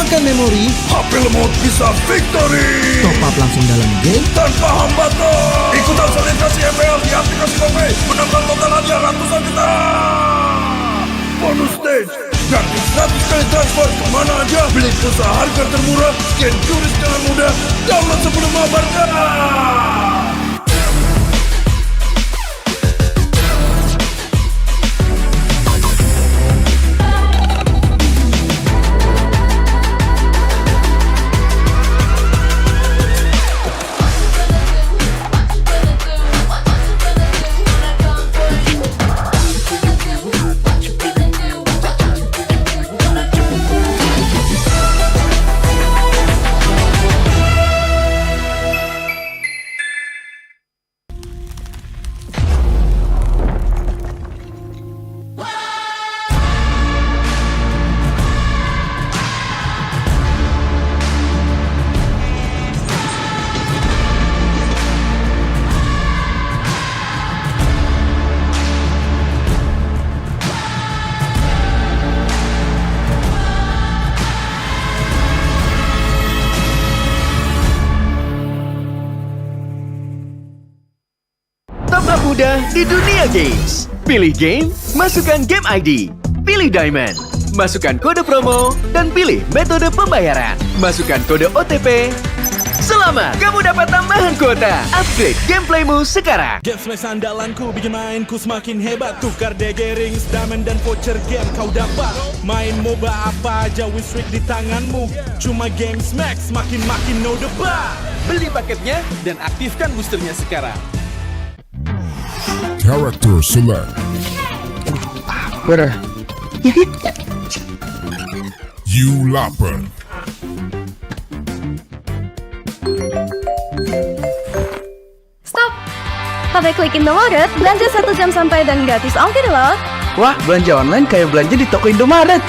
Tambahkan memori, HP lemot bisa victory. top up langsung dalam game Tanpa hambatan. Ikutan selebrasi MPL di aplikasi GoPay. Menambah total hadiah ratusan juta. Bonus stage. Gratis 100 kali transfer kemana aja. Beli pulsa harga termurah. Scan QRIS dengan mudah. Download sebelum mabarkan. Top mudah di dunia games. Pilih game, masukkan game ID. Pilih Diamond, masukkan kode promo, dan pilih metode pembayaran. Masukkan kode OTP. Selamat, kamu dapat tambahan kuota. Upgrade gameplaymu sekarang. Game flash andalanku bikin mainku semakin hebat. Tukar DG rings, diamond dan voucher game kau dapat. Main MOBA apa aja wishlist di tanganmu. Cuma Games Max makin no debat. Beli paketnya dan aktifkan boosternya sekarang. Character select. Bener. You lapar. Stop! Pakai klik Indomaret, belanja 1 jam santai dan gratis ongkir loh. Wah, belanja online kayak belanja di toko Indomaret.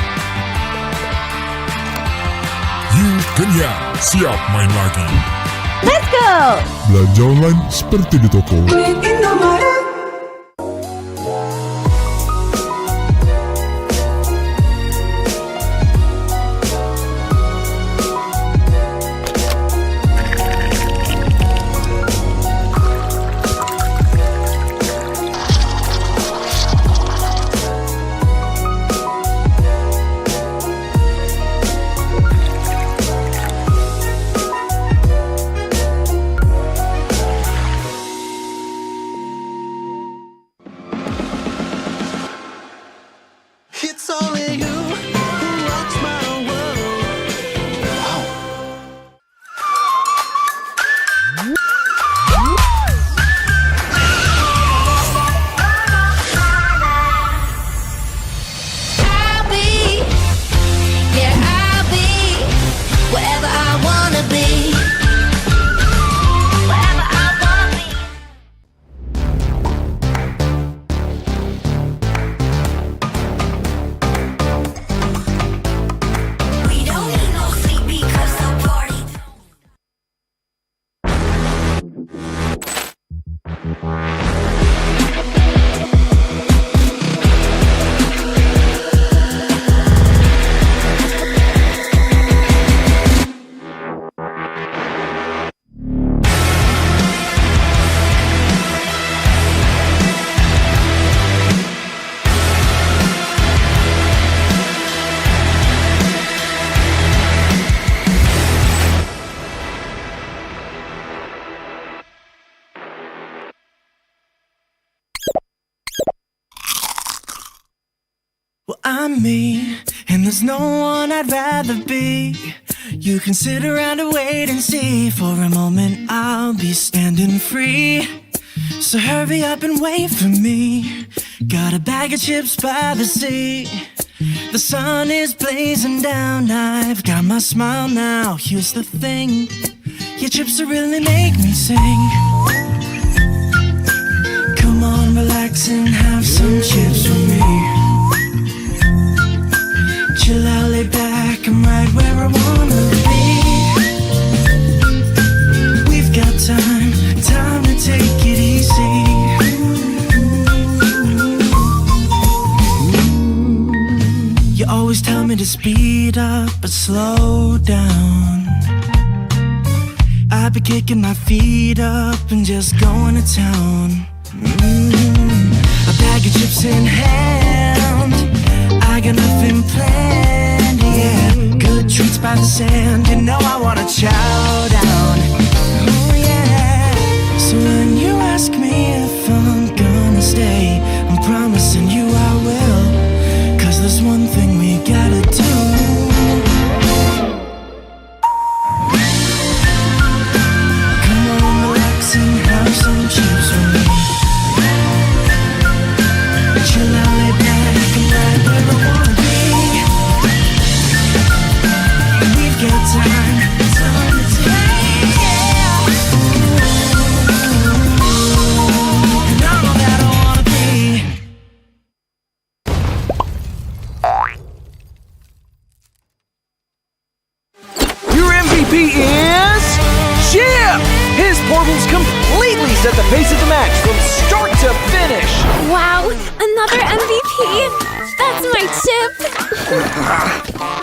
You kenyang, siap main lagi. Let's go! Belanja online seperti di toko. It's only you who rocks my world. I'll be wherever I wanna be. Wherever I wanna be. We don't need no sleep because the party. Well, I'm me, and there's no one I'd rather be. You can sit around and wait and see. For a moment I'll be standing free. So hurry up and wait for me. Got a bag of chips by the sea. The sun is blazing down. I've got my smile now. Here's the thing, your chips will really make me sing. Come on, relax and have some chips with me. Chill out, lay back, I'm right where I wanna be. We've got time to take it easy. You always tell me to speed up, but slow slow down. I've been kicking my feet up and just going to town. A bag of chips in hand, I got nothing planned, yeah. Good treats by the sand, you know I wanna chow down. Oh yeah. So when you ask me if I'm gonna stay, I'm promising you I will. 'Cause there's one thing we gotta do. Come on, relax and have some chips with me. Chill out, lay back and right where I wanna be. We've got time to take, yeah. And I'm all that I wanna be. Your MVP is Chip! His portals completely set the pace of the match from start to finish. Wow, another MVP! That's my chip!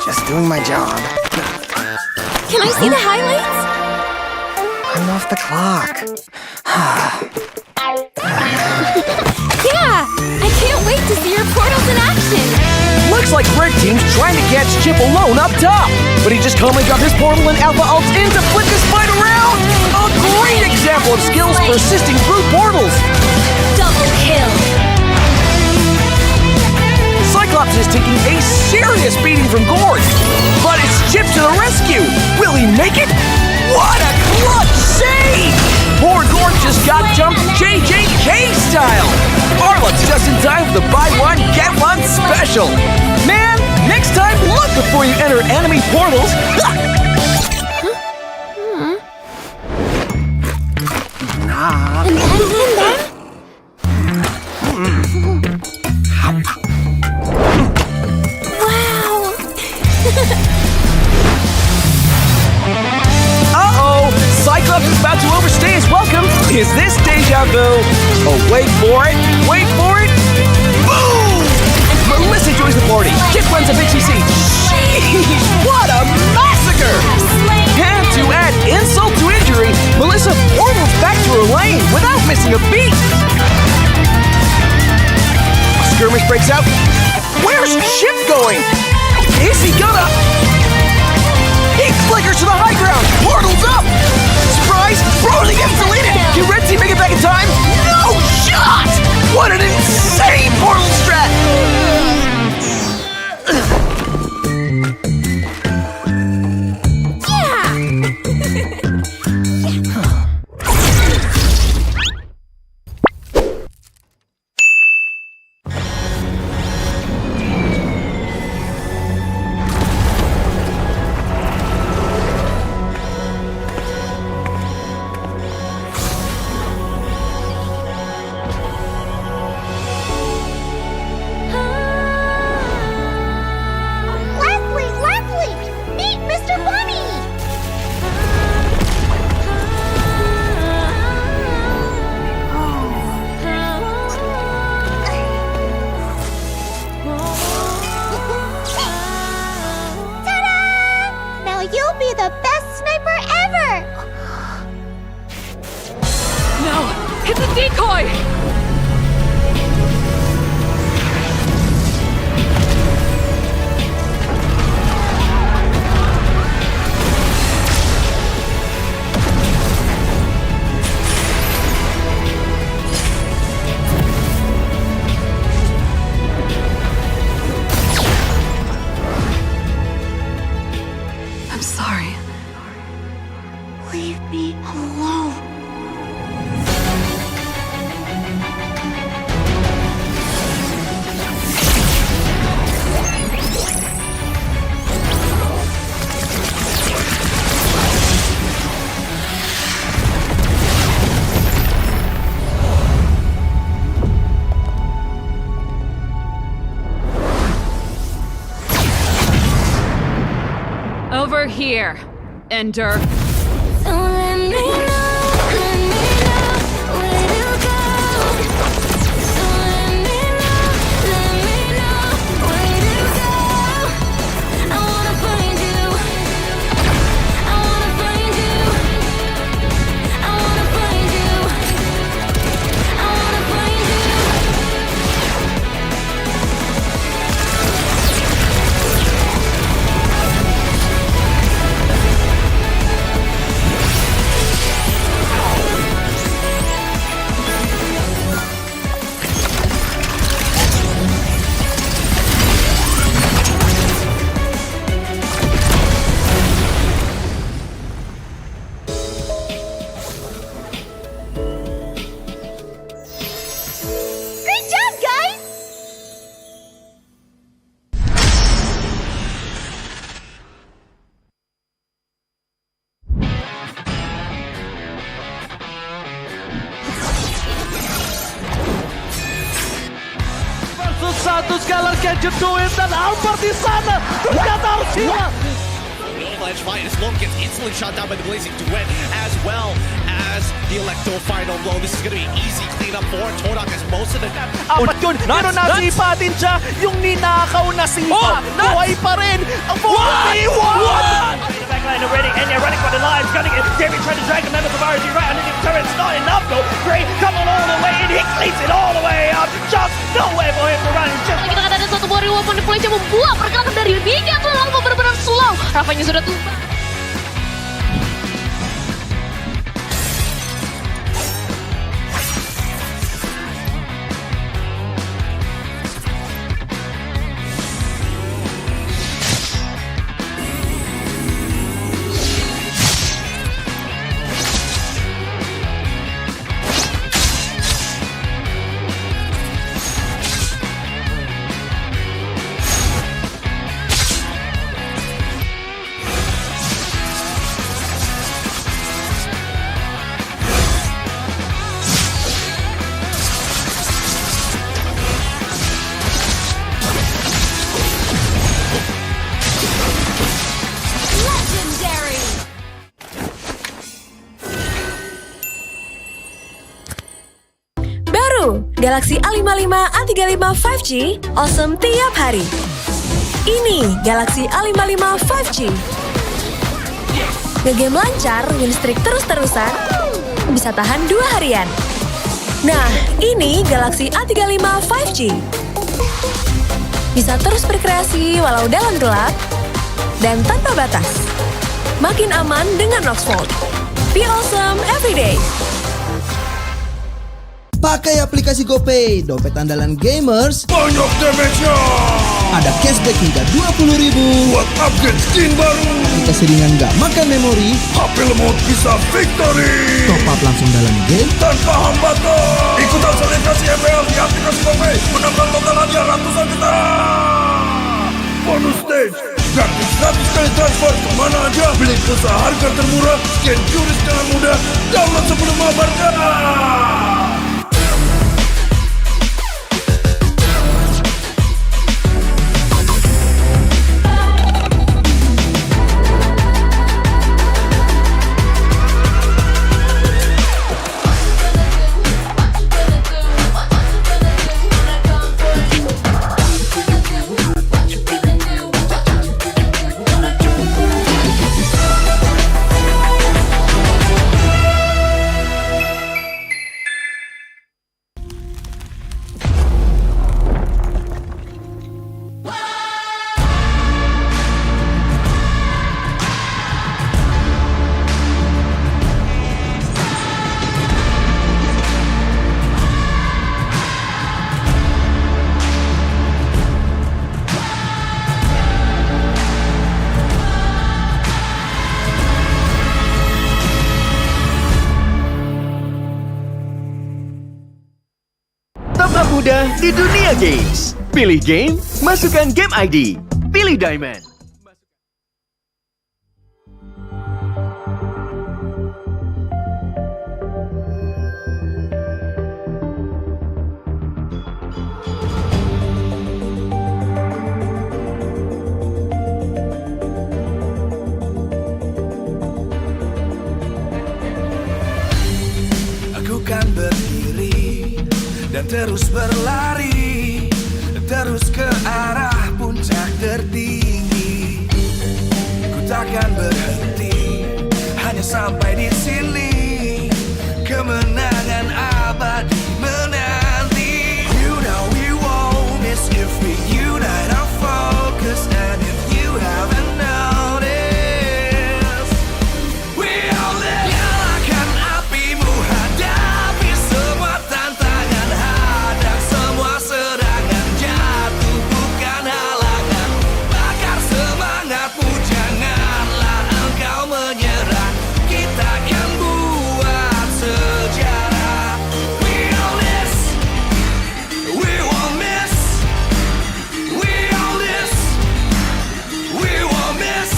Just doing my job. Can I see the highlights? I'm off the clock. Yeah! I can't wait to see your portals in action! Looks like Red Team's trying to catch Chip alone up top, but he just calmly dropped his portal and Alpha ults in to flip this fight around! A great example of skills persisting through portals! Double kill. Cyclops is taking a serious beating from Gord, but it's Chip to the rescue! Will he make it? What a clutch save! Poor Gord just got jumped JJK style! Arlot's just in time for the buy one, get one special! Man, next time look before you enter enemy portals! Wow! Uh-oh! Cyclops is about to overstay his welcome! Is this deja vu? Oh, wait for it! Wait for it! Boom! Melissa joins the party! Chip runs a BCC! Sheesh! What a massacre! And to add insult to injury, Melissa portals back to her lane without missing a beat! A skirmish breaks out. Where's Chip going? Is he gonna... He flickers to the high ground! Portal's up! Surprise! Brody gets deleted! Can Red Team make it back in time? No shot! What an insane portal strat! Leslie! Meet Mr. Bunny! Ta-da! Now you'll be the best sniper ever! No! It's a decoy! I'm sorry. Leave me alone. Over here, Ender. So let me know where to go. So let me know where to go. I wanna find you. can you do it? Dan Albert di sana ternyata harus hilang. Ledge fight as Long gets instantly shot down by the Blazing Duet, as well as the Electro final blow. This is going to be easy cleanup for Todak as most of the... Apat yun, pero nasipa din siya. Yung ninakaw na sipa, buhay pa rin. Ang 41! Backline already, and they're running for the lives, gunning it. David trying to drag the members of RG right underneath the turret. It's not enough though. Gray coming all the way, and he cleats it all the way up. Just no way for him to run. Just... Kita akan ada satu buah reward di polisi membuat pergerakan dari Mika tuh lama benar-benar slow. Rafanya sudah tumpah. Galaxy A55, A35 5G, awesome tiap hari. Ini Galaxy A55 5G. Ngegame lancar, win streak terus-terusan, bisa tahan 2 harian. Nah, ini Galaxy A35 5G. Bisa terus berkreasi walau dalam gelap, dan tanpa batas. Makin aman dengan Roxfold. Be awesome everyday. Pakai aplikasi GoPay, dompet andalan gamers. Banyak damage-nya. Ada cashback hingga 20.000 buat upgrade skin baru. Aplikasi ringan gak makan memori. HP lemot bisa victory. Top up langsung dalam game tanpa hambatan. Ikutan selebrasi MPL di aplikasi GoPay. Menambah total hadiah ratusan juta. Bonus stage. Gratis 100 kali transfer kemana aja. Beli pulsa harga termurah. Scan QRIS dengan mudah. Download sebelum mabarkan. Mudah di dunia games. Pilih game, masukkan game ID. Pilih Diamond. Aku kan berdiri dan terus berlari, terus ke arah puncak tertinggi. Ku takkan berhenti, hanya sampai di sini. Kemenangan abadi menanti. You know we won't miss if we unite our focus. And if you haven't noticed, we all live. Nyalakan apimu, hadapi semua tantangan. Hadang semua serangan, jatuh bukan halangan. Bakar semangatmu, janganlah engkau menyerah. Kita akan buat sejarah. We all this, we won't miss. We all this, we won't miss.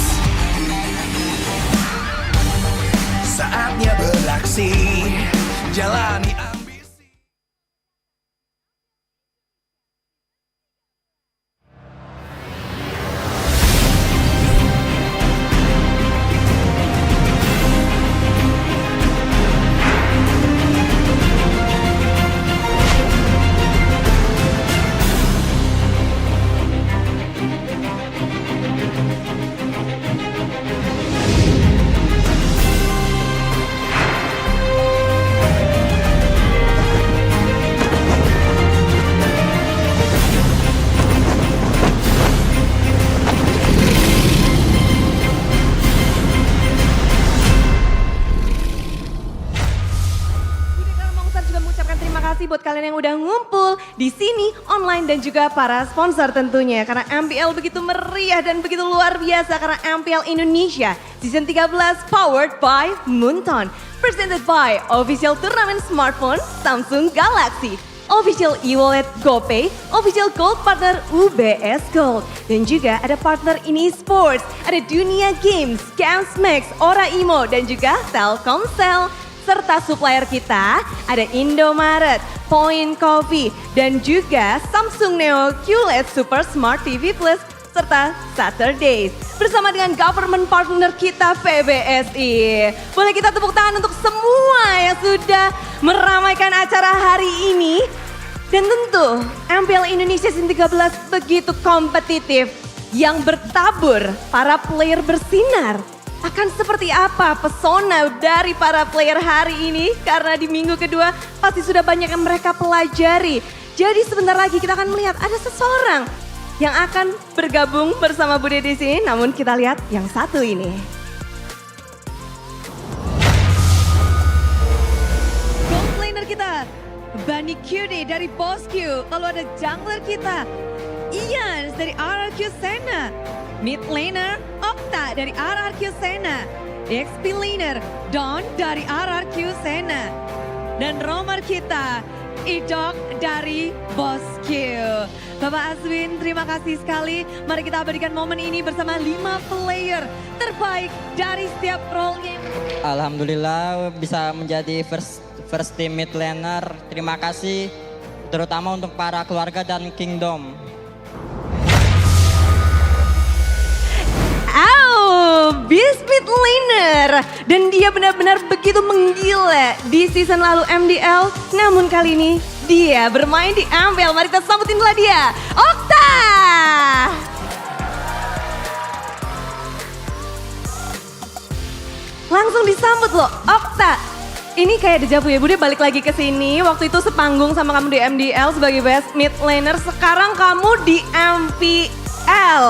Saatnya beraksi, jalani ambisi. buat kalian yang udah ngumpul di sini, online dan juga para sponsor tentunya. Karena MPL begitu meriah dan begitu luar biasa karena MPL Indonesia Season 13 powered by Moonton. Presented by Official Turnamen Smartphone Samsung Galaxy. Official e-wallet GoPay, official gold partner UBS Gold. Dan juga ada partner ini sports, ada Dunia Games, Gamesmax, Ora Imo, dan juga Telkomsel. Serta supplier kita ada Indomaret, Point Coffee, dan juga Samsung Neo QLED Super Smart TV Plus, serta Saturdays. Bersama dengan government partner kita PBSI. Boleh kita tepuk tangan untuk semua yang sudah meramaikan acara hari ini. Dan tentu MPL Indonesia Season 13 begitu kompetitif. Yang bertabur para player bersinar. Akan seperti apa pesona dari para player hari ini? Karena di minggu kedua pasti sudah banyak yang mereka pelajari. Jadi sebentar lagi kita akan melihat ada seseorang yang akan bergabung bersama Bude di sini. Namun kita lihat yang satu ini. Gold laner kita, Bunny Cutie dari Boss Q. Lalu ada jungler kita, Ian dari RRQ Sena. Mid laner, Okta dari RRQ Sena. XP laner, Don dari RRQ Sena. Dan roamer kita, Idok dari Boss Q. Bapak Aswin, terima kasih sekali. Mari kita abadikan momen ini bersama 5 player terbaik dari setiap role-nya. Alhamdulillah bisa menjadi first team mid laner. Terima kasih terutama untuk para keluarga dan Kingdom. Beast mid laner. Dan dia benar-benar begitu menggila di season lalu MDL. Namun kali ini dia bermain di MPL. Mari kita sambutinlah dia, Okta! Langsung disambut loh, Okta. Ini kayak dejavu ya, Bude balik lagi ke sini. Waktu itu sepanggung sama kamu di MDL sebagai best mid laner. Sekarang kamu di MPL.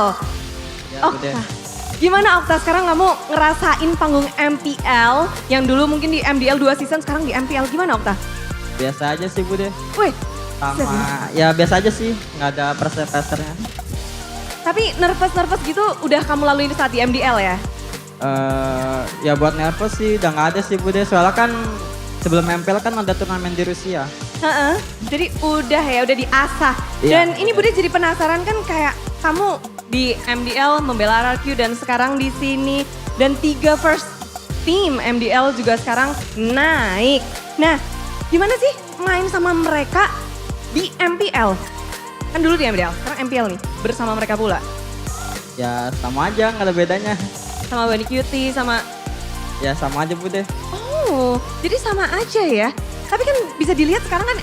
Ya, Okta. Gimana Okta sekarang kamu ngerasain panggung MPL yang dulu mungkin di MDL 2 season, sekarang di MPL gimana Okta? Biasa aja sih Bude. Wih, sama ya biasa aja sih, nggak ada pressure-nya. Tapi nervous gitu udah kamu lalui saat di MDL ya? Ya buat nervous sih udah nggak ada sih Bude, soalnya kan sebelum MPL kan ada turnamen di Rusia. Jadi udah diasah. Iya. Dan ini Bude jadi penasaran kan kayak kamu di MDL membela RRQ dan sekarang di sini. Dan 3 first team MDL juga sekarang naik. Nah gimana sih main sama mereka di MPL? Kan dulu di MDL, sekarang MPL nih bersama mereka pula. Ya sama aja, nggak ada bedanya. Sama Bunny Cutie, sama... Ya sama aja Bude. Oh, jadi sama aja ya. Tapi kan bisa dilihat sekarang kan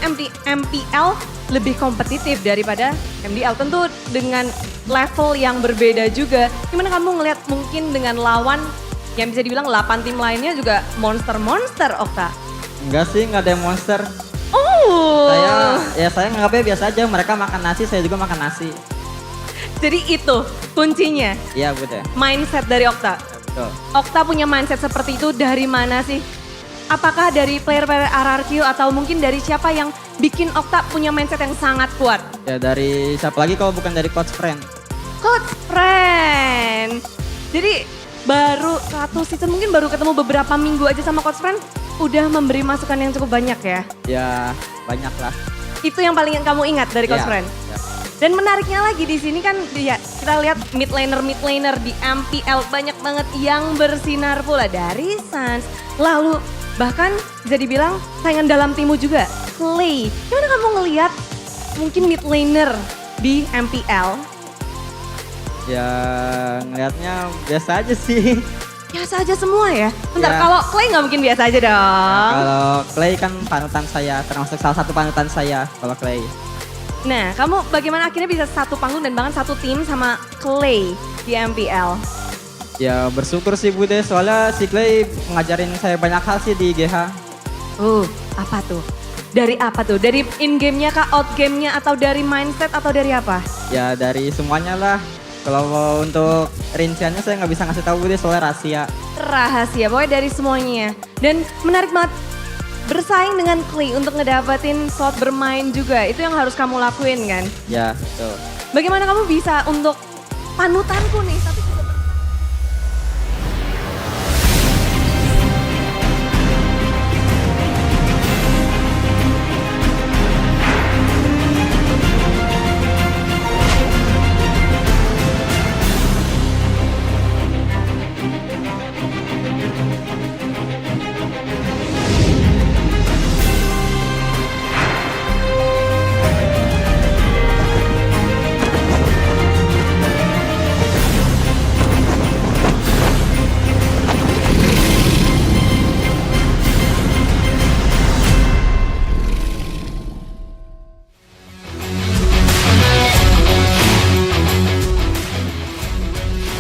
MPL lebih kompetitif daripada MDL. Tentu dengan level yang berbeda juga. Gimana kamu ngelihat mungkin dengan lawan yang bisa dibilang 8 tim lainnya juga monster-monster, Okta? Enggak sih, nggak ada yang monster. Oh. Saya nganggapnya biasa aja, mereka makan nasi, saya juga makan nasi. Jadi itu kuncinya? Iya Bude. Mindset dari Okta? Betul. Okta punya mindset seperti itu dari mana sih? Apakah dari player-player RRQ atau mungkin dari siapa yang bikin Okta punya mindset yang sangat kuat? Ya dari siapa lagi kalau bukan dari Coach Friend. Coach Friend. Jadi baru 1 season, mungkin baru ketemu beberapa minggu aja sama Coach Friend, udah memberi masukan yang cukup banyak ya? Ya banyak lah. Itu yang paling kamu ingat dari Coach Friend? Ya. Dan menariknya lagi di sini kan ya, kita lihat mid laner di MPL banyak banget yang bersinar pula dari Suns. Lalu bahkan bisa dibilang saingan dalam timmu juga, Clay. Gimana kamu ngelihat mungkin mid laner di MPL? Ya ngelihatnya biasa aja sih. Biasa aja semua ya? Bentar, Ya. kalau Clay nggak mungkin biasa aja dong. Kalau Clay kan panutan saya, termasuk salah satu panutan saya kalau Clay. Nah, kamu bagaimana akhirnya bisa satu panggung dan bahkan satu tim sama Clay di MPL? Ya bersyukur sih Bude, soalnya si Clay ngajarin saya banyak hal sih di GH. Apa tuh? Dari apa tuh? Dari in game-nya kah, out game-nya, atau dari mindset, atau dari apa? Ya dari semuanya lah. Kalau mau untuk rinciannya saya nggak bisa ngasih tahu Bude, soalnya rahasia. Rahasia, pokoknya dari semuanya. Dan menarik banget. bersaing dengan Klee untuk ngedapetin slot bermain juga. Itu yang harus kamu lakuin kan? Ya, betul. Bagaimana kamu bisa untuk panutanku nih, tapi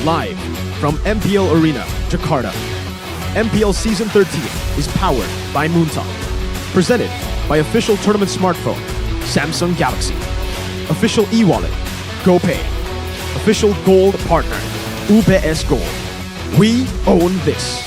Live from MPL Arena, Jakarta. MPL Season 13 is powered by Moontalk. Presented by official tournament smartphone, Samsung Galaxy. Official e-wallet, GoPay. Official gold partner, UBS Gold. We own this.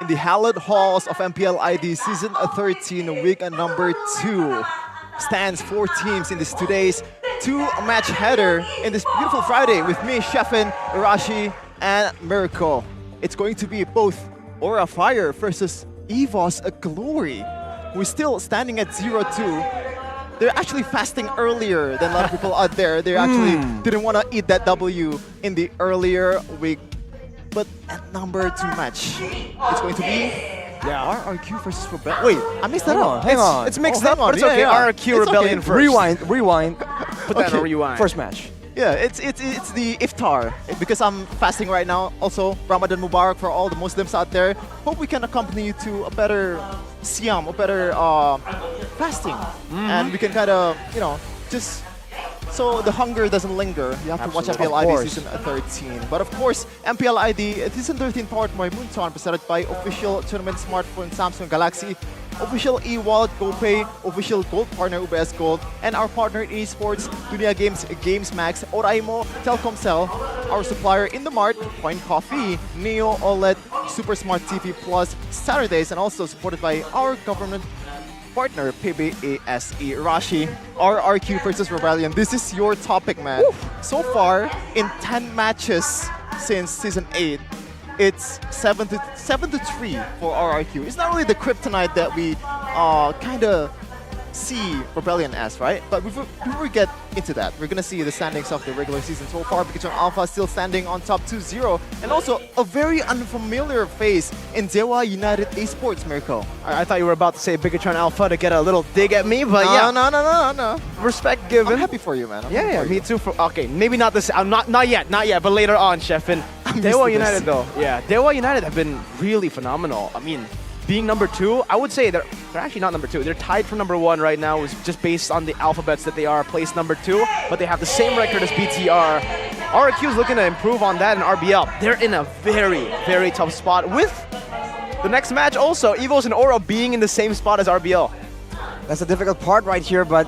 The hallowed halls of MPL ID Season 13, week number 2. Stands 4 teams in this today's 2-match header in this beautiful Friday with me, Sheffin, Irashi, and Miracle. It's going to be both Aura Fire versus Evos Glory, who is still standing at 0-2. They're actually fasting earlier than a lot of people out there. They actually didn't want to eat that W in the earlier week. But at number 2 match, it's going to be RRQ versus Rebellion. Wait, I missed that out. Hang on. It's mixed up, but it's okay. RRQ Rebellion first. Rewind. Put that on rewind. First match. Yeah, it's the iftar. Because I'm fasting right now. Also, Ramadan Mubarak for all the Muslims out there. Hope we can accompany you to a better siyam, a better fasting. And we can kind of, just so the hunger doesn't linger. You have to watch MPL ID Season 13. But of course, MPL ID Season 13 powered by Moonton, presented by official tournament smartphone Samsung Galaxy, official e-wallet GoPay, official gold partner UBS Gold, and our partner in esports Dunia Games, GamesMax, Oraimo, Telkomsel, our supplier in the mart, Coin Coffee, Neo OLED, Super Smart TV Plus, Saturdays, and also supported by our government partner, PBASE. Rashi, RRQ versus Rebellion. This is your topic, man. Woo. So far, in 10 matches since Season 8, it's 7-3 for RRQ. It's not really the kryptonite that we kind of see Rebellion as, right? But before we get into that, we're going to see the standings of the regular season so far. Bigatron Alpha still standing on top 2-0. And also a very unfamiliar face in Dewa United Esports, Mirko. I thought you were about to say Bigatron Alpha to get a little dig at me, but No. Respect given. I'm happy for you, man. Me too. Okay, maybe not this. Not yet, but later on, Sheffin. Dewa United though. Yeah, Dewa United have been really phenomenal. I mean, being number 2, I would say they're actually not number 2. They're tied for number 1 right now, just based on the alphabets that they are placed number 2. But they have the same record as BTR. RRQ is looking to improve on that in RBL. They're in a very, very tough spot with the next match also, Evos and Aura being in the same spot as RBL. That's the difficult part right here, but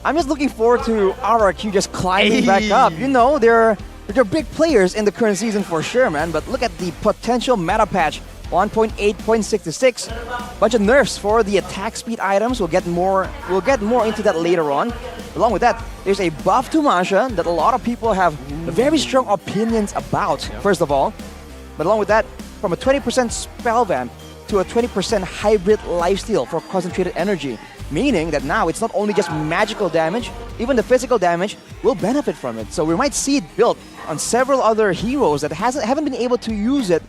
I'm just looking forward to RRQ just climbing back up. You know, they're big players in the current season for sure, man. But look at the potential meta patch. 1.8.66. Bunch of nerfs for the attack speed items. We'll get more into that later on. Along with that, there's a buff to Masha that a lot of people have very strong opinions about, first of all. But along with that, from a 20% spell vamp to a 20% hybrid lifesteal for concentrated energy. Meaning that now it's not only just magical damage, even the physical damage will benefit from it. So we might see it built on several other heroes that haven't been able to use it,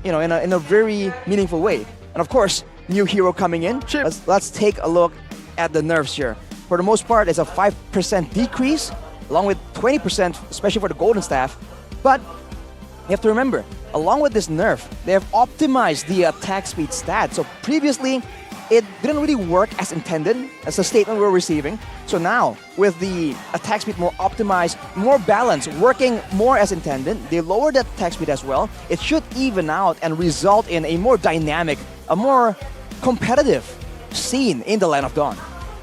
in a very meaningful way. And of course, new hero coming in. Let's take a look at the nerfs here. For the most part, it's a 5% decrease, along with 20%, especially for the golden staff. But you have to remember, along with this nerf, they have optimized the attack speed stat. So previously, it didn't really work as intended, as the statement we're receiving. So now, with the attack speed more optimized, more balanced, working more as intended, they lowered that attack speed as well. It should even out and result in a more dynamic, a more competitive scene in the Land of Dawn.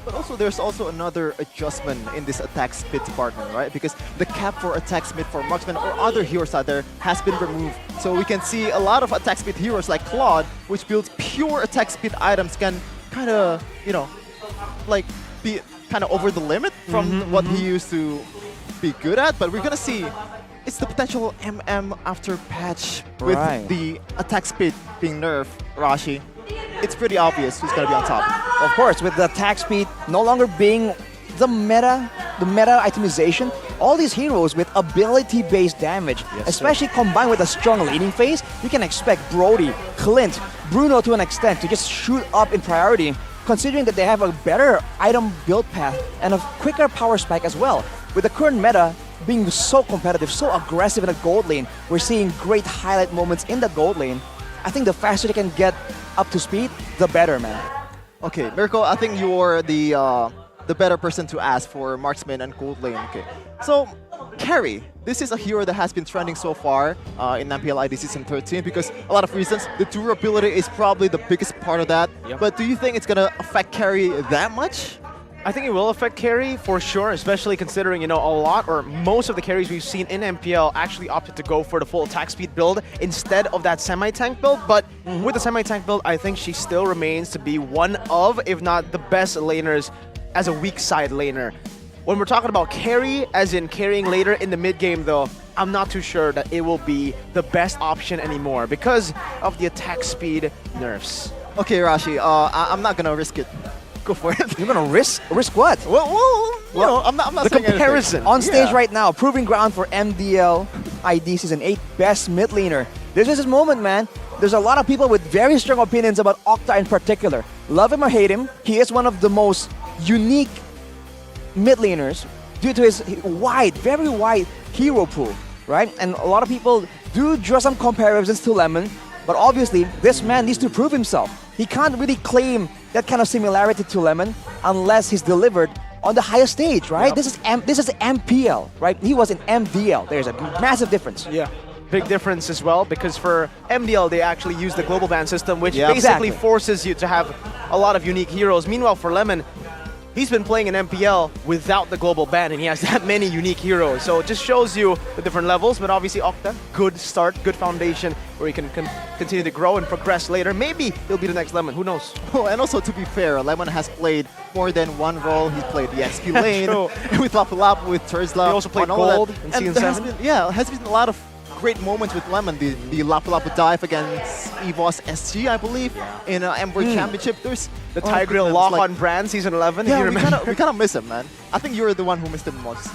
But also there's also another adjustment in this attack speed department, right? Because the cap for attack speed for marksman or other heroes out there has been removed. So we can see a lot of attack speed heroes like Claude, which builds pure attack speed items, can kind of, you know, like be kind of over the limit from what he used to be good at. But we're gonna see it's the potential after patch with the attack speed being nerfed, Rashi. It's pretty obvious who's going to be on top. Of course, with the attack speed no longer being the meta itemization, all these heroes with ability-based damage, especially combined with a strong laning phase, you can expect Brody, Clint, Bruno to an extent to just shoot up in priority, considering that they have a better item build path and a quicker power spike as well. With the current meta being so competitive, so aggressive in the gold lane, we're seeing great highlight moments in the gold lane. I think the faster they can get up to speed, the better, man. Okay, Mirko, I think you're the better person to ask for marksman and gold lane. Okay, so carry. This is a hero that has been trending so far in MPL ID Season 13 because a lot of reasons. The durability is probably the biggest part of that. But do you think it's gonna affect carry that much? I think it will affect carry for sure, especially considering, you know, a lot or most of the carries we've seen in MPL actually opted to go for the full attack speed build instead of that semi-tank build. But with the semi-tank build, I think she still remains to be one of, if not the best laners as a weak side laner. When we're talking about carry, as in carrying later in the mid game though, I'm not too sure that it will be the best option anymore because of the attack speed nerfs. Okay, Rashi, I'm not gonna risk it. Go for it. You're gonna risk what? Well, you know, I'm not the saying comparison anything. on stage right now, proving ground for MDL ID Season 8 best mid laner. This is his moment, man. There's a lot of people with very strong opinions about Octa in particular. Love him or hate him, he is one of the most unique mid laners due to his very wide hero pool, right? And a lot of people do draw some comparisons to Lemon, but obviously this man needs to prove himself. He can't really claim that kind of similarity to Lemon unless he's delivered on the highest stage, right? This is MPL, right? He was in MDL. There's a massive difference. Yeah. Big difference as well, because for MDL they actually use the global ban system, which basically forces you to have a lot of unique heroes. Meanwhile for Lemon, he's been playing in MPL without the global ban and he has that many unique heroes. So it just shows you the different levels, but obviously Octa, good start, good foundation where he can continue to grow and progress later. Maybe he'll be the next Lemon, who knows? Oh, and also to be fair, Lemon has played more than one role. He's played the XP lane with Lapu Lapu, with Terzla. He also played Gold in Season 7. Has been a lot of great moments with Lemon. The Lapu Lapu dive against Evos SG, I believe, in Ember Championship. There's the Tigreal lock on Brand Season 11. Yeah, we kind of miss him, man. I think you're the one who missed him most.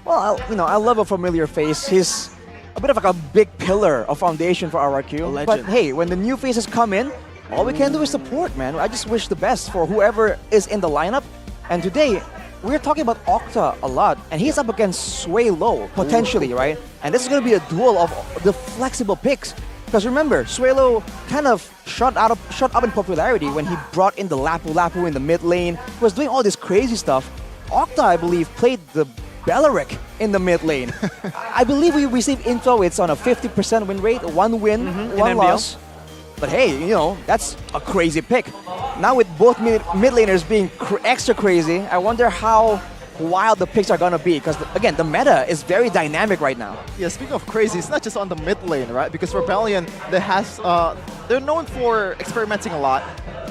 Well, I love a familiar face. He's a bit of like a big pillar of foundation for RRQ. But hey, when the new faces come in, all we can do is support, man. I just wish the best for whoever is in the lineup. And today, we're talking about Octa a lot, and he's up against Sway Low, potentially, right? And this is going to be a duel of the flexible picks. Because remember, Sway Low kind of shot up in popularity when he brought in the Lapu Lapu in the mid lane. He was doing all this crazy stuff. Octa, I believe, played the Belleric in the mid lane. I believe we received info, it's on a 50% win rate, 1 win, 1 loss. But hey, that's a crazy pick. Now with both mid laners being extra crazy, I wonder how wild the picks are gonna be, because again, the meta is very dynamic right now. Yeah, speaking of crazy, it's not just on the mid lane, right? Because Rebellion, they're known for experimenting a lot,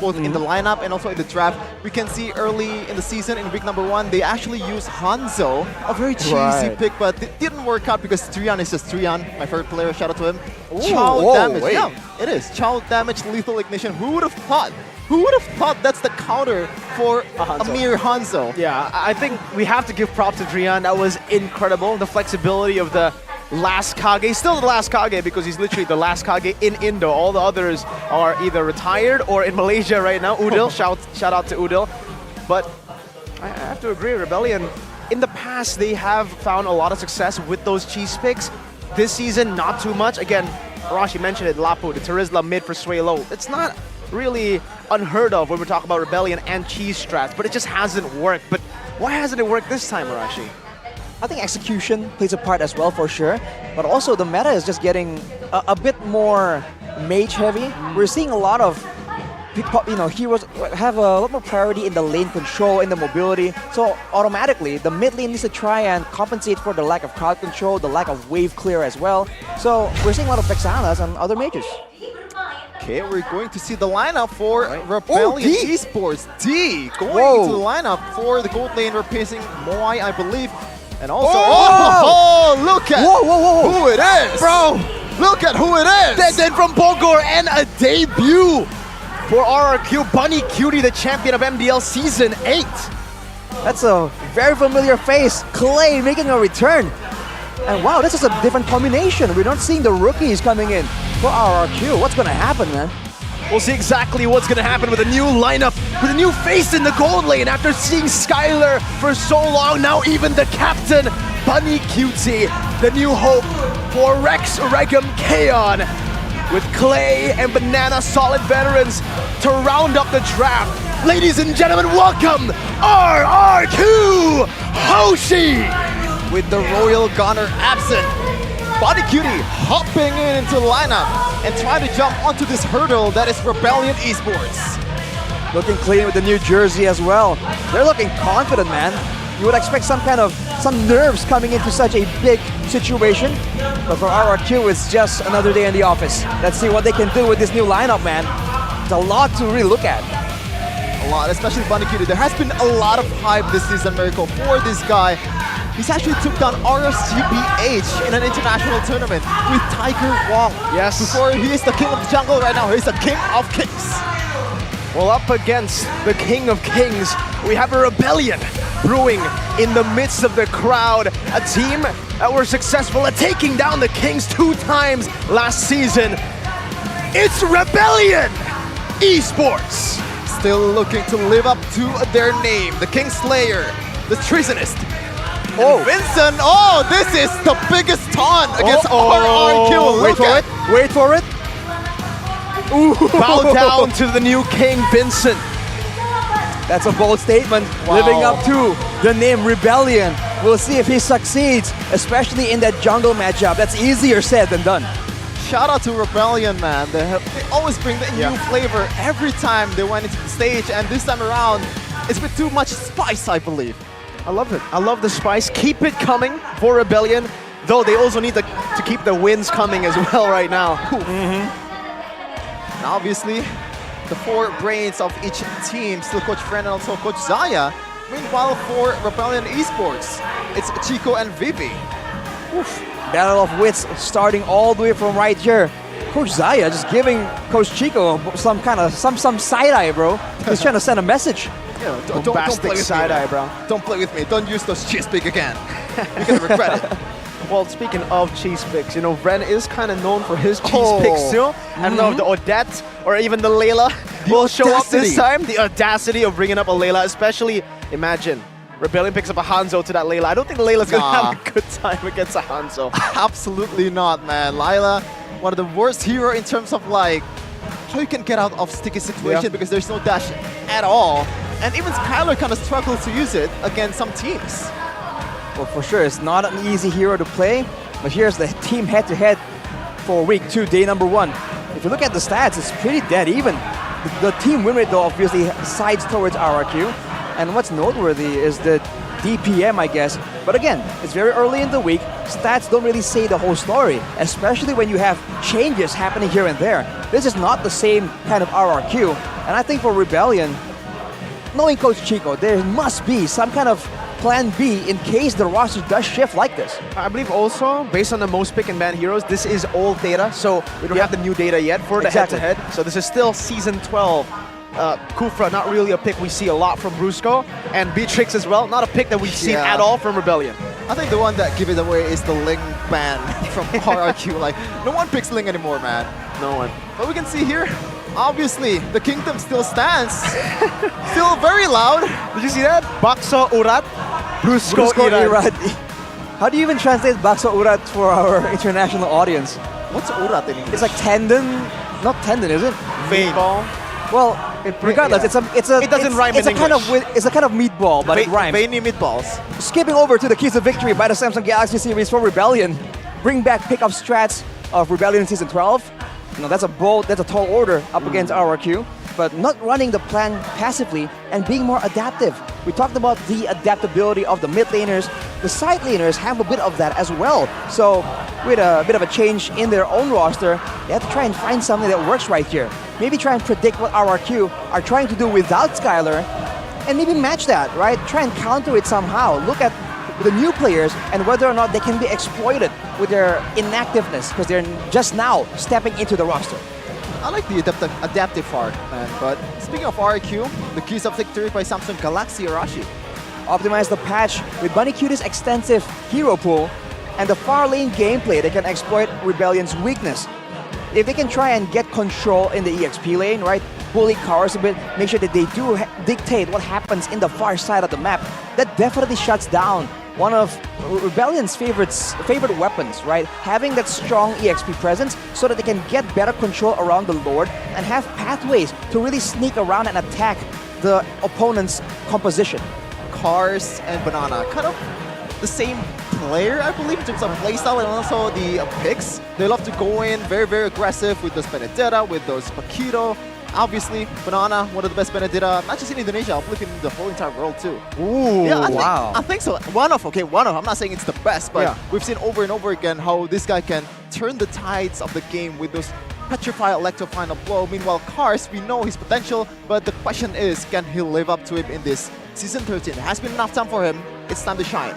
both in the lineup and also in the draft. We can see early in the season, in week number 1, they actually used Hanzo, a very cheesy pick, but it didn't work out because Trian is just Trian, my favorite player, shout out to him. Child damage, yeah, it is. Child damage, lethal ignition, who would have thought? Who would have thought that's the counter for a mere Hanzo? Yeah, I think we have to give props to Drian. That was incredible. The flexibility of the last Kage, still the last Kage because he's literally the last Kage in Indo. All the others are either retired or in Malaysia right now. Udil, shout out to Udil. But I have to agree, Rebellion, in the past they have found a lot of success with those cheese picks. This season, not too much. Again, Rashi mentioned it, Lapu, the Terizla mid for Sway Low. It's not really unheard of when we're talking about Rebellion and cheese strats, but it just hasn't worked. But why hasn't it worked this time, Arashi? I think execution plays a part as well, for sure. But also the meta is just getting a bit more mage heavy. We're seeing a lot of heroes have a lot more priority in the lane control, in the mobility. So automatically, the mid lane needs to try and compensate for the lack of crowd control, the lack of wave clear as well. So we're seeing a lot of Vexanas and other mages. Okay, we're going to see the lineup for Rebellion Esports. D going into the lineup for the gold lane, replacing Moai, I believe. And also, look at who it is! Bro! Look at who it is! Then from Bogor, and a debut for RRQ, Bunny Cutie, the champion of MDL Season 8. That's a very familiar face. Clay making a return. And wow, this is a different combination. We're not seeing the rookies coming in for RRQ. What's going to happen, man? We'll see exactly what's going to happen with a new lineup, with a new face in the gold lane after seeing Skylar for so long. Now even the captain, Bunny Cutie, the new hope for Rex Regum Kaon, with Clay and Banana solid veterans to round up the draft. Ladies and gentlemen, welcome RRQ Hoshi! With the Royal Gunner absent, Bunny Cutie hopping into the lineup and trying to jump onto this hurdle that is Rebellion Esports. Looking clean with the new jersey as well. They're looking confident, man. You would expect some nerves coming into such a big situation. But for RRQ, it's just another day in the office. Let's see what they can do with this new lineup, man. It's a lot to really look at. A lot, especially Bunny Cutie. There has been a lot of hype this season, Miracle, for this guy. He's actually took down RSGBH in an international tournament with Tiger Wong. Yes. Before he is the king of the jungle right now, he's the king of kings. Well, up against the king of kings, we have a rebellion brewing in the midst of the crowd. A team that were successful at taking down the kings 2 times last season. It's Rebellion Esports. Still looking to live up to their name, the Kingslayer, the Treasonist. Vincent, this is the biggest taunt against RRQ. Wait for it. Ooh. Bow down to the new king, Vincent. That's a bold statement, living up to the name Rebellion. We'll see if he succeeds, especially in that jungle matchup. That's easier said than done. Shout out to Rebellion, man. They always bring the new flavor every time they went into the stage, and this time around, it's with too much spice, I believe. I love it. I love the spice. Keep it coming for Rebellion, though they also need to keep the wins coming as well right now. And obviously, the 4 brains of each team, still Coach Fren and also Coach Zaya. Meanwhile, for Rebellion Esports, it's Chico and Vivi. Battle of wits starting all the way from right here. Coach Zaya just giving Coach Chico some side eye, bro. He's trying to send a message. Don't play with me, bro. Don't play with me. Don't use those cheese pig again. You're gonna regret it. Well, speaking of cheese picks, Ren is kind of known for his cheese picks too. I don't know if the Odette or even the Layla will show up this time. The audacity of bringing up a Layla, especially, imagine, Rebellion picks up a Hanzo to that Layla. I don't think Layla's gonna have a good time against a Hanzo. Absolutely not, man. Layla, one of the worst hero in terms of how you can get out of sticky situation because there's no dash at all. And even Skylar kind of struggles to use it against some teams. Well, for sure, it's not an easy hero to play, but here's the team head-to-head for week 2, day number 1. If you look at the stats, it's pretty dead even. The team win rate, though, obviously sides towards RRQ. And what's noteworthy is the DPM, I guess. But again, it's very early in the week. Stats don't really say the whole story, especially when you have changes happening here and there. This is not the same kind of RRQ. And I think for Rebellion, knowing Coach Chico, there must be some kind of plan B in case the roster does shift like this. I believe also, based on the most pick and ban heroes, this is old data, so we don't have the new data yet for the head-to-head. So this is still Season 12. Kufra, not really a pick we see a lot from Brusco, and Beatrix as well, not a pick that we've seen at all from Rebellion. I think the one that give it away is the Ling ban from RRQ. No one picks Ling anymore, man. No one. But we can see here, obviously, the kingdom still stands. Still very loud. Did you see that? Bakso Urat, Brusco Irat. How do you even translate Bakso Urat for our international audience? What's Urat in English? It's like tendon, not tendon, is it? Vein. Well, regardless, it doesn't rhyme in English. It's a kind of meatball, but it rhymes. Veiny meatballs. Skipping over to the keys of victory by the Samsung Galaxy Series for Rebellion. Bring back pick-up strats of Rebellion Season 12. That's a tall order up against RRQ. but not running the plan passively and being more adaptive. We talked about the adaptability of the mid laners. The side laners have a bit of that as well. So with a bit of a change in their own roster, they have to try and find something that works right here. Maybe try and predict what RRQ are trying to do without Skylar and maybe match that, right? Try and counter it somehow. Look at the new players and whether or not they can be exploited with their inactiveness because they're just now stepping into the roster. I like the adaptive part, man. But speaking of RQ, the keys of victory by Samsung Galaxy Arashi. Optimize the patch with Bunny Cutie's extensive hero pool and the far lane gameplay that can exploit Rebellion's weakness. If they can try and get control in the EXP lane, right, bully cars a bit, make sure that they do dictate what happens in the far side of the map, that definitely shuts down one of Rebellion's favorite weapons, right? Having that strong EXP presence so that they can get better control around the Lord and have pathways to really sneak around and attack the opponent's composition. Cars and Banana, kind of the same player, I believe, in terms of playstyle and also the picks. They love to go in very, very aggressive with those Benedetta, with those Paquito. Obviously, Banana, one of the best Benedetta, not just in Indonesia, I believe in the whole entire world too. Ooh, yeah, wow. I think so. One of. I'm not saying it's the best, but we've seen over and over again how this guy can turn the tides of the game with those Petrify Electro Final Blow. Meanwhile, Cars, we know his potential, but the question is, can he live up to him in this Season 13? It has been enough time for him. It's time to shine.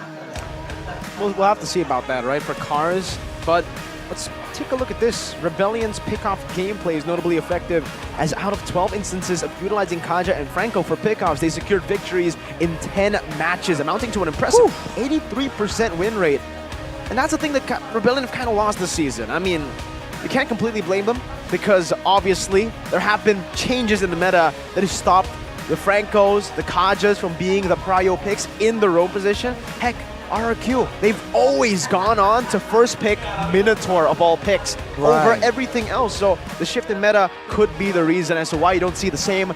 We'll have to see about that, right, for Cars. But let's take a look at this. Rebellion's pickoff gameplay is notably effective, as out of 12 instances of utilizing Kaja and Franco for pickoffs, they secured victories in 10 matches, amounting to an impressive 83% win rate. And that's the thing that Rebellion have kind of lost this season. I mean, you can't completely blame them, because obviously there have been changes in the meta that have stopped the Francos, the Kajas from being the prio picks in the roam position. Heck, RRQ, they've always gone on to first pick Minotaur of all picks over everything else. So the shift in meta could be the reason as to why you don't see the same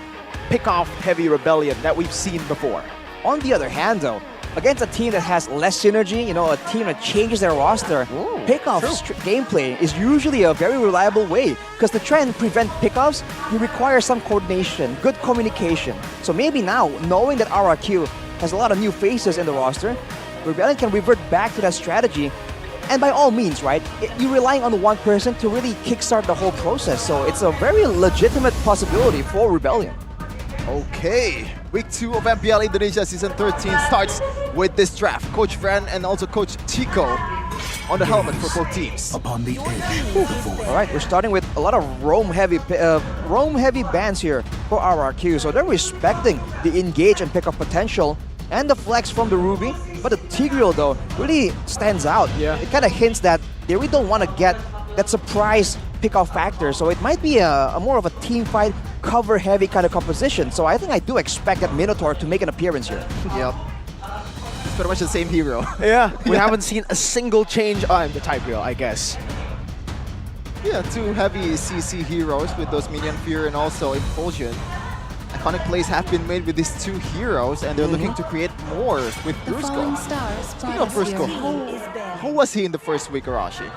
pick-off heavy Rebellion that we've seen before. On the other hand though, against a team that has less synergy, a team that changes their roster, pickoff gameplay is usually a very reliable way, because to try and prevent pickoffs, you require some coordination, good communication. So maybe now, knowing that RRQ has a lot of new faces in the roster, Rebellion can revert back to that strategy. And by all means, right, you're relying on one person to really kickstart the whole process. So it's a very legitimate possibility for Rebellion. Okay, week 2 of MPL Indonesia Season 13 starts with this draft. Coach Fran and also Coach Chico on the helmet for both teams. Upon the edge. All right, we're starting with a lot of roam-heavy bans here for RRQ. So they're respecting the engage and pick-up potential and the flex from the Ruby. But the Tigreal, though, really stands out. Yeah. It kind of hints that they really don't want to get that surprise pick-off factor. So it might be a more of a team fight, cover-heavy kind of composition. So I think I do expect that Minotaur to make an appearance here. Yep. It's pretty much the same hero. Yeah, we haven't seen a single change on the Tigreal, I guess. Yeah, 2 heavy CC heroes with those Minion Fear and also Impulsion. Iconic plays have been made with these 2 heroes, and they're looking to create more with Brusco. Speaking of Brusco, how was he in the first week, Arashi?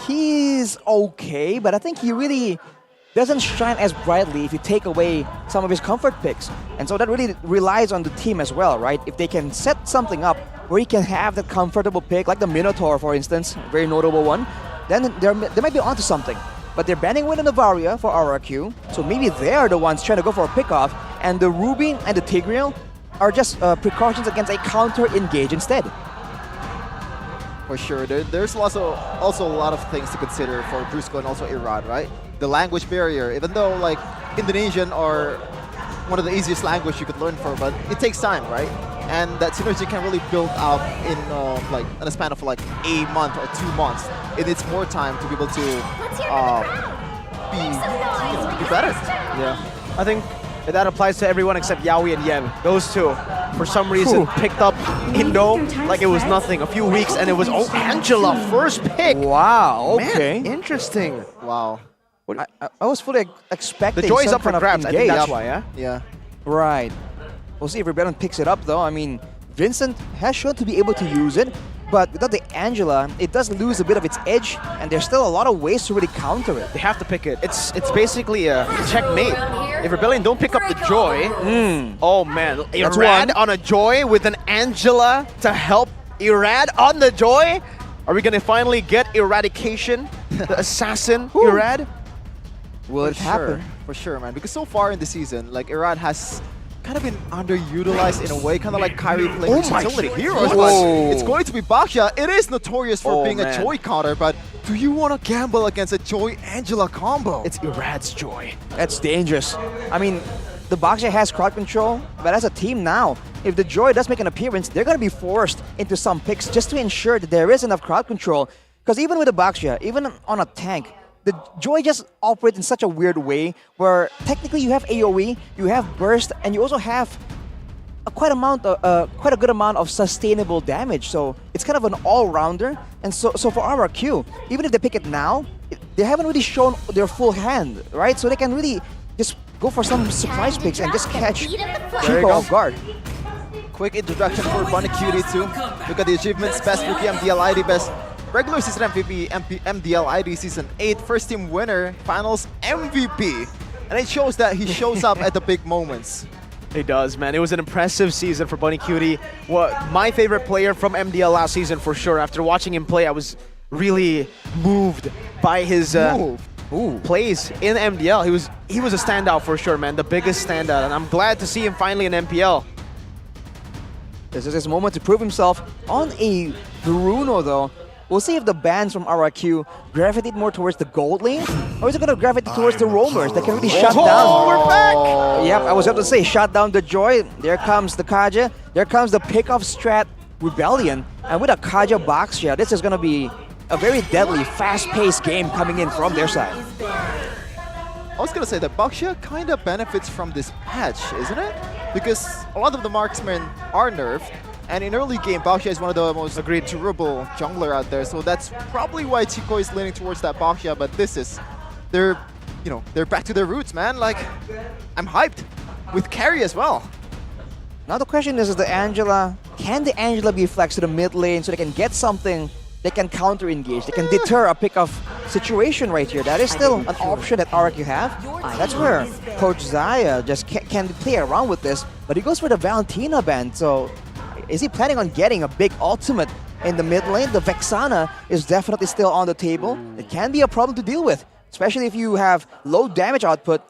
He's okay, but I think he really doesn't shine as brightly if you take away some of his comfort picks. And so that really relies on the team as well, right? If they can set something up where he can have that comfortable pick, like the Minotaur, for instance, a very notable one, then they might be onto something. But they're banning Win and Navaria for RRQ, so maybe they're the ones trying to go for a pickoff, and the Ruby and the Tigreal are just precautions against a counter-engage instead. For sure, there's also a lot of things to consider for Brusco and also Irad, right? The language barrier, even though like Indonesian are one of the easiest language you could learn for, but it takes time, right? And that synergy can really build up in in a span of like a month or 2 months. It needs more time to be able to be better. Yeah, I think that applies to everyone except Yaoi and Yen. Those 2, for some reason, picked up Indo like it was nothing. A few weeks and it was Angela first pick. Wow. Okay. Man, interesting. Wow. I was fully expecting the joy is some up for kind of grabs. I think engage. that's why. Yeah. Yeah. Right. We'll see if Rebellion picks it up, though. I mean, Vincent has shown to be able to use it, but without the Angela, it does lose a bit of its edge, and there's still a lot of ways to really counter it. They have to pick it. It's basically a checkmate. if Rebellion don't pick up the Joy, oh man, That's Irad one. on a Joy with an Angela to help Irad on the Joy? Are we gonna finally get Eradication, the assassin Irad? Will it happen? For sure, man. Because so far in the season, like Irad has kind of been underutilized in a way, kind of like Kyrie playing with so many heroes. But it's going to be Baksha. It is notorious for being a Joy counter, but do you want to gamble against a Joy Angela combo? It's Irad's Joy. That's dangerous. I mean, the Baksha has crowd control, but as a team now, if the Joy does make an appearance, they're going to be forced into some picks just to ensure that there is enough crowd control. Because even with the Baksha, even on a tank, the Joy just operates in such a weird way where technically you have AoE, you have burst, and you also have quite a good amount of sustainable damage. So it's kind of an all-rounder. And so for RRQ, even if they pick it now, they haven't really shown their full hand, right? So they can really just go for some surprise picks and just catch Chico off guard. Quick introduction for Bunny Cutie too. Look at the achievements: Best Rookie MDL ID, Best Regular Season MVP, MDL ID Season 8, First Team Winner, Finals MVP. And it shows that he shows up at the big moments. He does, man. It was an impressive season for Bunny Cutie. My favorite player from MDL last season for sure. After watching him play, I was really moved by his plays in MDL. He was a standout for sure, man. The biggest standout. And I'm glad to see him finally in MPL. This is his moment to prove himself on a Bruno, though. We'll see if the bans from RRQ gravitate more towards the gold lane, or is it going to gravitate towards the roamers that can really shut down? We're back! Yep, I was about to say, shut down the Joy. There comes the Kaja. There comes the pick-off strat Rebellion. And with a Kaja Baksha, this is going to be a very deadly, fast-paced game coming in from their side. I was gonna say that Baksha kind of benefits from this patch, isn't it? Because a lot of the marksmen are nerfed, and in early game, Baksha is one of the most durable jungler out there. So that's probably why Chico is leaning towards that Baksha. But this is, they're back to their roots, man. Like, I'm hyped with carry as well. Now the question is the Angela, can the Angela be flexed to the mid lane so they can get something? They can counter-engage, they can deter a pick-off situation right here. That is still an option that RRQ have. That's where Coach Zaya just can play around with this, but he goes for the Valentina band. So is he planning on getting a big ultimate in the mid lane? The Vexana is definitely still on the table. It can be a problem to deal with, especially if you have low damage output,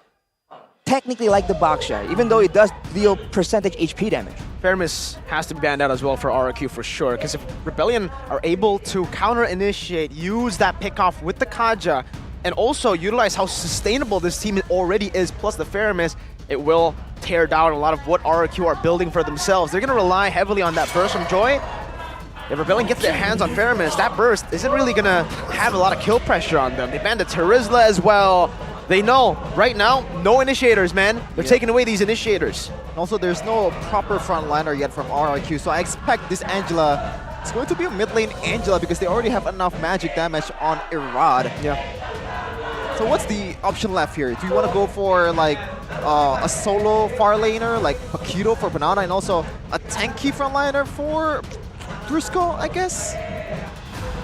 technically like the Baksha, even though it does deal percentage HP damage. Fairness has to be banned out as well for RRQ for sure, because if Rebellion are able to counter-initiate, use that pick-off with the Kaja, and also utilize how sustainable this team already is, plus the Fairness, it will tear down a lot of what RRQ are building for themselves. They're going to rely heavily on that burst from Joy. If Rebellion gets their hands on Fairness, that burst isn't really going to have a lot of kill pressure on them. They banned the Terizla as well. They know, right now, no initiators, man. They're taking away these initiators. And also, there's no proper frontliner yet from RRQ, so I expect this Angela is going to be a mid lane Angela because they already have enough magic damage on Irad. Yeah. So what's the option left here? Do you want to go for like a solo far laner, like Paquito for Banana, and also a tanky frontliner for Brusco, I guess?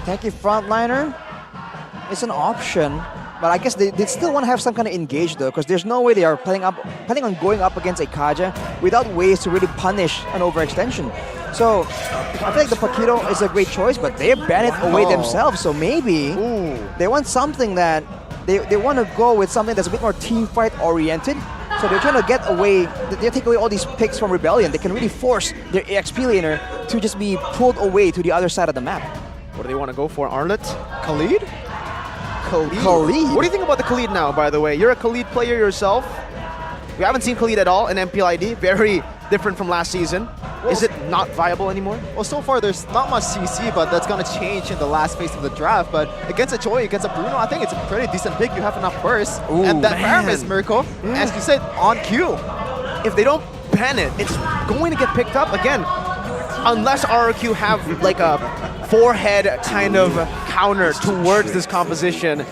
Tanky frontliner is an option. But I guess they still want to have some kind of engage though, because there's no way they are planning on going up against a Kaja without ways to really punish an overextension. So I feel like the Paquito is a great choice, but they ban it away themselves. So maybe they want something that they want to go with something that's a bit more team fight oriented. So they're trying to get away, they take away all these picks from Rebellion. They can really force their EXP laner to just be pulled away to the other side of the map. What do they want to go for? Arlet? Khalid? Khalid? What do you think about the Khalid now, by the way? You're a Khalid player yourself. We haven't seen Khalid at all in MPL ID. Very different from last season. Is it not viable anymore? Well, so far there's not much CC, but that's going to change in the last phase of the draft. But against a Joy, against a Bruno, I think it's a pretty decent pick. You have enough burst. And that Paramis, Mirko, as you said, on cue. If they don't ban it, it's going to get picked up again. Unless RRQ have like a forehead kind of counter towards this composition.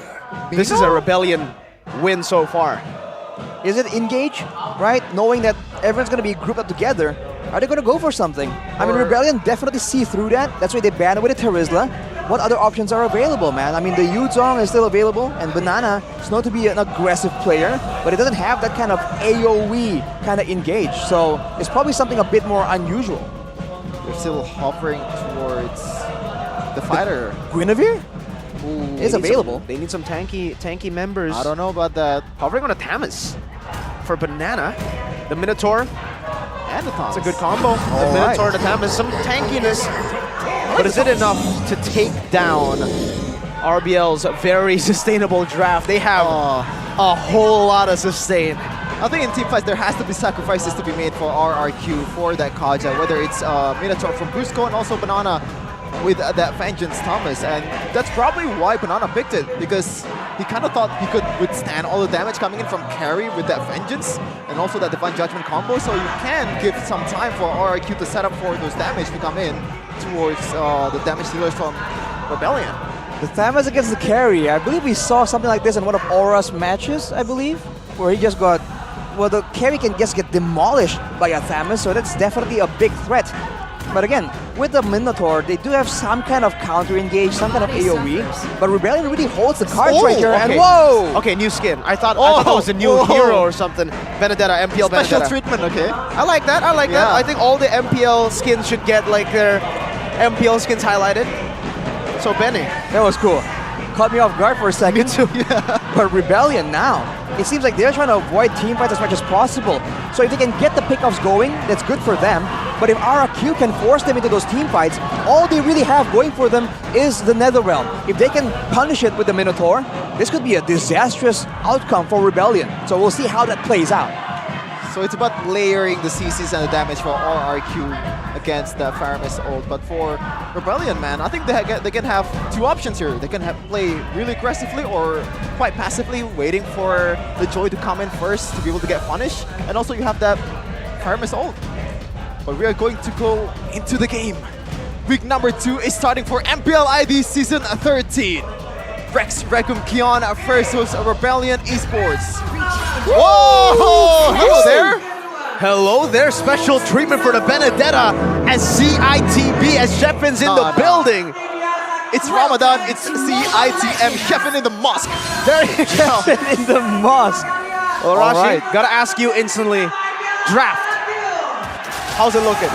This is a Rebellion win so far. Is it engage, right? Knowing that everyone's going to be grouped up together, are they going to go for something? I mean, Rebellion definitely see through that. That's why they banned it with a Terizla. what other options are available, man? I mean, the Yuzong is still available, and Banana is known to be an aggressive player, but it doesn't have that kind of AoE kind of engage, so it's probably something a bit more unusual. They're still hovering towards the fighter. Guinevere? Is available. They need some tanky members. I don't know about that. Hovering on a Tamas for Banana. The Minotaur. And the Thomas. It's a good combo. The Minotaur and the Tamas. Some tankiness. But is it enough to take down RBL's very sustainable draft? They have a whole lot of sustain. I think in team fights there has to be sacrifices to be made for RRQ, for that Kaja, whether it's Minotaur from Brusco and also Banana with that Vengeance Thomas, and that's probably why Banana picked it, because he kind of thought he could withstand all the damage coming in from carry with that Vengeance and also that Divine Judgment combo, so you can give some time for RRQ to set up for those damage to come in towards the damage dealers from Rebellion. The Thamas against the carry, I believe we saw something like this in one of Aura's matches, I believe, where he just got, well, the carry can just get demolished by a Thamas, so that's definitely a big threat. But again, with the Minotaur, they do have some kind of counter-engage, some kind of AoE, but Rebellion really holds the cards right here, and whoa! Okay, new skin. I thought that was a new hero or something. Benedetta, MPL Special Benedetta. treatment, okay. I like that, I like that. I think all the MPL skins should get like their MPL skins highlighted. So Benny. That was cool. Caught me off guard for a second. Me too, yeah. But Rebellion now, it seems like they're trying to avoid team fights as much as possible. So if they can get the pickoffs going, that's good for them. But if RRQ can force them into those team fights, all they really have going for them is the Netherrealm. If they can punish it with the Minotaur, this could be a disastrous outcome for Rebellion. So we'll see how that plays out. So it's about layering the CCs and the damage for RRQ against the Faramis ult. But for Rebellion, man, I think they can have two options here. They can play really aggressively or quite passively, waiting for the Joy to come in first to be able to get punished. And also you have that Faramis ult. But we are going to go into the game. Week number 2 is starting for MPL ID Season 13. Rex Regum Kion versus Rebellion Esports. Whoa! Hello there! Hello there, special treatment for the Benedetta as CITB as Sheffen's in the building. It's Ramadan, it's CITM, Sheffen in the mosque. There you go. Sheffen in the mosque. Well, Rashi, gotta ask you instantly, draft. How's it looking?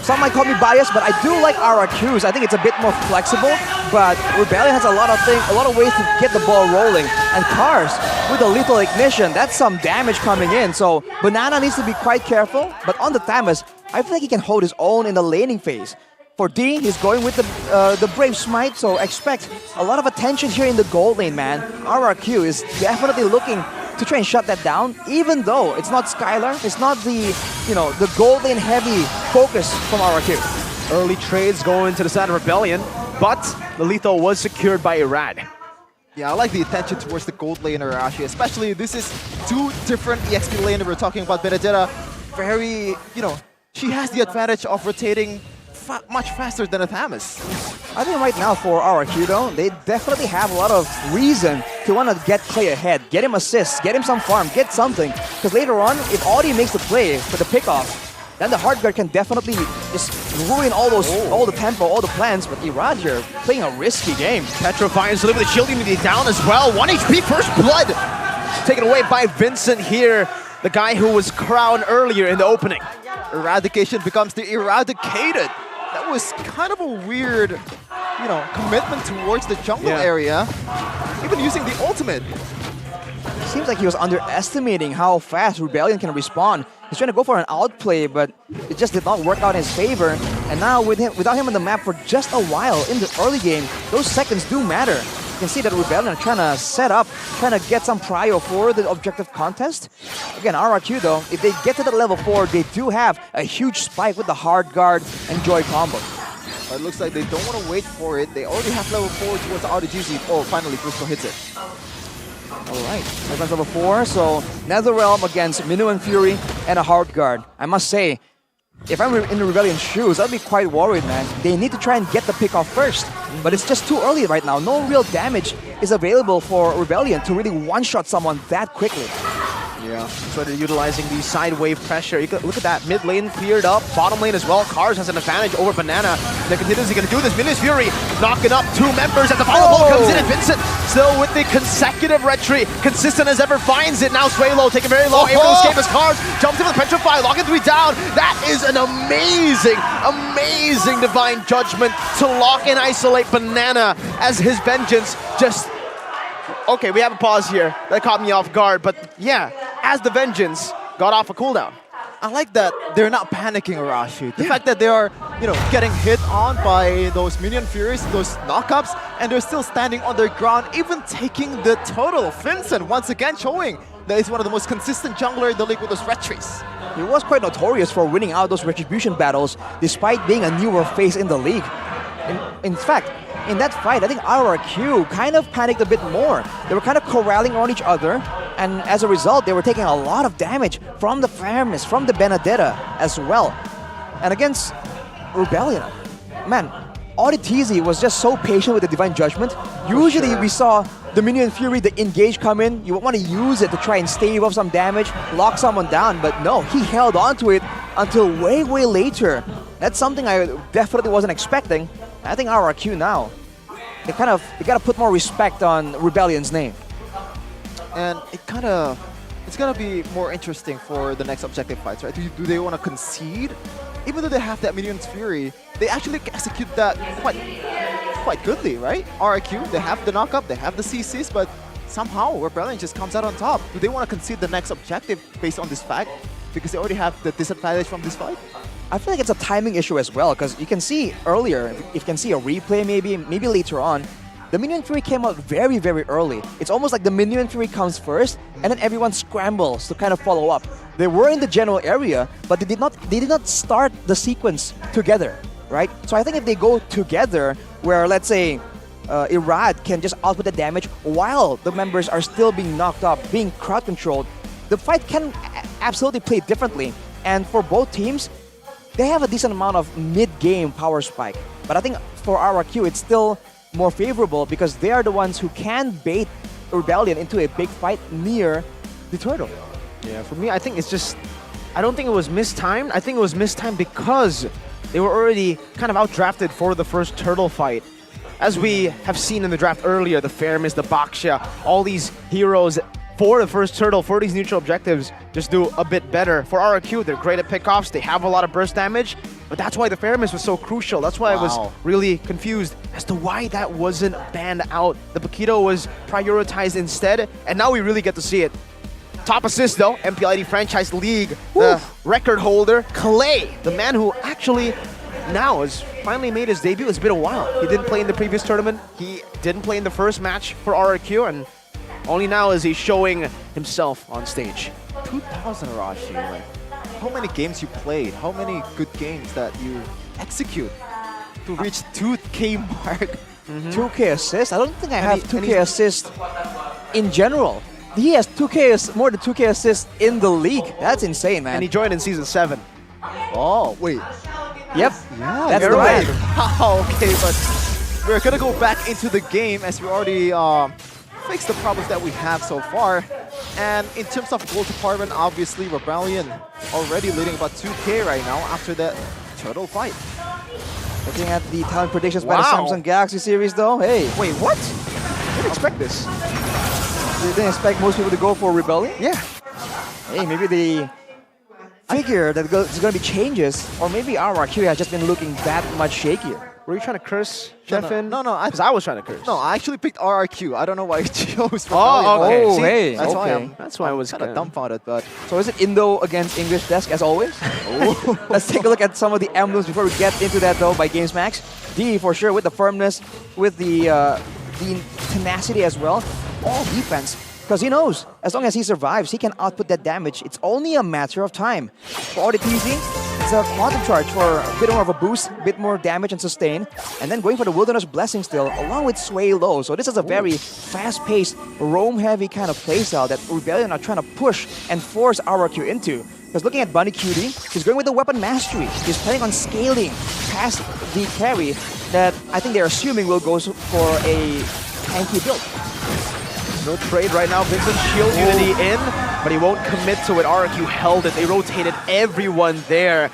Some might call me biased, but I do like RRQs. I think it's a bit more flexible, but Rebellion has a lot of ways to get the ball rolling. And Cars, with a lethal ignition, that's some damage coming in. So Banana needs to be quite careful, but on the Thamas, I feel like he can hold his own in the laning phase. For D, he's going with the Brave Smite, so expect a lot of attention here in the gold lane, man. RRQ is definitely looking to try and shut that down, even though it's not Skylar, it's not the, the gold lane heavy focus from RRQ. Early trades going to the side of Rebellion, but the lethal was secured by Irad. Yeah, I like the attention towards the gold laner, Ashi. Especially, this is two different EXP laner. We're talking about Benedetta. Very, she has the advantage of rotating much faster than a Thamas. I think right now for RRQ though, they definitely have a lot of reason to want to get Clay ahead, get him assists, get him some farm, get something. Because later on, if Audi makes the play for the pickoff, then the hard guard can definitely just ruin all the tempo, all the plans. But Irad here playing a risky game. Petrifying to live with the shield unity down as well. 1 HP first blood. Taken away by Vincent here, the guy who was crowned earlier in the opening. Eradication becomes the eradicated. That was kind of a weird, commitment towards the jungle area. Even using the ultimate. Seems like he was underestimating how fast Rebellion can respond. He's trying to go for an outplay, but it just did not work out in his favor. And now without him on the map for just a while in the early game, those seconds do matter. You can see that Rebellion are trying to set up, trying to get some prio for the objective contest. Again, RRQ though, if they get to the level 4, they do have a huge spike with the hard guard and Joy combo. But it looks like they don't want to wait for it. They already have level 4 towards RDGZ. Oh, finally, Brusco hits it. Alright, that's level 4, so Netherrealm against Minu and Fury and a hard guard. I must say, if I'm in the Rebellion's shoes, I'd be quite worried, man. They need to try and get the pick off first, but it's just too early right now. No real damage is available for Rebellion to really one-shot someone that quickly. Yeah, so they're utilizing the side wave pressure. You can look at that, mid lane cleared up, bottom lane as well. Cars has an advantage over Banana. They're continuously going to do this. Minions Fury knocking up 2 members, and the final blow comes in, and Vincent still with the consecutive retreat. Consistent as ever finds it. Now Swaylo taking very low, able to escape his Cars, jumps into the Petrify, locking 3 down. That is an amazing Divine Judgment to lock and isolate Banana as his vengeance just... Okay, we have a pause here. That caught me off guard, but yeah, as the vengeance got off a cooldown. I like that they're not panicking, Arashi. The fact that they are, getting hit on by those minion furies, those knockups, and they're still standing on their ground, even taking the total. Vincent once again showing that he's one of the most consistent jungler in the league with those retries. He was quite notorious for winning out those retribution battles, despite being a newer face in the league. In fact, in that fight, I think RRQ kind of panicked a bit more. They were kind of corralling on each other, and as a result, they were taking a lot of damage from the Fairness, from the Benedetta as well. And against Rebellion, man, Auditizi was just so patient with the Divine Judgment. Usually we saw the Minion Fury, the engage come in, you want to use it to try and stave off some damage, lock someone down, but no, he held on to it until way later. That's something I definitely wasn't expecting. I think RRQ now, they gotta put more respect on Rebellion's name. And it's gonna be more interesting for the next objective fights, right? Do they want to concede? Even though they have that Minion's Fury, they actually execute that quite goodly, right? RRQ, they have the knockup, they have the CCs, but somehow Rebellion just comes out on top. Do they want to concede the next objective based on this fact? Because they already have the disadvantage from this fight? I feel like it's a timing issue as well, because you can see earlier, if you can see a replay maybe later on, the Minion Fury came out very early. It's almost like the Minion Fury comes first, and then everyone scrambles to kind of follow up. They were in the general area, but they did not start the sequence together, right? So I think if they go together, where let's say Irad can just output the damage while the members are still being knocked up, being crowd controlled, the fight can absolutely play differently. And for both teams, they have a decent amount of mid-game power spike. But I think for RRQ, it's still more favorable because they are the ones who can bait Rebellion into a big fight near the turtle. Yeah, for me, I think it's just... I don't think it was mistimed. I think it was mistimed because they were already kind of outdrafted for the first turtle fight. As we have seen in the draft earlier, the Fairness, the Baksha, all these heroes for the first turtle, for these neutral objectives, just do a bit better. For RRQ, they're great at pickoffs, they have a lot of burst damage, but that's why the Fairness was so crucial. That's why I was really confused as to why that wasn't banned out. The Paquito was prioritized instead, and now we really get to see it. Top assist though, MPL Franchise League, the record holder, Clay, the man who actually now has finally made his debut. It's been a while. He didn't play in the previous tournament, he didn't play in the first match for RRQ, and only now is he showing himself on stage. 2,000 Arashi, like, how many games you played, how many good games that you execute to reach 2K mark? 2K assists? I don't think I have 2K assists in general. He has more than 2K assists in the league. That's insane, man. And he joined in Season 7. Oh, wait. Yep. Yeah, that's you're right. Wow, okay, but we're gonna go back into the game as we already fixed the problems that we have so far. And in terms of gold department, obviously Rebellion already leading about 2K right now after that turtle fight. Looking at the talent predictions by the Samsung Galaxy series though, hey. Wait, what? Didn't expect this. You didn't expect most people to go for Rebellion? Yeah. Hey, maybe they figure that there's going to be changes, or maybe RRQ has just been looking that much shakier. Were you trying to curse, Sheffin? No, because I was trying to curse. No, I actually picked RRQ. I don't know why you chose Rebellion. Oh, okay. Oh, See, hey. That's why I was kind of dumbfounded. But so is it Indo against English desk as always? Let's take a look at some of the emblems before we get into that though by GamesMax. D for sure with the firmness, with the tenacity as well. All defense. Because he knows, as long as he survives, he can output that damage. It's only a matter of time. For Auditizi, it's a quantum charge for a bit more of a boost, a bit more damage and sustain. And then going for the Wilderness Blessing still, along with Sway Low. So this is a very fast-paced, roam-heavy kind of playstyle that Rebellion are trying to push and force RRQ into. Because looking at Bunny Cutie, he's going with the Weapon Mastery. He's planning on scaling past the carry that I think they're assuming will go for a tanky build. No trade right now. Vincent shield unity in. but he won't commit to it. RRQ held it. They rotated everyone there.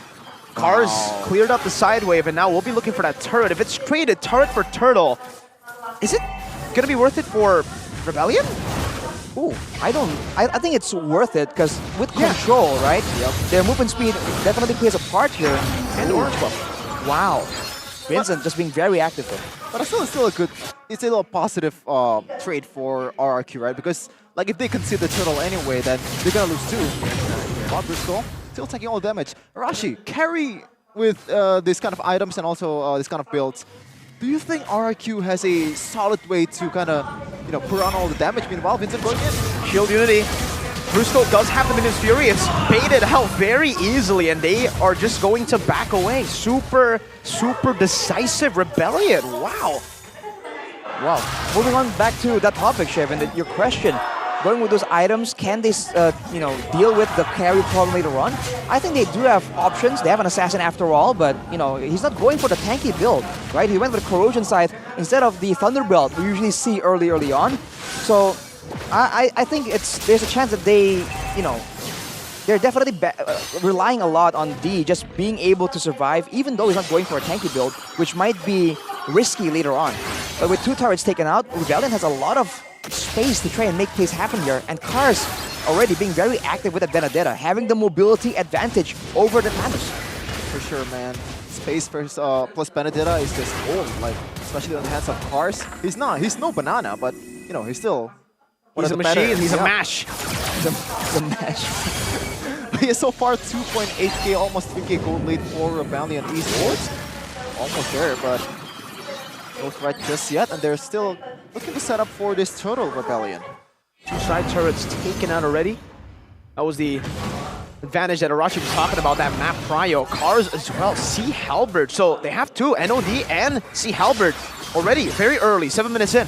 Cars cleared up the side wave, and now we'll be looking for that turret. If it's traded turret for turtle, is it going to be worth it for Rebellion? Ooh, I think it's worth it because with control, right? Yep. Their movement speed definitely plays a part here. And orange buff. Wow. Vincent just being very active though. But it's still a good, it's a little positive trade for RRQ, right? Because like if they concede the turtle anyway, then they're gonna lose too. Bob Bristol still taking all damage. Arashi, carry with these kind of items and also this kind of builds. Do you think RRQ has a solid way to kind of, put on all the damage? Meanwhile, Vincent going in. Shield Unity. Brusco does have the Minions Fury. It's baited out very easily, and they are just going to back away. Super decisive Rebellion. Wow. Wow. Moving on back to that topic, Chef, and your question. Going with those items, can they, deal with the carry problem later on? I think they do have options. They have an assassin after all, but he's not going for the tanky build, right? He went with the corrosion scythe instead of the Thunderbolt we usually see early on. So I think there's a chance that they're definitely relying a lot on D just being able to survive, even though he's not going for a tanky build, which might be risky later on. But with 2 turrets taken out, Rebellion has a lot of space to try and make plays happen here, and Cars already being very active with that Benedetta, having the mobility advantage over the Thanos. For sure, man. Space plus Benedetta is just gold, like especially on the hands of Cars. He's no banana, but he's still he's a machine. He's a mash. The mash. But yeah, so far 2.8k, almost 3k gold lead for Rebellion Esports. Almost there, but no threat just yet, and they're still looking to set up for this total Rebellion. 2 side turrets taken out already. That was the advantage that Arashi was talking about, that map prio. Cars as well, Sea Halberd. So they have 2, NOD and Sea Halberd already, very early, 7 minutes in.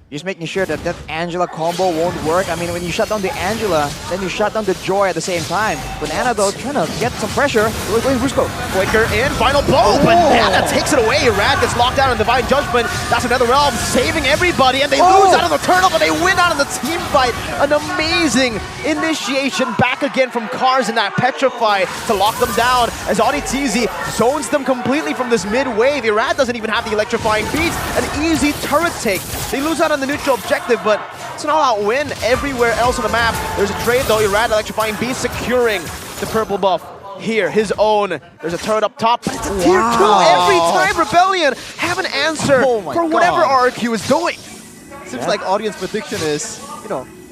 Just making sure that Angela combo won't work. I mean, when you shut down the Angela, then you shut down the Joy at the same time. Banana, though, trying to get some pressure. We're going Brusco. Quicker in, final blow. Banana takes it away. Rad gets locked down in Divine Judgment. That's another realm, saving everybody, and they lose out of the turtle, but they win out of the team fight. An amazing initiation back again from Cars in that Petrify to lock them down as Onitizi zones them completely from this mid-wave. Irad doesn't even have the electrifying beats. An easy turret take. They lose out on the neutral objective, but it's an all-out win everywhere else on the map. There's a trade though. Irad electrifying beast securing the purple buff. Here, his own. There's a turret up top, but it's a tier 2 every time. Rebellion have an answer for whatever RRQ is doing. Seems like audience prediction is,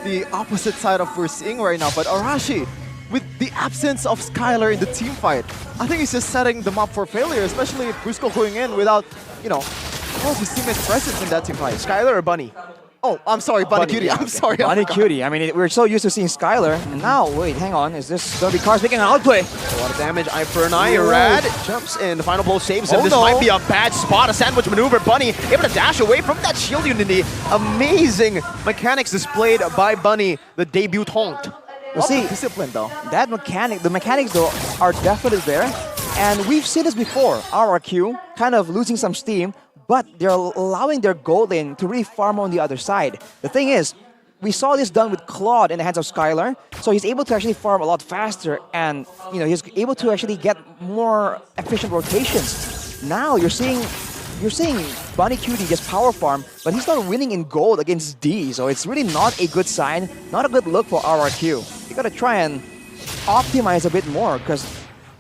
the opposite side of we're seeing right now. But Arashi, with the absence of Skylar in the team fight, I think he's just setting them up for failure, especially if Brusco going in without, all of his teammates' presence in that team fight. Skylar or Bunny? Oh, I'm sorry, Bunny Cutie. Yeah, I'm sorry. Bunny Cutie. I mean, we're so used to seeing Skylar, and now, wait, hang on. Is this going to be Cars making an outplay? A lot of damage. Eye for an eye. Rad jumps in. The final blow saves him. This might be a bad spot. A sandwich maneuver. Bunny able to dash away from that shield unity. Amazing mechanics displayed by Bunny, the debutante. Well, see, discipline though. The mechanics though are definitely there, and we've seen this before. RRQ kind of losing some steam, but they're allowing their gold lane to really farm on the other side. The thing is, we saw this done with Claude in the hands of Skylar, so he's able to actually farm a lot faster, and he's able to actually get more efficient rotations. Now you're seeing Bunny Cutie just power farm, but he's not winning in gold against D, so it's really not a good sign, not a good look for RRQ. You gotta try and optimize a bit more, because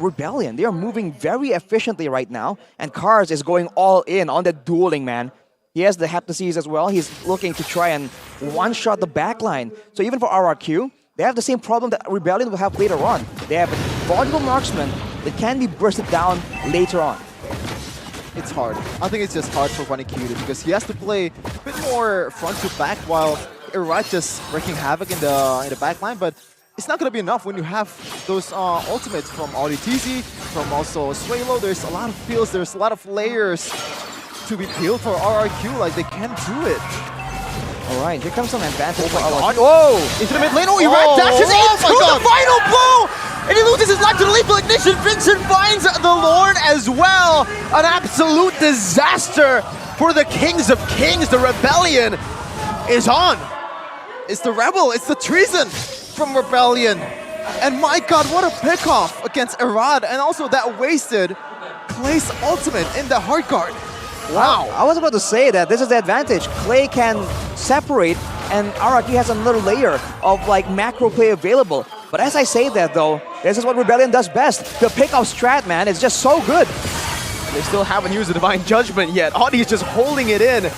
Rebellion, they are moving very efficiently right now, and Cars is going all in on the dueling, man. He has the Heptases as well. He's looking to try and one-shot the backline. So even for RRQ, they have the same problem that Rebellion will have later on. They have a vulnerable marksman that can be bursted down later on. It's hard. I think it's just hard for Bunny Cutie because he has to play a bit more front to back while Iraj just wreaking havoc in the backline, but it's not going to be enough when you have those ultimates from Auditizi, from also Swalo. There's a lot of peels, there's a lot of layers to be peeled for RRQ, like they can do it. Alright, here comes some advantage for RRQ. Whoa! Into the mid lane, Iraj dashes into the final blow! And he loses his life to the lethal ignition. Vincent finds the Lord as well. An absolute disaster for the Kings of Kings. The Rebellion is on. It's the rebel, it's the treason. from Rebellion. And my god, what a pickoff against Irad, and also that wasted Clay's ultimate in the hard guard. Wow. I was about to say that this is the advantage. Clay can separate, and RRQ has another layer of like macro play available. But as I say that though, this is what Rebellion does best. The pick-off strat, man, is just so good. They still haven't used the Divine Judgment yet. Audi's just holding it in.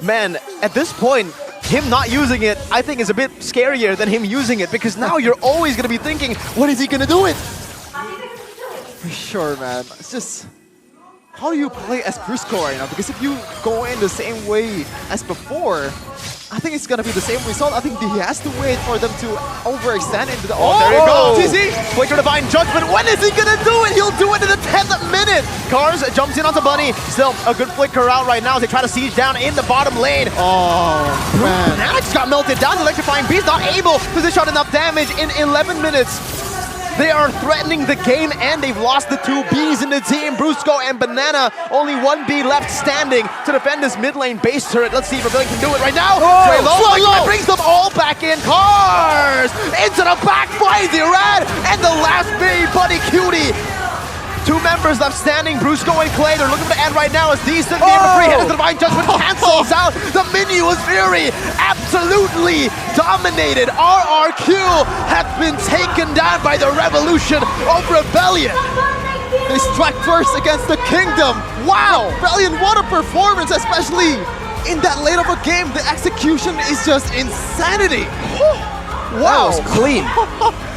Man, at this point, him not using it, I think is a bit scarier than him using it, because now you're always going to be thinking, what is he going to do it? For sure, man. It's just, how do you play as Brusco right now? Because if you go in the same way as before, I think it's going to be the same result. I think he has to wait for them to overextend into the... Oh, there you go! TC, Flicker Divine Judgment. When is he going to do it? He'll do it in the 10th minute. Cars jumps in onto Bunny. Still a good flicker out right now as they try to siege down in the bottom lane. Oh, man. Now just got melted down. The Electrifying Beast not able to dish out enough damage in 11 minutes. They are threatening the game, and they've lost the 2 Bs in the team. Brusco and Banana, only 1 B left standing to defend this mid lane base turret. Let's see if Rebellion can do it right now. Swallow brings them all back in. Cars into the back, finds the Irad, and the last B, Buddy Cutie. 2 members left standing, Brusco and Clay. They're looking to end right now as Decent game for free hit as the Divine Judgment cancels out. The Minuous Fury absolutely dominated. RRQ has been taken down by the Revolution of Rebellion. They strike first against the Kingdom. Wow! Rebellion, what a performance, especially in that late of a game. The execution is just insanity. Wow, that was clean.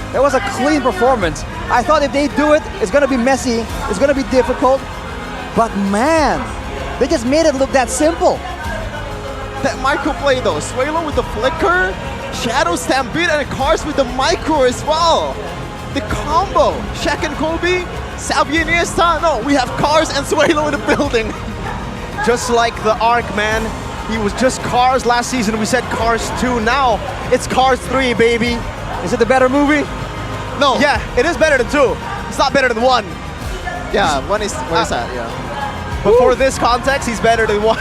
That was a clean performance. I thought if they do it, it's gonna be messy, it's gonna be difficult. But man, they just made it look that simple. That micro play though, Swalo with the flicker, Shadow Stampede, and Cars with the micro as well. The combo, Shaq and Kobe, Salvi and Iniesta. No, we have Cars and Swalo in the building. Just like the Arc, man. He was just Cars last season. We said Cars 2. Now it's Cars 3, baby. Is it the better movie? No. Yeah, it is better than 2. It's not better than 1. Yeah, one is where is that? Yeah. But for this context, he's better than 1.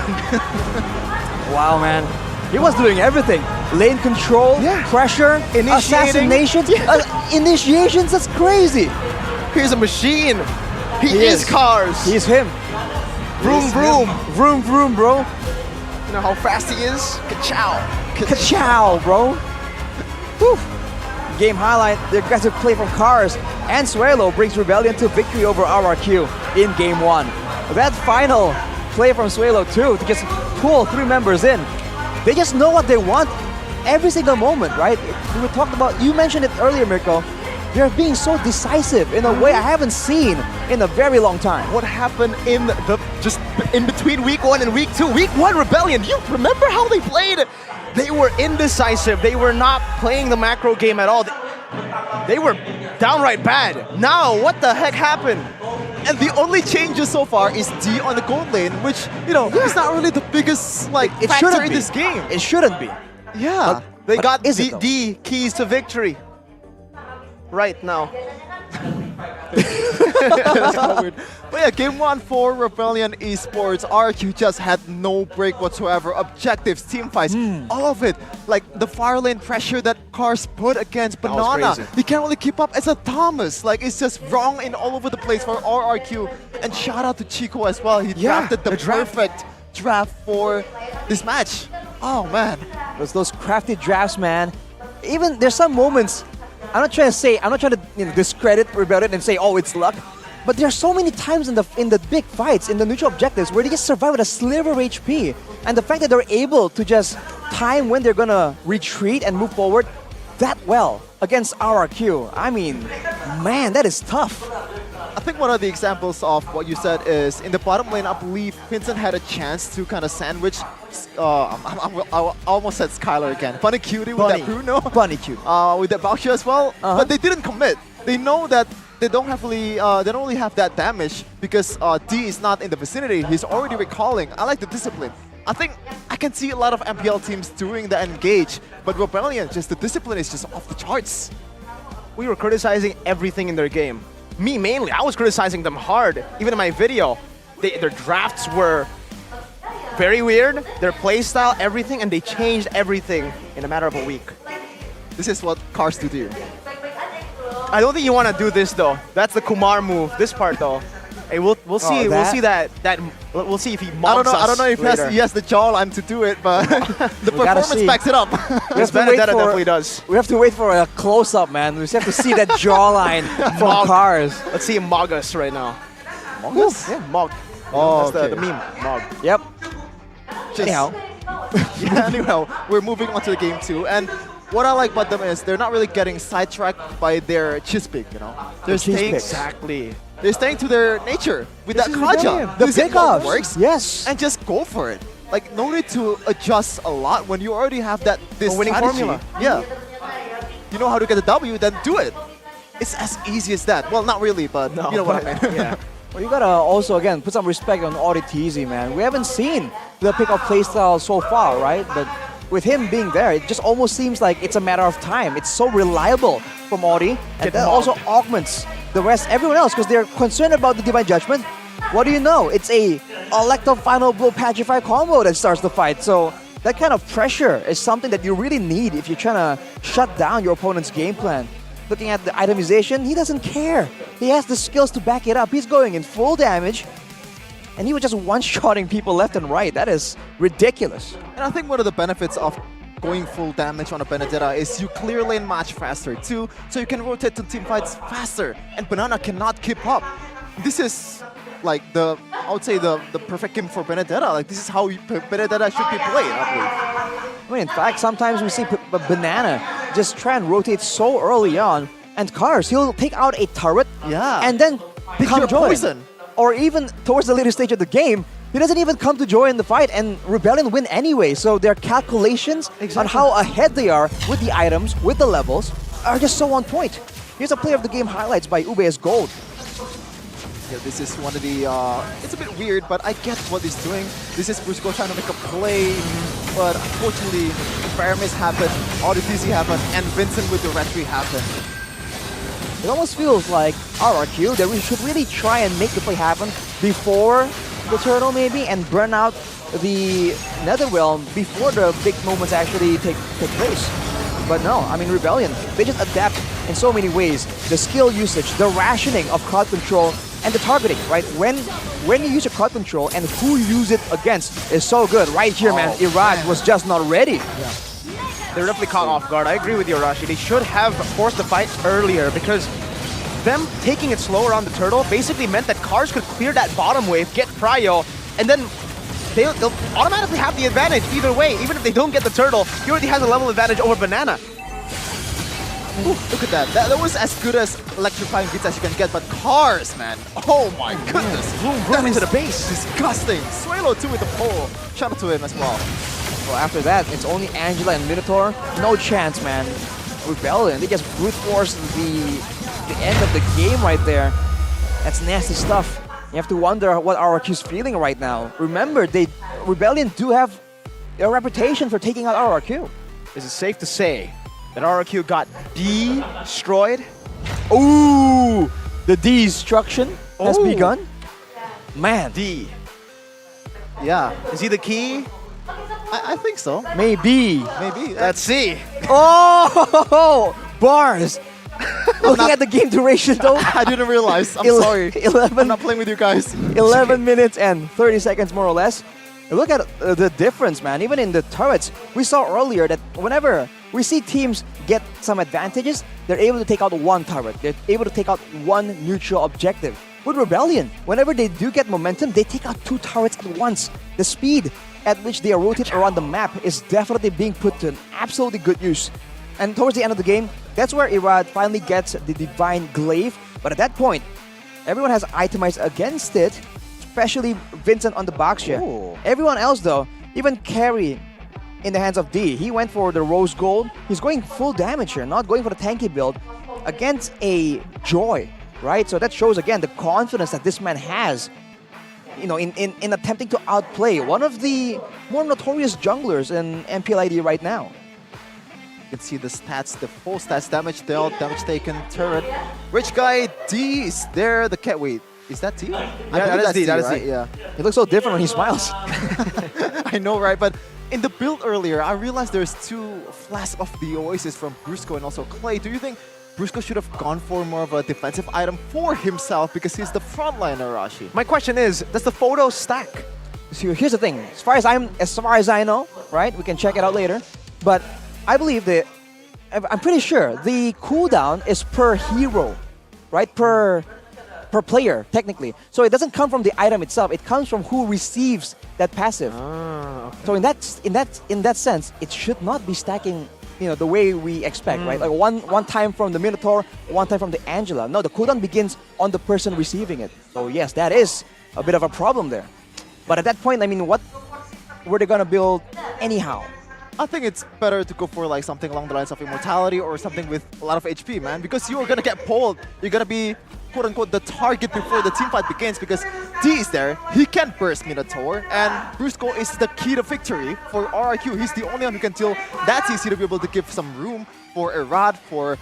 Wow, man. He was doing everything. Lane control, pressure, assassinations, initiations, that's crazy. He's a machine. He is Cars. He's him. Vroom, vroom. Vroom, vroom, bro. You know how fast he is? Ka-chow. Ka-chow, bro. Whew. Game highlight, the aggressive play from Cars, and Swalo brings Rebellion to victory over RRQ in Game 1. That final play from Swalo too, to just pull 3 members in. They just know what they want every single moment, right? We were talking about, you mentioned it earlier, Mirko, they're being so decisive in a way I haven't seen in a very long time. What happened in the, just in between week 1 and week 2? Week 1 Rebellion, you remember how they played? They were indecisive. They were not playing the macro game at all. They were downright bad. Now, what the heck happened? And the only changes so far is D on the gold lane, which, you know, is not really the biggest factor in this game. It shouldn't be. Yeah. They got the keys to victory right now. But yeah, Game 1 for Rebellion Esports. RQ just had no break whatsoever. Objectives, team fights, all of it. Like the far lane pressure that Cars put against Banana. He can't really keep up as a Thomas. Like it's just wrong in all over the place for RRQ. And shout out to Chico as well. He drafted the perfect draft for this match. Oh man. Those crafty drafts, man. Even there's some moments, I'm not trying to discredit Rebellion and say, oh, it's luck. But there are so many times in the big fights, in the neutral objectives, where they just survive with a sliver of HP. And the fact that they're able to just time when they're gonna retreat and move forward that well against RRQ. I mean, man, that is tough. I think one of the examples of what you said is in the bottom lane, I believe Vincent had a chance to kind of sandwich. I almost said Skylar again. Bunny Cutie with that Bruno. Bunny Cutie. With that Bausha as well. But they didn't commit. They know that they don't really have that damage because D is not in the vicinity. He's already recalling. I like the discipline. I think I can see a lot of MPL teams doing the engage, but Rebellion, just the discipline is just off the charts. We were criticizing everything in their game. Me mainly, I was criticizing them hard. Even in my video, their drafts were very weird, their playstyle, everything, and they changed everything in a matter of a week. This is what cars do. I don't think you want to do this though. That's the Kumar move. This part though. Hey, we'll see. We'll see that we'll see if he mobs us. I don't know if he has the jawline to do it, but the performance backs it up. This Benedetta definitely does. We have to wait for a close-up, man. We just have to see that jawline from Cars. Let's see him mog us right now. Mog us? Yeah, mog. Oh, that's okay. the meme. Mog. Yep. Anyhow. Anyhow, we're moving on to the game 2, and what I like about them is they're not really getting sidetracked by their cheese pick, you know. They're staying exactly. They're staying to their nature with that Kaja. The This is what pickups works, yes, and just go for it. Like no need to adjust a lot when you already have this winning strategy. formula. Yeah, you know how to get the W, then do it. It's as easy as that. Well, not really, but you know what I mean. Yeah. Well, you gotta also, again, put some respect on Auditizi, man. We haven't seen the pickup playstyle so far, right? But with him being there, it just almost seems like it's a matter of time. It's so reliable from Audi, and that also augments the rest, everyone else, because they're concerned about the Divine Judgment. What do you know? It's a Electro Final Blow Pacify combo that starts the fight. So that kind of pressure is something that you really need if you're trying to shut down your opponent's game plan. Looking at the itemization, he doesn't care. He has the skills to back it up. He's going in full damage, and he was just one-shotting people left and right. That is ridiculous. And I think one of the benefits of going full damage on a Benedetta is you clear lane much faster too, so you can rotate to team fights faster, and Banana cannot keep up. This is like I would say the perfect game for Benedetta. Like this is how Benedetta should be played, I believe. I mean, in fact, sometimes we see Banana just try and rotate so early on, and Cars, he'll take out a turret, and then come join. Poison. Or even towards the later stage of the game, he doesn't even come to join the fight, and Rebellion win anyway. So their calculations on how ahead they are with the items, with the levels, are just so on point. Here's a player of the game highlights by UBS Gold. Yeah, this is one of the, it's a bit weird, but I get what he's doing. This is Brusco trying to make a play, but unfortunately, Faramis happened, Auditizi happened, and Vincent with the retry happened. It almost feels like RRQ that we should really try and make the play happen before the turtle maybe, and burn out the Netherrealm before the big moments actually take place. But no, I mean Rebellion, they just adapt in so many ways. The skill usage, the rationing of crowd control, and the targeting, right? When you use a crowd control and who you use it against is so good. Right here, man, Iraj was just not ready. Yeah. They're definitely caught off guard. I agree with you, Arashi. They should have forced the fight earlier, because them taking it slower on the turtle basically meant that Cars could clear that bottom wave, get Prio, and then they'll automatically have the advantage either way. Even if they don't get the turtle, he already has a level advantage over Banana. Ooh, look at that. That was as good as electrifying beats as you can get, but Cars, man. Oh my goodness. Boom into the base. Disgusting. Suelo too with the pole. Shout out to him as well. Well, after that, it's only Angela and Minotaur. No chance, man. Rebellion, they just brute force the end of the game right there. That's nasty stuff. You have to wonder what RRQ's feeling right now. Remember, Rebellion do have a reputation for taking out RRQ. Is it safe to say that RRQ got destroyed? Ooh! The destruction has begun? Man. D. Yeah. Is he the key? I think so. Maybe. Maybe. Let's see. Oh! Bars! Looking at the game duration though. I didn't realize. I'm sorry. I'm not playing with you guys. 11 minutes and 30 seconds more or less. Look at the difference, man. Even in the turrets, we saw earlier that whenever we see teams get some advantages, they're able to take out one turret. They're able to take out one neutral objective. With Rebellion, whenever they do get momentum, they take out two turrets at once. The speed at which they are rotated around the map is definitely being put to an absolutely good use. And towards the end of the game, that's where Irad finally gets the Divine Glaive. But at that point, everyone has itemized against it, especially Vincent on the box here. Everyone else though, even Carry in the hands of D, he went for the Rose Gold. He's going full damage here, not going for the tanky build against a Joy, right? So that shows again the confidence that this man has, you know, in attempting to outplay one of the more notorious junglers in MPL right now. You can see the stats, the full stats, damage dealt, damage taken, turret. Rich guy, D is there, the cat, wait, is that D? Yeah, that is D, right? Yeah. He looks so different when he smiles. I know, right? But in the build earlier, I realized there's 2 flasks of the Oasis from Brusco and also Clay. Do you think Brusco should have gone for more of a defensive item for himself because he's the frontliner, Rashi? My question is, does the photo stack? So here's the thing. As far as I know, right? We can check it out later. But I believe that I'm pretty sure the cooldown is per hero, right? Per player, technically. So it doesn't come from the item itself. It comes from who receives that passive. Okay. So in that sense, it should not be stacking, the way we expect, right? Like one time from the Minotaur, one time from the Angela. No, the cooldown begins on the person receiving it. So yes, that is a bit of a problem there. But at that point, I mean, what were they gonna build anyhow? I think it's better to go for like something along the lines of immortality or something with a lot of HP, man, because you are gonna get pulled. You're gonna be quote-unquote the target before the team fight begins because D is there, he can burst Minotaur, and Brusco is the key to victory for RRQ. He's the only one who can deal that CC to be able to give some room for Irad, for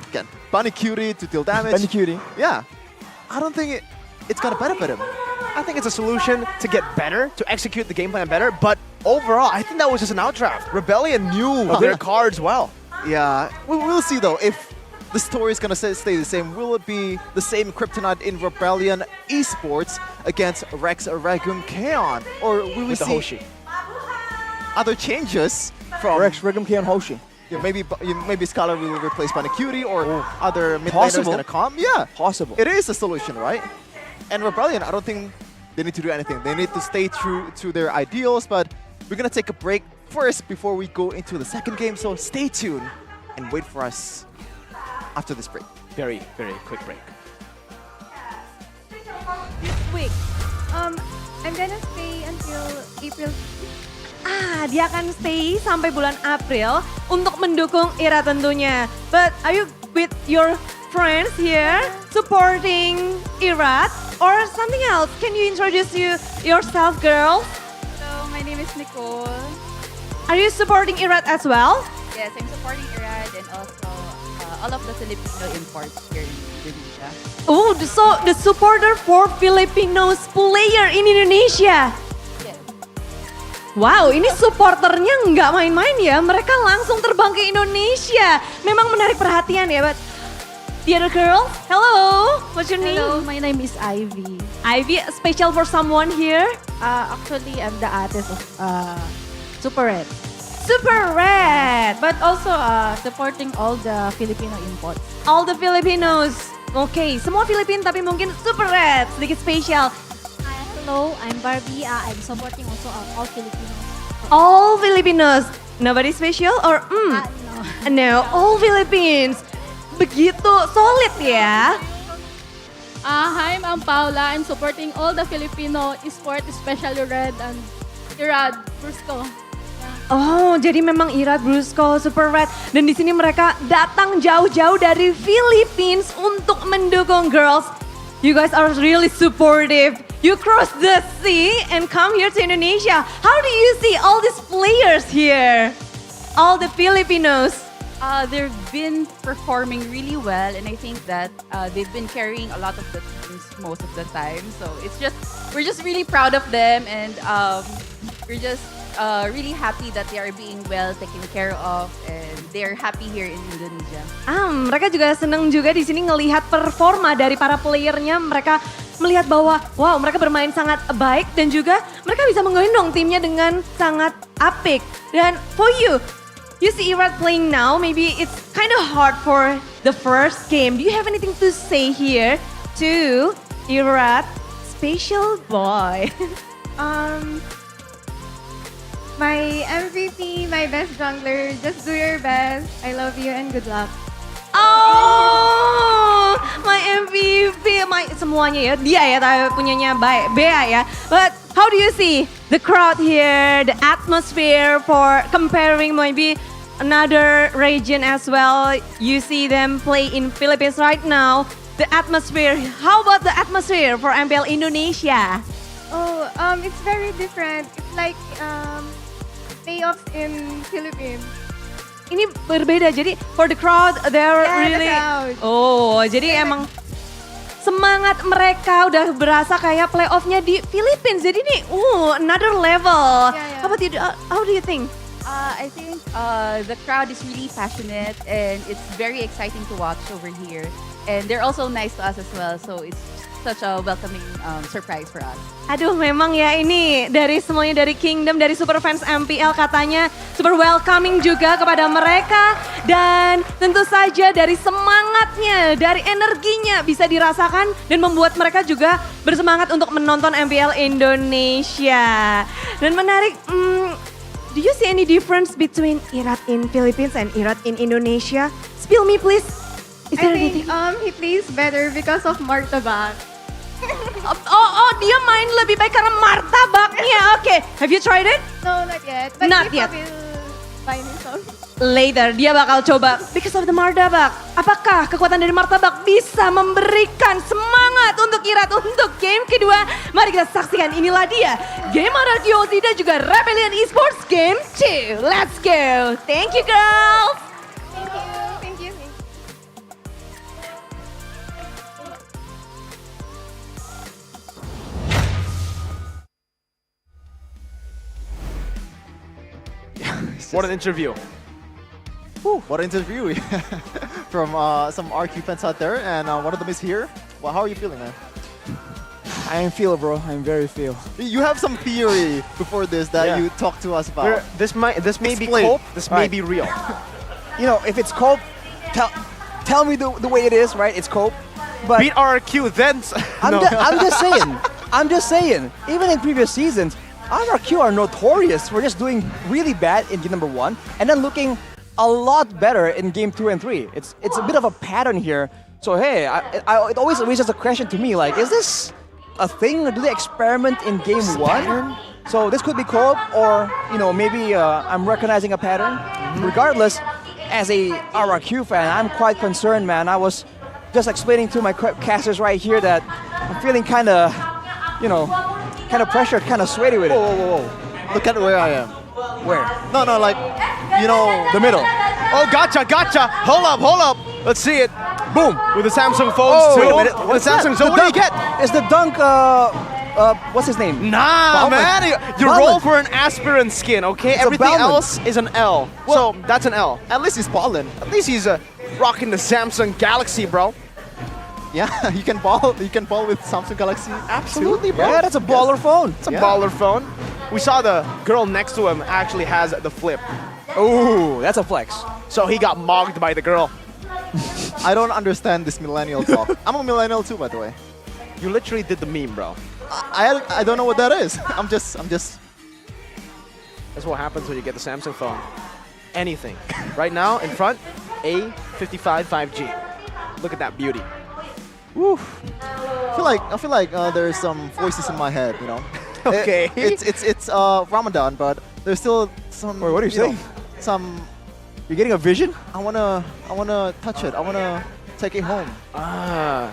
again, Bunny Cutie to deal damage. Bunny Cutie. Yeah. I don't think it's gonna benefit him. I think it's a solution to get better, to execute the game plan better, but overall, I think that was just an outdraft. Rebellion knew their cards well. Yeah, we'll see though. If the story is gonna stay the same, will it be the same Kryptonite in Rebellion Esports against Rex Regum Kaon? Or will we With the see Hoshi. other changes from Rex Regum Kaon Hoshi? Yeah, maybe Scholar will replace Banakuri or other mid laners gonna come. Yeah, possible. It is a solution, right? And Rebellion, I don't think they need to do anything. They need to stay true to their ideals, but we're gonna take a break first before we go into the second game, so stay tuned and wait for us after this break. Very, very quick break. This week, I'm gonna stay until April. Dia akan stay sampai bulan April untuk mendukung Ira tentunya. But are you with your friends here supporting Ira or something else? Can you introduce yourself, girls? Hello, my name is Nicole. Are you supporting Irad as well? Yes, I'm supporting Irad and also all of the Filipino imports here in Indonesia. Oh, so the supporter for Filipinos player in Indonesia. Yes. Wow, ini supporternya nggak main-main ya. Mereka langsung terbang ke Indonesia. Memang menarik perhatian ya, but the other girl, hello, what's your name? Hello, my name is Ivy. Ivy, special for someone here? Actually, I'm the artist of Super Red. Super Red, But also supporting all the Filipino imports. all the Filipinos. Oke, semua Filipin tapi mungkin Super Red, sedikit spesial. Hello, I'm Barbie. I'm supporting also all Filipinos. All Filipinos, nobody special or No, all Philippines. Begitu solid ya. Hi, I'm Paula. I'm supporting all the Filipino esports, especially Red and Irad, Brusco. Oh, jadi memang Irad, Brusco, Super Red. Dan di sini mereka datang jauh-jauh dari Philippines untuk mendukung girls. You guys are really supportive. You cross the sea and come here to Indonesia. How do you see all these players here? All the Filipinos. They've been performing really well, and I think that they've been carrying a lot of the teams most of the time. So we're just really proud of them, and we're just really happy that they are being well taken care of, and they're happy here in Indonesia. Mereka juga senang juga di sini ngelihat performa dari para playernya. Mereka melihat bahwa wow, mereka bermain sangat baik dan juga mereka bisa menggendong timnya dengan sangat apik. Dan for you see Irad playing now, maybe it's kind of hard for the first game. Do you have anything to say here to Irad, special boy? My MVP, my best jungler, just do your best. I love you and good luck. Oh, my MVP, semuanya ya, dia ya punyanya Bea ya. But how do you see the crowd here, the atmosphere for comparing maybe another region as well? You see them play in Philippines right now. The atmosphere, how about the atmosphere for MPL Indonesia? Oh, it's very different. It's like playoffs in Philippines. Ini berbeda, jadi for the crowd, they're really... The crowd. Oh, jadi emang semangat mereka udah berasa kayak playoffnya di Philippines. Jadi nih, another level. How about you? How do you think? I think the crowd is really passionate and it's very exciting to watch over here. And they're also nice to us as well, so it's such a welcoming surprise for us. Aduh, memang ya ini dari semuanya, dari Kingdom, dari super fans MPL katanya super welcoming juga kepada mereka. Dan tentu saja dari semangatnya, dari energinya bisa dirasakan dan membuat mereka juga bersemangat untuk menonton MPL Indonesia. Dan menarik, do you see any difference between Irat in Philippines and Irat in Indonesia? Spill me please. Is there anything? He plays better because of martabak. Dia main lebih baik karena martabaknya. Oke, have you tried it? No, not yet. But Not if yet. I will buy me some. Later, dia bakal coba because of the martabak. Apakah kekuatan dari martabak bisa memberikan semangat untuk Irat untuk game kedua? Mari kita saksikan, inilah dia. Game Anarchy Ozzy dan juga Rebellion Esports Game 2. Let's go. Thank you girls. Thank you. Thank you. What an interview. Whew, what an interview from some RQ fans out there, and one of them is here. Well, how are you feeling, man? I am feel, bro. I'm very feel. You have some theory before this that you talked to us about. This may be Explain. cope, this may be real. You know, if it's cope, tell me the way it is, right? It's cope. But beat RQ, then I'm just saying. I'm just saying. Even in previous seasons, RQ are notorious for just doing really bad in game number 1 and then looking a lot better in game 2 and 3. It's a bit of a pattern here. So hey, it always raises a question to me, like, is this a thing? Do they experiment in game 1? So this could be co-op, or maybe I'm recognizing a pattern. Regardless, as a RQ fan, I'm quite concerned, man. I was just explaining to my casters right here that I'm feeling kind of, kind of pressured, kind of sweaty with it. Whoa. Look at where I am. Where? No, like, the middle. Oh, gotcha. Hold up. Let's see it. Boom. With the Samsung phones. Wait a minute. With the Samsung, so what do you get? It's the dunk, what's his name? Nah, man. You roll for an aspirant skin, okay? It's Everything else is an L. Well, so that's an L. At least he's balling. At least he's rocking the Samsung Galaxy, bro. Yeah, you can ball with Samsung Galaxy. Absolutely, bro. Yeah, that's a baller phone. It's a baller phone. We saw the girl next to him actually has the flip. Ooh, that's a flex. So he got mogged by the girl. I don't understand this millennial talk. I'm a millennial too, by the way. You literally did the meme, bro. I don't know what that is. I'm just. That's what happens when you get the Samsung phone. Anything. Right now, in front, A55 5G. Look at that beauty. Woo. I feel like there's some voices in my head, Okay. It's Ramadan, but there's still some. Wait, what are you saying? You're getting a vision? I wanna touch it. I wanna take it home.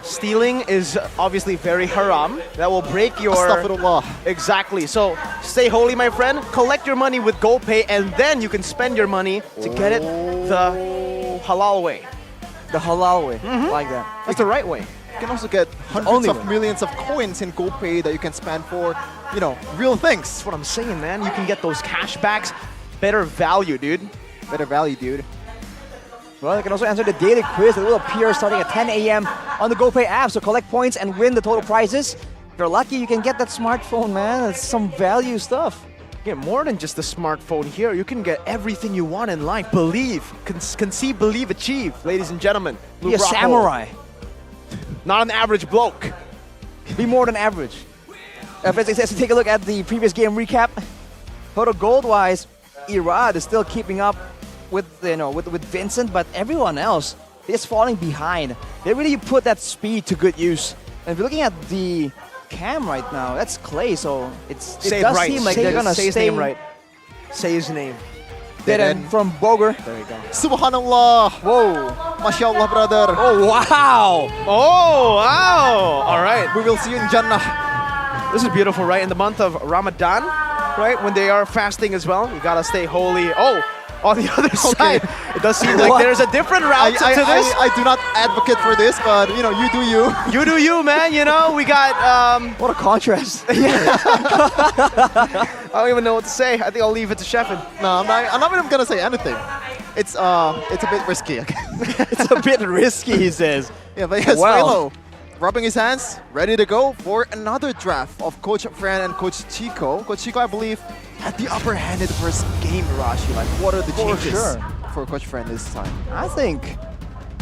Stealing is obviously very haram. That will break your... Astaghfirullah. Exactly. So stay holy, my friend. Collect your money with GoPay, and then you can spend your money to get it the halal way. The halal way, like that. That's the right way. You can also get hundreds of millions of coins in GoPay that you can spend for, real things. That's what I'm saying, man. You can get those cashbacks. Better value, dude. Better value, dude. Well, you can also answer the daily quiz that will appear starting at 10 a.m. on the GoPay app. So collect points and win the total prizes. If you're lucky, you can get that smartphone, man. It's some value stuff. Get more than just a smartphone here. You can get everything you want in life. Believe. Conceive, believe, achieve. Ladies and gentlemen. Be a samurai. Not an average bloke. Be more than average. Let's take a look at the previous game recap. Total gold-wise, Irad is still keeping up with Vincent, but everyone else is falling behind. They really put that speed to good use. And if you're looking at the cam right now, that's Clay, so it does seem like they're gonna say his name right. Say his name. Then from Boger. There you go. Subhanallah. Whoa. Masya Allah, brother. Oh, wow. Oh, wow. All right. We will see you in Jannah. This is beautiful, right? In the month of Ramadan, right? When they are fasting as well. You gotta stay holy. Oh, on the other side. It does seem like there's a different route to this. I do not advocate for this, but you know, you do you. You do you, man. You know, we got. What a contrast. I don't even know what to say. I think I'll leave it to Sheffin. No, I'm not even gonna say anything. It's a bit risky. Okay? It's a bit risky, he says. Yeah, but yes, Well. Relo, rubbing his hands, ready to go for another draft of Coach Fran and Coach Chico. Coach Chico, I believe, had the upper hand in the first game, Rashi. Like, what are the changes for Coach Fran this time? I think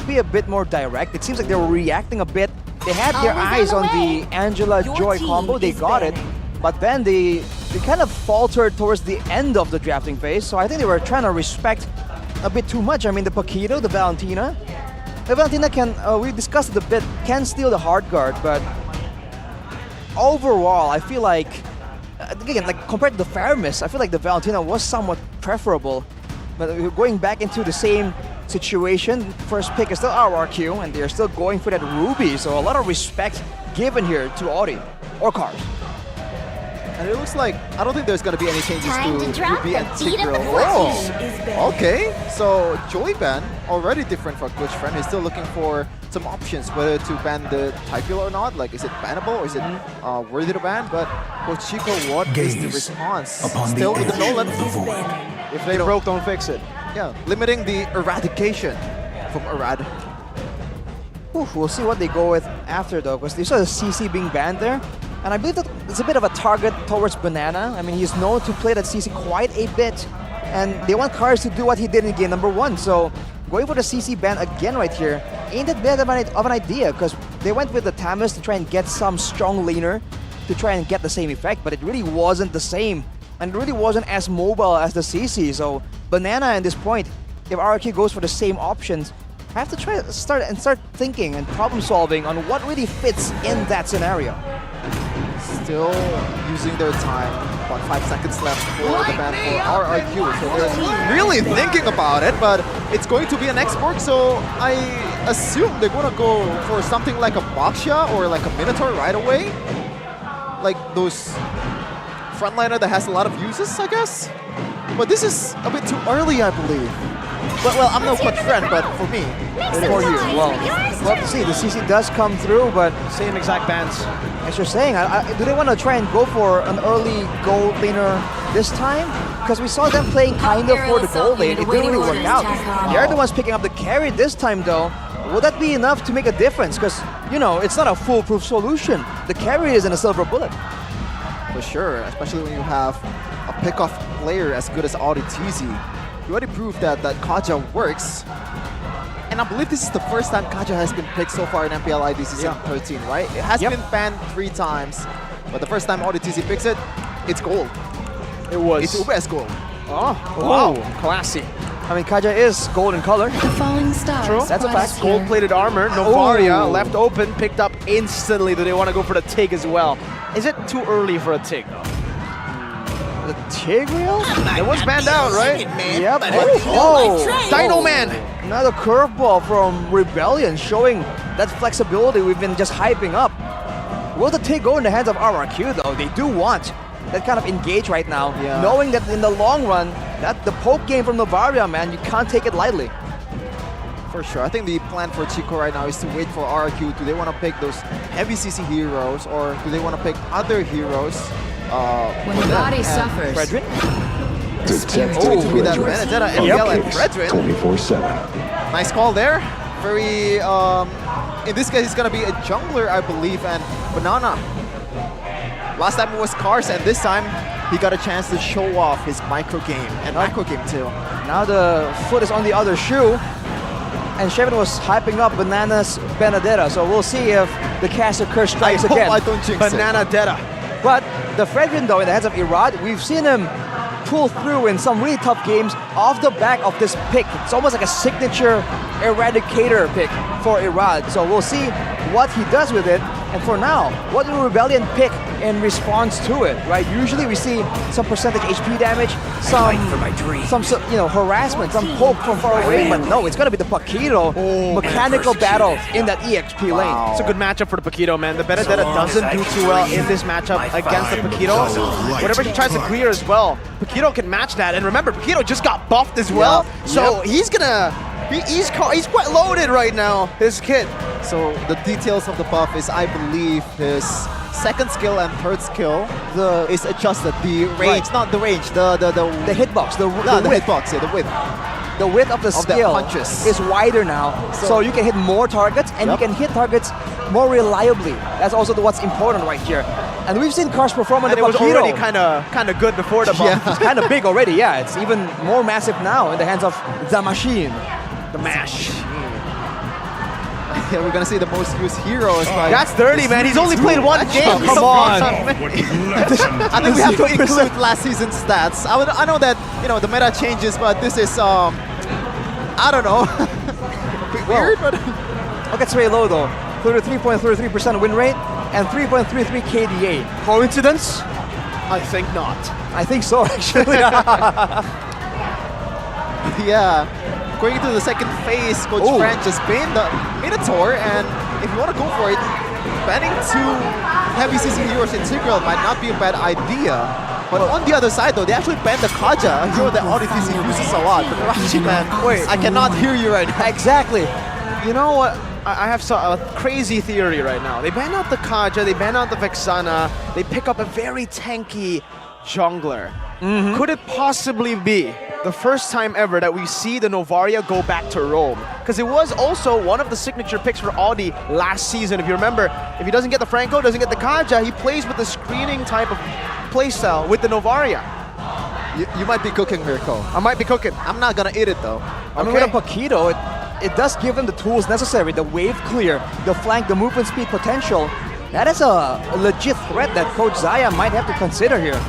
be a bit more direct. It seems like they were reacting a bit. They had their eyes on the Angela Joy combo. They got it, but then they kind of faltered towards the end of the drafting phase. So I think they were trying to respect a bit too much. I mean, the Paquito, the Valentina. The Valentina can, we discussed it a bit, can steal the hard guard, but overall, I feel like, again, like compared to the Faramis, I feel like the Valentina was somewhat preferable. But going back into the same situation, first pick is still RRQ, and they're still going for that Ruby, so a lot of respect given here to Audi, or Cars. And it looks like, I don't think there's going to be any changes to Ruby and Tigreal. Okay. So Joy ban, already different for Coach Fran. He's still looking for some options, whether to ban the Typil or not. Like, is it bannable or is it worthy to ban? But Coach Chico, what is the response? Still with the Nolan. If they broke, don't fix it. Yeah, limiting the eradication from Arad. We'll see what they go with after though, because they saw the CC being banned there. And I believe that it's a bit of a target towards Banana. I mean, he's known to play that CC quite a bit. And they want Cars to do what he did in game number 1. So going for the CC ban again right here ain't that bad of an idea, because they went with the Tamus to try and get some strong laner to try and get the same effect, but it really wasn't the same. And it really wasn't as mobile as the CC. So Banana at this point, if RRQ goes for the same options, have to start thinking and problem solving on what really fits in that scenario. Still using their time. About 5 seconds left for the ban for RRQ. So they're really thinking about it, but it's going to be an export, so I assume they're going to go for something like a Baksha or like a Minotaur right away. Like those frontliner that has a lot of uses, I guess. But this is a bit too early, I believe. But, well, I'm no Coach Fran, but for me, for you, well, love to see. The CC does come through, but same exact bans. As you're saying, do they want to try and go for an early gold laner this time? Because we saw them playing kind of for the gold lane. It didn't really work out. They're the ones picking up the carry this time, though. Will that be enough to make a difference? Because, you know, it's not a foolproof solution. The carry isn't a silver bullet. For sure, especially when you have a pickoff player as good as Audi TZ. You already proved that Kaja works. And I believe this is the first time Kaja has been picked so far in MPL ID Season 13, right? It has been banned 3 times, but the first time Audi TZ picks it, it's gold. It was. It's Ubes gold. Oh, wow. Classy. I mean, Kaja is gold in color. The falling stars. True. That's a fact. Gold-plated armor. Novaria left open, picked up instantly. Do they want to go for the TIG as well? Is it too early for a TIG, though? The Tigreal? It was banned out, right? Yep. Oh, Dino Man! Another curveball from Rebellion, showing that flexibility we've been just hyping up. Will the TIG go in the hands of RRQ, though? They do want that kind of engage right now, knowing that in the long run, that the poke game from Novaria, man, you can't take it lightly. For sure. I think the plan for Chico right now is to wait for RRQ. Do they want to pick those heavy CC heroes, or do they want to pick other heroes? When the body suffers. Fredrin? It's going to be that Benedetta, MPL, and Fredrin. 24/7. Nice call there. Very, in this case, it's going to be a jungler, I believe, and Banana. Last time it was Cars, and this time he got a chance to show off his micro game, and macro game too. Now the foot is on the other shoe, and Shevin was hyping up Banana's Benedetta, so we'll see if the caster curse strikes again. I don't jinx Banana-detta. But the Fredrin, though, in the hands of Irad, we've seen him pull through in some really tough games off the back of this pick. It's almost like a signature Eradicator pick for Irad. So we'll see what he does with it. And for now, what will Rebellion pick in response to it, right? Usually we see some percentage HP damage, some harassment, some poke from far away, but no, it's gonna be the Paquito mechanical battle in that EXP lane. It's a good matchup for the Paquito, man. The Benedetta doesn't do too well in this matchup against the Paquito. Whenever she tries to clear as well, Paquito can match that. And remember, Paquito just got buffed as well, so he's quite loaded right now, his kit. So the details of the buff is, I believe, his second skill and third skill is adjusted. The range, not the range, the hitbox, the width. Hitbox, yeah, the width. The width of the skill is wider now, so you can hit more targets, and you can hit targets more reliably. That's also what's important right here. And we've seen Cars perform on the Paquito. It was already kind of good before the buff. Yeah, it's kind of big already, yeah. It's even more massive now in the hands of the machine. The mash. Yeah, we're gonna see the most used heroes. That's 30, man. He's only played one game. Come on. I think we have to include last season's stats. I know that the meta changes, but this is I don't know. Weird, but look at Sway Low though. 33.33% win rate and 3.33 KDA. Coincidence? I think not. I think so, actually. Yeah. Going into the second phase, Coach Fran just banned the Minotaur, and if you want to go for it, banning two heavy CC heroes integral might not be a bad idea. But on the other side though, they actually banned the Kaja, a hero that ODTC uses a lot. But Rashi, man, wait, I cannot hear you right now. Exactly. You know what? I have a crazy theory right now. They ban out the Kaja, they ban out the Vexana, they pick up a very tanky jungler. Could it possibly be the first time ever that we see the Novaria go back to Rome? Because it was also one of the signature picks for Audi last season. If you remember, if he doesn't get the Franco, doesn't get the Kaja, he plays with the screening type of playstyle with the Novaria. You might be cooking, Mirko. I might be cooking. I'm not gonna eat it though. I mean, with a Paquito, it does give them the tools necessary, the wave clear, the flank, the movement speed potential. That is a legit threat that Coach Zaya might have to consider here.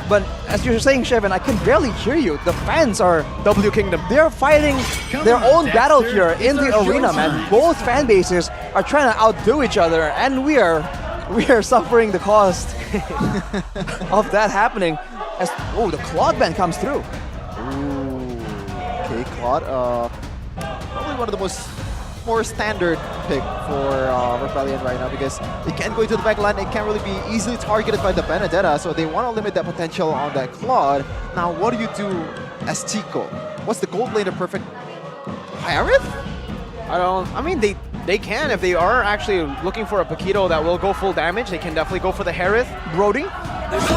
But as you're saying, Shevin, I can barely hear you. The fans are W Kingdom. They're fighting their own battle here in the arena, man. Both fan bases are trying to outdo each other, and we are suffering the cost of that happening. As the Claude ban comes through. Okay, Claude. Probably one of the more standard pick for Rebellion right now, because they can't go into the back line, they can't really be easily targeted by the Benedetta, so they want to limit that potential on that Claude. Now, what do you do as Tico? What's the gold laner perfect? Harith? I mean, they can. If they are actually looking for a Paquito that will go full damage, they can definitely go for the Harith. Brody?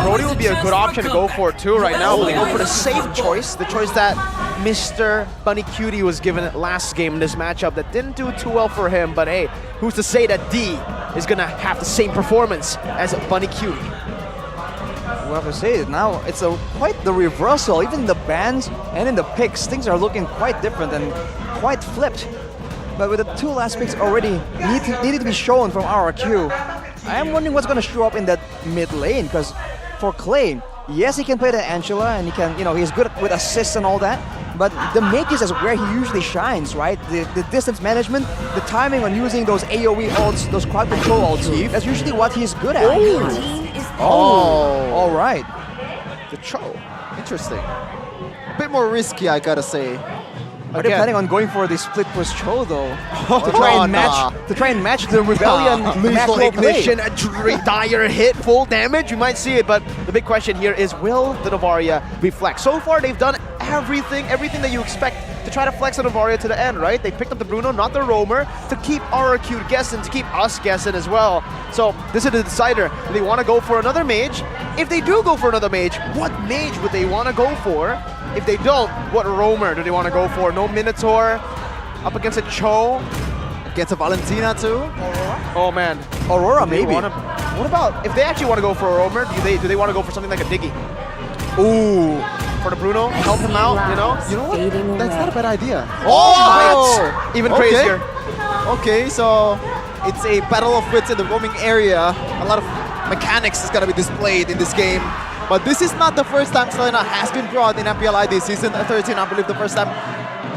Brody would be a good option to go for too right now, but they go for the safe choice, the choice that Mr. Bunny Cutie was given last game in this matchup that didn't do too well for him, but hey, who's to say that D is gonna have the same performance as Bunny Cutie? We'll have to say it now. It's quite the reversal. Even in the bans and in the picks, things are looking quite different and quite flipped. But with the two last picks already needed to be shown from RRQ, I am wondering what's going to show up in that mid lane, because for Clay, yes, he can play the Angela and he can, he's good with assists and all that, but the mages is where he usually shines, right? The distance management, the timing on using those AoE ults, those crowd control ults, that's usually what he's good at. All right. The Cho. Interesting. A bit more risky, I gotta say. Are they planning on going for the split push Cho though? To try and match the Rebellion Lethal macro ignition, play. a dire hit, full damage. We might see it, but the big question here is, will the Novaria reflect? So far, they've done everything that you expect to try to flex the Novaria to the end, right? They picked up the Bruno, not the Roamer, to keep RRQ guessing, to keep us guessing as well. So this is the decider. Do they want to go for another mage? If they do go for another mage, what mage would they want to go for? If they don't, what Roamer do they want to go for? No Minotaur, up against a Cho. Against a Valentina too? Aurora? Oh man. Aurora maybe. What about, if they actually want to go for a Roamer, do they want to go for something like a Diggy? Ooh. For the Bruno, help him out, You know what? That's not a bad idea. Oh! Even crazier. Okay, so it's a battle of wits in the roaming area. A lot of mechanics is going to be displayed in this game. But this is not the first time Selena has been brought in MPL ID season 13. I believe the first time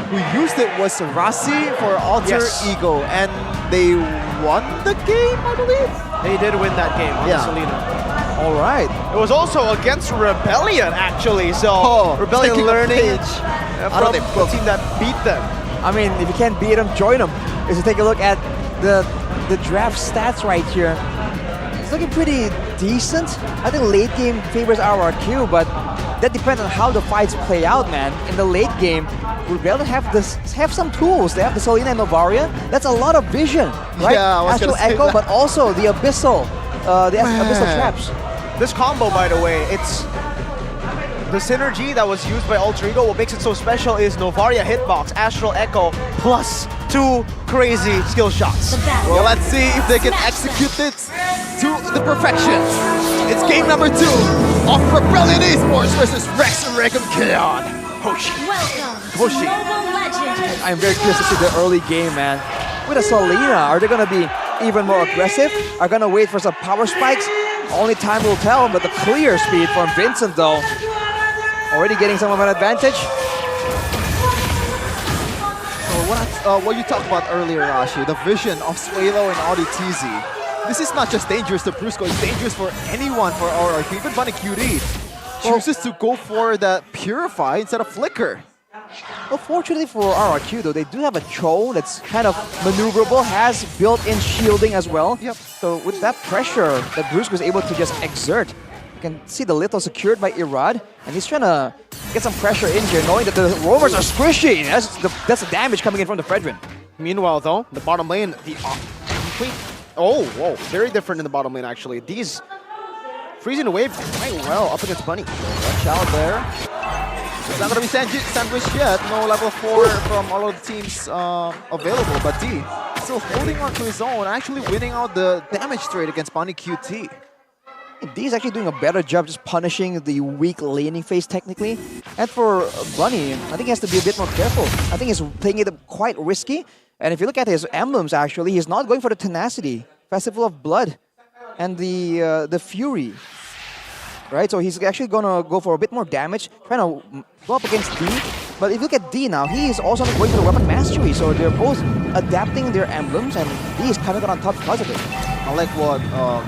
who used it was Rasi for Alter Ego, and they won the game, I believe. They did win that game on Selena. All right. It was also against Rebellion, actually. So Rebellion learning from the team that beat them. I mean, if you can't beat them, join them. If you take a look at the draft stats right here, it's looking pretty decent. I think late game favors RRQ, but that depends on how the fights play out, man. In the late game, Rebellion have some tools. They have the Selena and Novaria. That's a lot of vision, right? Yeah, I was Astral gonna say Echo, that. but also the Abyssal, Abyssal traps. This combo, by the way, it's the synergy that was used by Alter Ego. What makes it so special is Novaria hitbox, Astral Echo, plus 2 crazy skill shots. Well, let's see if they can execute it to the perfection. It's game number 2 of Rebellion Esports versus Rex and Raycom Keon. Hoshi. Hoshi. I'm very curious to see the early game, man. With a Selena, are they going to be even more aggressive? Are going to wait for some power spikes? Only time will tell, but the clear speed from Vincent, though, already getting some of an advantage. What you talked about earlier, Rashi, the vision of Swalo and Audi TZ. This is not just dangerous to Brusco, it's dangerous for anyone for RRQ. Even Bunny QD chooses to go for that Purify instead of Flicker. Well, fortunately for RRQ, though, they do have a Cho that's kind of maneuverable, has built-in shielding as well. Yep. So with that pressure that Brusco is able to just exert, you can see the little secured by Irad, and he's trying to get some pressure in here, knowing that the roamers are squishy. That's the damage coming in from the Fredrin. Meanwhile, though, the bottom lane, the complete... Oh, whoa, very different in the bottom lane, actually. These freezing the wave quite well up against Bunny. Watch out there. It's not going to be sandwiched yet. No level 4 from all of the teams available, but D still holding on to his own, actually winning out the damage trade against Bunny QT. D is actually doing a better job just punishing the weak laning phase technically. And for Bunny, I think he has to be a bit more careful. I think he's playing it quite risky. And if you look at his emblems, actually, he's not going for the Tenacity, Festival of Blood, and the Fury. Right, so he's actually gonna go for a bit more damage, trying to go up against D. But if you look at D now, he is also going for the Weapon Mastery, so they're both adapting their emblems, and D is coming out on top because of it. I like what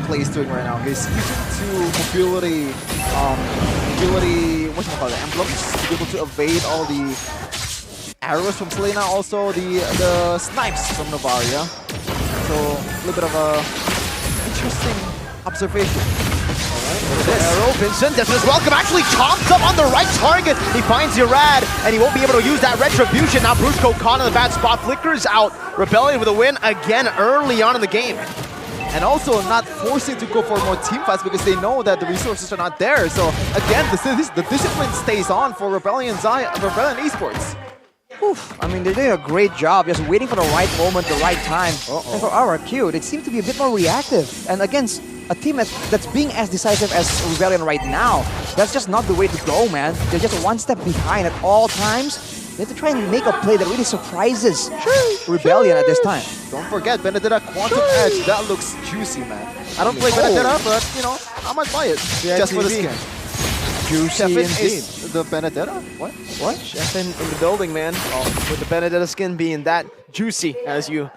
Clay is doing right now. He's using 2 mobility, emblems to be able to evade all the arrows from Selena, also the snipes from Novaria. So a little bit of a interesting observation. Arrow, Vincent, this is welcome, actually chomps up on the right target. He finds Irad, and he won't be able to use that Retribution. Now Brusco caught in the bad spot, flickers out. Rebellion with a win again early on in the game. And also not forcing to go for more team fights because they know that the resources are not there. So again, the discipline stays on for Rebellion Esports. Oof. I mean, they're doing a great job just waiting for the right moment, the right time. And for RRQ, they seem to be a bit more reactive. And against a team that's being as decisive as Rebellion right now, that's just not the way to go, man. They're just one step behind at all times. They have to try and make a play that really surprises Rebellion at this time. Don't forget, Benedetta Quantum Edge. That looks juicy, man. I don't play Benedetta, but, you know, I might buy it just for the skin. Juicy Chefin indeed. is the Benedetta? What? Chefin in the building, man. With the Benedetta skin being that juicy, as you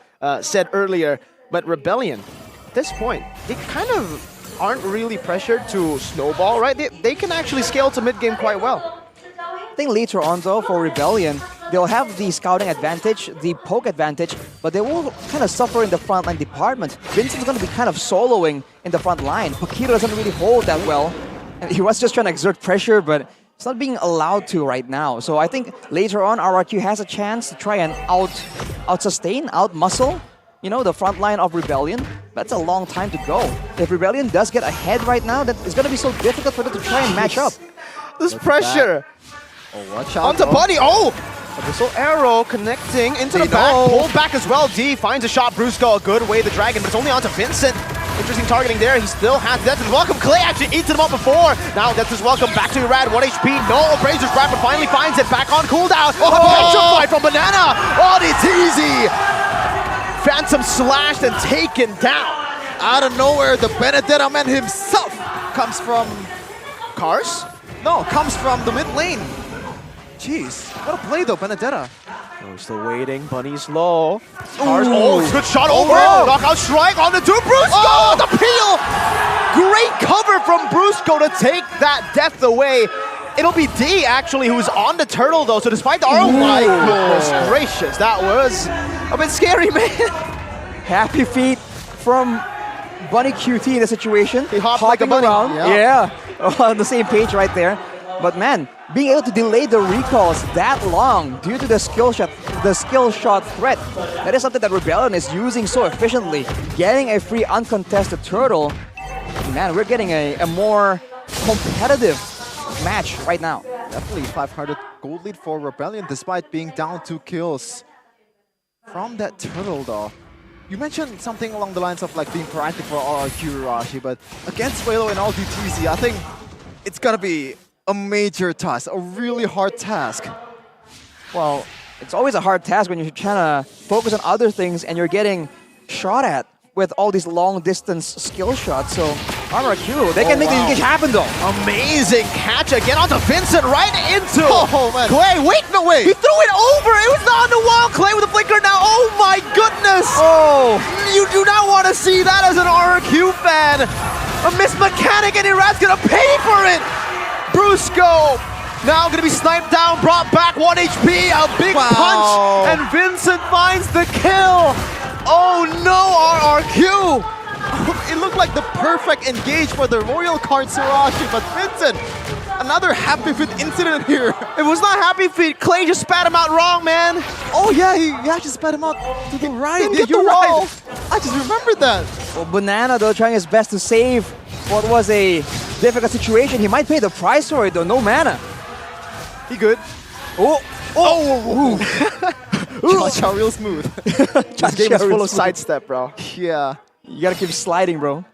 said earlier. But Rebellion, at this point, they kind of aren't really pressured to snowball, right? They can actually scale to mid-game quite well. I think later on, though, for Rebellion, they'll have the scouting advantage, the poke advantage, but they will kind of suffer in the frontline department. Vincent's going to be kind of soloing in the front line. Paquito doesn't really hold that well. And he was just trying to exert pressure, but it's not being allowed to right now. So I think later on, RRQ has a chance to try and out-sustain, out-muscle, you know, the front line of Rebellion. That's a long time to go. If Rebellion does get ahead right now, that it's going to be so difficult for them to try and match up. This pressure. Oh, watch out. Onto Buddy. Oh! Abyssal Arrow connecting into the back. Pulled back as well. D finds a shot. Brusco, a good way the dragon, but it's only onto Vincent. Interesting targeting there. He still has Death is Welcome. Clay actually eats him up before. Now Death is Welcome back to Irad. 1 HP. No Brazer's Grab, but finally finds it. Back on cooldown. Oh! Petrified from Banana. Oh, it's easy. Phantom slashed and taken down. Out of nowhere, the Benedetta man himself comes from... Cars? No, comes from the mid lane. Jeez, what a play though, Benedetta. Oh, still waiting. Bunny's low. Cars. Oh, good shot over. Oh. Knockout strike on the two. Brusco. Oh. The peel. Great cover from Brusco to take that death away. It'll be D actually who's on the turtle though. So despite the oh my goodness gracious, that was a bit scary, man. Happy feet from Bunny QT in the situation. He hopped like a bunny. Around. Yeah. On the same page right there. But man, being able to delay the recalls that long due to the skill shot threat, that is something that Rebellion is using so efficiently. Getting a free uncontested turtle, man, we're getting a more competitive match right now. Definitely 500 gold lead for Rebellion despite being down 2 kills from that turtle though. You mentioned something along the lines of like being proactive for RRQ, Rashi, but against Velo and all DTZ, I think it's gonna be a major task, a really hard task. Well, it's always a hard task when you're trying to focus on other things and you're getting shot at with all these long-distance skill shots. So, RRQ, they can make the engage happen though. Amazing catch again onto Vincent, right into man. Clay. Wait, no way. He threw it over. It was not on the wall. Clay with a flicker now. Oh my goodness. Oh, you do not want to see that as an RRQ fan. A missed mechanic and Irad's gonna pay for it. Brusco now gonna be sniped down, brought back 1 HP, a big punch, and Vincent finds the kill. Oh no, RRQ! It looked like the perfect engage for the Royal card Surashi, but Vincent, another happy feet incident here. It was not happy feet. Clay just spat him out wrong, man. Oh yeah, he actually spat him out to the right. Didn't Yeah, get the you're right. wall. I just remembered that. well, Banana though trying his best to save what was a difficult situation. He might pay the price for it though, no mana. He good. Oh! Cha real smooth. This game is full of sidestep, bro. Yeah. You gotta keep sliding, bro.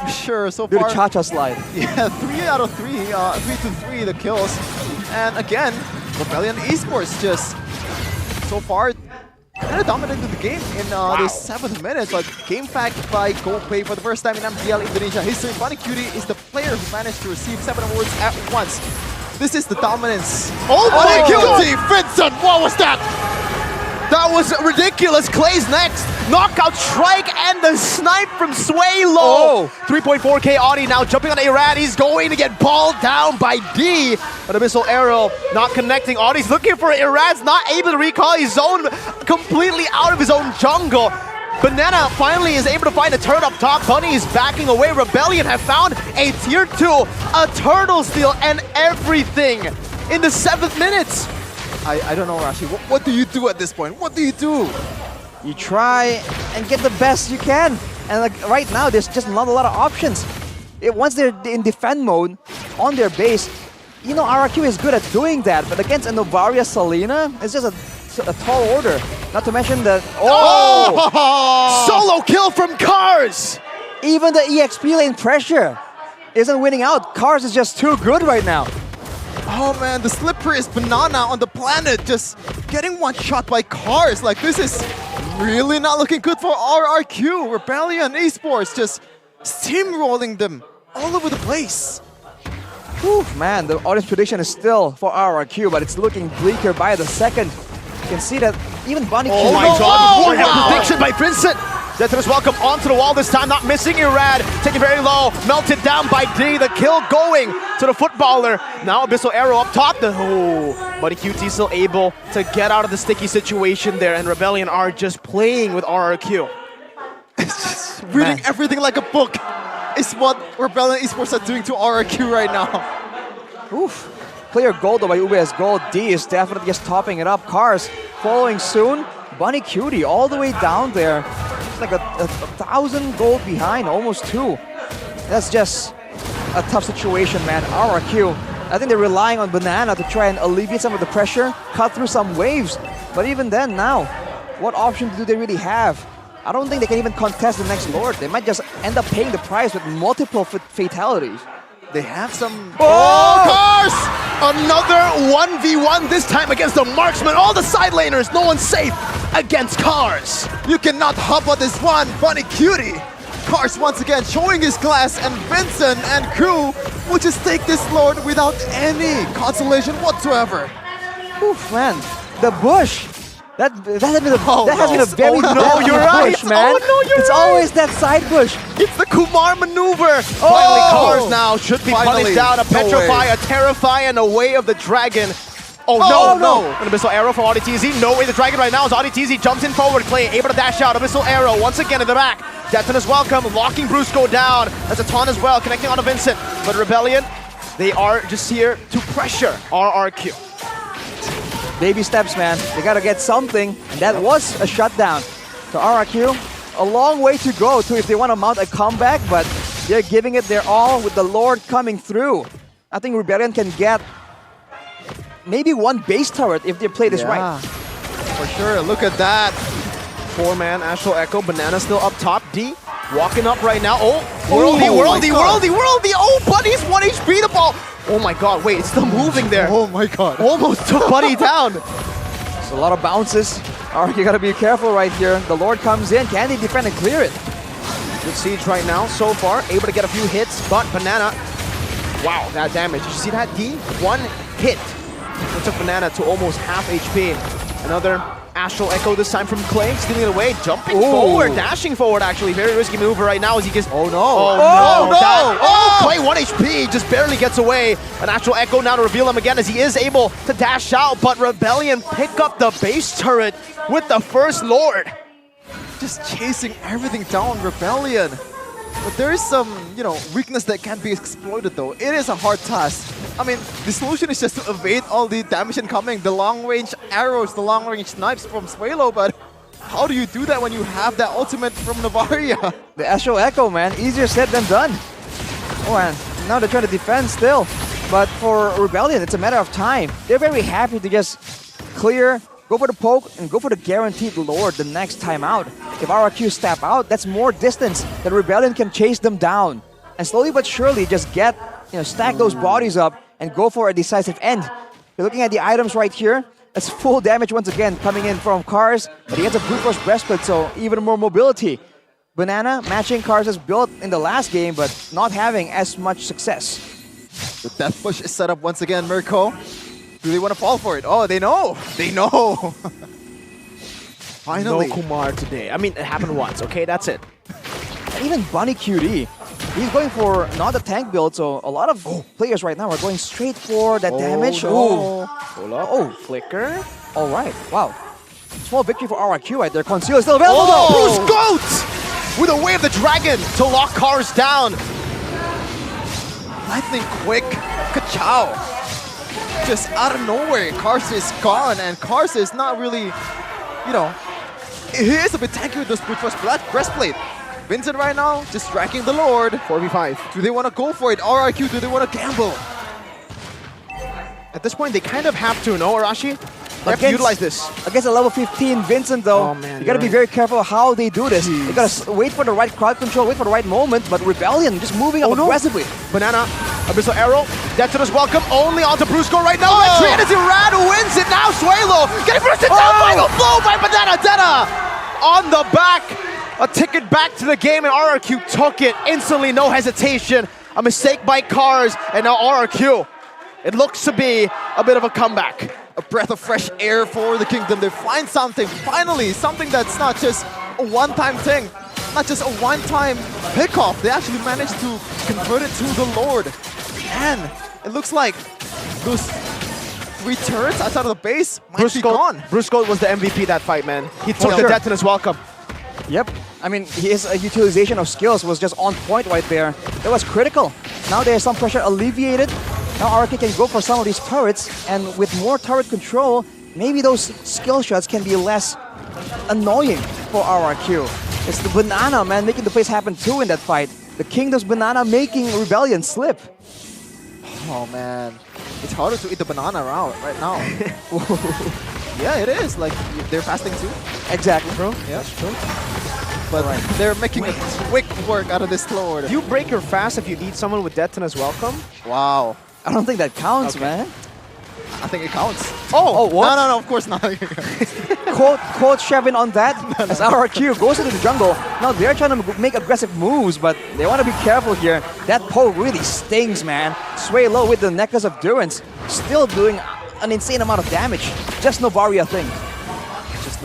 For sure, so Do far. the cha-cha slide. Yeah, 3 out of 3, 3 to 3 the kills. And again, Rebellion Esports just, so far, kind of dominated the game in the 7th minute, but game fact by GoPay for the first time in MPL Indonesia history. Bunny Cutie is the player who managed to receive 7 awards at once. This is the dominance. Oh my God! Vincent, what was that? That was ridiculous. Clay's next. Knockout strike and the snipe from Sway Low. 3.4k Audi now jumping on Irad. He's going to get balled down by D. But a missile arrow not connecting. Audi's looking for it. Irad's not able to recall. He's zoned completely out of his own jungle. Banana finally is able to find a turn up top. Bunny is backing away. Rebellion have found a tier 2, a turtle steal, and everything in the 7th minutes. I don't know, Rashi. What do you do at this point? What do you do? You try and get the best you can. And like right now, there's just not a lot of options. Once they're in defend mode on their base, you know, RRQ is good at doing that. But against a Novaria Selena, it's just a tall order. Not to mention that... Oh! Solo kill from Cars! Even the EXP lane pressure isn't winning out. Cars is just too good right now. Oh man, the slipperyest banana on the planet just getting one shot by Cars. Like, this is really not looking good for RRQ. Rebellion Esports just steamrolling them all over the place. Whew, man, the audience prediction is still for RRQ, but it's looking bleaker by the second. You can see that even Bunny... Oh my God, wow. Prediction by Vincent. Zetanus welcome onto the wall this time, not missing Irad. Taking very low, melted down by D. The kill going to the footballer. Now Abyssal Arrow up top. Buddy QT still able to get out of the sticky situation there, and Rebellion are just playing with RRQ. Reading everything like a book is what Rebellion Esports are doing to RRQ right now. Oof. Clear gold though by UBS Gold. D is definitely just topping it up. Cars following soon. Bunny Cutie all the way down there. It's like a 1,000 gold behind, almost 2. That's just a tough situation, man. RRQ, I think they're relying on Banana to try and alleviate some of the pressure, cut through some waves. But even then now, what option do they really have? I don't think they can even contest the next Lord. They might just end up paying the price with multiple fatalities. They have some... Cars! Another 1v1, this time against the marksman. All the side laners, no one's safe against Cars. You cannot hop on this one, Bunny Cutie. Cars once again showing his class, and Vincent and crew will just take this Lord without any consolation whatsoever. Oof, man. The bush That has been a very no, deadly you're right. push, man. Oh, no, you're it's right. always that side push. It's the Kumar maneuver. Finally, Cars now should be punished down. A petrify, a terrify, and a way of the dragon. Oh, no. And a missile arrow from AudiTZ. No way the dragon right now as AudiTZ jumps in forward. Clay able to dash out. A missile arrow once again in the back. Deaton is welcome. Locking Brusco down. As a taunt as well. Connecting onto Vincent. But Rebellion, they are just here to pressure RRQ. Baby steps, man. They gotta get something. And that was a shutdown. So RRQ, a long way to go to if they want to mount a comeback, but they're giving it their all with the Lord coming through. I think Rebellion can get maybe one base turret if they play this right. For sure, look at that. 4-man Astral Echo, Banana still up top. D walking up right now. Oh, Worldy. Oh, Buddy's 1 HP the ball. Oh my god, wait, it's still moving there. Oh my god. Almost took Buddy down. It's a lot of bounces. Alright, you gotta be careful right here. The Lord comes in. Can they defend and clear it? Good siege right now so far. Able to get a few hits, but Banana. Wow, that damage. Did you see that, D? One hit. It took Banana to almost half HP. Another Astral Echo this time from Clay, stealing it away, jumping forward, dashing forward actually. Very risky maneuver right now as he gets... Oh no! Oh no! Clay 1 HP, just barely gets away. An Astral Echo now to reveal him again as he is able to dash out, but Rebellion pick up the base turret with the first Lord. Just chasing everything down, Rebellion. But there is some, weakness that can't be exploited though. It is a hard task. I mean, the solution is just to evade all the damage incoming, the long-range arrows, the long-range knives from Suelo, but how do you do that when you have that ultimate from Navaria? The Astral Echo, man, easier said than done. Oh, and now they're trying to defend still. But for Rebellion, it's a matter of time. They're very happy to just clear, go for the poke, and go for the guaranteed Lord the next time out. If RRQ step out, that's more distance that Rebellion can chase them down. And slowly but surely just get, stack those bodies up and go for a decisive end. You're looking at the items right here. That's full damage once again coming in from Cars. But he gets a brute force breastplate, so even more mobility. Banana matching Cars' build in the last game, but not having as much success. The death push is set up once again, Mirko. Do they want to fall for it? Oh, they know. They know. Finally. No Kumar today. I mean, it happened once, okay? That's it. And even Bunny QD, he's going for not a tank build, so a lot of players right now are going straight for that damage. No. Hold up. Oh, flicker. All right, wow. Small victory for RRQ right there. Conceal is still available though. Bruce Goat with a way of the dragon to lock Cars down. Lightning quick. Ka-chow. Just out of nowhere, Cars is gone, and Cars is not really, he is a bit tanky with those brute force breastplate. Vincent right now, just tracking the Lord. 4v5. Do they want to go for it? RRQ, do they want to gamble? At this point, they kind of have to, no, Arashi? They have to utilize this. Against a level 15 Vincent, though, you gotta be very careful how they do this. You gotta wait for the right crowd control, wait for the right moment, but Rebellion just moving up aggressively. Banana, Abyssal Arrow, Death is welcome, only onto Brusco right now. Trian who wins it now. Suelo getting boosted down, final blow by Banana. Detta on the back. A ticket back to the game, and RRQ took it instantly, no hesitation. A mistake by Cars, and now RRQ. It looks to be a bit of a comeback. A breath of fresh air for the Kingdom. They find something, finally, something that's not just a one-time thing, not just a one-time pickoff. They actually managed to convert it to the Lord. And it looks like those 3 turrets outside of the base might be gone. Brusco was the MVP that fight, man. He took the death in his welcome. Yep. I mean, his utilization of skills was just on point right there. That was critical. Now there's some pressure alleviated. Now RRQ can go for some of these turrets, and with more turret control, maybe those skill shots can be less annoying for RRQ. It's the Banana, man, making the plays happen too in that fight. The Kingdom's Banana making Rebellion slip. Oh man, it's harder to eat the banana right now. Yeah, it is. Like, they're fasting too. Exactly, bro. Yeah, that's true. But they're making quick work out of this Lord. Do you break your fast if you eat someone with death in his welcome? Wow. I don't think that counts, man. I think it counts. Oh, what? No, of course not. quote Shevin on that. As RRQ goes into the jungle. Now they're trying to make aggressive moves, but they want to be careful here. That pole really stings, man. Sway low with the Necklace of Durance. Still doing an insane amount of damage. Just Novaria thing.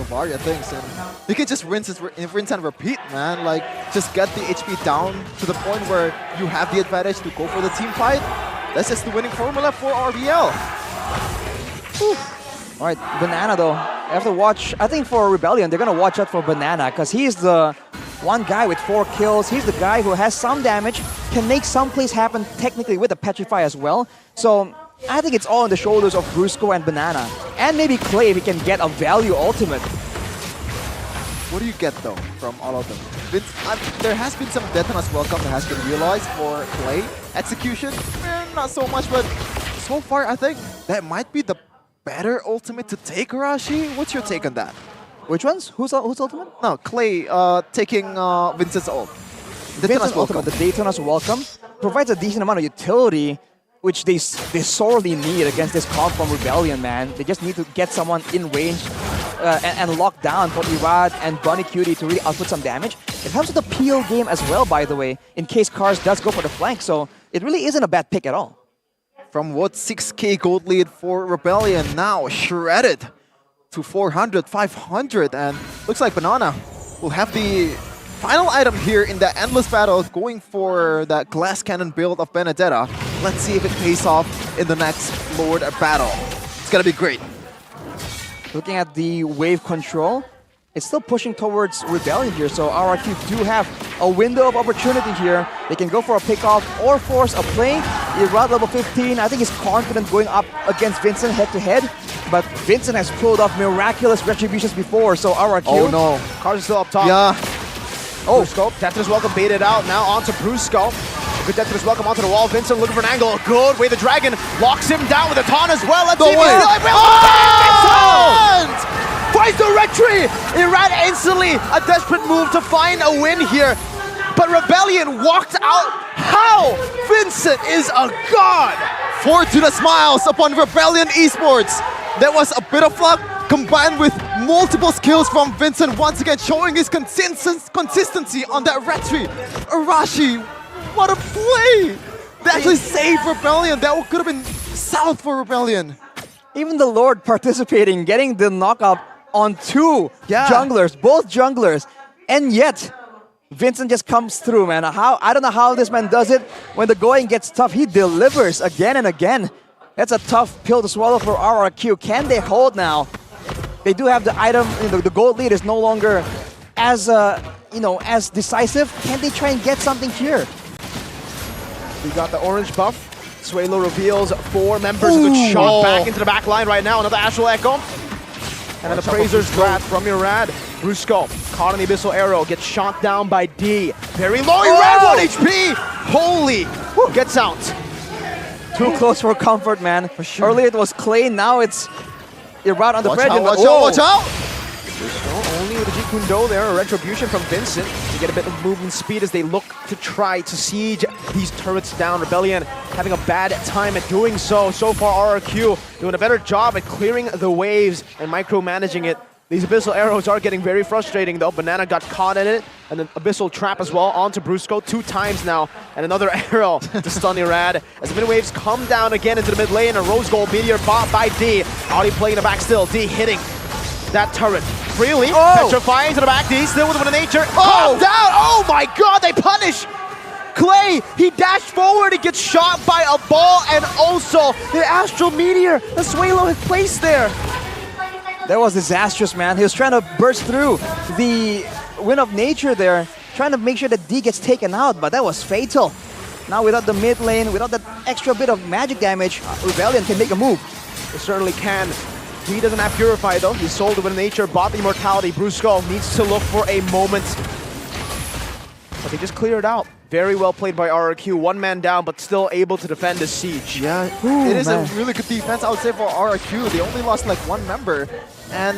Novaria thinks. And he can just rinse and repeat, man. Like, just get the HP down to the point where you have the advantage to go for the team fight. That's just the winning formula for RBL. All right, Banana though. I have to watch. I think for Rebellion, they're gonna watch out for Banana because he's the one guy with 4 kills. He's the guy who has some damage, can make some plays happen technically with the Petrify as well. So I think it's all on the shoulders of Brusco and Banana, and maybe Clay if he can get a value ultimate. What do you get though from all of them? There has been some Detona's welcome that has been realized for Clay. Execution, not so much, but so far I think that might be the better ultimate to take, Arashi. What's your take on that? Which ones? Who's ultimate? No, Clay taking Vincent's ult. Vincent's ultimate, the Daytona's welcome, provides a decent amount of utility, which they sorely need against this comp from Rebellion, man. They just need to get someone in range and lock down for Irad and Bunny Cutie to really output some damage. It helps with the PL game as well, by the way, in case Cars does go for the flank, so it really isn't a bad pick at all. From what 6k gold lead for Rebellion, now shredded to 400, 500, and looks like Banana will have the final item here in the endless battle, going for that glass cannon build of Benedetta. Let's see if it pays off in the next Lord battle. It's gonna be great. Looking at the wave control, it's still pushing towards Rebellion here, so RRQ do have a window of opportunity here. They can go for a pickoff or force a play. Irad level 15, I think he's confident going up against Vincent head-to-head, but Vincent has pulled off miraculous retributions before, so RRQ... Oh no. Cars is still up top. Yeah. Oh, Brusco. Tetris welcome baited out. Now onto Brusco. Good Tetris welcome onto the wall. Vincent looking for an angle. Good way the Dragon locks him down with a taunt as well. Let's see if he's still Vincent! Finds the retry! Irad instantly a desperate move to find a win here. But Rebellion walked out. How? Vincent is a god! Fortuna smiles upon Rebellion Esports. That was a bit of luck combined with multiple skills from Vincent, once again showing his consistency on that retry. Arashi, what a play! They actually saved Rebellion. That could have been south for Rebellion. Even the Lord participating, getting the knockout on 2 junglers, both junglers, and yet Vincent just comes through, man. I don't know how this man does it. When the going gets tough, he delivers again and again. That's a tough pill to swallow for RRQ. Can they hold now? They do have the item, the gold lead is no longer as as decisive. Can they try and get something here? We got the orange buff. Suelo reveals 4 members who get shot back into the back line right now. Another Astral Echo. And then the Praisers grab from Irad. Brusco caught on the Abyssal Arrow, gets shot down by D. Very low, Irad 1 HP! Holy! Gets out. Too close for comfort, man. For sure. Earlier it was Clay, now it's Irad on the bridge. Watch out, watch out! Brusco only with the Jikundo there, a retribution from Vincent. To get a bit of movement speed as they look to try to siege these turrets down. Rebellion having a bad time at doing so. So far RRQ doing a better job at clearing the waves and micromanaging it. These Abyssal Arrows are getting very frustrating though. Banana got caught in it, and then Abyssal Trap as well onto Brusco 2 times now. And another arrow to stun Irad. As the mid waves come down again into the mid lane, a Rose Gold Meteor bought by D. Audi playing the back still, D hitting that turret freely. Petrifying to the back, D still with the nature. Oh, down! Oh my god, they punish! Clay, he dashed forward, he gets shot by a ball, and also the Astral Meteor that Suelo has placed there. That was disastrous, man. He was trying to burst through the Wind of Nature there, trying to make sure that D gets taken out, but that was fatal. Now without the mid lane, without that extra bit of magic damage, Rebellion can make a move. They certainly can. D doesn't have Purify though. He sold the Wind of Nature, bought the Immortality. Brusco needs to look for a moment. But they just cleared out. Very well played by RRQ. 1 man down, but still able to defend the siege. Yeah, it is a really good defense, I would say, for RRQ. They only lost like 1 member. And,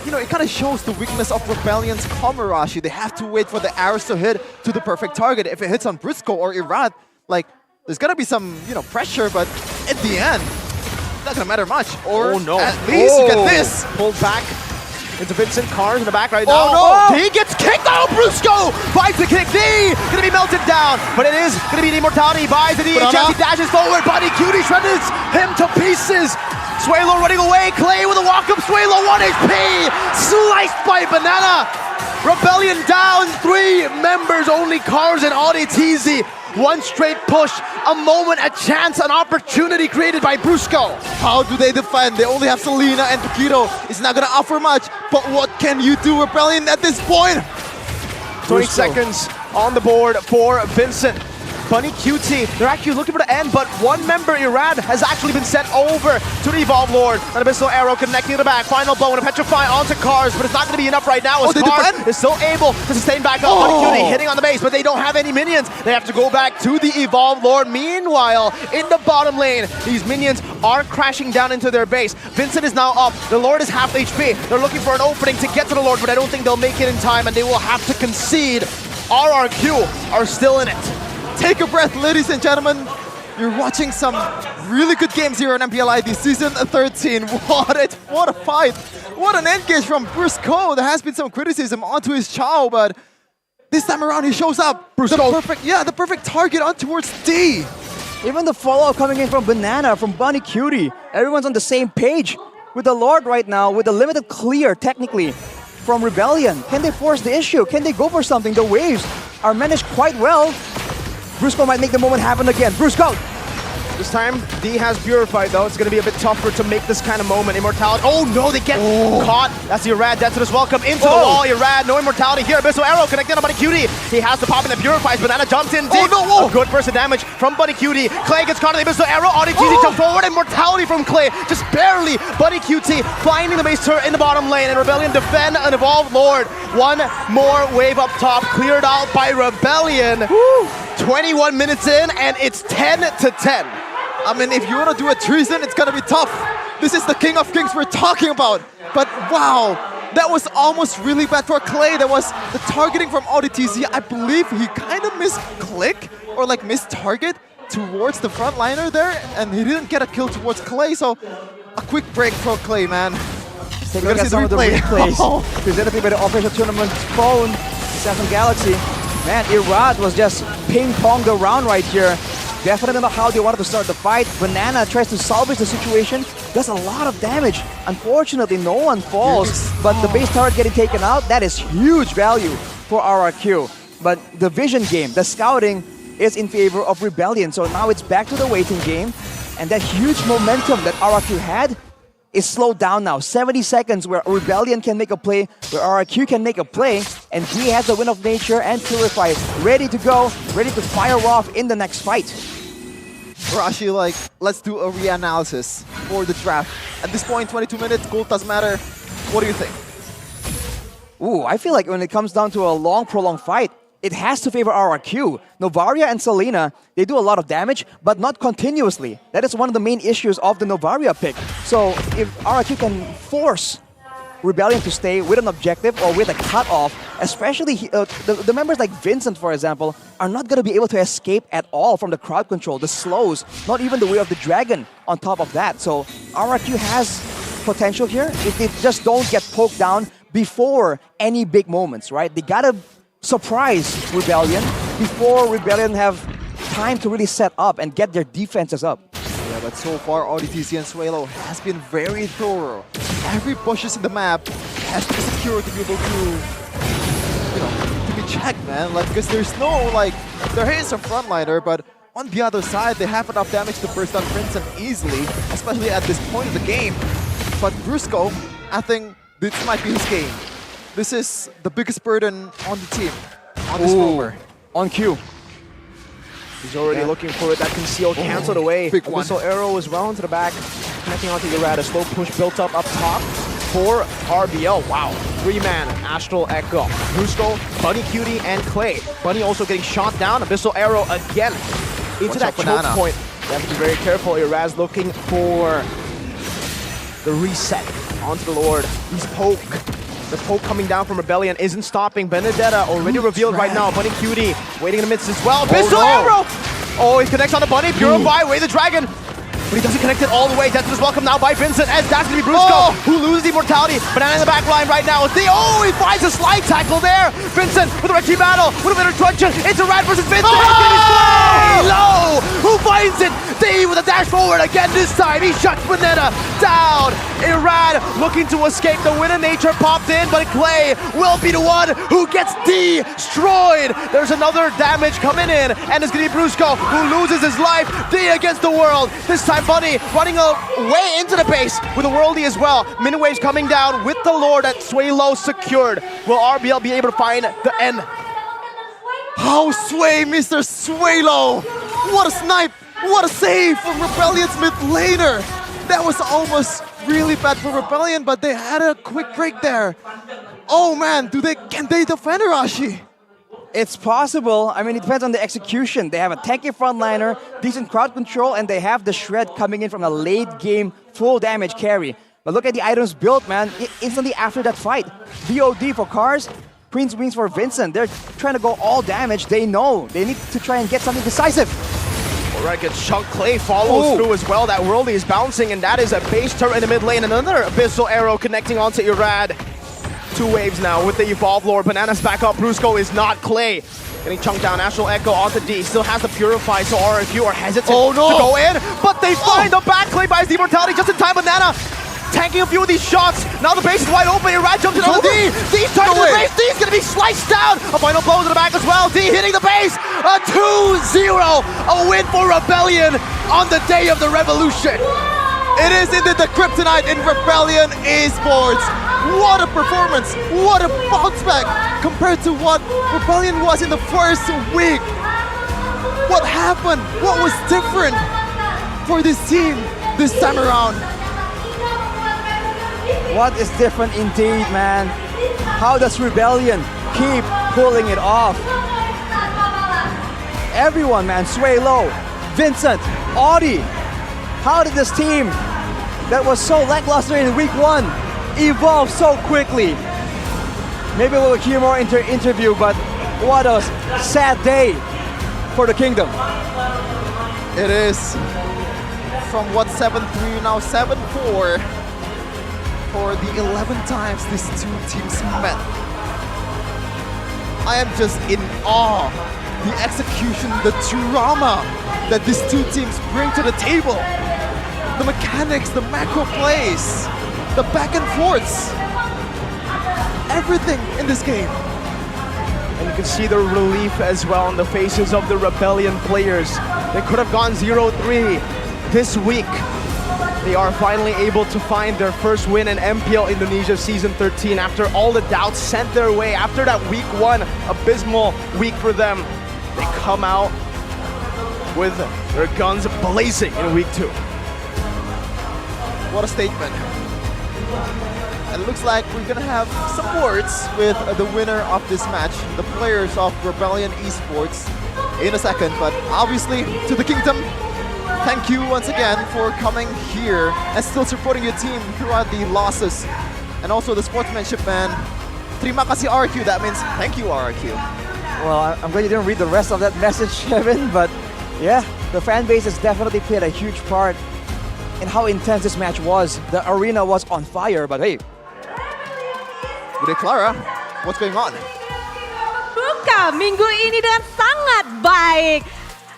it kind of shows the weakness of Rebellion's Komarashi. They have to wait for the arrows to hit to the perfect target. If it hits on Brusco or Irad, like, there's gonna be some, pressure, but at the end, not gonna matter much. Or oh no! At least you get this. Pulled back. into Vincent. Cars in the back right now. Oh, no! D gets kicked. Oh, Brusco finds the kick. D gonna be melted down, but it is gonna be the immortality by the D. He dashes forward. Buddy Cutie shreds him to pieces. Swalo running away. Clay with a walk-up. Swalo 1 HP. Sliced by Banana. Rebellion down 3 members. Only Cars and AudiTZ. One straight push, a moment, a chance, an opportunity created by Brusco. How do they defend? They only have Selena and Paquito. It's not gonna offer much, but what can you do, Rebellion, at this point? 20 seconds on the board for Vincent. Bunny QT, they're actually looking for the end, but one member, Irad, has actually been sent over to the Evolve Lord. An Abyssal Arrow connecting to the back. Final blow and a Petrify onto Cars, but it's not going to be enough right now as Cars is still able to sustain back up. Bunny QT hitting on the base, but they don't have any minions. They have to go back to the Evolve Lord. Meanwhile, in the bottom lane, these minions are crashing down into their base. Vincent is now up. The Lord is half HP. They're looking for an opening to get to the Lord, but I don't think they'll make it in time, and they will have to concede. RRQ are still in it. Take a breath, ladies and gentlemen. You're watching some really good games here on MPL ID Season 13. What a fight. What an engage from Brusco. There has been some criticism onto his Chao, but this time around he shows up. The perfect target on towards D. Even the follow-up coming in from Banana, from Bunny Cutie. Everyone's on the same page with the Lord right now, with a limited clear, technically, from Rebellion. Can they force the issue? Can they go for something? The waves are managed quite well. Brusco might make the moment happen again. Brusco! This time, D has Purified though. It's going to be a bit tougher to make this kind of moment. Immortality. Oh no, they get caught. That's the Irad. That's welcome into the wall. Irad, no immortality here. Abyssal Arrow connected on Buddy Cutie. He has to pop in the Purifies. Banana jumps in deep. A good burst of damage from Buddy Cutie. Clay gets caught in the Abyssal Arrow. AudiTZ jumps forward. Immortality from Clay. Just barely. Buddy Cutie finding the base turret in the bottom lane. And Rebellion defend an Evolved Lord. One more wave up top. Cleared out by Rebellion. 21 minutes in, and it's 10-10. I mean, if you want to do a treason, it's going to be tough. This is the King of Kings we're talking about. But wow, that was almost really bad for Clay. That was the targeting from AudiTZ. I believe he kind of misclick or like missed target towards the frontliner there, and he didn't get a kill towards Clay. So a quick break for Clay, man. Take a look at some of the replays presented by the official tournament phone, Samsung Galaxy. Man, Irad was just ping-ponged around right here. Definitely not how they wanted to start the fight. Banana tries to salvage the situation, does a lot of damage. Unfortunately, no one falls, but the base turret getting taken out, that is huge value for RRQ. But the vision game, the scouting, is in favor of Rebellion. So now it's back to the waiting game, and that huge momentum that RRQ had is slowed down now. 70 seconds where Rebellion can make a play, where RRQ can make a play, and he has the Wind of Nature and Purify ready to go, ready to fire off in the next fight. We're actually like, let's do a reanalysis for the draft. At this point, 22 minutes, gold doesn't matter. What do you think? Ooh, I feel like when it comes down to a long, prolonged fight, it has to favor RRQ. Novaria and Selena, they do a lot of damage, but not continuously. That is one of the main issues of the Novaria pick. So if RRQ can force Rebellion to stay with an objective or with a cutoff, especially the members like Vincent, for example, are not going to be able to escape at all from the crowd control, the slows, not even the Way of the Dragon on top of that. So RRQ has potential here if they just don't get poked down before any big moments, right? They got to surprise Rebellion before Rebellion have time to really set up and get their defenses up. Yeah, but so far AudiTZ and Swalo has been very thorough. Every bushes in the map has to be secure to be able to, you know, to be checked, man. Like, because there's no, like, there is a frontliner, but on the other side, they have enough damage to burst down Vincent easily, especially at this point of the game. But Brusco, I think this might be his game. This is the biggest burden on the team, on this rover. On cue. He's already looking for it. That conceal canceled away. Big one. Abyssal Arrow is well into the back, connecting onto Irad. A slow push built up top for RBL. Wow. 3-man Astral Echo. Brusco, Bunny Cutie, and Clay. Bunny also getting shot down. Abyssal Arrow again into that choke point. You have to be very careful. Irad's looking for the reset onto the Lord. He's poke. The poke coming down from Rebellion isn't stopping. Benedetta already revealed right now. Bunny Cutie waiting in the midst as well. Abyssal Arrow! Oh, he connects on the Bunny. Purify, Way the Dragon. but he doesn't connect it all the way. Death is welcome now by Vincent, as that's gonna be Brusco, who loses immortality. Banana in the back line right now. He finds a slide tackle there. Vincent with a red team battle, with a bit of truncheon. It's a Rad versus Vincent. Low, who finds it? D with a dash forward again this time. He shuts Banana down. Irad looking to escape. The Winner Nature popped in, but Clay will be the one who gets destroyed. There's another damage coming in, and it's gonna be Brusco who loses his life. D against the world. This time Bunny running away into the base with a worldie as well. Miniwaves coming down with the Lord that Swaylo secured. Will RBL be able to find the end? How Sway, Mr. Swaylo! What a snipe! What a save from Rebellion's mid laner! That was almost really bad for Rebellion, but they had a quick break there. Oh man, can they defend Arashi? It's possible. I mean, it depends on the execution. They have a tanky frontliner, decent crowd control, and they have the Shred coming in from a late game full damage carry. But look at the items built, man. Instantly after that fight, VOD for Cars, Prince Wings for Vincent. They're trying to go all damage. They know they need to try and get something decisive. Alright, good chunk. Clay follows through as well. That worldie is bouncing, and that is a base turret in the mid lane. Another Abyssal Arrow connecting onto Irad. 2 waves now with the Evolve Lord. Banana's back up. Brusco is not Clay. Getting chunked down. Astral Echo onto D. Still has the Purify, so RFU are hesitant to go in. But they find the back. Clay buys the Immortality just in time. Banana tanking a few of these shots. Now the base is wide open. Irad jumps in on D. D's turning to the base. D's gonna be sliced down. A final blow to the back as well. D hitting the base. A 2-0. A win for Rebellion on the day of the revolution. It is indeed the kryptonite in Rebellion Esports. What a performance! What a bounce back compared to what Rebellion was in the first week. What happened? What was different for this team this time around? What is different indeed, man? How does Rebellion keep pulling it off? Everyone, man. Swaylo, Vincent, Audi. How did this team that was so lackluster in week 1 evolve so quickly? Maybe we'll hear more interview, but what a sad day for the Kingdom. It is from what 7-3 now 7-4 for the 11 times these two teams met. I am just in awe. The execution, the drama that these two teams bring to the table. The mechanics, the macro plays, the back and forths. Everything in this game. And you can see the relief as well on the faces of the Rebellion players. They could have gone 0-3 this week. They are finally able to find their first win in MPL Indonesia Season 13 after all the doubts sent their way. After that week 1 abysmal week for them, they come out with their guns blazing in week 2. What a statement. And it looks like we're gonna have some words with the winner of this match, the players of Rebellion Esports, in a second. But obviously, to the Kingdom, thank you once again for coming here and still supporting your team throughout the losses. And also the sportsmanship, man. Terima kasih RQ, that means thank you RQ. Well, I'm glad you didn't read the rest of that message, Kevin, but yeah, the fan base has definitely played a huge part in how intense this match was. The arena was on fire, but hey. Good day, Clara. What's going on? Buka minggu ini dengan sangat baik.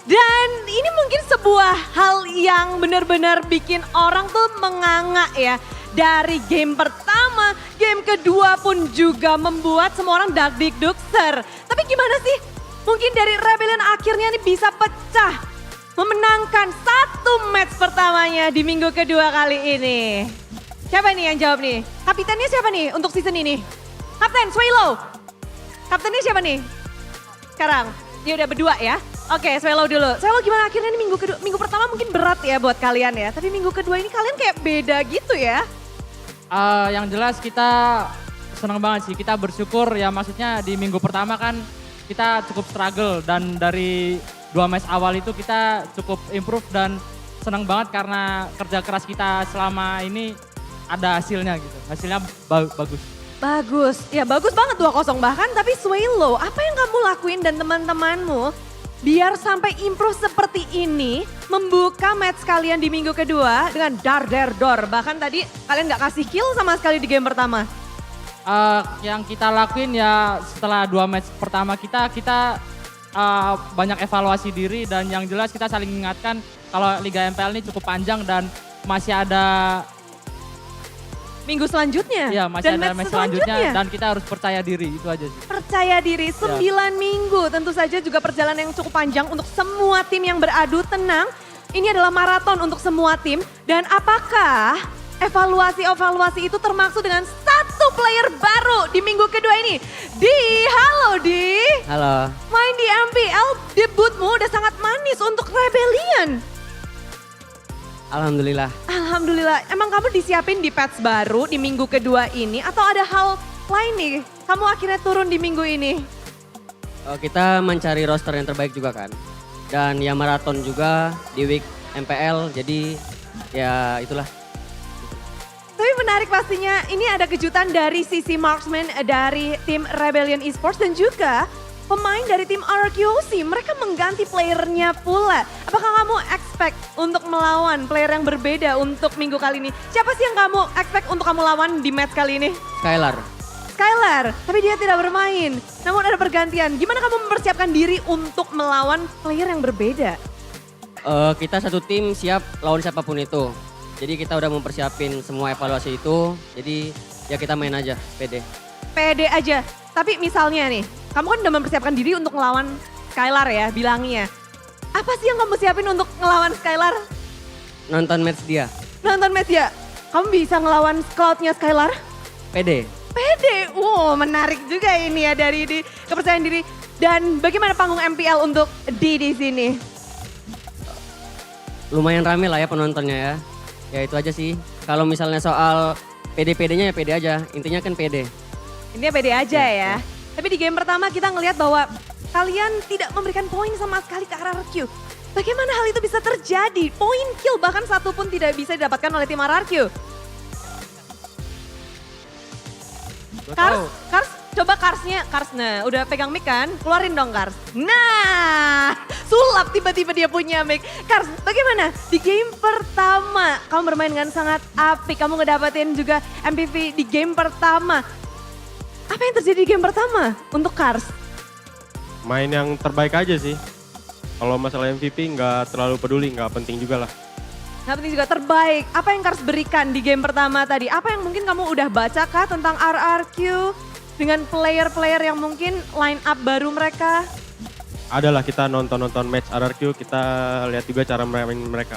Dan ini mungkin sebuah hal yang benar-benar bikin orang tuh menganga ya. Dari game pertama, game kedua pun juga membuat semua orang dak-dik-duk ser. Tapi gimana sih? Mungkin dari Rebellion akhirnya nih bisa pecah. Memenangkan 1 match pertamanya di minggu kedua kali ini. Siapa nih yang jawab nih? Kaptennya siapa nih untuk season ini? Kapten Swaylo. Kaptennya siapa nih? Sekarang, dia udah berdua ya. Oke, Swaylo dulu. Swaylo gimana akhirnya nih minggu pertama mungkin berat ya buat kalian ya. Tapi minggu kedua ini kalian kayak beda gitu ya. Yang jelas kita senang banget sih. Kita bersyukur ya, maksudnya di minggu pertama kan kita cukup struggle. Dan dari 2 match awal itu kita cukup improve dan senang banget karena kerja keras kita selama ini ada hasilnya gitu. Hasilnya bagus. Bagus, ya bagus banget 2-0 bahkan. Tapi Swaylo, apa yang kamu lakuin dan teman-temanmu biar sampai improve seperti seperti ini membuka match kalian di minggu kedua dengan dar-der-dor. Bahkan tadi kalian nggak kasih kill sama sekali di game pertama. Yang kita lakuin ya setelah 2 match pertama kita banyak evaluasi diri dan yang jelas kita saling mengingatkan kalau Liga MPL ini cukup panjang dan masih ada minggu selanjutnya. Iya, masih dan ada match selanjutnya dan kita harus percaya diri, itu aja sih. Percaya diri, 9 minggu. Tentu saja juga perjalanan yang cukup panjang untuk semua tim yang beradu. Tenang, ini adalah maraton untuk semua tim. Dan apakah evaluasi itu termaksud dengan satu player baru di minggu kedua ini? Halo Di. Halo. Main di MPL, debutmu udah sangat manis untuk Rebellion. Alhamdulillah. Alhamdulillah. Emang kamu disiapin di patch baru di minggu kedua ini atau ada hal lain nih? Kamu akhirnya turun di minggu ini. Kita mencari roster yang terbaik juga kan. Dan ya maraton juga di week MPL, jadi ya itulah. Tapi menarik pastinya, ini ada kejutan dari sisi marksman dari tim Rebellion Esports dan juga pemain dari tim RQC. Mereka mengganti playernya pula. Apakah kamu expect untuk melawan player yang berbeda untuk minggu kali ini? Siapa sih yang kamu expect untuk kamu lawan di match kali ini? Skylar, tapi dia tidak bermain. Namun ada pergantian. Gimana kamu mempersiapkan diri untuk melawan player yang berbeda? Kita satu tim siap lawan siapapun itu. Jadi kita udah mempersiapin semua evaluasi itu. Jadi ya kita main aja, pede. Pede aja. Tapi misalnya nih, kamu kan udah mempersiapkan diri untuk ngelawan Skylar ya bilangnya. Apa sih yang kamu siapin untuk ngelawan Skylar? Nonton match dia. Nonton match dia? Kamu bisa ngelawan Cloud-nya Skylar? Pede. Pede, wow menarik juga ini ya dari kepercayaan diri. Dan bagaimana panggung MPL untuk di sini? Lumayan rame lah ya penontonnya ya. Ya itu aja sih. Kalau misalnya soal pede-pedenya ya pede aja. Intinya kan pede. Intinya pede aja ya. Tapi di game pertama kita ngelihat bahwa kalian tidak memberikan poin sama sekali ke RRQ. Bagaimana hal itu bisa terjadi? Poin kill bahkan satu pun tidak bisa didapatkan oleh tim RRQ. Kars, coba Karsnya, nah udah pegang mic kan? Keluarin dong Kars. Nah, sulap tiba-tiba dia punya mic. Kars, bagaimana? Di game pertama, kamu bermain dengan sangat apik. Kamu ngedapetin juga MVP di game pertama. Apa yang terjadi di game pertama untuk Kars? Main yang terbaik aja sih. Kalau masalah MVP nggak terlalu peduli, nggak penting juga lah. Nggak penting juga, terbaik. Apa yang Kars berikan di game pertama tadi? Apa yang mungkin kamu udah baca kah tentang RRQ? Dengan player-player yang mungkin line up baru mereka? Adalah kita nonton match RRQ, kita lihat juga cara main mereka.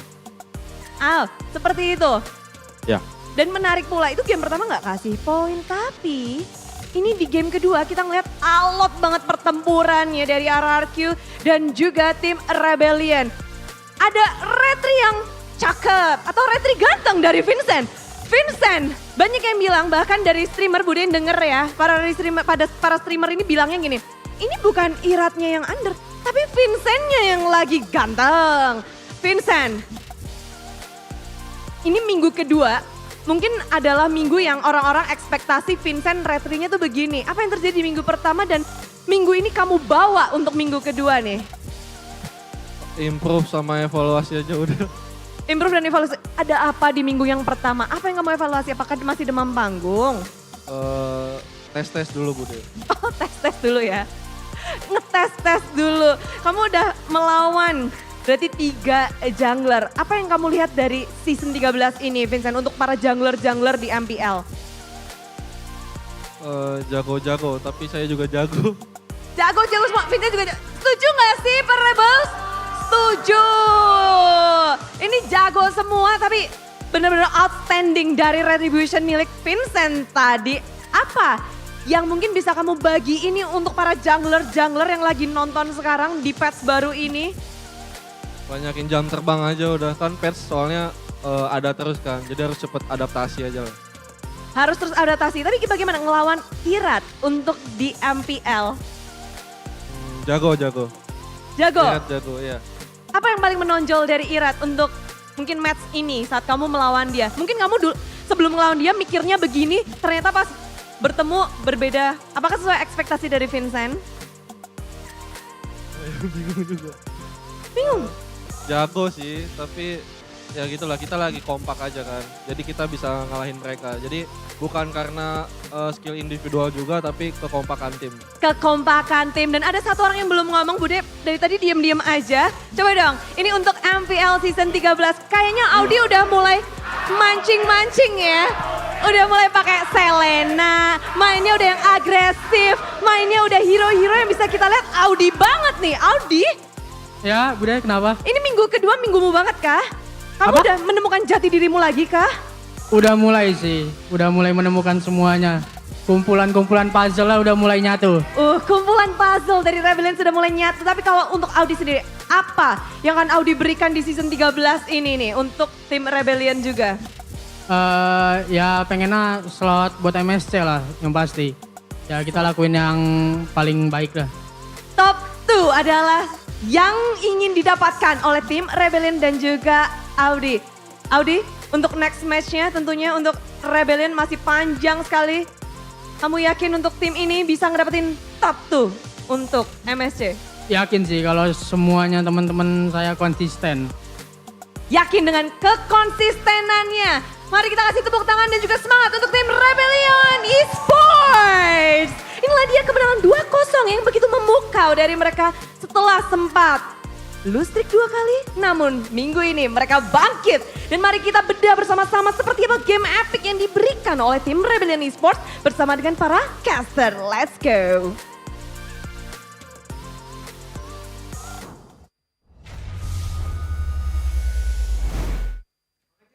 Seperti itu? Ya. Dan menarik pula, itu game pertama nggak kasih poin, tapi ini di game kedua kita ngeliat alot banget pertempurannya dari RRQ dan juga tim Rebellion. Ada retri yang cakep atau retri ganteng dari Vincent. Vincent, banyak yang bilang bahkan dari streamer Budin denger ya, para streamer ini bilangnya gini, ini bukan Iratnya yang under, tapi Vincentnya yang lagi ganteng. Vincent, ini minggu kedua, mungkin adalah minggu yang orang-orang ekspektasi Vincent retrinya tuh begini. Apa yang terjadi di minggu pertama dan minggu ini kamu bawa untuk minggu kedua nih? Improve sama evaluasi aja udah. Improve dan evaluasi. Ada apa di minggu yang pertama? Apa yang kamu evaluasi? Apakah masih demam panggung? Tes dulu Bude. Oh tes dulu ya. Ngetes dulu. Kamu udah melawan berarti 3 jungler. Apa yang kamu lihat dari season 13 ini Vincent untuk para jungler-jungler di MPL? Jago-jago, tapi saya juga jago. Jago semua. Vincent juga jago. Setuju gak sih para Rebels? Setuju. Ini jago semua tapi benar-benar outstanding dari retribution milik Vincent tadi. Apa yang mungkin bisa kamu bagi ini untuk para jungler-jungler yang lagi nonton sekarang di patch baru ini? Banyakin jam terbang aja udah, kan patch soalnya ada terus kan, jadi harus cepet adaptasi aja lah. Harus terus adaptasi, tapi bagaimana ngelawan Irat untuk di MPL? Jago. Jago? Irat jago, iya. Apa yang paling menonjol dari Irat untuk mungkin match ini saat kamu melawan dia? Mungkin kamu dulu sebelum melawan dia mikirnya begini, ternyata pas bertemu berbeda. Apakah sesuai ekspektasi dari Vincent? Bingung juga. Bingung? jago sih, tapi ya gitulah, kita lagi kompak aja kan. Jadi kita bisa ngalahin mereka. Jadi bukan karena skill individual juga, tapi kekompakan tim. Kekompakan tim. Dan ada satu orang yang belum ngomong, Bude, dari tadi diem-diem aja. Coba dong, ini untuk MPL Season 13. Kayaknya Audi udah mulai mancing-mancing ya. Udah mulai pakai Selena, mainnya udah yang agresif, mainnya udah hero-hero yang bisa kita lihat Audi banget nih. Audi? Ya, Bude, kenapa? Ini minggu kedua, minggumu banget kah? Kamu udah menemukan jati dirimu lagi kah? Udah mulai sih, udah mulai menemukan semuanya. Kumpulan-kumpulan puzzle lah udah mulai nyatu. Kumpulan puzzle dari Rebellion sudah mulai nyatu. Tapi kalau untuk Audi sendiri, apa yang akan Audi berikan di season 13 ini nih untuk tim Rebellion juga? Ya pengennya slot buat MSC lah yang pasti. Ya kita lakuin yang paling baik lah. Top 2 adalah yang ingin didapatkan oleh tim Rebellion dan juga Audi. Audi, untuk next match-nya tentunya untuk Rebellion masih panjang sekali. Kamu yakin untuk tim ini bisa ngedapetin top 2 untuk MSC? Yakin sih kalau semuanya teman-teman saya konsisten. Yakin dengan kekonsistenannya. Mari kita kasih tepuk tangan dan juga semangat untuk tim Rebellion Esports. Inilah dia kemenangan 2-0 yang begitu memukau dari mereka setelah sempat lose streak 2 kali. Namun minggu ini mereka bangkit. Dan mari kita bedah bersama-sama seperti apa game epic yang diberikan oleh tim Rebellion Esports bersama dengan para caster. Let's go.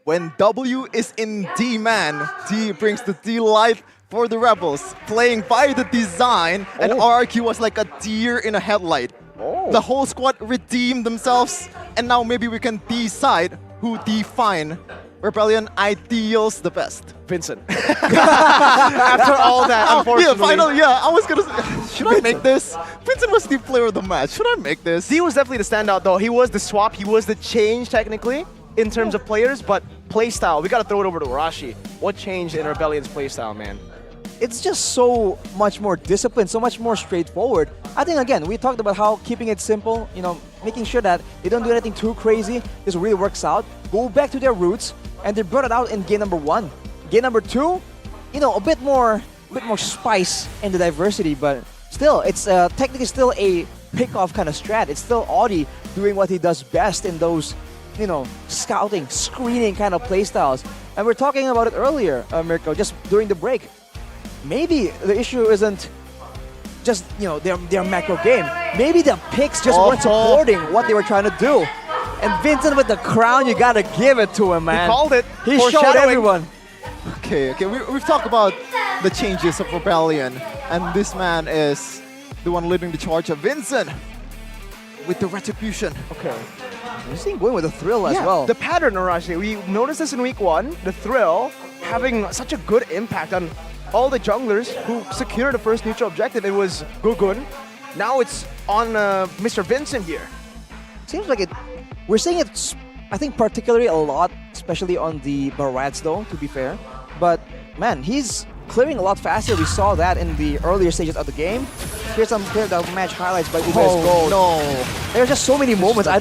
When W is in D, man, D brings the delight for the Rebels. Playing by the design, and RRQ was like a deer in a headlight. The whole squad redeemed themselves, and now maybe we can decide who define Rebellion ideals the best. Vincent. After all that, unfortunately. Yeah, finally, yeah. I was gonna say, should I make this? Vincent was the player of the match. Should I make this? D was definitely the standout though. He was the swap, he was the change technically in terms of players, but playstyle, we gotta throw it over to Arashi. What changed in Rebellion's playstyle, man? It's just so much more disciplined, so much more straightforward. I think, again, we talked about how keeping it simple, you know, making sure that they don't do anything too crazy, this really works out. Go back to their roots, and they brought it out in game number 1. Game number 2, you know, a bit more spice and the diversity, but still, it's technically still a pick-off kind of strat. It's still Audi doing what he does best in those, you know, scouting, screening kind of playstyles. And we're talking about it earlier, Mirko, just during the break. Maybe the issue isn't just, you know, their macro game. Maybe the picks just weren't supporting what they were trying to do. And Vincent with the crown, you gotta give it to him, man. He called it. He showed everyone. Okay, we've talked about the changes of Rebellion, and this man is the one leading the charge of Vincent with the retribution. Okay. You're seeing going with the thrill as well. The pattern, Arashi, we noticed this in week 1, the thrill having such a good impact on all the junglers who secured the first neutral objective. It was Gugun. Now it's on Mr. Vincent here. Seems like it. We're seeing it, I think, particularly a lot, especially on the Barats, though, to be fair. But, man, he's clearing a lot faster. We saw that in the earlier stages of the game. Here's some clear match highlights by Ube's Gold. No. There's just so many moments. I'm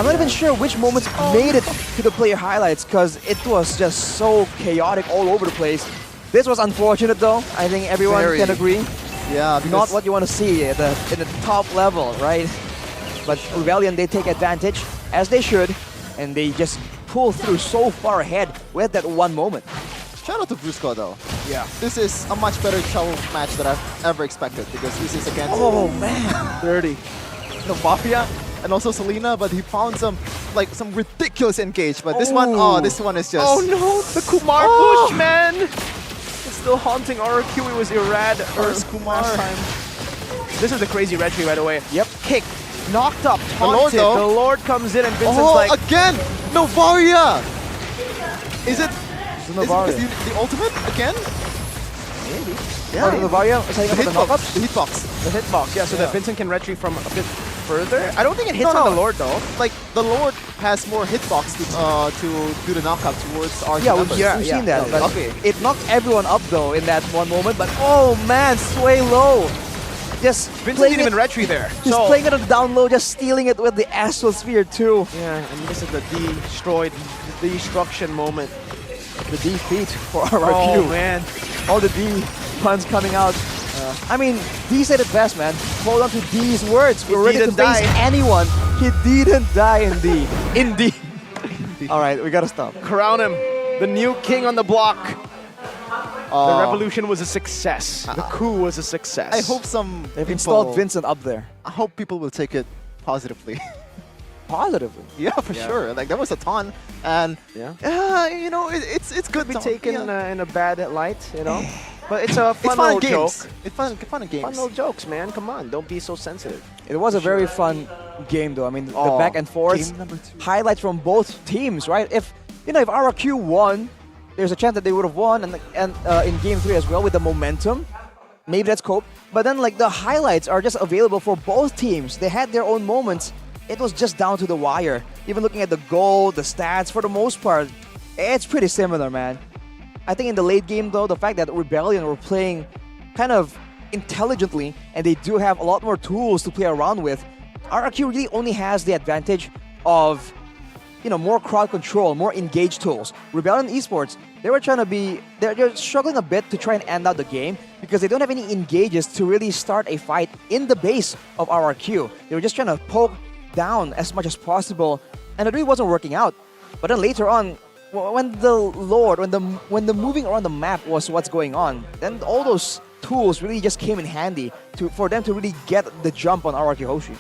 not even sure which moments made it to the player highlights, because it was just so chaotic all over the place. This was unfortunate, though. I think everyone can agree. Yeah, not what you want to see at in the top level, right? But Rebellion, they take advantage, as they should, and they just pull through so far ahead with that one moment. Shout out to Brusco, though. Yeah. This is a much better Chell match that I've ever expected, because this is against... Oh, man. 30. Novafia and also Selena, but he found some ridiculous engage. But this one, this one is just... Oh no, the Kumar push, man! It's still haunting RRQ. It was Irad First Kumar. last time. This is a crazy retry, by the way. Yep. Kick, knocked up, taunted. The Lord comes in and Vincent's like... again! Novaria! Is it... Is Novaria. the ultimate again? Maybe. Yeah. Novaria setting up the knockups? The hitbox. The hitbox, yeah, so that Vincent can retry from a bit further. I don't think it hits on the Lord, though. Like, the Lord has more hitbox to do the knockup towards our we've seen that. But it knocked everyone up, though, in that one moment. But, oh, man, sway low. just Vincent playing didn't even it, retry there. He's playing it on the down low, just stealing it with the Astral Sphere too. Yeah, and this is the the destruction moment. The defeat for RRQ. Oh man. All the D puns coming out. I mean, D said it best, man. Hold on to D's words. We're ready to didn't face die. anyone. He didn't die in D. In D. All right, we gotta stop. Crown him, the new king on the block. The Uh, revolution was a success. The coup was a success. I hope some They've people, installed Vincent up there. I hope people will take it positively. Positively? Yeah, for sure. Like, there was a ton, and you know, it's good to be to taken yeah. in a bad light, you know. But it's a It's fun fun little games. joke. It's fun games. Fun little jokes, man. Come on, don't be so sensitive. It was a very fun game, though. I mean, the Oh, back and forth, game number 2. highlights from both teams, right? If RRQ won, there's a chance that they would have won, and in Game 3 as well with the momentum. Maybe that's cope. But then, like, the highlights are just available for both teams. They had their own moments. It was just down to the wire. Even looking at the goal, the stats, for the most part, it's pretty similar, man. I think in the late game, though, the fact that Rebellion were playing kind of intelligently, and they do have a lot more tools to play around with, RRQ really only has the advantage of, more crowd control, more engaged tools. Rebellion Esports, they're struggling a bit to try and end out the game because they don't have any engages to really start a fight in the base of RRQ. They were just trying to poke down as much as possible, and it really wasn't working out. But then later on, when the moving around the map was what's going on, then all those tools really just came in handy for them to really get the jump on RRQ Hoshi.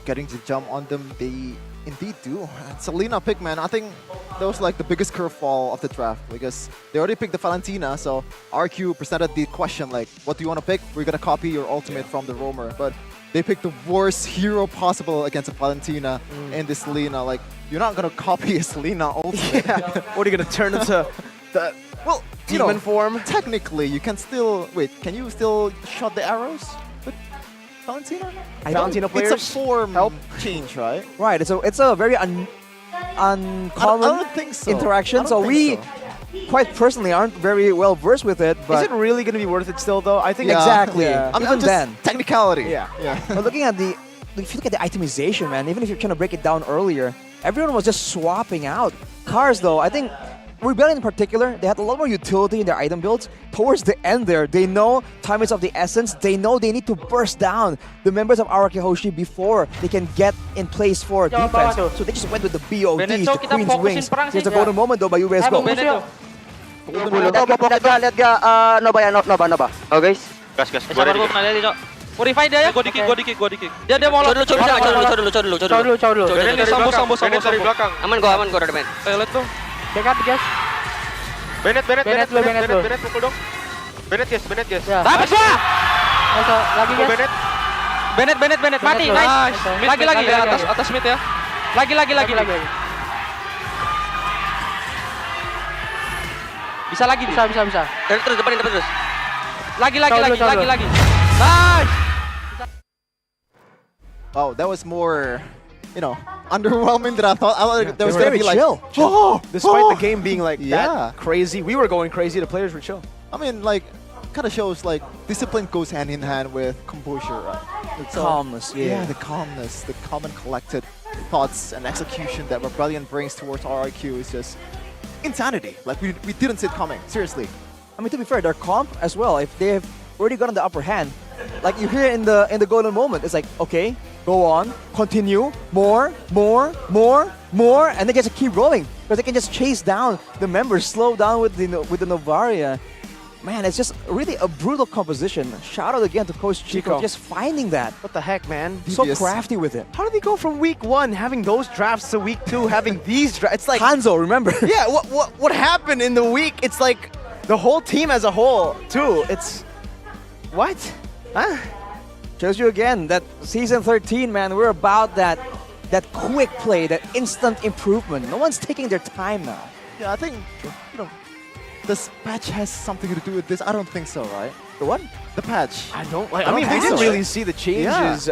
Getting the jump on them, they indeed do. And Selena pick, man, I think that was like the biggest curveball of the draft because they already picked the Valentina, so RQ presented the question like, what do you want to pick? We're gonna copy your ultimate from the Roamer, but they picked the worst hero possible against a Valentina in this Selena. Like, you're not gonna copy a Selena ultimate. Yeah. What are you gonna turn into the demon form? Technically, you can still can you still shot the arrows with Valentina? Valentina players? It's a form change, right? Right. It's a very uncommon I don't think so. interaction. I don't So think we, so. quite personally, aren't very well versed with it. But Is it really gonna be worth it still, though? I think exactly. Yeah. I'm Even just then, technicality. Yeah. but looking at if you look at the itemization, man, even if you're trying to break it down earlier, everyone was just swapping out cars. Though I think Rebellion in particular, they had a lot more utility in their item builds. Towards the end there, they know time is of the essence. They know they need to burst down the members of RRQ Hoshi before they can get in place for defense. So they just went with the BODs, the Queen's Wings. Here's a golden moment though by UBS Go. Lihat gak Nova ya, Nova. Oh guys. Gas. Gua ada dikit. Purify dia ya. Gua dikit. Dia mau Coba dulu. Sambo. Dari belakang. Aman gua udah main. Ayo lihat tuh. Dekat guys. Bennett pukul dong. Bennett guys. Habis gua. Lagi guys. Bennett mati. Nice. Lagi atas mid ya. Lagi. Bisa lagi. Depan terus. Lagi. Nice. Oh, that was more, underwhelming than I thought. That was very gonna be like, chill. Despite the game being like Yeah. that crazy, we were going crazy. The players were chill. I mean, like, kind of shows like discipline goes hand in hand with composure, right? Calmness, yeah. The calmness, the calm and collected thoughts and execution that Rebellion brings towards RRQ is just insanity. Like, we didn't see it coming. Seriously. I mean, to be fair, they're comp as well. If they've already gotten the upper hand, like you hear in the golden moment, it's like, okay, go on, continue, more, and they just keep rolling because they can just chase down the members, slow down with the Novaria. Man, it's just really a brutal composition. Shout out again to Coach Chico just finding that. What the heck, man? So crafty with it. How did they go from week 1 having those drafts to week 2 having these drafts? It's like Hanzo, remember? Yeah. What happened in the week? It's like the whole team as a whole too. It's what? Huh? Shows you again that season 13, man, we're about that quick play, that instant improvement. No one's taking their time now. Yeah, I think, this patch has something to do with this. I don't think so, right? The what? The patch. I mean, we didn't really see the changes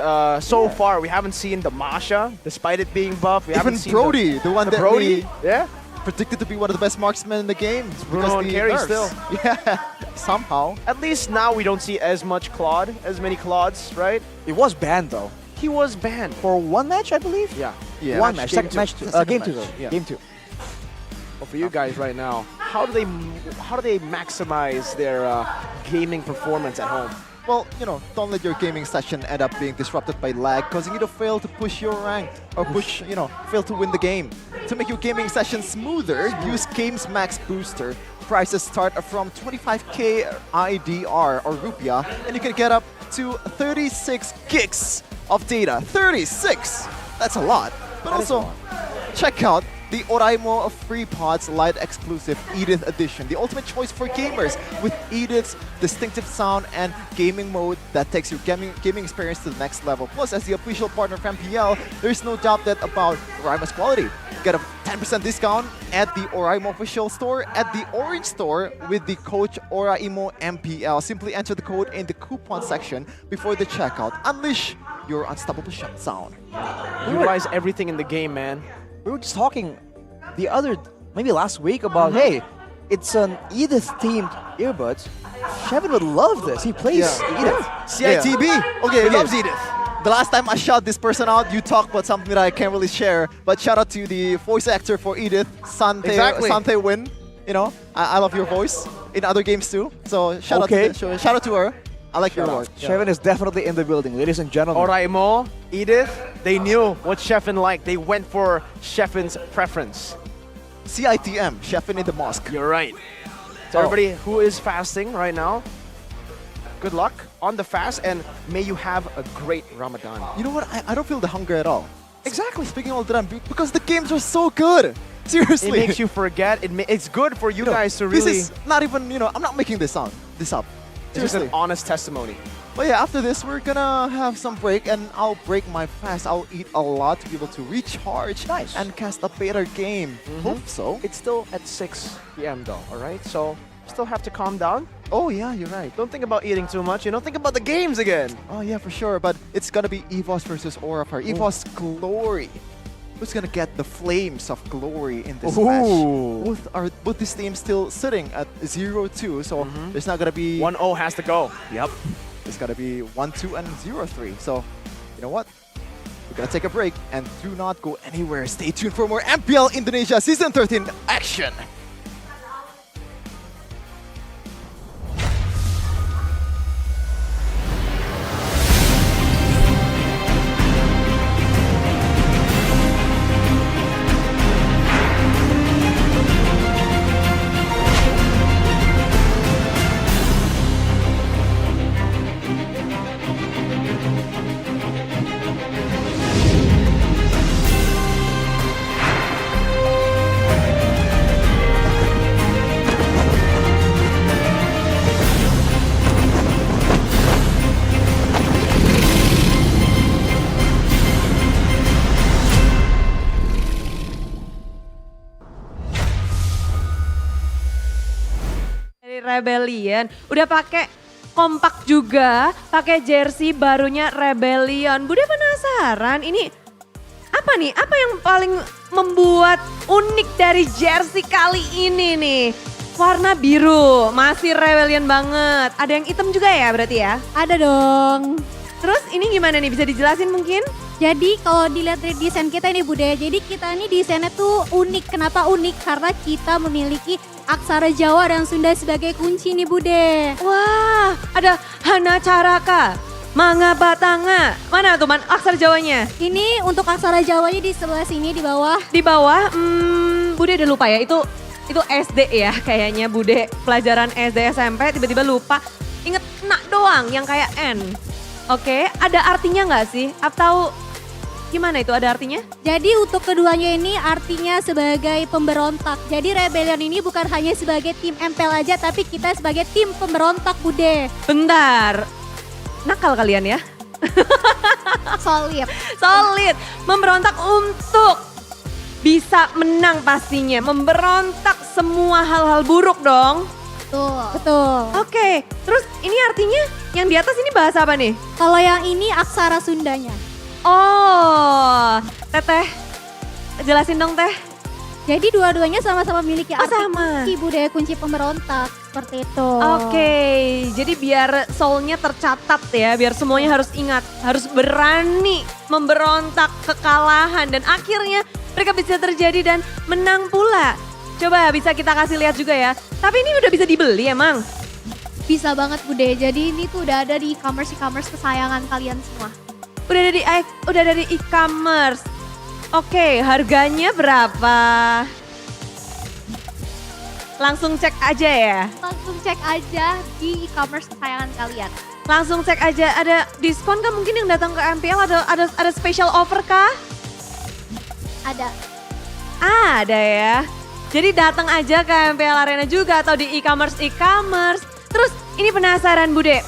so far. We haven't seen the Masha, despite it being buff. We haven't seen Brody, the one that Brody. we... Yeah. predicted to be one of the best marksmen in the game. Bruno and Carey still. Yeah, somehow. At least now we don't see as much Claude, as many Claudes, right? It was banned though. He was banned. For one match, I believe? Yeah. One match. Second match. Game two. Yeah. Game two. Well, for you guys right now, how do they maximize their gaming performance at home? Well, don't let your gaming session end up being disrupted by lag, causing you to fail to push your rank or fail to win the game. To make your gaming session smoother, use Games Max Booster. Prices start from 25k IDR or rupiah, and you can get up to 36 gigs of data. 36! That's a lot. But also, check out the Oraimo Free Pods Lite exclusive Edith Edition, the ultimate choice for gamers with Edith's distinctive sound and gaming mode that takes your gaming experience to the next level. Plus, as the official partner of MPL, there's no doubt that about Oraimo's quality. Get a 10% discount at the Oraimo official store at the Orange store with the code Oraimo MPL. Simply enter the code in the coupon section before the checkout. Unleash your unstoppable sound. Utilize everything in the game, man. We were just talking maybe last week about, hey, it's an Edith-themed earbuds. Shevin would love this. He plays Edith. CITB. Okay, he loves Edith. The last time I shout this person out, you talk about something that I can't really share. But shout out to the voice actor for Edith, Sante Win. I love your voice in other games too. So shout out to her. I like your voice. Shevin is definitely in the building, ladies and gentlemen. Oraimo, Edith, they knew what Shevin liked. They went for Shevin's preference. CITM, Shevin in the mosque. You're right. So everybody who is fasting right now, good luck on the fast, and may you have a great Ramadan. You know what? I don't feel the hunger at all. Exactly. Speaking all the time, because the games are so good. Seriously. It makes you forget. It's good for you guys to really... This is not even, I'm not making this up. It's just an honest testimony. But yeah, after this, we're gonna have some break, and I'll break my fast. I'll eat a lot to be able to recharge and cast a better game. Hope so. It's still at 6 p.m. though, alright? So, still have to calm down. Oh yeah, you're right. Don't think about eating too much, think about the games again. Oh yeah, for sure. But it's gonna be Evos versus Aura Fire. Evos Glory. Who's gonna get the flames of glory in this match? Both these teams still sitting at 0-2, so there's not gonna be 1-0 has to go. Yep. It's gotta be 1-2 and 0-3. So you know what? We're gonna take a break and do not go anywhere. Stay tuned for more MPL Indonesia Season 13 action. Rebellion. Udah pakai kompak juga, pakai jersey barunya Rebellion. Bude penasaran, ini apa nih? Apa yang paling membuat unik dari jersey kali ini nih? Warna biru, masih Rebellion banget. Ada yang hitam juga ya berarti ya? Ada dong. Terus ini gimana nih, bisa dijelasin mungkin? Jadi kalau dilihat dari desain kita ini Bude, jadi kita ini desainnya tuh unik. Kenapa unik? Karena kita memiliki aksara Jawa dan Sunda sebagai kunci nih Bude. Wah, ada Hana Caraka, Manga Batanga. Mana tuh aksara Jawanya? Ini untuk aksara Jawanya di sebelah sini di bawah. Di bawah, Bude udah lupa ya, itu SD ya kayaknya Bude. Pelajaran SD SMP tiba-tiba lupa. Inget nak doang yang kayak N. Oke, ada artinya nggak sih? Atau gimana itu, ada artinya? Jadi untuk keduanya ini artinya sebagai pemberontak. Jadi Rebellion ini bukan hanya sebagai tim MPL aja, tapi kita sebagai tim pemberontak Bude. Bentar, nakal kalian ya? Solid. Solid, memberontak untuk bisa menang pastinya. Memberontak semua hal-hal buruk dong. Betul. Oke, terus ini artinya yang di atas ini bahasa apa nih? Kalau yang ini aksara Sundanya. Oh, Teteh, jelasin dong Teh. Jadi dua-duanya sama-sama memiliki arti sama. kunci, budaya kunci pemberontak. Seperti itu. Oke, jadi biar soulnya tercatat ya, biar semuanya harus ingat, harus berani memberontak kekalahan dan akhirnya mereka bisa terjadi dan menang pula. Coba bisa kita kasih lihat juga ya. Tapi ini udah bisa dibeli emang? Bisa banget Bude, jadi ini tuh udah ada di e-commerce kesayangan kalian semua. Udah ada di e-commerce. Oke, harganya berapa? Langsung cek aja ya? Langsung cek aja di e-commerce kesayangan kalian. Langsung cek aja, ada diskon kah mungkin yang datang ke MPL? Ada special offer kah? Ada. Ada ya. Jadi datang aja ke MPL Arena juga atau di e-commerce. Terus ini penasaran Bude,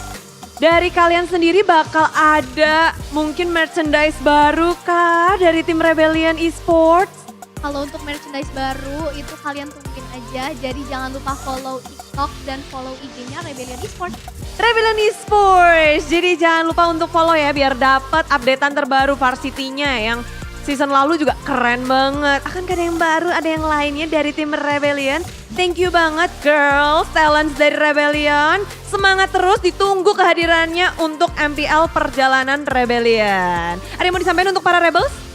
dari kalian sendiri bakal ada mungkin merchandise baru kah dari tim Rebellion Esports? Kalau untuk merchandise baru itu kalian tungguin aja, jadi jangan lupa follow TikTok dan follow IG-nya Rebellion Esports. Rebellion Esports, jadi jangan lupa untuk follow ya biar dapat updatean terbaru varsity-nya yang season lalu juga keren banget. Akan ada yang baru, ada yang lainnya dari tim Rebellion. Thank you banget girls, talents dari Rebellion. Semangat terus, ditunggu kehadirannya untuk MPL Perjalanan Rebellion. Ada yang mau disampaikan untuk para Rebels?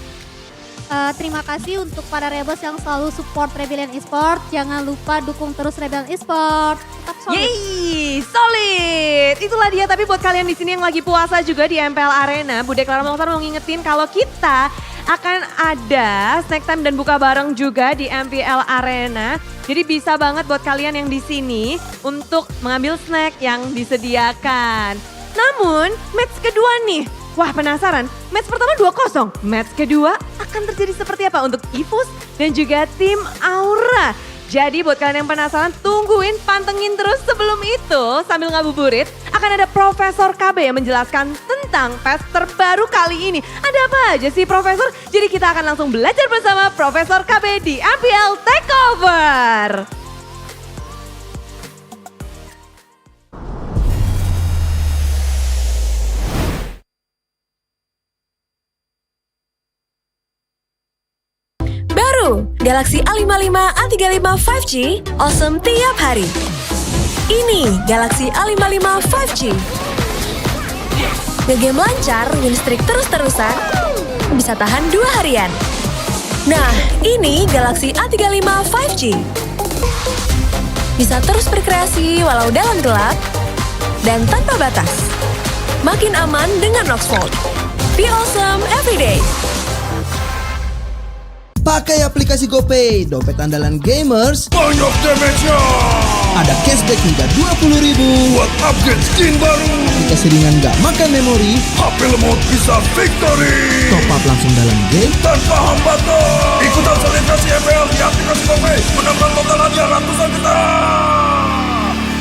Terima kasih untuk para Rebels yang selalu support Rebellion Esports. Jangan lupa dukung terus Rebellion Esports. Tetap solid. Yeay, solid. Itulah dia, tapi buat kalian di sini yang lagi puasa juga di MPL Arena, Bude Clara Mongsar mau ngingetin kalau kita akan ada snack time dan buka bareng juga di MPL Arena. Jadi bisa banget buat kalian yang di sini untuk mengambil snack yang disediakan. Namun, match kedua nih. Wah, penasaran? Match pertama 2-0. Match kedua akan terjadi seperti apa untuk Evos dan juga tim Aura. Jadi buat kalian yang penasaran, tungguin, pantengin terus. Sebelum itu, sambil ngabuburit, akan ada Profesor KB yang menjelaskan tentang patch terbaru kali ini. Ada apa aja sih Profesor? Jadi kita akan langsung belajar bersama Profesor KB di MPL Takeover. Galaxy A55 A35 5G, awesome tiap hari. Ini Galaxy A55 5G. Ngegame lancar, win streak terus-terusan, bisa tahan 2 harian. Nah, ini Galaxy A35 5G. Bisa terus berkreasi walau dalam gelap, dan tanpa batas. Makin aman dengan Roxfold. Be awesome everyday. Pakai aplikasi GoPay, dompet andalan gamers. Banyak damage-nya. Ada cashback hingga 20.000 buat upgrade skin baru. Aplikasi ringan gak makan memori. HP lemot bisa victory. Top up langsung dalam game tanpa hambatan. Ikutan selebrasi MPL di aplikasi GoPay. Menambah total hadiah ratusan juta.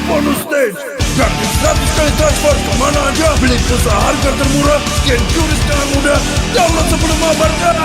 Bonus stage. Gratis 100 kali transfer kemana aja. Beli pulsa harga termurah. Scan QRIS dengan mudah. Download sebelum mabarkan.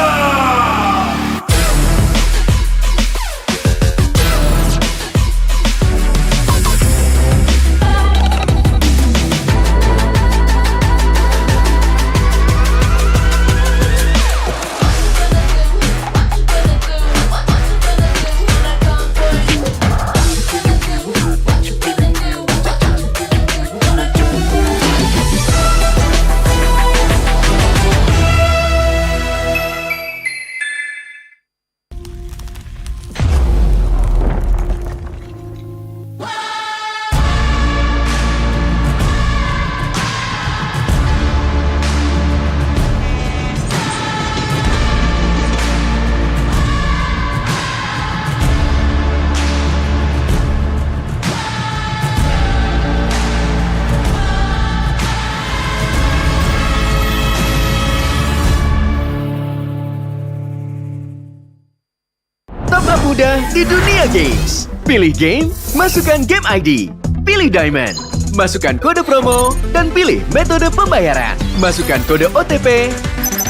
mudah di dunia games. Pilih game, masukkan game ID. Pilih Diamond, masukkan kode promo, dan pilih metode pembayaran. Masukkan kode OTP.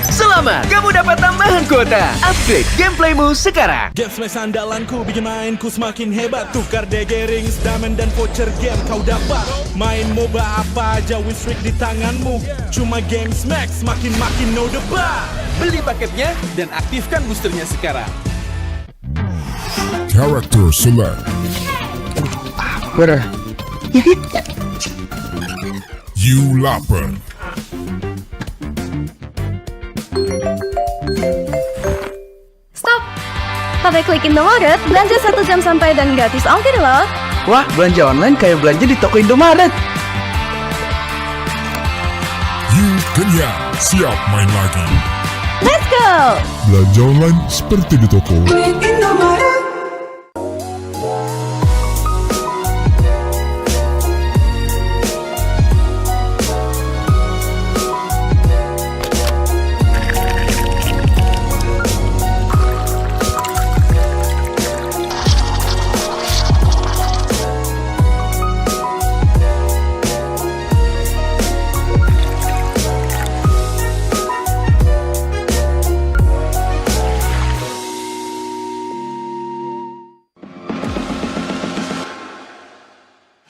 Selamat, kamu dapat tambahan kuota. Upgrade gameplaymu sekarang. Games andalanku bikin mainku semakin hebat. Tukar DG rings, diamond dan voucher game kau dapat. Main MOBA apa aja, win streak di tanganmu. Cuma Games Max, makin no debat. Beli paketnya dan aktifkan boosternya sekarang. Character select. Where? You lapar. Stop! Pakai klik Indomaret, belanja 1 jam santai dan gratis ongkir loh. Wah, belanja online kayak belanja di toko Indomaret. You kenyang, siap main lagi. Let's go! Belanja online seperti di toko.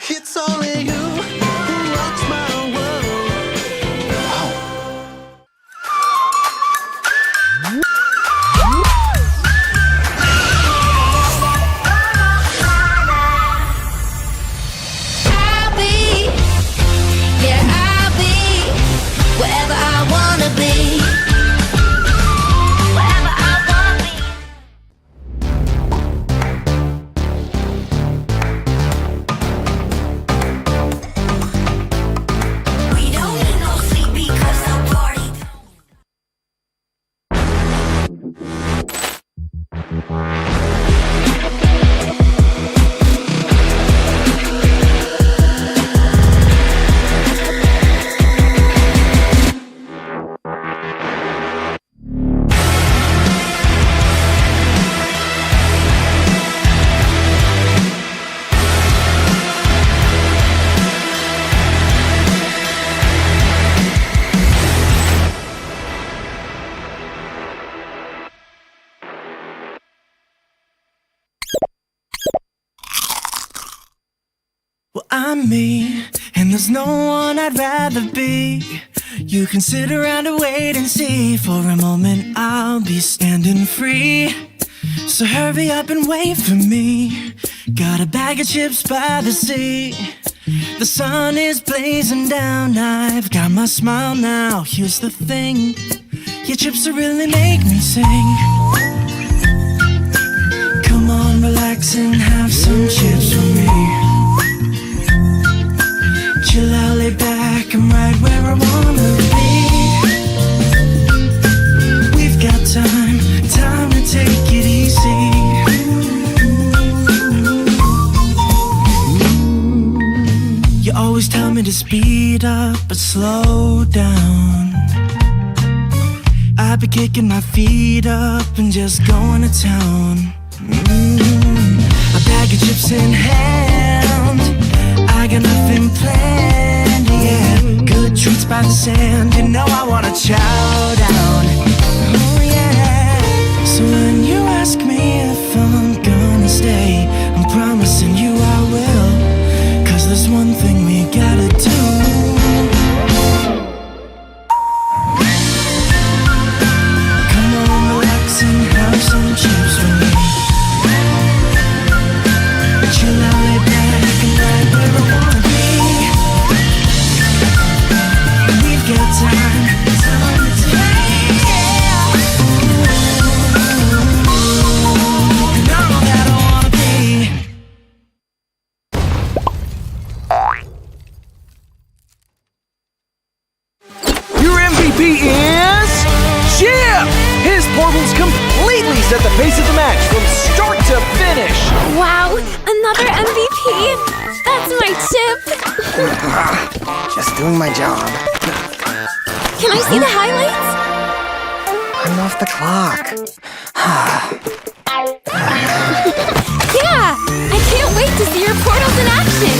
It's only you who rocks my world. I'll be, yeah, I'll be wherever I wanna be. Wherever I wanna be. We don't need no sleep because I'm party. Well, I'm me, and there's no one I'd rather be. You can sit around and wait and see. For a moment, I'll be standing free. So hurry up and wait for me. Got a bag of chips by the sea. The sun is blazing down. I've got my smile now. Here's the thing, your chips will really make me sing. Come on, relax and have some chips with me. Chill out, lay back, I'm right where I wanna be. We've got time to take it easy. You always tell me to speed up, but slow down. I've been kicking my feet up and just going to town. A bag of chips in hand, I got nothing planned, yeah. Good treats by the sand, you know I wanna chow down. Oh yeah. So when you ask me if I'm gonna stay, I'm promising you I will. 'Cause there's one thing we gotta do. Come on, relax and have some chips with me. Chill out, lay back and right where I wanna be. We've got time to take, yeah. And I'm all that I wanna be. Your MVP is Chip! His portals completely set the pace of the match from start to finish. Wow, another MVP? That's my chip. Just doing my job. Can I see the highlights? I'm off the clock. Yeah, I can't wait to see your portals in action.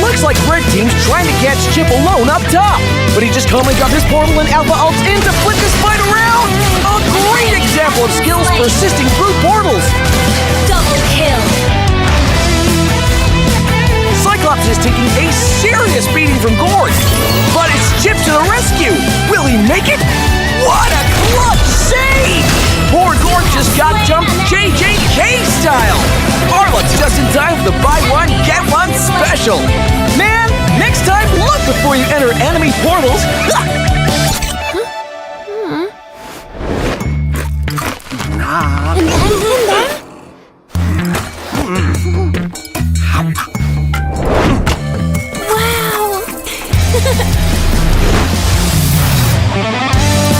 Looks like Red Team's trying to catch Chip alone up top, but he just calmly got his portal and Alpha Ults in to flip this fight around. A great example of skills persisting through portals. Double kill. Cyclops is taking a serious beating from Gord, but it's Chip to the rescue. Will he make it? What a clutch save! Poor Gord just got jumped JJK style. special. Man, next time look before you enter enemy portals.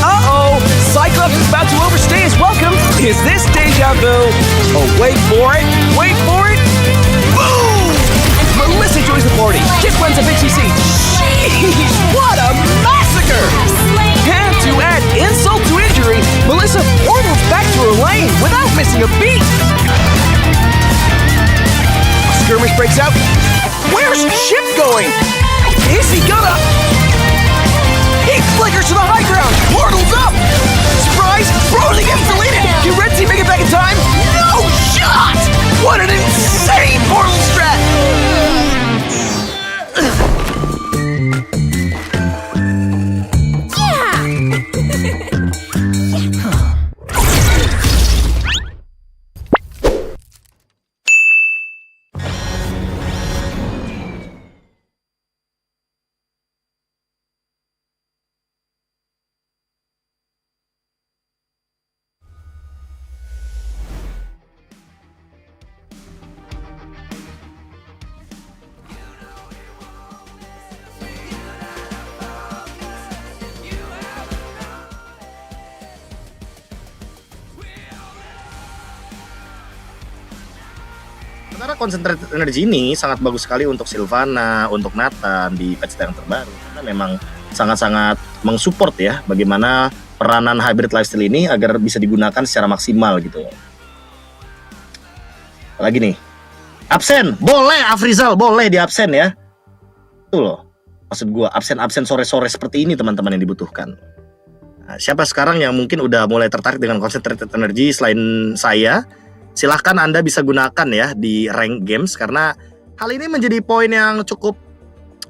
Uh-oh! Cyclops is about to overstay his welcome. Is this deja vu? Oh, wait for it. Wait for it. Boom! Melissa joins the party. Just runs a BTC. Jeez, what a massacre! And to add insult to injury, Melissa portals back to her lane without missing a beat. A skirmish breaks out. Where's Chip going? Is he gonna... He flickers to the high ground! Portal's up! Surprise! Broly gets deleted! Can Red Team make it back in time? No shot! What an insane portal strat! Sebenarnya concentrated energy ini sangat bagus sekali untuk Sylvana, untuk Nathan di patch yang terbaru. Karena memang sangat-sangat mensupport ya bagaimana peranan hybrid lifestyle ini agar bisa digunakan secara maksimal gitu. Lagi nih, absen, boleh Afrizal, boleh di absen ya. Tuh loh, maksud gua absen-absen sore-sore seperti ini teman-teman yang dibutuhkan. Nah, siapa sekarang yang mungkin udah mulai tertarik dengan concentrated energy selain saya? Silahkan Anda bisa gunakan ya di rank games karena hal ini menjadi poin yang cukup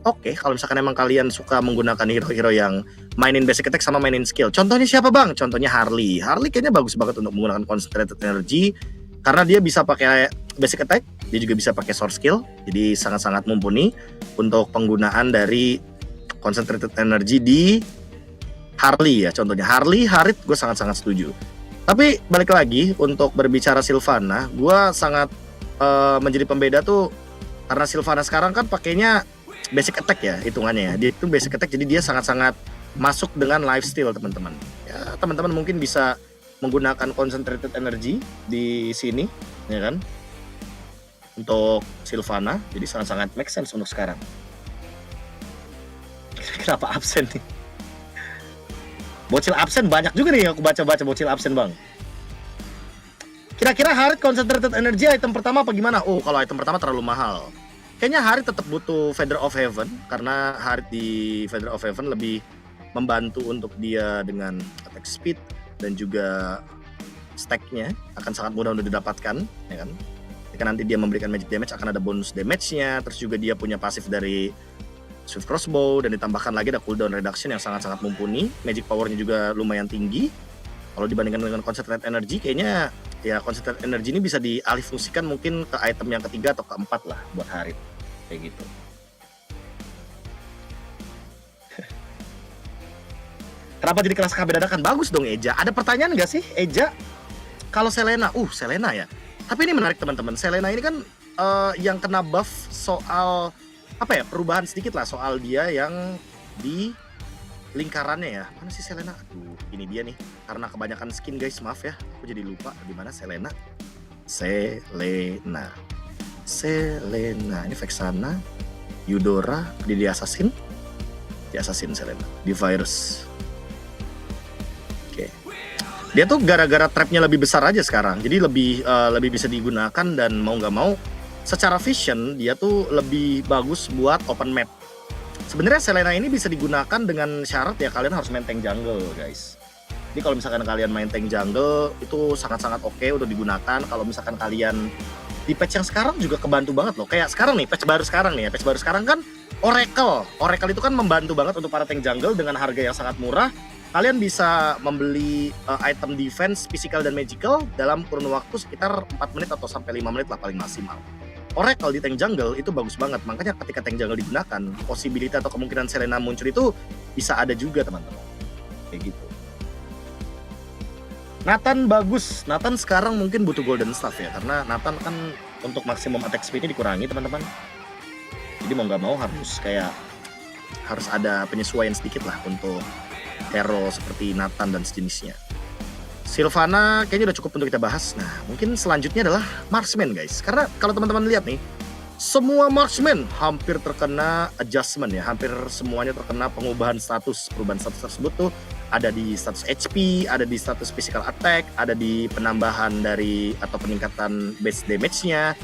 oke kalau misalkan emang kalian suka menggunakan hero-hero yang mainin basic attack sama mainin skill. Contohnya siapa bang? Contohnya Harley. Harley kayaknya bagus banget untuk menggunakan concentrated energy karena dia bisa pakai basic attack, dia juga bisa pakai sword skill. Jadi sangat-sangat mumpuni untuk penggunaan dari concentrated energy di Harley ya. Contohnya Harley, Harit gue sangat-sangat setuju. Tapi balik lagi untuk berbicara Sylvana, gue sangat menjadi pembeda tuh karena Sylvana sekarang kan pakainya basic attack ya hitungannya ya. Dia itu basic attack jadi dia sangat-sangat masuk dengan lifesteal teman-teman. Ya teman-teman mungkin bisa menggunakan concentrated energy di sini ya kan untuk Sylvana. Jadi sangat-sangat make sense untuk sekarang. Kenapa absen nih? Bocil absen banyak juga nih aku baca-baca bocil absen bang. Kira-kira Harit concentrated energy item pertama apa gimana? Oh kalau item pertama terlalu mahal. Kayaknya Harit tetap butuh Feather of Heaven karena Harit di Feather of Heaven lebih membantu untuk dia dengan attack speed dan juga stacknya akan sangat mudah untuk didapatkan, ya kan? Jika nanti dia memberikan magic damage akan ada bonus damage-nya, terus juga dia punya pasif dari Swift Crossbow dan ditambahkan lagi ada cooldown reduction yang sangat-sangat mumpuni. Magic powernya juga lumayan tinggi. Kalau dibandingkan dengan concentrated energy, kayaknya ya concentrated energy ini bisa dialihfungsikan mungkin ke item yang ketiga atau keempat lah buat Harit. Kayak gitu. Kenapa jadi kelas KB dadakan? Bagus dong Eja. Ada pertanyaan nggak sih Eja? Kalau Selena, Selena ya. Tapi ini menarik teman-teman. Selena ini kan yang kena buff soal apa ya, perubahan sedikit lah soal dia yang di lingkarannya ya. Mana sih Selena? Aduh, ini dia nih. Karena kebanyakan skin guys, maaf ya. Aku jadi lupa di mana Selena. Selena, ini Vexana, Eudora, di Assassin. Di Assassin Selena, di Virus. Oke. Dia tuh gara-gara trapnya lebih besar aja sekarang. Jadi lebih bisa digunakan dan mau nggak mau secara vision dia tuh lebih bagus buat open map. Sebenarnya Selena ini bisa digunakan dengan syarat ya kalian harus main tank jungle guys. Jadi kalau misalkan kalian main tank jungle itu sangat-sangat oke untuk digunakan. Kalau misalkan kalian di patch yang sekarang juga kebantu banget loh. Kayak sekarang nih, patch baru sekarang kan Oracle itu kan membantu banget untuk para tank jungle dengan harga yang sangat murah. Kalian bisa membeli item defense, physical dan magical dalam kurun waktu sekitar 4 menit atau sampai 5 menit lah paling maksimal. Oracle di tank jungle itu bagus banget. Makanya ketika tank jungle digunakan, possibility atau kemungkinan Selena muncul itu bisa ada juga teman-teman. Kayak gitu. Nathan bagus. Nathan sekarang mungkin butuh golden staff ya, karena Nathan kan untuk maksimum attack speed-nya dikurangi teman-teman. Jadi mau nggak mau harus ada penyesuaian sedikit lah untuk hero seperti Nathan dan sejenisnya. Sylvana kayaknya udah cukup untuk kita bahas. Nah, mungkin selanjutnya adalah marksman guys. Karena kalau teman-teman lihat nih, semua marksman hampir terkena adjustment ya. Hampir semuanya terkena perubahan status. Perubahan status tersebut tuh ada di status HP, ada di status physical attack, ada di penambahan dari atau peningkatan base damage-nya.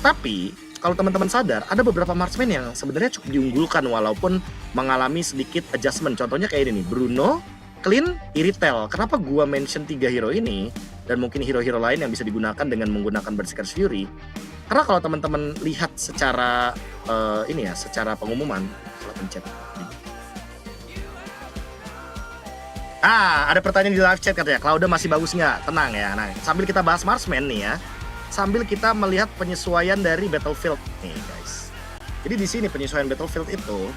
Tapi kalau teman-teman sadar, ada beberapa marksman yang sebenarnya cukup diunggulkan walaupun mengalami sedikit adjustment. Contohnya kayak ini nih, Bruno, Clean, Iritel. Kenapa gua mention 3 hero ini dan mungkin hero-hero lain yang bisa digunakan dengan menggunakan Berserker's Fury? Karena kalau teman-teman lihat secara secara pengumuman, salah pencet. Ada pertanyaan di live chat katanya, Claudia masih bagus nggak? Tenang ya. Nah, sambil kita bahas marksman nih ya, sambil kita melihat penyesuaian dari battlefield nih guys. Jadi di sini penyesuaian battlefield itu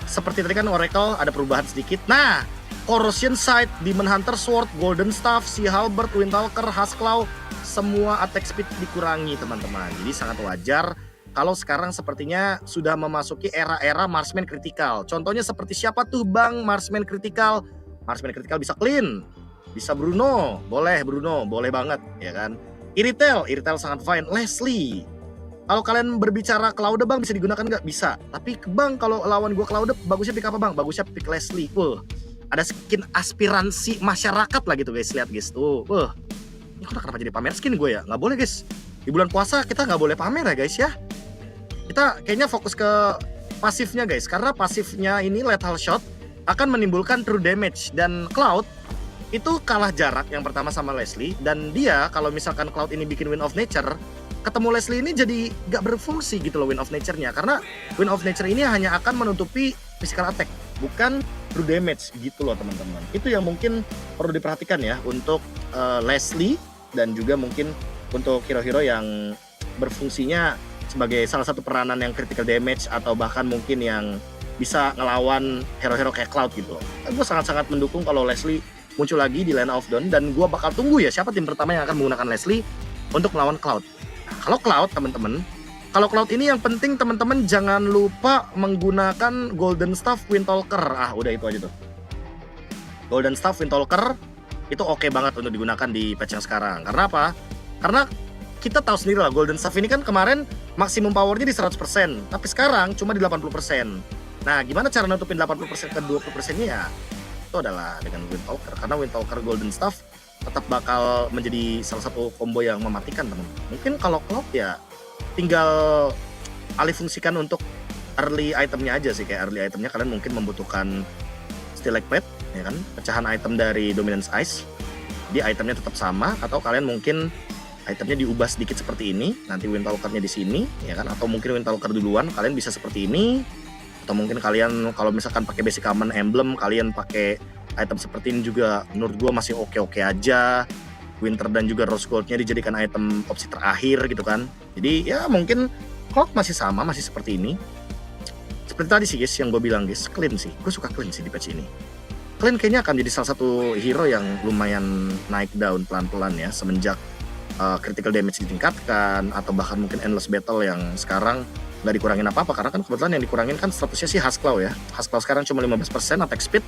seperti tadi kan Oracle ada perubahan sedikit. Nah, Corrosion Sight, Demon Hunter Sword, Golden Staff, Sea Halberd, Windtalker, Huskclaw, semua attack speed dikurangi teman-teman. Jadi sangat wajar kalau sekarang sepertinya sudah memasuki era-era marksman kritikal. Contohnya seperti siapa tuh Bang marksman kritikal? Marksman kritikal bisa Clean, bisa Bruno, boleh banget ya kan. Iritel sangat fine. Leslie, kalau kalian berbicara Claudia Bang bisa digunakan nggak? Bisa. Tapi Bang kalau lawan gua Claudia bagusnya pick apa Bang? Bagusnya pick Leslie. Ada skin aspiransi masyarakat lah gitu guys, lihat guys tuh. Ini kenapa jadi pamer skin gue ya? Nggak boleh guys. Di bulan puasa kita nggak boleh pamer ya guys ya. Kita kayaknya fokus ke pasifnya guys, karena pasifnya ini lethal shot akan menimbulkan true damage dan Cloud itu kalah jarak yang pertama sama Leslie, dan dia kalau misalkan Cloud ini bikin Wind of Nature, ketemu Leslie ini jadi nggak berfungsi gitu loh Wind of Nature-nya, karena Wind of Nature ini hanya akan menutupi physical attack, bukan true damage gitu loh teman-teman. Itu yang mungkin perlu diperhatikan ya untuk Leslie dan juga mungkin untuk hero-hero yang berfungsinya sebagai salah satu peranan yang critical damage atau bahkan mungkin yang bisa ngelawan hero-hero kayak Cloud gitu loh. Gue sangat-sangat mendukung kalau Leslie muncul lagi di Land of Dawn, dan gue bakal tunggu ya siapa tim pertama yang akan menggunakan Leslie untuk melawan Cloud. Nah, kalau Cloud teman-teman, kalau Cloud ini yang penting teman-teman jangan lupa menggunakan Golden Staff, Windtalker. Udah itu aja tuh. Golden Staff, Windtalker itu oke banget untuk digunakan di patch yang sekarang. Karena apa? Karena kita tahu sendiri lah Golden Staff ini kan kemarin maksimum powernya di 100%, tapi sekarang cuma di 80%. Nah, gimana cara nutupin 80% ke 20%-nya ya? Itu adalah dengan Windtalker. Karena Windtalker Golden Staff tetap bakal menjadi salah satu combo yang mematikan teman-teman. Mungkin kalau Cloud ya tinggal alih fungsikan untuk early itemnya aja sih. Kayak early itemnya kalian mungkin membutuhkan Stalagmite, ya kan? Pecahan item dari Dominance Ice. Jadi itemnya tetap sama, atau kalian mungkin itemnya diubah sedikit seperti ini. Nanti Windtalker-nya di sini, ya kan? Atau mungkin Windtalker duluan, kalian bisa seperti ini. Atau mungkin kalian kalau misalkan pakai basic common emblem, kalian pakai item seperti ini juga menurut gua masih oke-oke aja. Winter dan juga Rose Gold-nya dijadikan item opsi terakhir gitu kan. Jadi ya mungkin Cloud masih sama, masih seperti ini. Seperti tadi sih guys yang gue bilang guys, Clean sih. Gue suka Clean sih di patch ini. Clean kayaknya akan jadi salah satu hero yang lumayan naik daun pelan-pelan ya semenjak critical damage ditingkatkan, atau bahkan mungkin endless battle yang sekarang nggak dikurangin apa-apa, karena kan kebetulan yang dikurangin kan statusnya sih Huskclaw ya. Huskclaw sekarang cuma 15% attack speed,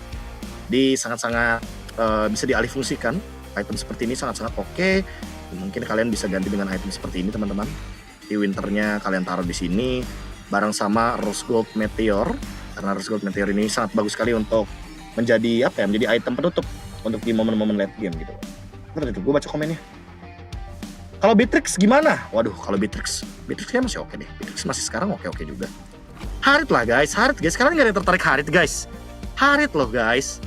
di sangat-sangat bisa dialih fungsikan. Item seperti ini sangat-sangat oke. Mungkin kalian bisa ganti dengan item seperti ini teman-teman. Di winternya kalian taruh di sini bareng sama Rose Gold Meteor, karena Rose Gold Meteor ini sangat bagus sekali untuk menjadi menjadi item penutup untuk di momen-momen late game gitu. Seperti itu, gue baca komennya. Kalau Beatrix gimana? Waduh, kalau Beatrixnya masih oke deh. Beatrix masih sekarang oke-oke juga. Harit lah guys, Harit guys. Kalian nggak ada yang tertarik Harit guys? Harit loh guys.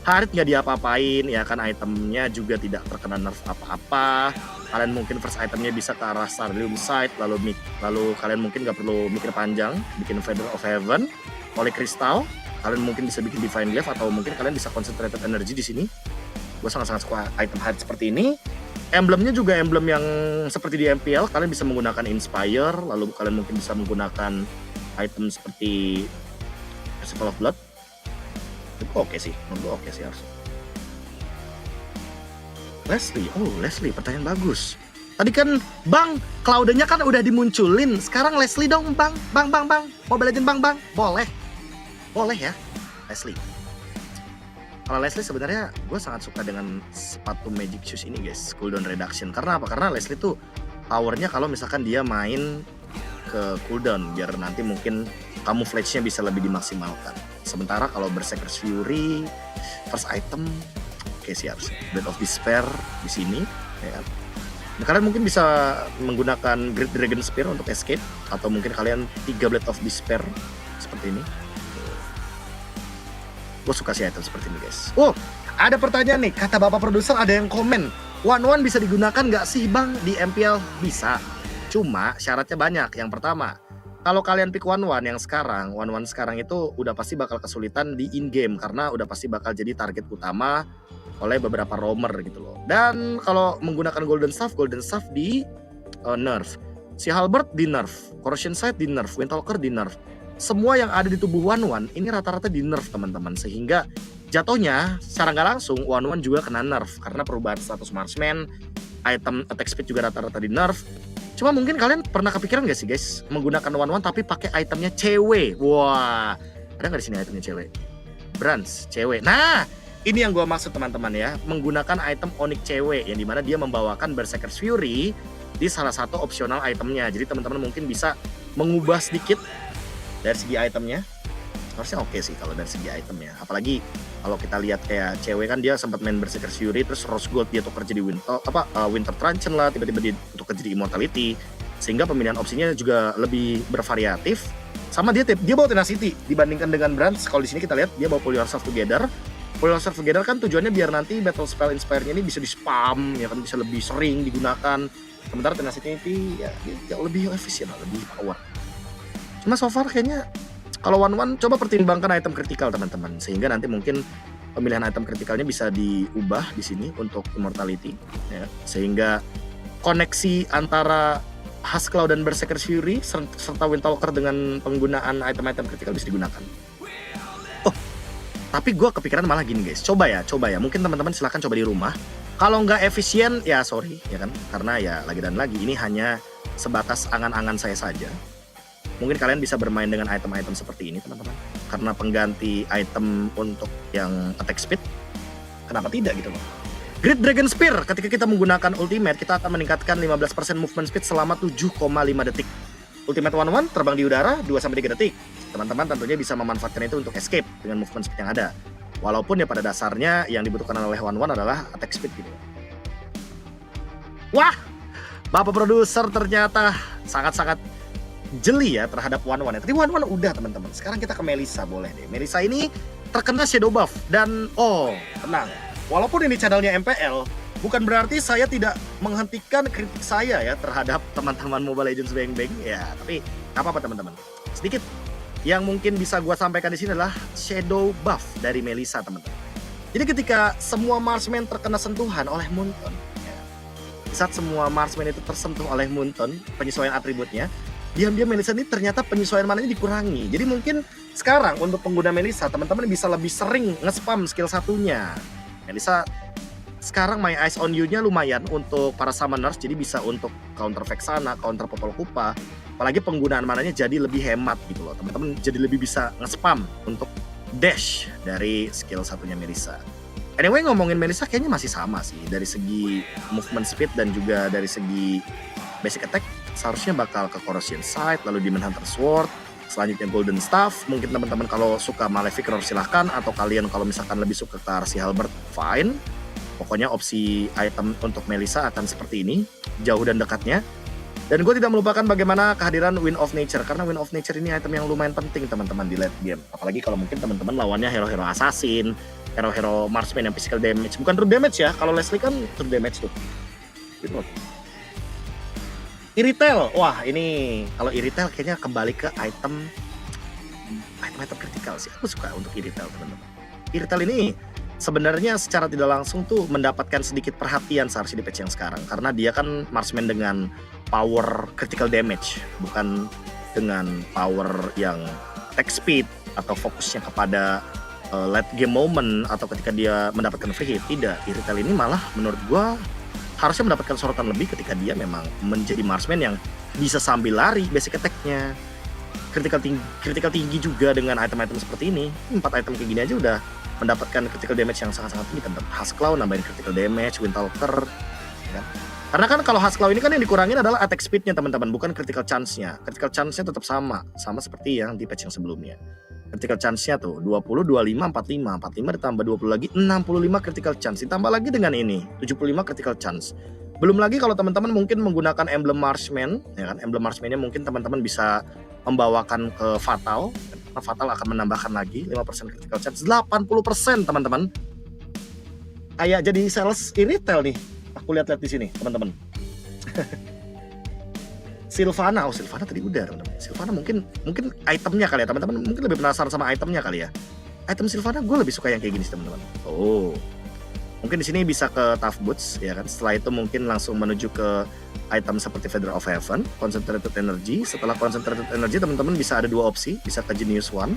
Harit nggak diapa-apain, ya kan, itemnya juga tidak terkena nerf apa-apa. Kalian mungkin first itemnya bisa ke arah Starlium Sight, lalu kalian mungkin nggak perlu mikir panjang, bikin Feather of Heaven, Holy Crystal. Kalian mungkin bisa bikin Divine Glaive, atau mungkin kalian bisa concentrated energy di sini. Gue sangat-sangat suka item Harit seperti ini. Emblemnya juga emblem yang seperti di MPL, kalian bisa menggunakan Inspire, lalu kalian mungkin bisa menggunakan item seperti Festival of Blood. Itu oke sih, menurut gue oke sih harusnya. Leslie, pertanyaan bagus. Tadi kan Bang, Cloud-nya kan udah dimunculin, sekarang Leslie dong Bang. Mobile Legends Bang. Boleh ya, Leslie. Kalau Leslie sebenarnya gue sangat suka dengan sepatu Magic Shoes ini guys, cooldown reduction. Karena apa? Karena Leslie tuh powernya kalau misalkan dia main ke cooldown, biar nanti mungkin camouflage-nya bisa lebih dimaksimalkan. Sementara kalau Berserker's Fury, first item, oke sih harusnya. Blade of Despair di sini, ya kan. Nah, kalian mungkin bisa menggunakan Great Dragon Spear untuk escape, atau mungkin kalian 3 Blade of Despair seperti ini. Gue suka sih item seperti ini guys. Oh, ada pertanyaan nih, kata bapak produser ada yang komen, One bisa digunakan nggak sih Bang di MPL? Bisa, cuma syaratnya banyak. Yang pertama, kalau kalian pick One yang sekarang, One sekarang itu udah pasti bakal kesulitan di in game karena udah pasti bakal jadi target utama oleh beberapa roamer gitu loh. Dan kalau menggunakan Golden Staff di nerf, si Halberd di nerf, Corrosion Sight di nerf, Windtalker di nerf. Semua yang ada di tubuh One ini rata-rata di nerf teman-teman, sehingga jatuhnya secara nggak langsung One juga kena nerf karena perubahan status marksman, item attack speed juga rata-rata di nerf. Cuma mungkin kalian pernah kepikiran gak sih guys menggunakan One tapi pakai itemnya cewek? Wah, ada nggak di sini itemnya cewek? Brands cewek. Nah, ini yang gue maksud teman-teman ya, menggunakan item Onyx cewek yang dimana dia membawakan Berserker's Fury di salah satu opsional itemnya. Jadi teman-teman mungkin bisa mengubah sedikit dari segi itemnya. Harusnya oke sih kalau dari segi itemnya. Apalagi kalau kita lihat kayak cewek kan dia sempat main Berserker's Fury terus Rose Gold dia tukar jadi Winter Truncheon lah, tiba-tiba dia tukar jadi Immortality, sehingga pemilihan opsinya juga lebih bervariatif. Sama dia bawa Tenacity dibandingkan dengan Brands. Kalau di sini kita lihat dia bawa Pull Yourself Together. Pull Yourself Together kan tujuannya biar nanti Battle Spell Inspire-nya ini bisa di spam ya kan, bisa lebih sering digunakan. Sementara Tenacity ini ya jauh lebih efisien, lebih power. Cuma so far kayaknya kalau One coba pertimbangkan item kritikal teman-teman, sehingga nanti mungkin pemilihan item kritikalnya bisa diubah di sini untuk Immortality ya, sehingga koneksi antara Huskclaw dan Berserker's Fury serta Windtalker dengan penggunaan item-item kritikal bisa digunakan. Oh, tapi gue kepikiran malah gini guys, coba ya, mungkin teman-teman silahkan coba di rumah. Kalau nggak efisien ya sorry ya kan, karena ya lagi dan lagi ini hanya sebatas angan-angan saya saja. Mungkin kalian bisa bermain dengan item-item seperti ini teman-teman, karena pengganti item untuk yang attack speed, kenapa tidak gitu loh. Great Dragon Spear, ketika kita menggunakan ultimate, kita akan meningkatkan 15% movement speed selama 7,5 detik. Ultimate One terbang di udara 2-3 detik. Teman-teman tentunya bisa memanfaatkan itu untuk escape dengan movement speed yang ada. Walaupun ya pada dasarnya yang dibutuhkan oleh One adalah attack speed gitu. Wah, bapak produser ternyata sangat-sangat jeli ya terhadap One. Tadi One udah teman-teman. Sekarang kita ke Melissa, boleh deh. Melissa ini terkena shadow buff dan tenang. Walaupun ini channelnya MPL, bukan berarti saya tidak menghentikan kritik saya ya terhadap teman-teman Mobile Legends Bang ya. Tapi apa-apa teman-teman. Sedikit yang mungkin bisa gua sampaikan di sini adalah shadow buff dari Melissa teman-teman. Jadi ketika semua marksman terkena sentuhan oleh Moonton, ya, saat semua marksman itu tersentuh oleh Moonton, penyesuaian atributnya, diam-diam Melissa ini ternyata penyesuaian mananya dikurangi. Jadi mungkin sekarang untuk pengguna Melissa, teman-teman bisa lebih sering nge-spam skill satunya. Melissa sekarang My Eyes on You-nya lumayan untuk para summoners, jadi bisa untuk counter Vexana, counter Popol Kupa. Apalagi penggunaan mananya jadi lebih hemat gitu loh. Teman-teman jadi lebih bisa nge-spam untuk dash dari skill satunya Melissa. Anyway, ngomongin Melissa kayaknya masih sama sih. Dari segi movement speed dan juga dari segi basic attack, seharusnya bakal ke Corrosion Sight, lalu Demon Hunter Sword, selanjutnya Golden Staff. Mungkin teman-teman kalau suka Malefic Roar silahkan, atau kalian kalau misalkan lebih suka ke Arsi Halberd, fine. Pokoknya opsi item untuk Melissa akan seperti ini, jauh dan dekatnya. Dan gue tidak melupakan bagaimana kehadiran Wind of Nature, karena Wind of Nature ini item yang lumayan penting teman-teman di late game. Apalagi kalau mungkin teman-teman lawannya hero-hero assassin, hero-hero marksman yang physical damage. Bukan true damage ya, kalau Leslie kan true damage tuh. Gitu. Irritail, wah ini kalau Irritail kayaknya kembali ke item kritikal sih. Aku suka untuk Irritail teman-teman. Irritail ini sebenarnya secara tidak langsung tuh mendapatkan sedikit perhatian seharusnya di patch yang sekarang, karena dia kan marksman dengan power critical damage, bukan dengan power yang attack speed atau fokusnya kepada late game moment atau ketika dia mendapatkan free hit. Tidak, di retail ini malah menurut gua harusnya mendapatkan sorotan lebih ketika dia memang menjadi marksman yang bisa sambil lari basic attack-nya. Critical tinggi juga dengan item-item seperti ini. 4 item kayak gini aja udah mendapatkan critical damage yang sangat-sangat tinggi. Tentang Husklow nambahin critical damage, Windtalker, ya. Karena kan kalau Husklow ini kan yang dikurangin adalah attack speed-nya teman-teman, bukan critical chance-nya. Critical chance-nya tetap sama seperti yang di patch yang sebelumnya. Critical chance-nya tuh 20, 25, 45. 45 ditambah 20 lagi 65 critical chance. Ditambah lagi dengan ini 75 critical chance. Belum lagi kalau teman-teman mungkin menggunakan emblem marksman, ya kan? Emblem marksman-nya mungkin teman-teman bisa membawakan ke fatal. Karena fatal akan menambahkan lagi 5% critical chance, 80% teman-teman. Kayak jadi sales in retail nih. Aku lihat-lihat di sini, teman-teman. Sylvana tadi udah, teman-teman. Sylvana mungkin itemnya kali ya, teman-teman. Mungkin lebih penasaran sama itemnya kali ya. Item Sylvana gue lebih suka yang kayak gini sih, teman-teman. Oh. Mungkin di sini bisa ke Tough Boots, ya kan. Setelah itu mungkin langsung menuju ke item seperti Feather of Heaven, Concentrated Energy. Setelah Concentrated Energy, teman-teman bisa ada 2 opsi, bisa ke Genius One.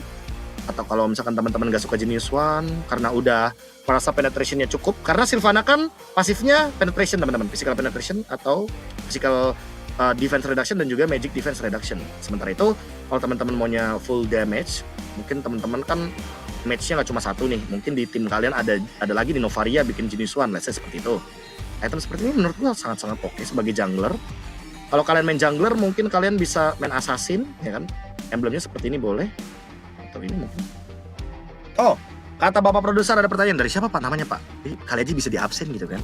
Atau kalau misalkan teman-teman gak suka Genius One karena udah merasa penetration-nya cukup, karena Sylvana kan pasifnya penetration teman-teman, physical penetration atau physical defense reduction dan juga magic defense reduction. Sementara itu kalau teman-teman maunya full damage, mungkin teman-teman kan match-nya nggak cuma satu nih, mungkin di tim kalian ada lagi di Novaria bikin Genius One, let's say seperti itu. Item seperti ini menurut gua sangat-sangat oke sebagai jungler. Kalau kalian main jungler mungkin kalian bisa main assassin, ya kan, emblemnya seperti ini boleh. Atau ini mungkin. Oh, kata bapak produser ada pertanyaan dari siapa pak namanya pak? Kali aja bisa di absen gitu kan.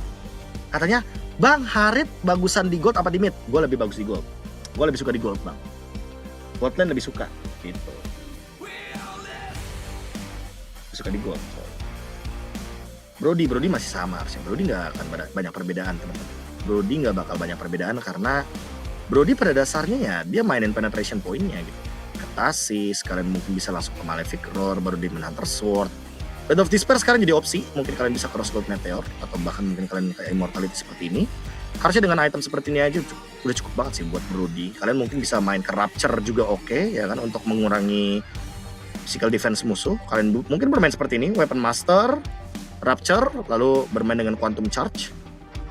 Katanya, Bang Harit bagusan di gold apa di mid? Gue lebih bagus di gold. Gue lebih suka di gold bang. Gold lane lebih suka gitu. Suka di gold. Brody masih sama harusnya. Brody nggak akan banyak perbedaan teman-teman. Brody nggak bakal banyak perbedaan karena Brody pada dasarnya ya dia mainin penetration point-nya gitu. Katasis, kalian mungkin bisa langsung ke Malefic Roar, baru di Hunter Sword. Band of Despair sekarang jadi opsi, mungkin kalian bisa cross Gold Meteor, atau bahkan mungkin kalian kayak Immortality seperti ini. Harusnya dengan item seperti ini aja udah cukup banget sih buat Brody. Kalian mungkin bisa main ke Rapture juga oke, ya kan, untuk mengurangi physical defense musuh. Kalian mungkin bermain seperti ini, Weapon Master, Rapture, lalu bermain dengan Quantum Charge.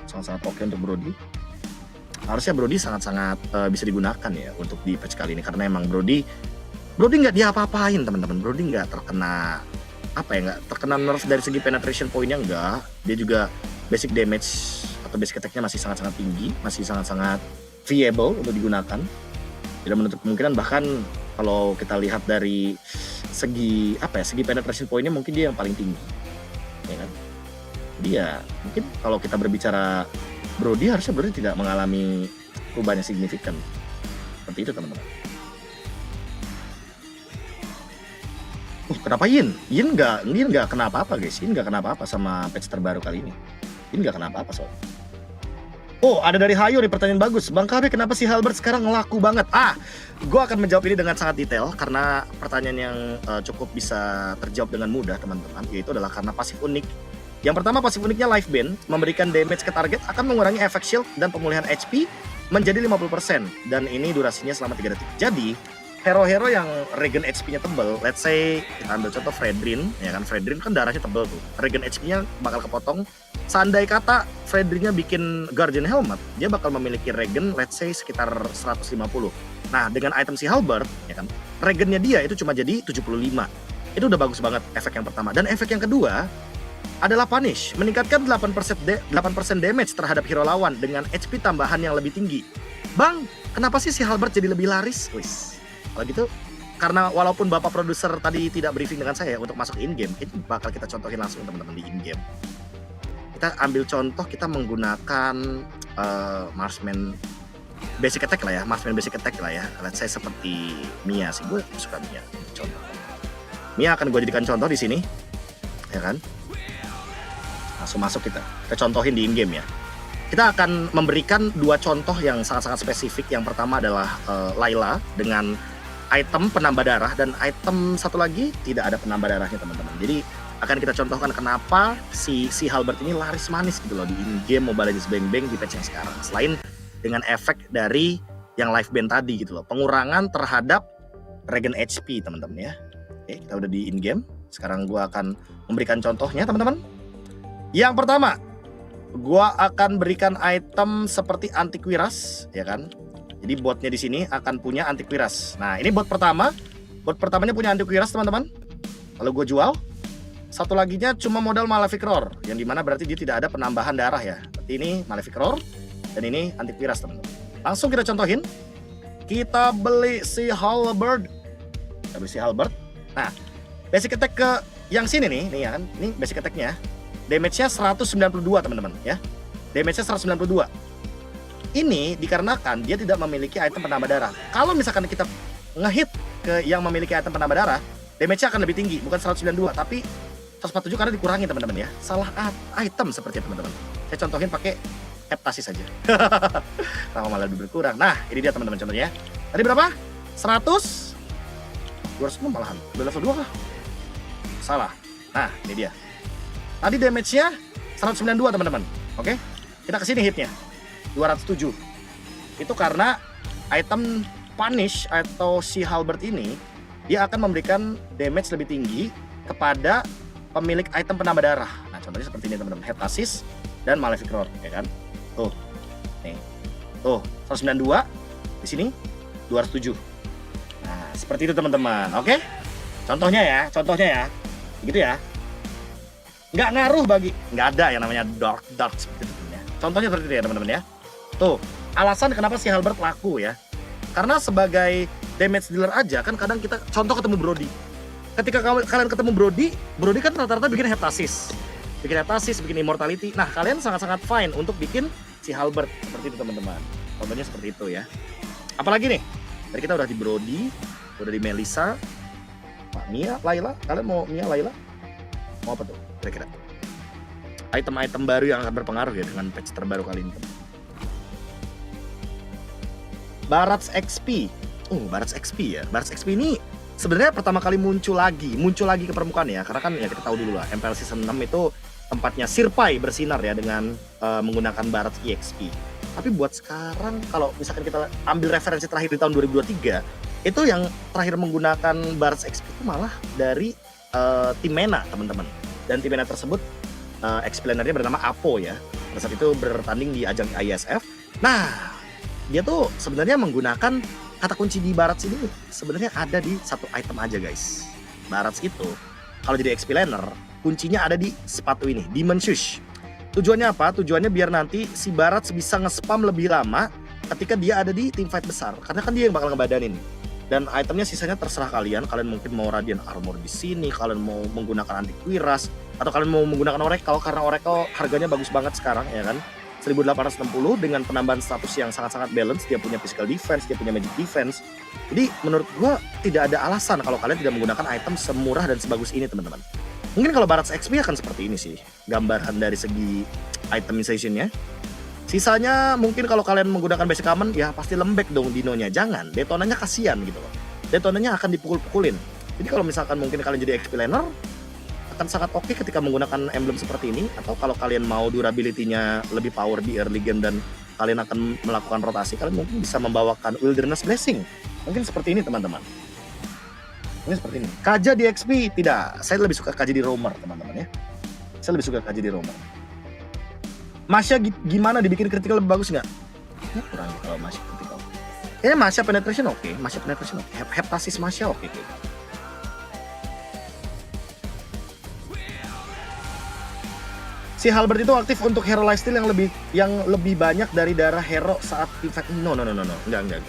Sangat-sangat oke untuk Brody. Harusnya Brody sangat-sangat bisa digunakan ya untuk di patch kali ini, karena emang Brody nggak diapa-apain teman-teman. Brody nggak terkena nggak terkena nerf dari segi penetration point-nya, enggak. Dia juga basic damage atau basic attack-nya masih sangat-sangat tinggi, masih sangat-sangat viable untuk digunakan. Tidak menutup kemungkinan, bahkan kalau kita lihat dari segi segi penetration point-nya mungkin dia yang paling tinggi, ya kan? Dia mungkin kalau kita berbicara Brody, harusnya Brody tidak mengalami perubahan yang signifikan seperti itu teman-teman. Kenapa Yin? Yin nggak kena apa-apa guys. Yin nggak kena apa-apa sama patch terbaru kali ini. Yin nggak kena apa-apa soalnya. Oh, ada dari Hayo nih pertanyaan bagus. Bang KB, kenapa si Halberd sekarang ngelaku banget? Gue akan menjawab ini dengan sangat detail karena pertanyaan yang cukup bisa terjawab dengan mudah teman-teman. Yaitu adalah karena pasif unik. Yang pertama, pasif uniknya Life Band, memberikan damage ke target akan mengurangi efek shield dan pemulihan HP menjadi 50%. Dan ini durasinya selama 3 detik. Jadi, hero-hero yang regen HP-nya tebal, let's say kita ambil contoh Fredrin, ya kan, Fredrin kan darahnya tebal tuh, regen HP-nya bakal kepotong. Seandai kata Fredrinnya bikin Guardian Helmet, dia bakal memiliki regen let's say sekitar 150. Nah, dengan item si Halberd, ya kan, regennya dia itu cuma jadi 75. Itu udah bagus banget efek yang pertama. Dan efek yang kedua adalah Punish, meningkatkan 8% damage terhadap hero lawan dengan HP tambahan yang lebih tinggi. Bang, kenapa sih si Halberd jadi lebih laris? Wis. Kalau gitu, karena walaupun bapak produser tadi tidak briefing dengan saya untuk masuk in-game, itu bakal kita contohin langsung teman-teman di in-game. Kita ambil contoh, kita menggunakan marksman basic attack lah ya, marksman basic attack lah ya. Let's say seperti Mia sih, gue suka Mia. Contoh. Mia akan gue jadikan contoh di sini, ya kan? Langsung masuk kita contohin di in-game ya. Kita akan memberikan 2 contoh yang sangat-sangat spesifik. Yang pertama adalah Layla dengan item penambah darah, dan item satu lagi tidak ada penambah darahnya teman-teman. Jadi akan kita contohkan kenapa si Halberd ini laris manis gitu loh di in-game Mobile Legends Bang-Bang di patch yang sekarang. Selain dengan efek dari yang live ban tadi gitu loh, pengurangan terhadap regen HP teman-teman ya. Oke, kita udah di in-game. Sekarang gua akan memberikan contohnya teman-teman. Yang pertama, gua akan berikan item seperti antivirus ya kan. Jadi botnya di sini akan punya antivirus. Nah, ini bot pertama. Bot pertamanya punya antivirus teman-teman. Lalu gue jual. Satu laginya cuma modal Malefic Roar, yang dimana berarti dia tidak ada penambahan darah ya. Berarti ini Malefic Roar dan ini antivirus teman-teman. Langsung kita contohin. Kita beli si Halberd. Nah, basic attack ke yang sini nih ya kan. Ini basic attack-nya. Damage-nya 192 teman-teman ya. Damage-nya 192. Ini dikarenakan dia tidak memiliki item penambah darah. Kalau misalkan kita ngehit ke yang memiliki item penambah darah, damage-nya akan lebih tinggi, bukan 192 tapi 147 karena dikurangi teman-teman ya. Salah item seperti itu teman-teman. Saya contohin pakai heptasis saja. Lama malah lebih berkurang. Nah, ini dia teman-teman contohnya. Tadi berapa? 100 200 malahan. Udah level 2 kah? Salah. Nah, ini dia. Tadi damage-nya 192 teman-teman. Oke. Kita kesini hitnya 207. Itu karena item punish atau si Halberd ini dia akan memberikan damage lebih tinggi kepada pemilik item penambah darah. Nah, contohnya seperti ini teman-teman, heptasis dan Malefic Roar ya kan. Tuh. Nih. Tuh, 192 di sini 207. Nah, seperti itu teman-teman. Oke? Contohnya ya. Gitu ya. Nggak ngaruh nggak ada yang namanya dark seperti itu ya. Contohnya seperti itu ya teman-teman ya. Tuh, alasan kenapa si Halberd laku ya. Karena sebagai damage dealer aja kan kadang kita contoh ketemu Brody. Ketika kalian ketemu Brody kan rata-rata bikin heptasis. Bikin immortality. Nah, kalian sangat-sangat fine untuk bikin si Halberd seperti itu teman-teman. Contohnya seperti itu ya. Apalagi nih? Tadi kita udah di Brody, udah di Melissa, Mia, Layla. Kalian mau Mia, Layla? Mau apa tuh? Kira-kira. Item-item baru yang akan berpengaruh ya dengan patch terbaru kali ini. Barats XP. Barats XP ya. Barats XP ini sebenarnya pertama kali muncul lagi ke permukaan ya. Karena kan ya kita tahu dulu lah, MPL Season 6 itu tempatnya Sirpai bersinar ya dengan menggunakan Barats EXP. Tapi buat sekarang kalau misalkan kita ambil referensi terakhir di tahun 2023, itu yang terakhir menggunakan Barats XP itu malah dari tim MENA teman-teman. Dan tim MENA tersebut explainernya bernama Apo ya. Pada saat itu bertanding di ajang ISF. Nah, dia tuh sebenarnya menggunakan kata kunci di Barats ini sebenarnya ada di satu item aja guys. Barats itu kalau jadi explainer kuncinya ada di sepatu ini, Demon Shoes. Tujuannya apa? Tujuannya biar nanti si Barats bisa nge-spam lebih lama ketika dia ada di team fight besar. Karena kan dia yang bakal ngebadanin. Dan itemnya sisanya terserah kalian. Kalian mungkin mau Radiant Armor di sini, kalian mau menggunakan antivirus, atau kalian mau menggunakan Oracle karena Oracle harganya bagus banget sekarang ya kan. 1860 dengan penambahan status yang sangat-sangat balance. Dia punya physical defense, dia punya magic defense. Jadi menurut gua tidak ada alasan kalau kalian tidak menggunakan item semurah dan sebagus ini teman-teman. Mungkin kalau Barats XP akan seperti ini sih gambaran dari segi itemization-nya. Sisanya mungkin kalau kalian menggunakan basic common ya pasti lembek dong dinonya. Jangan, detonanya kasihan gitu loh. Detonanya akan dipukul-pukulin. Jadi kalau misalkan mungkin kalian jadi XP laner akan sangat oke ketika menggunakan emblem seperti ini. Atau kalau kalian mau durability-nya lebih power di early game dan kalian akan melakukan rotasi, kalian mungkin bisa membawakan Wilderness Blessing. Mungkin seperti ini teman-teman. Mungkin seperti ini. Kaja di XP tidak. Saya lebih suka Kaja di roamer teman-teman ya. Saya lebih suka Kaja di roamer. Masya gimana dibikin critical lebih bagus nggak? Ya, kurang kalau Masya critical. Kayaknya Masya penetration oke. Masya penetration oke. Heptasis Masya oke. Si Halberd itu aktif untuk hero lifesteal yang lebih banyak dari darah hero saat team fight. No. Enggak.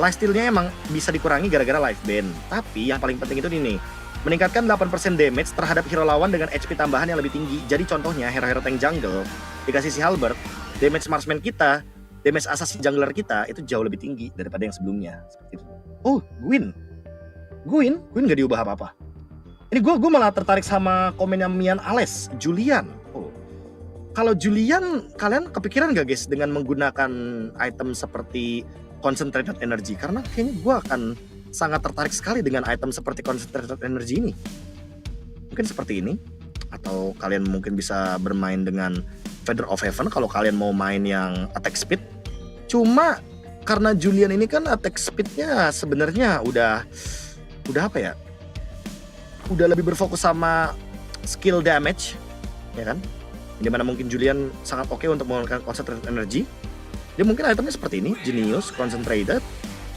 Lifesteal-nya emang bisa dikurangi gara-gara life ban. Tapi yang paling penting itu ini nih. Meningkatkan 8% damage terhadap hero lawan dengan HP tambahan yang lebih tinggi. Jadi contohnya hero-hero tank jungle dikasih si Halberd, damage marksman kita, damage assassin jungler kita itu jauh lebih tinggi daripada yang sebelumnya. Seperti itu. Oh, Gwyn gak diubah apa-apa. Ini gue malah tertarik sama komennya Mian Ales, Julian. Oh, kalau Julian, kalian kepikiran gak guys dengan menggunakan item seperti concentrated energy? Karena kayaknya gue akan sangat tertarik sekali dengan item seperti concentrated energy ini. mungkin seperti ini. Atau kalian mungkin bisa bermain dengan Feather of Heaven kalau kalian mau main yang attack speed. Cuma karena Julian ini kan attack speednya sebenarnya udah apa ya? Udah lebih berfokus sama skill damage, ya kan? Dimana mungkin Julian sangat oke untuk menggunakan concentrated energy. Dia mungkin itemnya seperti ini, Genius, Concentrated,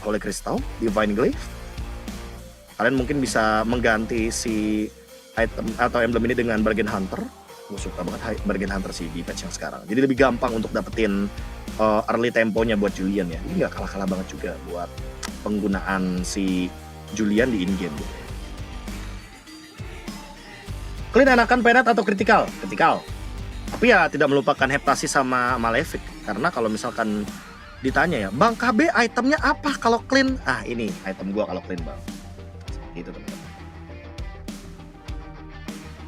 Holy Crystal, Divine Glaive. Kalian mungkin bisa mengganti si item atau emblem ini dengan Bargain Hunter. Gue suka banget Bargain Hunter sih di patch yang sekarang. Jadi lebih gampang untuk dapetin early temponya buat Julian ya. Ini nggak kalah-kalah banget juga buat penggunaan si Julian di in-game gitu. Clean enakan penat atau kritikal? Kritikal. Tapi ya tidak melupakan heptasi sama malefic. Karena kalau misalkan ditanya ya, Bang KB itemnya apa kalau clean? Ah ini item gua kalau clean bang. Seperti itu teman-teman.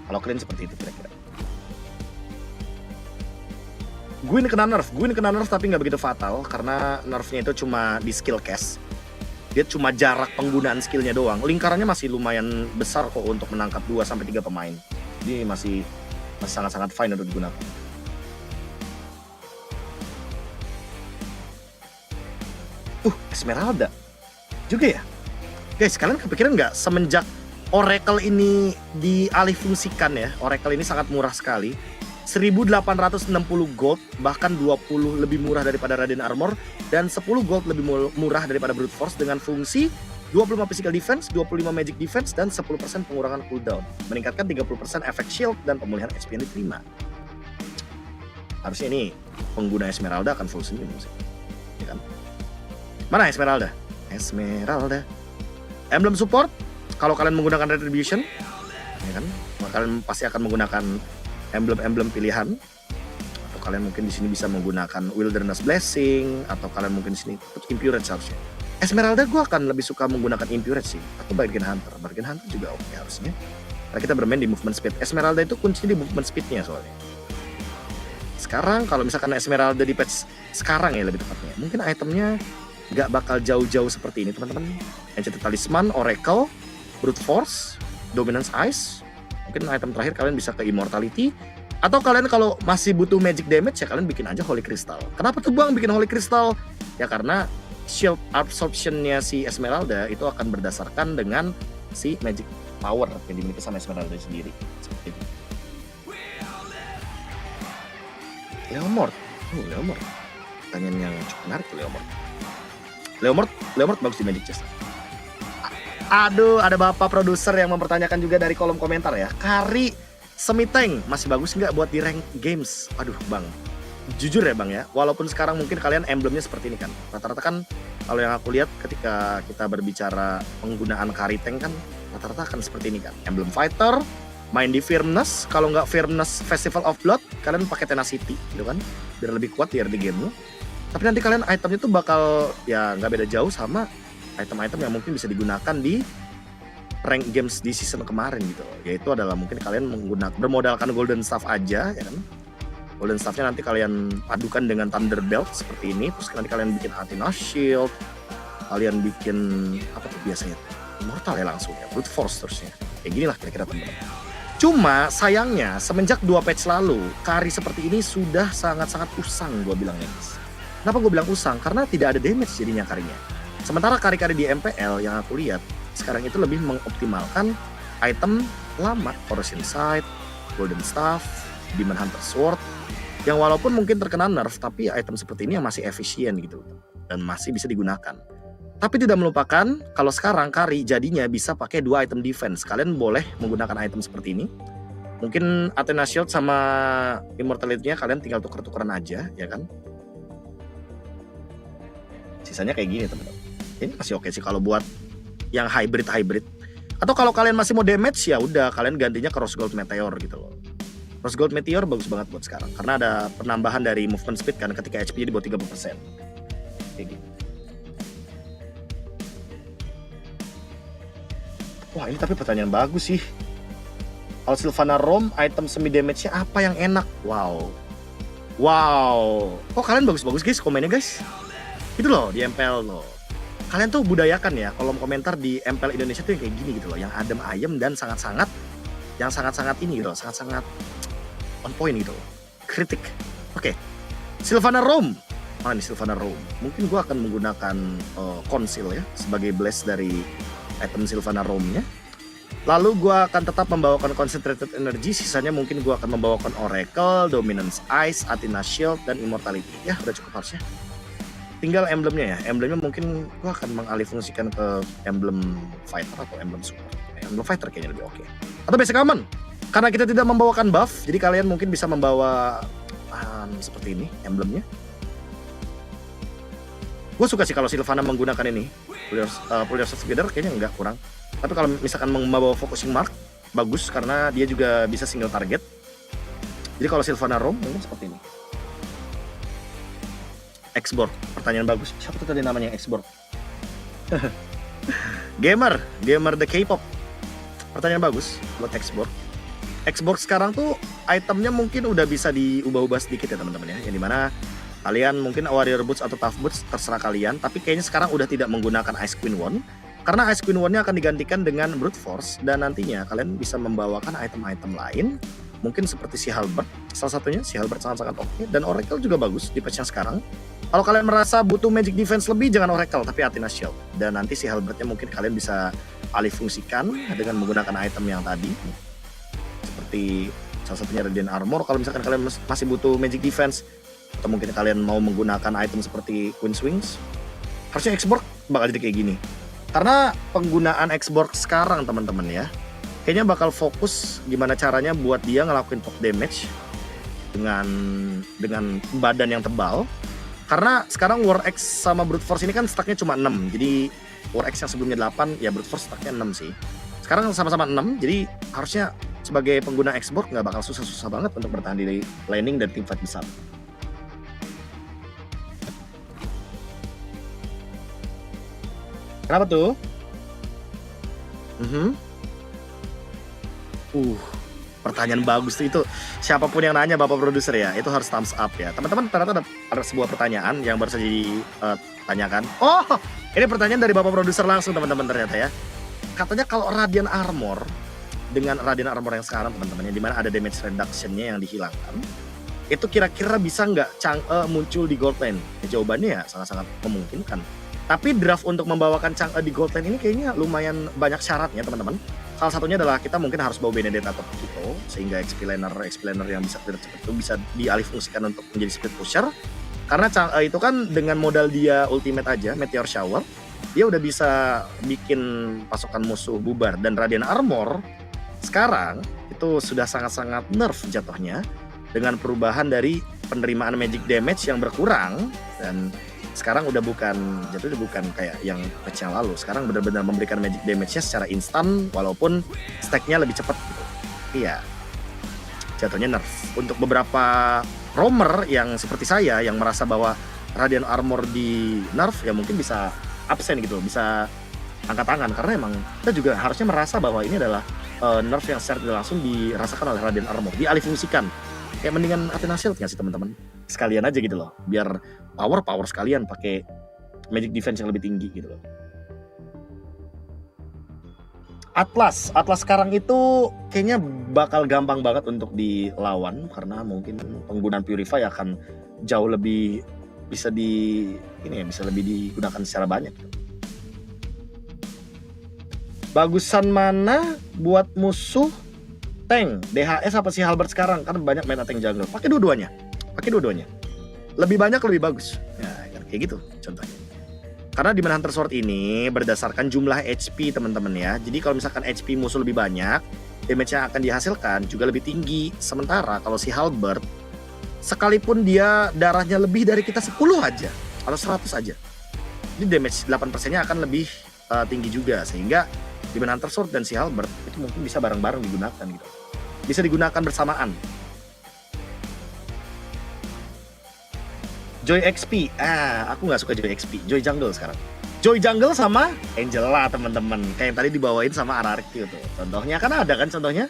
Kalau clean seperti itu kira-kira. Gwyn kena nerf tapi nggak begitu fatal. Karena nerfnya itu cuma di skill cast. Dia cuma jarak penggunaan skillnya doang. Lingkarannya masih lumayan besar kok untuk menangkap 2-3 pemain. Jadi masih sangat-sangat fine untuk digunakan. Esmeralda juga ya? Guys, kalian kepikiran nggak semenjak Oracle ini dialihfungsikan ya? Oracle ini sangat murah sekali. 1860 gold, bahkan 20 lebih murah daripada Radiant Armor, dan 10 gold lebih murah daripada Brute Force dengan fungsi 25 physical defense, 25 magic defense, dan 10% pengurangan cooldown. Meningkatkan 30% efek shield dan pemulihan HP yang diterima. Harusnya ini pengguna Esmeralda akan full senyum sih. Ya kan? Mana Esmeralda? Esmeralda. Emblem support, kalau kalian menggunakan Retribution, ya kan? Kalian pasti akan menggunakan emblem-emblem pilihan. Atau kalian mungkin di sini bisa menggunakan Wilderness Blessing, atau kalian mungkin di sini Impurity harusnya. Esmeralda gue akan lebih suka menggunakan Impurity sih, atau Bargain Hunter. Bargain Hunter juga oke harusnya. Karena kita bermain di movement speed. Esmeralda itu kuncinya di movement speednya soalnya. Sekarang kalau misalkan Esmeralda di patch sekarang ya lebih tepatnya, mungkin itemnya nggak bakal jauh-jauh seperti ini teman-teman. Enchanted Talisman, Oracle, Brute Force, Dominance Ice. Mungkin item terakhir kalian bisa ke Immortality. Atau kalian kalau masih butuh magic damage ya kalian bikin aja Holy Crystal. Kenapa tuh bang bikin Holy Crystal? Ya karena shield absorption-nya si Esmeralda itu akan berdasarkan dengan si magic power yang dimiliki sama Esmeralda sendiri. Seperti itu. Leomord. Leomord. Pertanyaan yang cukup menarik tuh Leomord bagus di Magic Chest. Aduh, ada bapak produser yang mempertanyakan juga dari kolom komentar ya. Kari Semiteng masih bagus nggak buat di rank games? Aduh bang, jujur ya bang ya, walaupun sekarang mungkin kalian emblemnya seperti ini kan. Rata-rata kan kalau yang aku lihat ketika kita berbicara penggunaan Kari Tank kan rata-rata kan seperti ini kan. Emblem Fighter, main di Firmness, kalau nggak Firmness Festival of Blood, kalian pakai Tenacity gitu kan. Biar lebih kuat di early game-mu. Tapi nanti kalian itemnya tuh bakal ya nggak beda jauh sama item-item yang mungkin bisa digunakan di rank games di season kemarin gitu. Yaitu adalah mungkin kalian bermodalkan Golden Staff aja ya kan. Golden Staff-nya nanti kalian padukan dengan Thunder Belt seperti ini. Terus nanti kalian bikin Athena Shield. Kalian bikin apa tuh biasanya? Immortal ya langsung ya. Brute Force terusnya. Kayak gini lah kira-kira teman-teman. Cuma sayangnya semenjak 2 patch lalu Kari seperti ini sudah sangat-sangat usang gue bilangnya guys. Kenapa gue bilang usang? Karena tidak ada damage jadinya Karinya. Sementara kari-kari di MPL yang aku lihat sekarang itu lebih mengoptimalkan item lama, Corrosion Sight, Golden Staff, Demon Hunter Sword, yang walaupun mungkin terkena nerf, tapi item seperti ini yang masih efisien gitu dan masih bisa digunakan. Tapi tidak melupakan kalau sekarang Kari jadinya bisa pakai 2 item defense. Kalian boleh menggunakan item seperti ini. Mungkin Athena Shield sama Immortality-nya kalian tinggal tuker-tukeran aja, ya kan? Sisanya kayak gini teman-teman. Ini masih oke sih kalau buat yang hybrid. Atau kalau kalian masih mau damage ya udah kalian gantinya ke Rose Gold Meteor gitu loh. Rose Gold Meteor bagus banget buat sekarang karena ada penambahan dari movement speed kan ketika HP-nya di bawah 30%. Kayak gitu. Wah ini tapi pertanyaan bagus sih. Kalau Sylvana Rom item semi damage-nya apa yang enak? Wow. Kok kalian bagus-bagus guys komennya guys? Itu loh di MPL loh. Kalian tuh budayakan ya kolom komentar di MPL Indonesia tuh yang kayak gini gitu loh, yang adem ayem dan sangat-sangat yang sangat-sangat ini gitu, sangat-sangat on point gitu, kritik. Oke, Sylvana Rome. Mana nih Sylvana Rome? Mungkin gue akan menggunakan Conceal ya sebagai blast dari item Sylvana Rome-nya. Lalu gue akan tetap membawakan Concentrated Energy, sisanya mungkin gue akan membawakan Oracle, Dominance Ice, Athena Shield, dan Immortality. Ya udah cukup harusnya. Tinggal emblemnya ya, emblemnya mungkin gue akan mengalihfungsikan ke emblem Fighter atau emblem Support. Emblem Fighter kayaknya lebih oke. Atau Basic Common, karena kita tidak membawakan buff, jadi kalian mungkin bisa membawa seperti ini emblemnya. Gue suka sih kalau Sylvana menggunakan ini Players of Together, kayaknya enggak kurang. Tapi kalau misalkan membawa Focusing Mark, bagus karena dia juga bisa single target. Jadi kalau Sylvana Rome mungkin seperti ini. Xborg, pertanyaan bagus. Siapa tuh tadi namanya Xborg? Gamer the K-pop. Pertanyaan bagus buat Xborg. Xborg sekarang tuh itemnya mungkin udah bisa diubah-ubah sedikit ya teman-teman ya. Yang dimana kalian mungkin Warrior Boots atau Tough Boots terserah kalian, tapi kayaknya sekarang udah tidak menggunakan Ice Queen One karena Ice Queen One-nya akan digantikan dengan Brute Force, dan nantinya kalian bisa membawakan item-item lain, mungkin seperti si Halberd, salah satunya si Halberd sangat-sangat oke, dan Oracle juga bagus di patch yang sekarang. Kalau kalian merasa butuh magic defense lebih, jangan Oracle tapi Athena Shield, dan nanti si Halberd-nya mungkin kalian bisa alih-fungsikan dengan menggunakan item yang tadi, seperti salah satunya Radiant Armor kalau misalkan kalian masih butuh magic defense. Atau mungkin kalian mau menggunakan item seperti Queen's Wings, harusnya Xborg bakal jadi kayak gini. Karena penggunaan Xborg sekarang teman-teman ya, kayaknya bakal fokus gimana caranya buat dia ngelakuin pop damage dengan badan yang tebal. Karena sekarang War X sama Brute Force ini kan stacknya cuma 6. Jadi War X yang sebelumnya 8, ya Brute Force stacknya 6 sih. Sekarang sama-sama 6, jadi harusnya sebagai pengguna Xborg nggak bakal susah-susah banget untuk bertahan di laning dan teamfight besar. Kenapa tuh? Pertanyaan bagus tuh itu. Siapapun yang nanya, Bapak Produser ya, itu harus thumbs up ya. Teman-teman, ternyata ada sebuah pertanyaan yang baru saja ditanyakan. Oh, ini pertanyaan dari Bapak Produser langsung teman-teman ternyata ya. Katanya kalau Radiant Armor dengan Radiant Armor yang sekarang teman-teman, di mana ada damage reduction-nya yang dihilangkan, itu kira-kira bisa nggak Chang'e muncul di gold lane? Ya, jawabannya ya sangat-sangat memungkinkan. Tapi draft untuk membawakan Chang'e di gold lane ini kayaknya lumayan banyak syaratnya teman-teman. Salah satunya adalah kita mungkin harus bawa Benedetta atau Kito, sehingga XP laner yang bisa cepat itu bisa dialihfungsikan untuk menjadi split pusher. Karena Chang'e itu kan dengan modal dia ultimate aja, Meteor Shower, dia udah bisa bikin pasukan musuh bubar. Dan Radiant Armor sekarang itu sudah sangat-sangat nerf jatuhnya dengan perubahan dari penerimaan magic damage yang berkurang, dan sekarang udah bukan kayak yang patch yang lalu. Sekarang benar-benar memberikan magic damage-nya secara instan walaupun stack-nya lebih cepat gitu. Iya. Jatuhnya nerf. Untuk beberapa roamer yang seperti saya yang merasa bahwa Radiant Armor di nerf, ya mungkin bisa absen gitu, bisa angkat tangan karena emang kita juga harusnya merasa bahwa ini adalah nerf yang secara tidak langsung dirasakan oleh Radiant Armor, dialihfungsikan. Kayak mendingan Athena Shield nggak sih teman-teman? Sekalian aja gitu loh, biar power sekalian pakai magic defense yang lebih tinggi gitu loh. Atlas sekarang itu kayaknya bakal gampang banget untuk dilawan karena mungkin penggunaan Purify akan jauh lebih bisa lebih digunakan secara banyak. Bagusan mana buat musuh tank, DHS apa sih Halberd sekarang? Kan banyak main tank jungle. Pakai dua-duanya. Lebih banyak lebih bagus. Nah, kayak gitu contohnya. Karena di Hunter Sword ini berdasarkan jumlah HP teman-teman ya. Jadi kalau misalkan HP musuh lebih banyak, damage yang akan dihasilkan juga lebih tinggi. Sementara kalau si Halberd, sekalipun dia darahnya lebih dari kita 10 aja atau 100 aja, ini damage 8%-nya akan lebih tinggi juga. Sehingga di Hunter Sword dan si Halberd itu mungkin bisa bareng-bareng digunakan gitu. Bisa digunakan bersamaan. Joy XP, aku nggak suka Joy XP, Joy Jungle sekarang. Joy Jungle sama Angela teman-teman, kayak yang tadi dibawain sama Ararki tuh. Contohnya kan ada kan contohnya.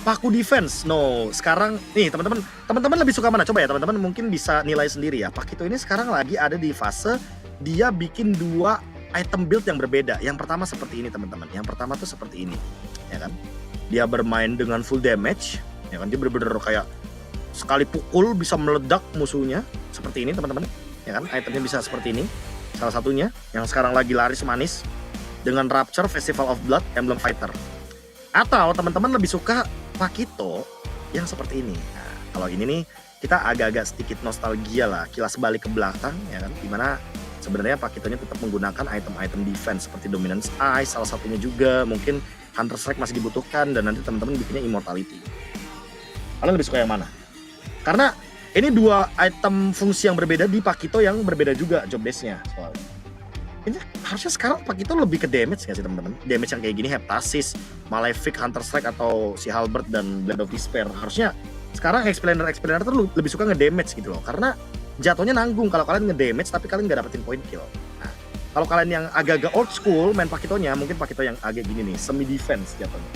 Paku defense, no. Sekarang nih teman-teman lebih suka mana? Coba ya teman-teman mungkin bisa nilai sendiri ya. Pakito ini sekarang lagi ada di fase dia bikin 2 item build yang berbeda. Yang pertama seperti ini teman-teman. Yang pertama tuh seperti ini, ya kan? Dia bermain dengan full damage, ya kan? Dia bener-bener kayak sekali pukul bisa meledak musuhnya seperti ini teman-teman, ya kan? Itemnya bisa seperti ini. Salah satunya yang sekarang lagi laris manis dengan Rapture, Festival of Blood, Emblem Fighter. Atau teman-teman lebih suka Pakito yang seperti ini. Nah, kalau ini nih kita agak-agak sedikit nostalgia lah, kilas balik ke belakang, ya kan? Dimana sebenarnya Pakitonya tetap menggunakan item-item defense seperti Dominance Ice, salah satunya juga mungkin Hunter Strike masih dibutuhkan, dan nanti teman-teman bikinnya Immortality. Kalian lebih suka yang mana? Karena ini dua item fungsi yang berbeda di Pakito yang berbeda juga job desk-nya soalnya. Ini harusnya sekarang Pakito lebih ke damage nggak sih teman-teman? Damage yang kayak gini, Heptasis, Malefic, Hunter Strike, atau si Halberd dan Blade of Despair. Harusnya sekarang Explainer tuh lebih suka nge-damage gitu loh. Karena jatuhnya nanggung kalau kalian nge-damage tapi kalian nggak dapetin point kill. Nah, kalau kalian yang agak-agak old school main Pakitonya, mungkin Pakito yang agak gini nih, semi defense jatuhnya.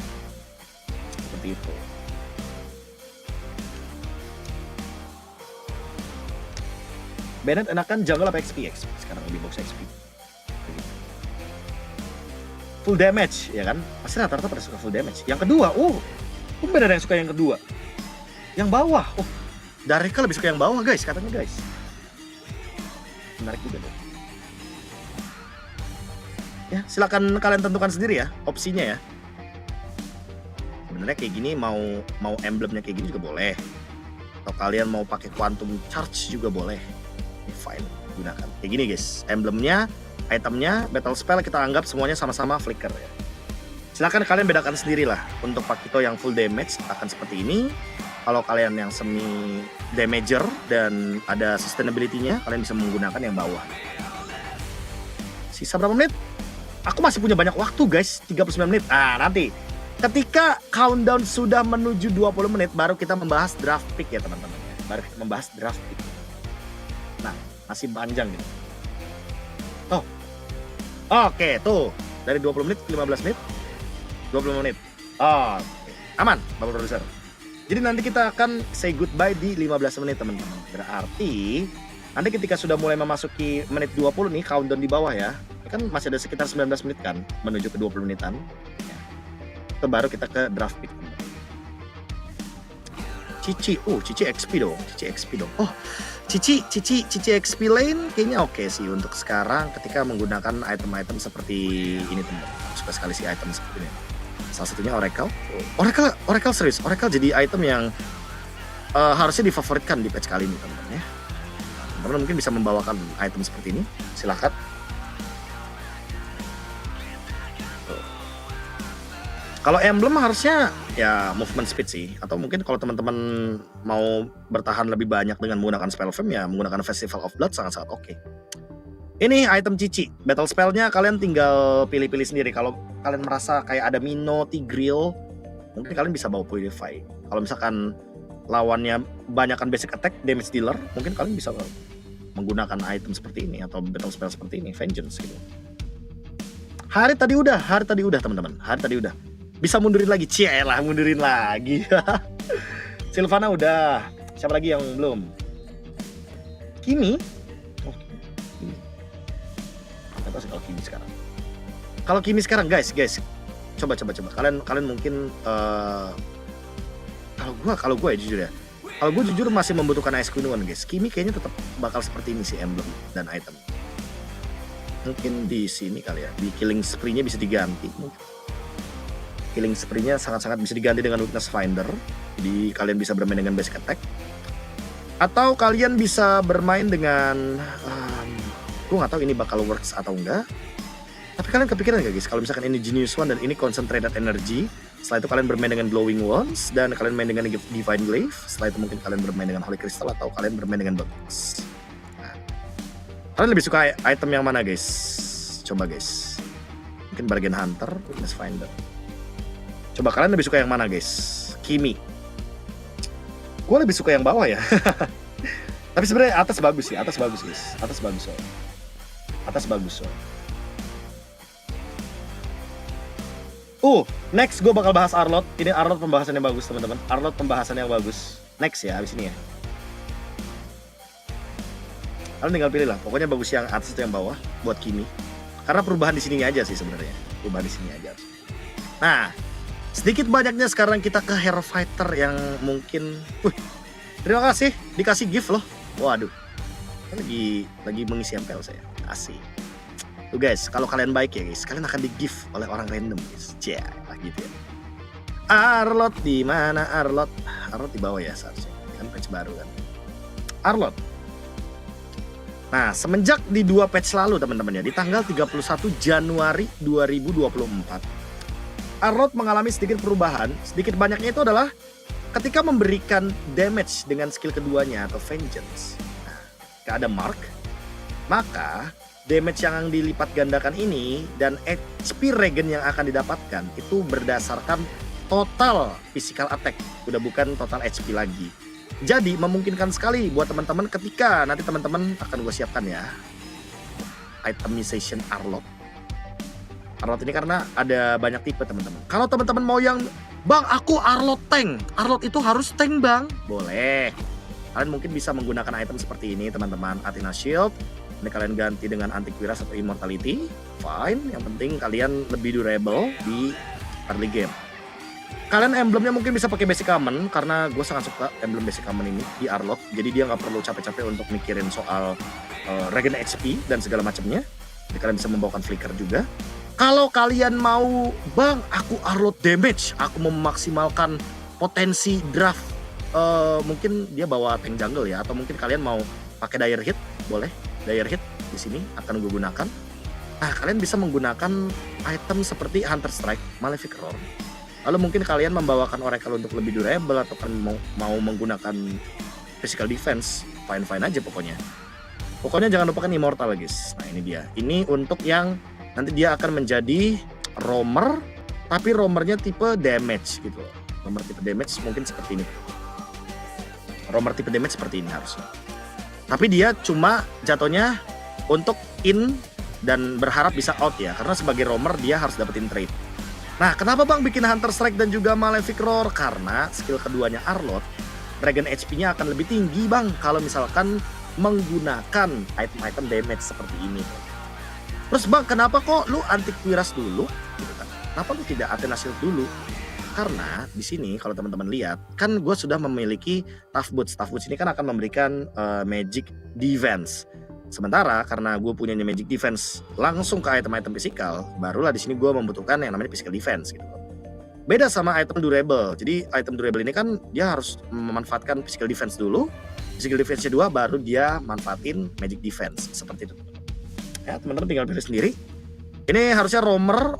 Seperti itu. Bennett enakan jungle apa XP? Sekarang lebih box XP. Full damage, ya kan? Pasti rata-rata pada suka full damage. Yang kedua, ada yang suka yang kedua. Yang bawah, Dareka lebih suka yang bawah guys, katanya guys. Menarik juga deh. Ya, silakan kalian tentukan sendiri ya, opsinya ya. Sebenarnya kayak gini mau emblemnya kayak gini juga boleh. Atau kalian mau pakai quantum charge juga boleh. Ini fine, gunakan. Kayak gini guys, emblemnya, itemnya, battle spell kita anggap semuanya sama-sama flicker ya. Silakan kalian bedakan sendiri lah. Untuk Pakito yang full damage akan seperti ini. Kalau kalian yang semi damager dan ada sustainability-nya, kalian bisa menggunakan yang bawah. Sisa berapa menit? Aku masih punya banyak waktu guys, 39 menit. Nanti ketika countdown sudah menuju 20 menit baru kita membahas draft pick ya teman-teman. Baru kita membahas draft pick. Nah, masih panjang gitu. Oke, tuh. Dari 20 menit ke 15 menit. 20 menit. Oke. Aman, Bapak Produser. Jadi nanti kita akan say goodbye di 15 menit, teman-teman. Berarti nanti ketika sudah mulai memasuki menit 20 nih, countdown di bawah ya. Kan masih ada sekitar 19 menit kan menuju ke 20 menitan. Ya. Itu baru kita ke draft pick. Cici XP dong. Cici XP lane kayaknya oke sih untuk sekarang ketika menggunakan item-item seperti ini teman-teman. Suka sekali sih item seperti ini. Salah satunya Oracle serius. Oracle jadi item yang harusnya difavoritkan di patch kali ini teman-teman ya. Teman-teman mungkin bisa membawakan item seperti ini. Silakan. Kalau emblem harusnya ya movement speed sih, atau mungkin kalau teman-teman mau bertahan lebih banyak dengan menggunakan spell fame ya menggunakan Festival of Blood sangat-sangat oke. Ini item cici, battle spellnya kalian tinggal pilih-pilih sendiri. Kalau kalian merasa kayak ada Mino, Tigreal, mungkin kalian bisa bawa Purify. Kalau misalkan lawannya banyakkan basic attack, damage dealer, mungkin kalian bisa menggunakan item seperti ini atau battle spell seperti ini, Vengeance gitu. Hari tadi udah teman-teman, hari tadi udah. Bisa mundurin lagi, cielah mundurin lagi. Silvana udah. Siapa lagi yang belum? Kimi? Kimi. Nggak tahu sih kalau Kimi sekarang. Kalau Kimi sekarang guys, coba. Kalian mungkin kalau gue ya jujur ya. Kalau gue jujur masih membutuhkan Ice Queen One guys. Kimi kayaknya tetap bakal seperti ini sih emblem dan item. Mungkin di sini kali ya. Di Killing Spree-nya bisa diganti mungkin. Killing Spree-nya sangat-sangat bisa diganti dengan Weakness Finder. Jadi kalian bisa bermain dengan basic attack. Atau kalian bisa bermain dengan gue nggak tahu ini bakal works atau enggak. Tapi kalian kepikiran nggak guys, kalau misalkan ini Genius One dan ini Concentrated Energy, setelah itu kalian bermain dengan Glowing Wands dan kalian main dengan Divine Glaive. Setelah itu mungkin kalian bermain dengan Holy Crystal atau kalian bermain dengan Box. Nah, kalian lebih suka item yang mana guys? Coba guys. Mungkin Bargain Hunter, Weakness Finder. Coba kalian lebih suka yang mana guys? Kimi. Gue lebih suka yang bawah ya. Tapi sebenarnya atas bagus sih, atas bagus guys. Atas bagus so. Next gue bakal bahas Arlott. Ini Arlott pembahasannya bagus teman-teman. Arlott pembahasannya yang bagus. Next ya abis ini ya. Kalian tinggal pilih lah. Pokoknya bagus yang atas itu yang bawah buat Kimi. Karena perubahan di sininya aja sih sebenarnya. Perubahan di sini aja. Nah, sedikit banyaknya sekarang kita ke Hero Fighter yang mungkin terima kasih dikasih gift loh. Waduh. Lagi mengisi MPL saya. Kasih. Tuh guys, kalau kalian baik ya guys, kalian akan di-gift oleh orang random guys. Cya, gitu ya. Arlot di mana Arlot? Arlot di bawah ya seharusnya. Kan patch baru kan. Arlot. Nah, semenjak di 2 patch lalu teman-teman ya, di tanggal 31 Januari 2024. Arlot mengalami sedikit perubahan. Sedikit banyaknya itu adalah ketika memberikan damage dengan skill keduanya atau Vengeance. Nah, ketika ada mark, maka damage yang dilipat gandakan ini dan HP regen yang akan didapatkan itu berdasarkan total physical attack, udah bukan total HP lagi. Jadi memungkinkan sekali buat teman-teman ketika nanti teman-teman akan gue siapkan ya itemization Arlot. Arlot ini karena ada banyak tipe teman-teman. Kalau teman-teman mau yang bang aku Arlot tank, Arlot itu harus tank bang, boleh. Kalian mungkin bisa menggunakan item seperti ini teman-teman, Athena Shield. Ini kalian ganti dengan Antiquiras atau Immortality, fine. Yang penting kalian lebih durable di early game. Kalian emblemnya mungkin bisa pakai basic common, karena gue sangat suka emblem basic common ini di Arlot. Jadi dia nggak perlu capek-capek untuk mikirin soal regen HP dan segala macamnya. Jadi kalian bisa membawakan flicker juga. Kalau kalian mau, bang aku Arlot damage, aku mau memaksimalkan potensi draft, mungkin dia bawa tank jungle ya, atau mungkin kalian mau pakai dire hit, boleh. Dire hit di sini akan gue gunakan. Nah, kalian bisa menggunakan item seperti Hunter Strike, Malefic Roar. Lalu mungkin kalian membawakan Oracle untuk lebih durable, atau kan mau menggunakan physical defense, fine-fine aja pokoknya. Pokoknya jangan lupakan Immortal guys. Nah, ini dia. Ini untuk yang nanti dia akan menjadi roamer, tapi roamernya tipe damage gitu. Roamer tipe damage mungkin seperti ini. Roamer tipe damage seperti ini harusnya. Tapi dia cuma jatuhnya untuk in dan berharap bisa out ya. Karena sebagai roamer dia harus dapetin trade. Nah, kenapa bang bikin Hunter Strike dan juga Malefic Roar? Karena skill keduanya Arlot, regen HP-nya akan lebih tinggi bang kalau misalkan menggunakan item-item damage seperti ini. Terus bang, kenapa kok lu Antiquiras dulu? Gitu kan. Kenapa lu tidak Athena Shield dulu? Karena di sini kalau teman-teman lihat, kan gue sudah memiliki Tough Boots. Tough Boots ini kan akan memberikan Magic Defense. Sementara karena gue punya Magic Defense langsung ke item-item physical, barulah di sini gue membutuhkan yang namanya Physical Defense gitu. Beda sama item durable. Jadi item durable ini kan dia harus memanfaatkan Physical Defense dulu. Physical Defense kedua baru dia manfaatin Magic Defense seperti itu. Ya, teman-teman tinggal pilih sendiri. Ini harusnya roamer,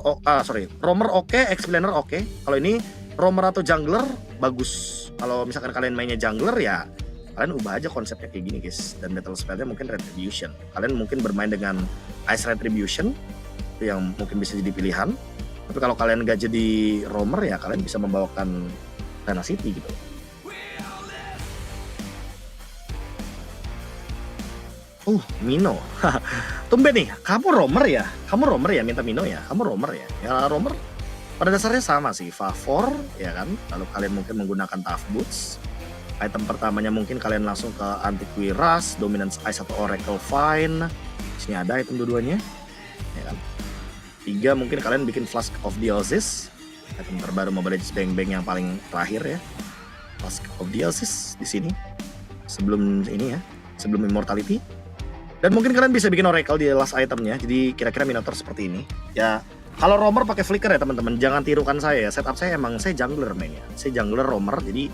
roamer oke, explainer oke. Kalau ini roamer atau jungler bagus. Kalau misalkan kalian mainnya jungler ya kalian ubah aja konsepnya kayak gini guys. Dan battle spellnya mungkin Retribution. Kalian mungkin bermain dengan Ice Retribution, itu yang mungkin bisa jadi pilihan. Tapi kalau kalian gak jadi roamer ya kalian bisa membawakan Tenacity gitu. Mino. Tumben nih, kamu roamer ya? Kamu roamer ya, minta Mino ya? Kamu roamer ya? Ya roamer pada dasarnya sama sih, favor ya kan? Lalu kalian mungkin menggunakan Tough Boots. Item pertamanya mungkin kalian langsung ke Antiquiras, Dominance Ice atau Oracle Fine. Sini ada item dua-duanya. Ya kan? 3 mungkin kalian bikin Flask of Dionysus. Item terbaru mobilelegendsbangbang yang paling terakhir ya. Flask of Dionysus di sini. Sebelum ini ya, sebelum Immortality. Dan mungkin kalian bisa bikin Oracle di last itemnya. Jadi kira-kira Minotaur seperti ini. Ya, kalau roamer pakai flicker ya teman-teman. Jangan tirukan saya ya. Setup saya emang saya jungler mainnya. Saya jungler roamer. Jadi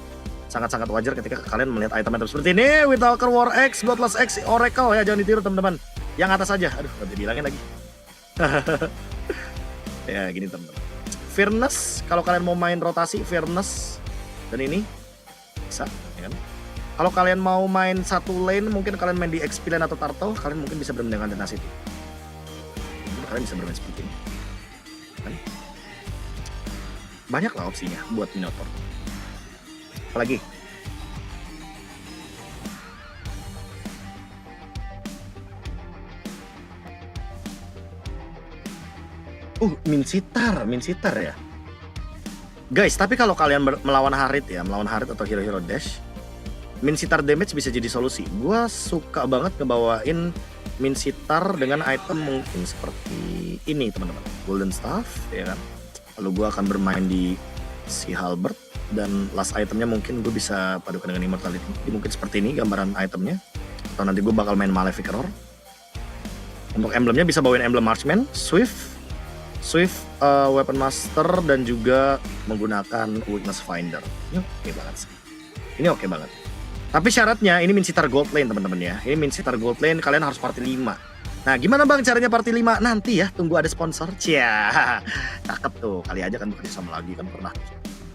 sangat-sangat wajar ketika kalian melihat item-item seperti ini. Withalker War X, Godless X, Oracle ya. Jangan ditiru teman-teman. Yang atas aja. Aduh, gak dibilangin lagi. Ya gini teman-teman. Fairness. Kalau kalian mau main rotasi Fairness. Dan ini bisa ya kan. Kalau kalian mau main satu lane, mungkin kalian main di XP lane atau Turtle, kalian mungkin bisa bermain dengan Tenacity. Mungkin kalian bisa bermain seperti ini. Kan? Banyak lah opsinya buat Minotaur. Apalagi? Min sitar ya. Guys, tapi kalau kalian melawan Harit ya, melawan Harit atau hero-hero dash, min sitar damage bisa jadi solusi. Gua suka banget ngebawain min sitar dengan item mungkin seperti ini teman-teman, golden staff ya kan. Lalu gue akan bermain di si halberd dan last itemnya mungkin gue bisa padukan dengan immortality. Jadi mungkin seperti ini gambaran itemnya. Atau nanti gue bakal main malefic roar. Untuk emblemnya bisa bawain emblem marksman, swift weapon master dan juga menggunakan weakness finder. Ini oke banget sih. Ini oke banget. Tapi syaratnya ini min sitar gold lane teman-teman ya. Ini min sitar gold lane, kalian harus party 5. Nah gimana bang caranya party 5? Nanti ya, tunggu ada sponsor. Cia, cakep tuh. Kali aja kan bekerja sama lagi kan pernah.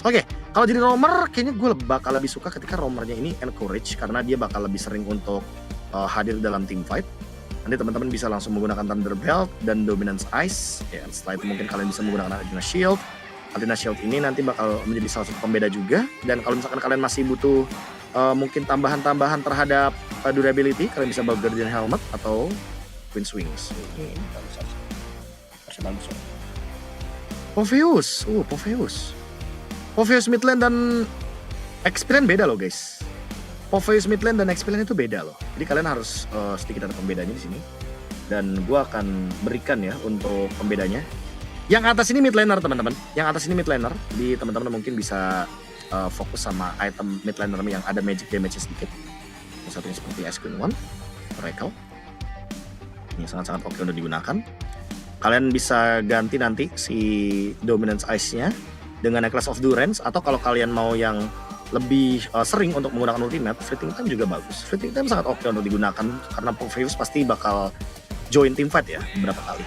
Oke, kalau jadi roamer kayaknya gue bakal lebih suka ketika roamernya ini encourage. Karena dia bakal lebih sering untuk hadir dalam team fight. Nanti teman-teman bisa langsung menggunakan Thunder Belt dan Dominance Ice. Ya, setelah itu mungkin kalian bisa menggunakan Athena Shield. Athena Shield ini nanti bakal menjadi salah satu pembeda juga. Dan kalau misalkan kalian masih butuh mungkin tambahan-tambahan terhadap durability, kalian bisa bawa Guardian Helmet atau Queen's Wings. Ini bagus. Harusnya bagus. Popheus midlane dan Experience beda loh guys. Popheus midlane dan Experience itu beda loh. Jadi kalian harus sedikit ada pembedanya di sini. Dan gue akan berikan ya untuk pembedanya. Yang atas ini midlaner teman-teman. Yang atas ini midlaner. Jadi teman-teman mungkin bisa fokus sama item midlaner yang ada magic damage sedikit. Yang satunya seperti S13, Oracle. Ini sangat-sangat oke untuk digunakan. Kalian bisa ganti nanti si Dominance Ice-nya dengan Necklace of Durance. Atau kalau kalian mau yang lebih sering untuk menggunakan ultimate, Fleeting Time juga bagus. Fleeting Time sangat oke untuk digunakan karena Popheus pasti bakal join team fight ya beberapa kali.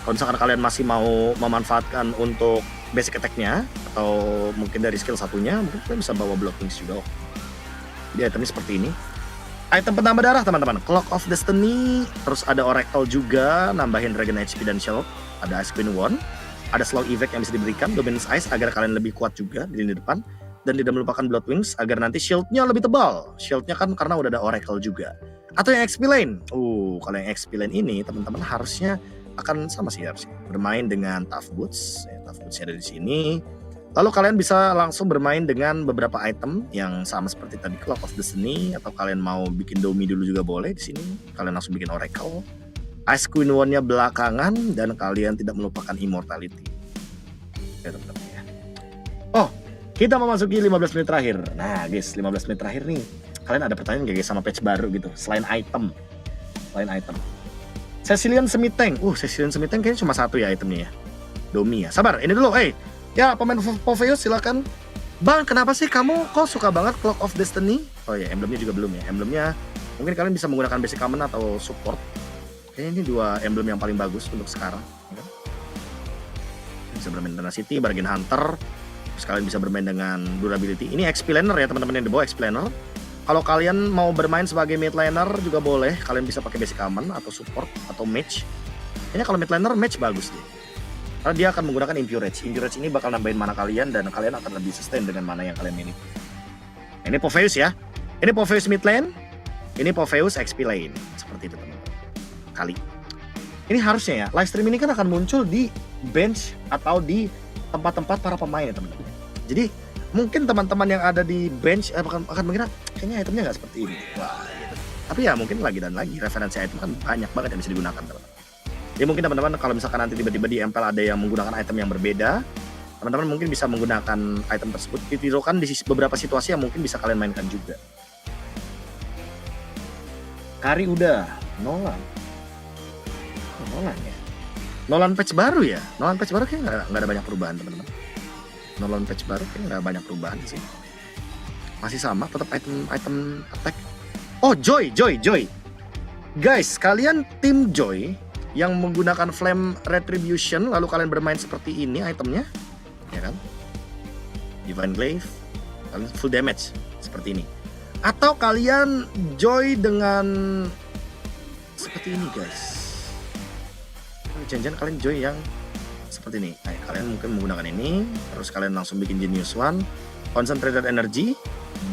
Kalau misalkan kalian masih mau memanfaatkan untuk basic attack-nya atau mungkin dari skill satunya, mungkin kalian bisa bawa Blood Wings juga. Jadi itemnya seperti ini. Item penambah darah teman-teman, Clock of Destiny, terus ada Oracle juga, nambahin Dragon HP dan Shield, ada Ice Queen Wand, ada slow effect yang bisa diberikan, Dominance Ice agar kalian lebih kuat juga di lini depan, dan tidak melupakan Blood Wings agar nanti shieldnya lebih tebal. Shieldnya kan karena udah ada Oracle juga. Atau yang XP lane, kalau yang XP lane ini teman-teman harusnya akan sama sih harusnya bermain dengan Tough Boots, Tough Bootsnya ada di sini. Lalu kalian bisa langsung bermain dengan beberapa item yang sama seperti tadi Clock of Destiny, atau kalian mau bikin Domi dulu juga boleh di sini. Kalian langsung bikin Oracle, Ice Queen Wand-nya belakangan, dan kalian tidak melupakan Immortality. Ya teman-teman ya. Oh, kita memasuki 15 menit terakhir. Nah guys, 15 menit terakhir nih. Kalian ada pertanyaan gak guys sama patch baru gitu? Selain item. Cecilian Semi-Tank. Cecilian Semi-Tank kayaknya cuma satu ya itemnya ya. Domi ya. Sabar, ini dulu. Ya pemain Popheus silakan. Bang, kenapa sih kamu kok suka banget Clock of Destiny? Oh ya, emblemnya juga belum ya. Emblemnya mungkin kalian bisa menggunakan basic common atau support. Kayaknya ini dua emblem yang paling bagus untuk sekarang. Ya. Bisa bermain dengan City, Bargain Hunter. Terus kalian bisa bermain dengan durability. Ini XP laner ya teman-teman yang di bawah XP laner. Kalau kalian mau bermain sebagai mid laner juga boleh. Kalian bisa pakai basic common atau support atau mage. Kayaknya kalau mid laner mage bagus deh. Karena dia akan menggunakan Impurage. Impurage ini bakal nambahin mana kalian dan kalian akan lebih sustain dengan mana yang kalian miliki. Ini Popheus ya. Ini Popheus mid lane. Ini Popheus XP lane. Seperti itu teman-teman. Kali. Ini harusnya ya. Live stream ini kan akan muncul di bench atau di tempat-tempat para pemain ya teman-teman. Jadi mungkin teman-teman yang ada di bench akan mengira kayaknya itemnya nggak seperti ini. Wah, gitu. Tapi ya mungkin lagi dan lagi referensi item kan banyak banget yang bisa digunakan teman-teman. Jadi mungkin teman-teman kalau misalkan nanti tiba-tiba di MPL ada yang menggunakan item yang berbeda, teman-teman mungkin bisa menggunakan item tersebut ditirukan di beberapa situasi yang mungkin bisa kalian mainkan juga. Kari udah, Nolan ya. Nolan patch baru ya. Nolan patch baru kayaknya nggak ada banyak perubahan teman-teman. Nolan patch baru kayaknya nggak banyak perubahan sih. Masih sama, tetap item attack. Oh Joy. Guys, kalian tim Joy yang menggunakan Flame Retribution lalu kalian bermain seperti ini itemnya, ya kan? Divine Glaive, kalian full damage seperti ini. Atau kalian Joy dengan seperti ini guys. Jangan-jangan kalian Joy yang seperti ini. Nah, kalian mungkin menggunakan ini, terus kalian langsung bikin Genius One, Concentrated Energy,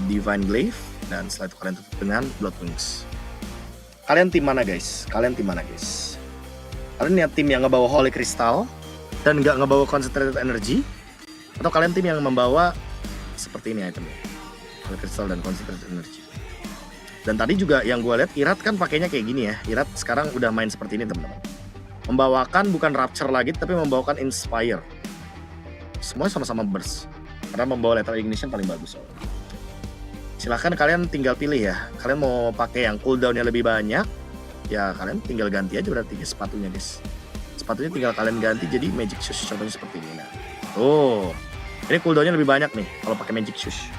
Divine Glaive, dan setelah itu kalian tutup dengan Blood Wings. Kalian tim mana guys? Kalian tim yang ngebawa Holy Crystal dan nggak ngebawa Concentrated Energy, atau kalian tim yang membawa seperti ini itemnya, Holy Crystal dan Concentrated Energy? Dan tadi juga yang gue lihat Irat kan pakainya kayak gini ya. Irat sekarang udah main seperti ini teman-teman. Membawakan bukan Rapture lagi tapi membawakan Inspire. Semuanya sama-sama burst. Karena membawa Lethal Ignition paling bagus. Silahkan kalian tinggal pilih ya. Kalian mau pakai yang cooldownnya lebih banyak, ya kalian tinggal ganti aja berarti sepatunya guys. Sepatunya tinggal kalian ganti jadi Magic Shoes contohnya seperti ini. Nah, tuh. Ini cooldownnya lebih banyak nih kalau pakai Magic Shoes.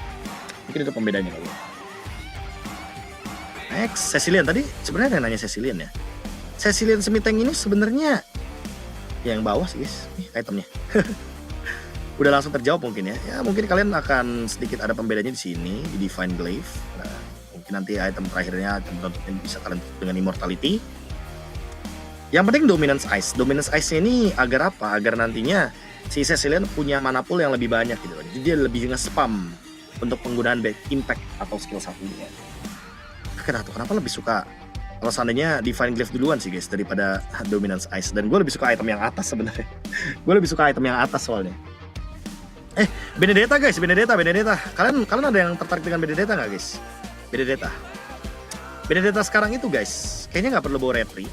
Mungkin itu pembedanya kali ya. Next, Cecilian tadi sebenarnya nanya Cecilian ya. Cecilian semi-tank ini sebenarnya yang bawah sih guys, nih itemnya. Udah langsung terjawab mungkin ya. Ya mungkin kalian akan sedikit ada pembedanya di sini di Divine Glaive. Nah, mungkin nanti item terakhirnya item penutupnya bisa kalian tutup dengan Immortality. Yang penting Dominance Ice. Dominance Ice ini agar apa? Agar nantinya si Cecilian punya mana pool yang lebih banyak gitu. Jadi dia lebih nge-spam untuk penggunaan back impact atau skill satunya. Kenapa lebih suka kalau seandainya Divine Glaive duluan sih guys daripada Dominance Ice. Dan gue lebih suka item yang atas sebenarnya. Gue lebih suka item yang atas soalnya. Benedetta guys, Benedetta. Kalian ada yang tertarik dengan Benedetta nggak guys? Benedetta sekarang itu guys, kayaknya nggak perlu bawa retri.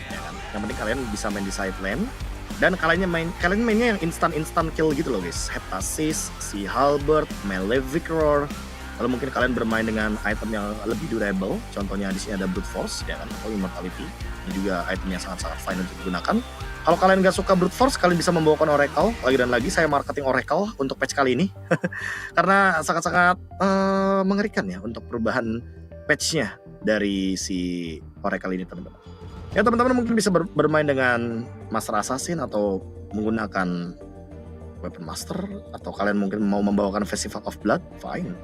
Ya kan? Yang penting kalian bisa main di side lane. Dan kalian mainnya yang instant kill gitu loh guys. Heptasis, si Halberd, Malefic Roar. Lalu mungkin kalian bermain dengan item yang lebih durable. Contohnya di sini ada Brute Force, ya kan, atau Immortality. Ini juga item yang sangat-sangat fine untuk digunakan. Kalau kalian nggak suka Brute Force, kalian bisa membawakan Oracle. Lagi dan lagi saya marketing Oracle untuk patch kali ini. Karena sangat-sangat mengerikan ya untuk perubahan patchnya dari si Oracle ini teman-teman. Ya teman-teman mungkin bisa bermain dengan Master Assassin atau menggunakan Weapon Master. Atau kalian mungkin mau membawakan Festival of Blood, fine.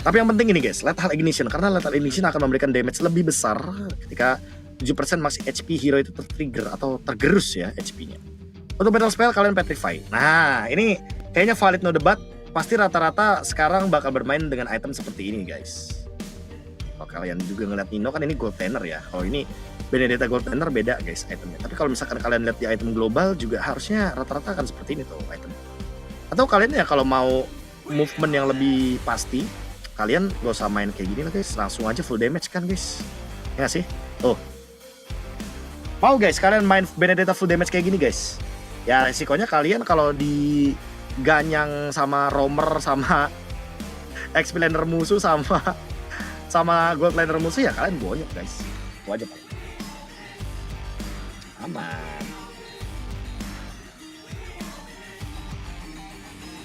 Tapi yang penting ini guys, Lethal Ignition. Karena Lethal Ignition akan memberikan damage lebih besar ketika 7% max HP hero itu tertrigger atau tergerus ya HP-nya. Untuk battle spell kalian Petrify. Nah ini kayaknya valid no debat. Pasti rata-rata sekarang bakal bermain dengan item seperti ini guys. Kalau kalian juga ngeliat Nino kan ini gold tanner ya. Kalau ini Benedetta gold tanner beda guys itemnya. Tapi kalau misalkan kalian lihat di item global juga harusnya rata-rata kan seperti ini tuh item. Atau kalian ya kalau mau movement yang lebih pasti, kalian gak usah main kayak gini lah guys, langsung aja full damage kan guys. Ya gak sih? Tuh. Mau guys kalian main Benedetta full damage kayak gini guys. Ya resikonya kalian kalau di ganyang sama roamer sama XP laner musuh sama gold laner musuh ya kalian bonyok guys. Itu aja Pak. Aman.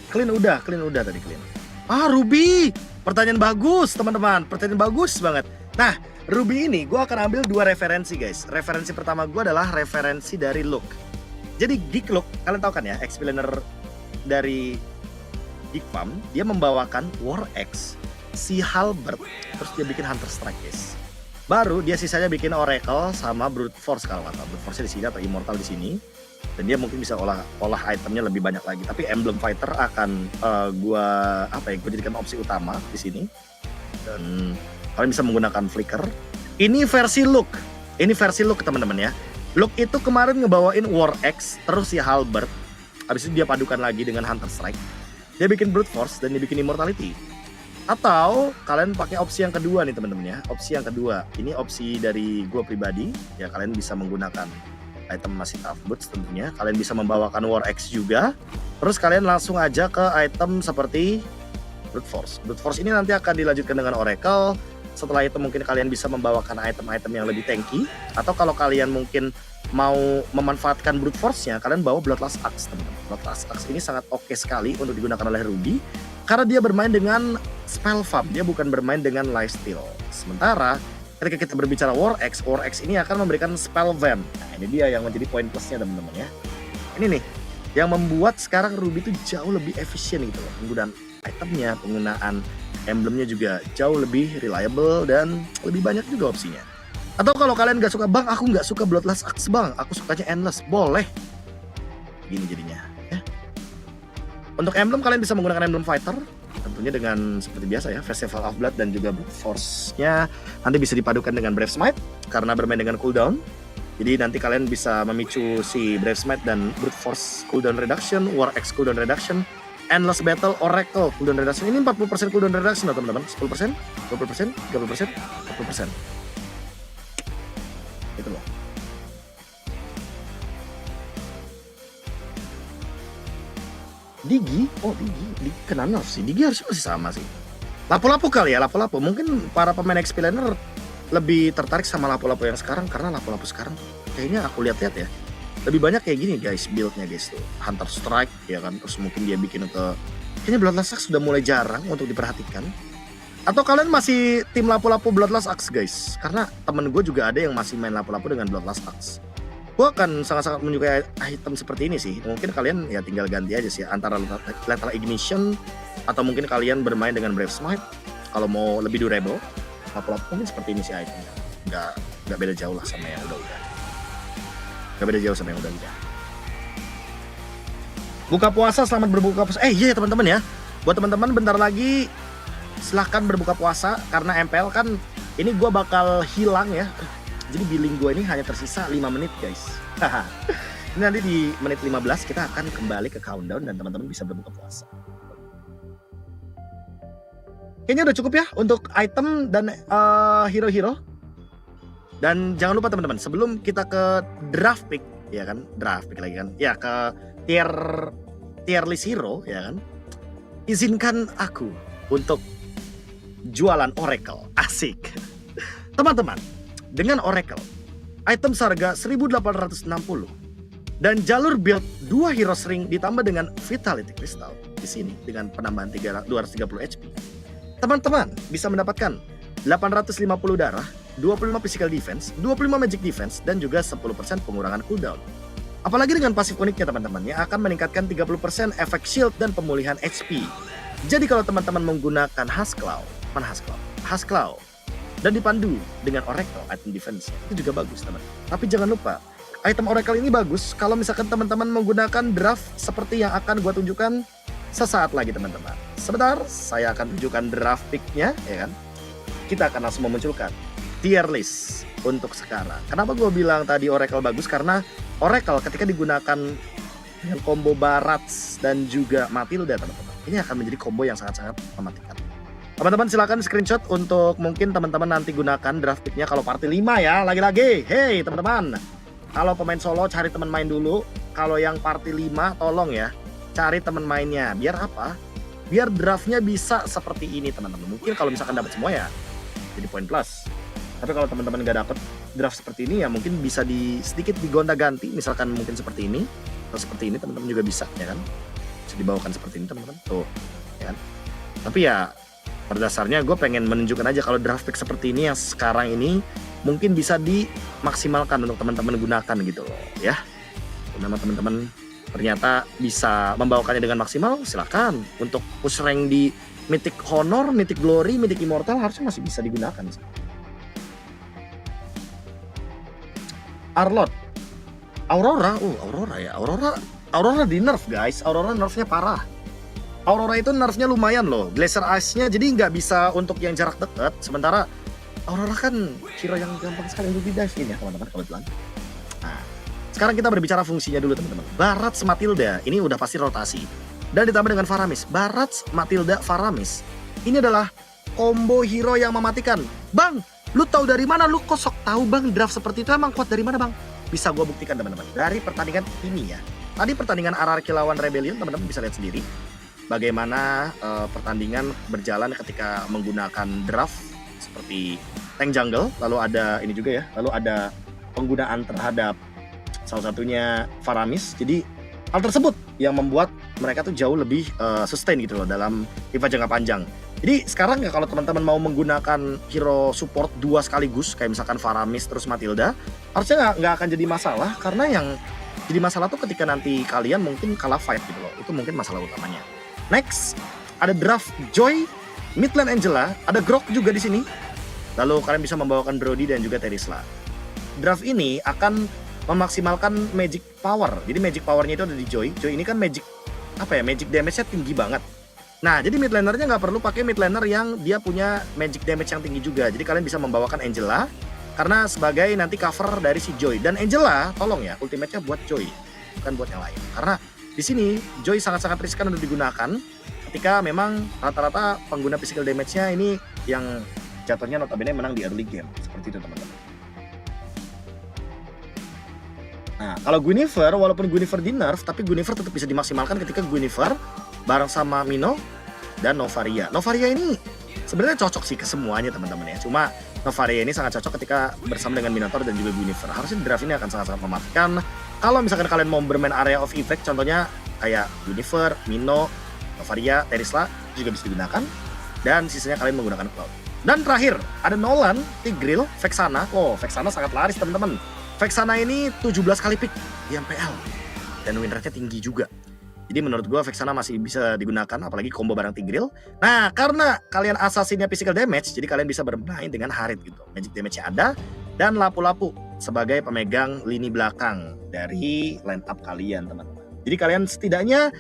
Clean udah tadi clean. Ruby. Pertanyaan bagus teman-teman, pertanyaan bagus banget. Nah, Ruby ini gue akan ambil 2 referensi guys. Referensi pertama gue adalah referensi dari look. Jadi Geek Look, kalian tahu kan ya, explainer dari Geek Farm, dia membawakan War X, si Halberd, terus dia bikin Hunter Strike guys. Baru dia sisanya bikin Oracle sama Brute Force kalau nggak tahu. Brute Force di sini atau Immortal di sini. Dan dia mungkin bisa olah itemnya lebih banyak lagi. Tapi Emblem Fighter akan gue jadikan opsi utama di sini. Dan kalian bisa menggunakan Flicker. Ini versi look teman-teman ya. Look itu kemarin ngebawain War X, terus si Halberd. Habis itu dia padukan lagi dengan Hunter Strike. Dia bikin Brute Force dan dia bikin Immortality. Atau kalian pakai opsi yang kedua nih teman-teman ya. Opsi yang kedua, ini opsi dari gue pribadi. Ya kalian bisa menggunakan item masih tough boots tentunya. Kalian bisa membawakan War X juga. Terus kalian langsung aja ke item seperti Brute Force. Brute Force ini nanti akan dilanjutkan dengan Oracle. Setelah itu mungkin kalian bisa membawakan item-item yang lebih tanky. Atau kalau kalian mungkin mau memanfaatkan Brute Force-nya, kalian bawa Bloodlust Axe teman-teman. Bloodlust Axe ini sangat oke sekali untuk digunakan oleh Ruby. Karena dia bermain dengan spell farm, dia bukan bermain dengan lifesteal. Sementara ketika kita berbicara War X ini akan memberikan spell vamp. Nah ini dia yang menjadi poin plusnya teman-teman ya. Ini nih yang membuat sekarang Ruby itu jauh lebih efisien gitu loh. Penggunaan itemnya, penggunaan emblemnya juga jauh lebih reliable dan lebih banyak juga opsinya. Atau kalau kalian gak suka, bang aku gak suka Bloodlust Axe bang, aku sukanya Endless, boleh. Gini jadinya ya. Untuk emblem kalian bisa menggunakan Emblem Fighter. Tentunya dengan seperti biasa ya, Festival of Blood dan juga Brute Force-nya nanti bisa dipadukan dengan Brave Smite karena bermain dengan cooldown. Jadi nanti kalian bisa memicu si Brave Smite dan Brute Force cooldown reduction, War X cooldown reduction. Endless Battle Oracle cooldown reduction. Ini 40% cooldown reduction loh teman-teman. 10%, 20%, 30%, 40%. Itu loh. Digi, Digi kena nerf sih. Digi harusnya masih sama sih. Lapu-lapu kali ya, lapu-lapu. Mungkin para pemain XP laner lebih tertarik sama lapu-lapu yang sekarang karena lapu-lapu sekarang kayaknya aku lihat-lihat ya. Lebih banyak kayak gini guys, build-nya guys tuh. Hunter Strike ya kan, terus mungkin dia bikin ke kayaknya Bloodlust Axe sudah mulai jarang untuk diperhatikan. Atau kalian masih tim lapu-lapu Bloodlust Axe guys? Karena temen gue juga ada yang masih main lapu-lapu dengan Bloodlust Axe. Gue akan sangat-sangat menyukai item seperti ini sih. Mungkin kalian ya tinggal ganti aja sih antara Lethal Ignition atau mungkin kalian bermain dengan Brave Smite. Kalau mau lebih durable, lapu-lapu mungkin seperti ini sih itemnya. Nggak beda jauh lah sama yang udah-udah. Nggak beda jauh sama yang udah-udah. Buka puasa, selamat berbuka puasa. Iya teman-teman ya. Buat teman-teman bentar lagi silahkan berbuka puasa karena MPL kan ini gue bakal hilang ya. Jadi billing gue ini hanya tersisa 5 menit guys. Ini nanti di menit 15 kita akan kembali ke countdown dan teman-teman bisa berbuka puasa. Kayaknya udah cukup ya untuk item dan hero-hero. Dan jangan lupa teman-teman, sebelum kita ke draft pick ya kan, draft pick lagi kan. Ya ke tier list hero ya kan. Izinkan aku untuk jualan Oracle. Asik. Teman-teman, dengan Oracle, item seharga 1860 dan jalur build 2 hero ring ditambah dengan Vitality Crystal di sini dengan penambahan 230 HP. Teman-teman bisa mendapatkan 850 darah, 25 physical defense, 25 magic defense dan juga 10% pengurangan cooldown. Apalagi dengan pasif uniknya teman-teman yang akan meningkatkan 30% efek shield dan pemulihan HP. Jadi kalau teman-teman menggunakan Huskclaw dan dipandu dengan Oracle item defense itu juga bagus teman. Tapi jangan lupa item Oracle ini bagus kalau misalkan teman-teman menggunakan draft seperti yang akan gue tunjukkan sesaat lagi teman-teman. Sebentar saya akan tunjukkan draft picknya ya kan. Kita akan langsung memunculkan tier list untuk sekarang. Kenapa gue bilang tadi Oracle bagus? Karena Oracle ketika digunakan dengan combo Barats dan juga Matilda teman-teman, ini akan menjadi combo yang sangat-sangat mematikan. Teman-teman silakan screenshot untuk mungkin teman-teman nanti gunakan draft picknya kalau party 5 ya. Lagi-lagi, hey teman-teman, kalau pemain solo cari teman main dulu. Kalau yang party 5 tolong ya cari teman mainnya. Biar apa? Biar draftnya bisa seperti ini teman-teman. Mungkin kalau misalkan dapat semua ya jadi poin plus. Tapi kalau teman-teman nggak dapat draft seperti ini ya mungkin bisa sedikit digonta-ganti. Misalkan mungkin seperti ini atau seperti ini teman-teman juga bisa ya kan. Bisa dibawakan seperti ini teman-teman. Tuh ya kan. Tapi ya pada dasarnya gue pengen menunjukkan aja kalau draft pick seperti ini yang sekarang ini mungkin bisa dimaksimalkan untuk teman-teman gunakan gitu loh ya. Nama teman-teman ternyata bisa membawakannya dengan maksimal, silakan. Untuk push rank di Mythic Honor, Mythic Glory, Mythic Immortal harusnya masih bisa digunakan sih. Arlot, Aurora ya, Aurora di nerf guys, Aurora nerfnya parah. Aurora itu nerfnya lumayan loh, Glacier Ice-nya jadi nggak bisa untuk yang jarak dekat. Sementara Aurora kan hero yang gampang sekali untuk di-dive ya teman-teman kebetulan. Nah, sekarang kita berbicara fungsinya dulu teman-teman. Barats Matilda, ini udah pasti rotasi. Dan ditambah dengan Faramis, Barats, Matilda, Faramis. Ini adalah combo hero yang mematikan. Bang, lu tahu dari mana? Lu kosok tahu bang draft seperti itu emang kuat dari mana bang? Bisa gue buktikan teman-teman. Dari pertandingan ini ya. Tadi pertandingan RRQ lawan Rebellion teman-teman bisa lihat sendiri. Bagaimana pertandingan berjalan ketika menggunakan draft seperti tank jungle, lalu ada ini juga ya, lalu ada penggunaan terhadap salah satunya Faramis. Jadi hal tersebut yang membuat mereka tuh jauh lebih sustain gitu loh dalam event jangka panjang. Jadi sekarang ya kalau teman-teman mau menggunakan hero support 2 sekaligus kayak misalkan Faramis terus Matilda, harusnya nggak akan jadi masalah karena yang jadi masalah tuh ketika nanti kalian mungkin kalah fight gitu loh. Itu mungkin masalah utamanya. Next, ada draft Joy, Midland Angela, ada Grok juga di sini. Lalu kalian bisa membawakan Brody dan juga Terisla. Draft ini akan memaksimalkan magic power. Jadi magic powernya itu ada di Joy. Joy ini kan magic magic damage-nya tinggi banget. Nah, jadi mid laner-nya nggak perlu pakai mid laner yang dia punya magic damage yang tinggi juga. Jadi kalian bisa membawakan Angela karena sebagai nanti cover dari si Joy. Dan Angela, tolong ya, ultimate-nya buat Joy, bukan buat yang lain. Karena di sini Joy sangat-sangat riskan untuk digunakan ketika memang rata-rata pengguna physical damage-nya ini yang jatuhnya notabene menang di early game. Seperti itu teman-teman. Nah, kalau Guinevere, walaupun Guinevere di nerf, tapi Guinevere tetap bisa dimaksimalkan ketika Guinevere bareng sama Mino dan Novaria. Novaria ini sebenarnya cocok sih ke semuanya teman-teman ya. Cuma Novaria ini sangat cocok ketika bersama dengan Minotaur dan juga Guinevere. Harusnya draft ini akan sangat-sangat mematikan. Kalau misalkan kalian mau bermain area of effect, contohnya kayak Guinevere, Mino, Novaria, Terisla juga bisa digunakan. Dan sisanya kalian menggunakan Cloud. Dan terakhir, ada Nolan, Tigreal, Vexana. Oh, Vexana sangat laris teman-teman. Vexana ini 17 kali pick di MPL. Dan win rate-nya tinggi juga. Jadi menurut gue Vexana masih bisa digunakan, apalagi combo bareng Tigreal. Nah, karena kalian asasinnya physical damage, jadi kalian bisa bermain dengan Harit gitu. Magic damage-nya ada, dan lapu-lapu sebagai pemegang lini belakang dari line up kalian, teman-teman. Jadi kalian setidaknya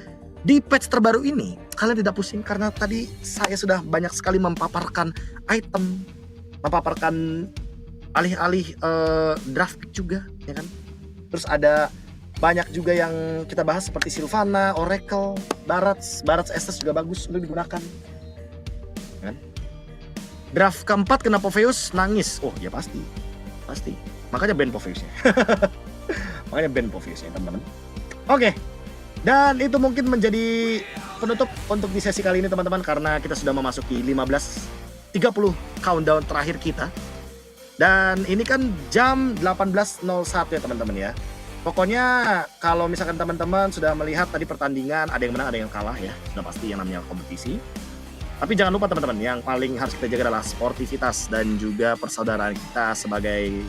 di patch terbaru ini, kalian tidak pusing karena tadi saya sudah banyak sekali memaparkan item, memaparkan alih-alih draft pick juga, ya kan? Terus ada banyak juga yang kita bahas seperti Sylvana, Oracle, Barats S13 juga bagus untuk digunakan. Kan? Draft keempat kena Popheus nangis. Oh ya pasti. Makanya ban Popheusnya. Teman-teman. Oke. Dan itu mungkin menjadi penutup untuk di sesi kali ini teman-teman, karena kita sudah memasuki 15.30 countdown terakhir kita. Dan ini kan jam 18.01 ya teman-teman ya. Pokoknya kalau misalkan teman-teman sudah melihat tadi pertandingan, ada yang menang ada yang kalah ya. Sudah pasti yang namanya kompetisi. Tapi jangan lupa teman-teman, yang paling harus kita jaga adalah sportivitas dan juga persaudaraan kita sebagai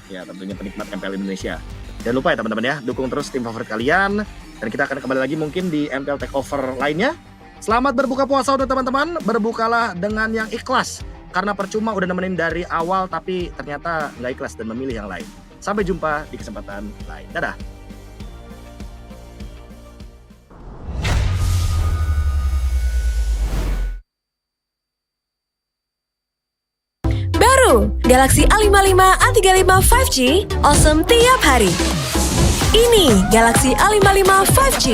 ya tentunya penikmat MPL Indonesia. Jangan lupa ya teman-teman ya, dukung terus tim favorit kalian. Dan kita akan kembali lagi mungkin di MPL Takeover lainnya. Selamat berbuka puasa untuk teman-teman. Berbukalah dengan yang ikhlas. Karena percuma udah nemenin dari awal tapi ternyata nggak ikhlas dan memilih yang lain. Sampai jumpa di kesempatan lain. Dadah. Baru, Galaxy A55, A35 5G, awesome tiap hari. Ini Galaxy A55 5G.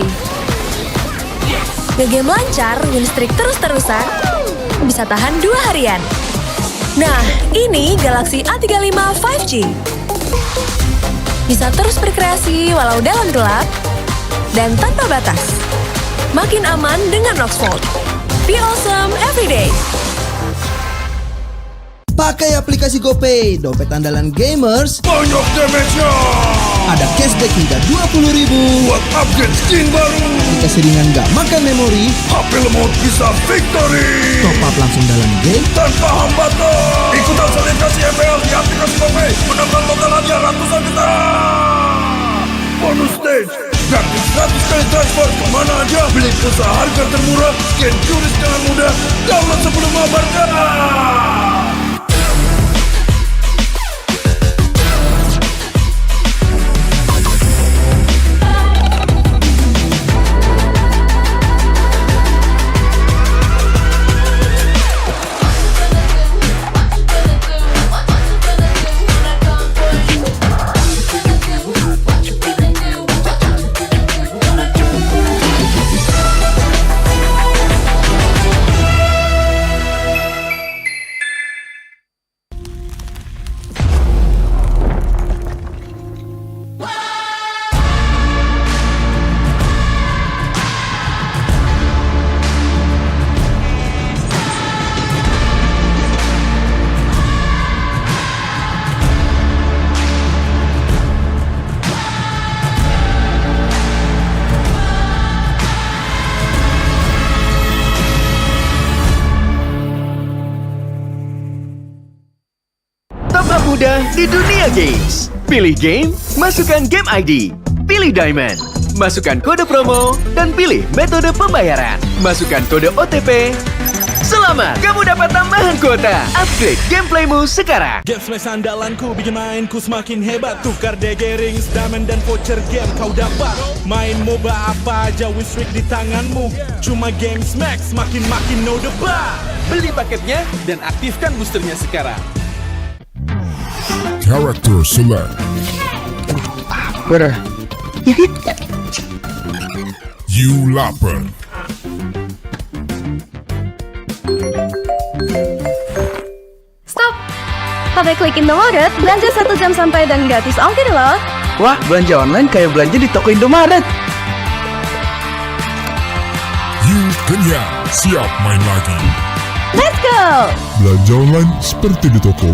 Ngegame lancar, win streak terus-terusan, bisa tahan 2 harian. Nah, ini Galaxy A35 5G. Bisa terus berkreasi walau dalam gelap dan tanpa batas. Makin aman dengan Roxfold. Be awesome everyday. Pakai aplikasi GoPay, dompet andalan gamers. Banyak damage-nya. Ada cashback hingga 20.000 buat upgrade skin baru. Aplikasi ringan gak makan memori. HP lemot bisa victory. Top up langsung dalam game tanpa hambatan. Ikutan selebrasi MPL di aplikasi GoPay. Menambah total hadiah ratusan juta. Bonus stage. Gratis 100 kali transfer kemana aja. Beli pulsa harga termurah. Scan QRIS dengan mudah. Download sebelum mabarkan. mudah di dunia games. Pilih game, masukkan game ID. Pilih Diamond, masukkan kode promo, dan pilih metode pembayaran. Masukkan kode OTP. Selamat, kamu dapat tambahan kuota. Upgrade gameplaymu sekarang. Game flash andalanku bikin mainku semakin hebat. Tukar DG rings, diamond dan voucher game kau dapat. Main MOBA apa aja win streak di tanganmu. Cuma Games Max makin no debat. Beli paketnya dan aktifkan boosternya sekarang. Character select. Bener. You lapar. Stop! Pakai klik Indomaret, belanja 1 jam sampai dan gratis ongkir loh. Wah, belanja online kayak belanja di toko Indomaret. You kenyang, siap main lagi. Let's go! Belanja online seperti di toko.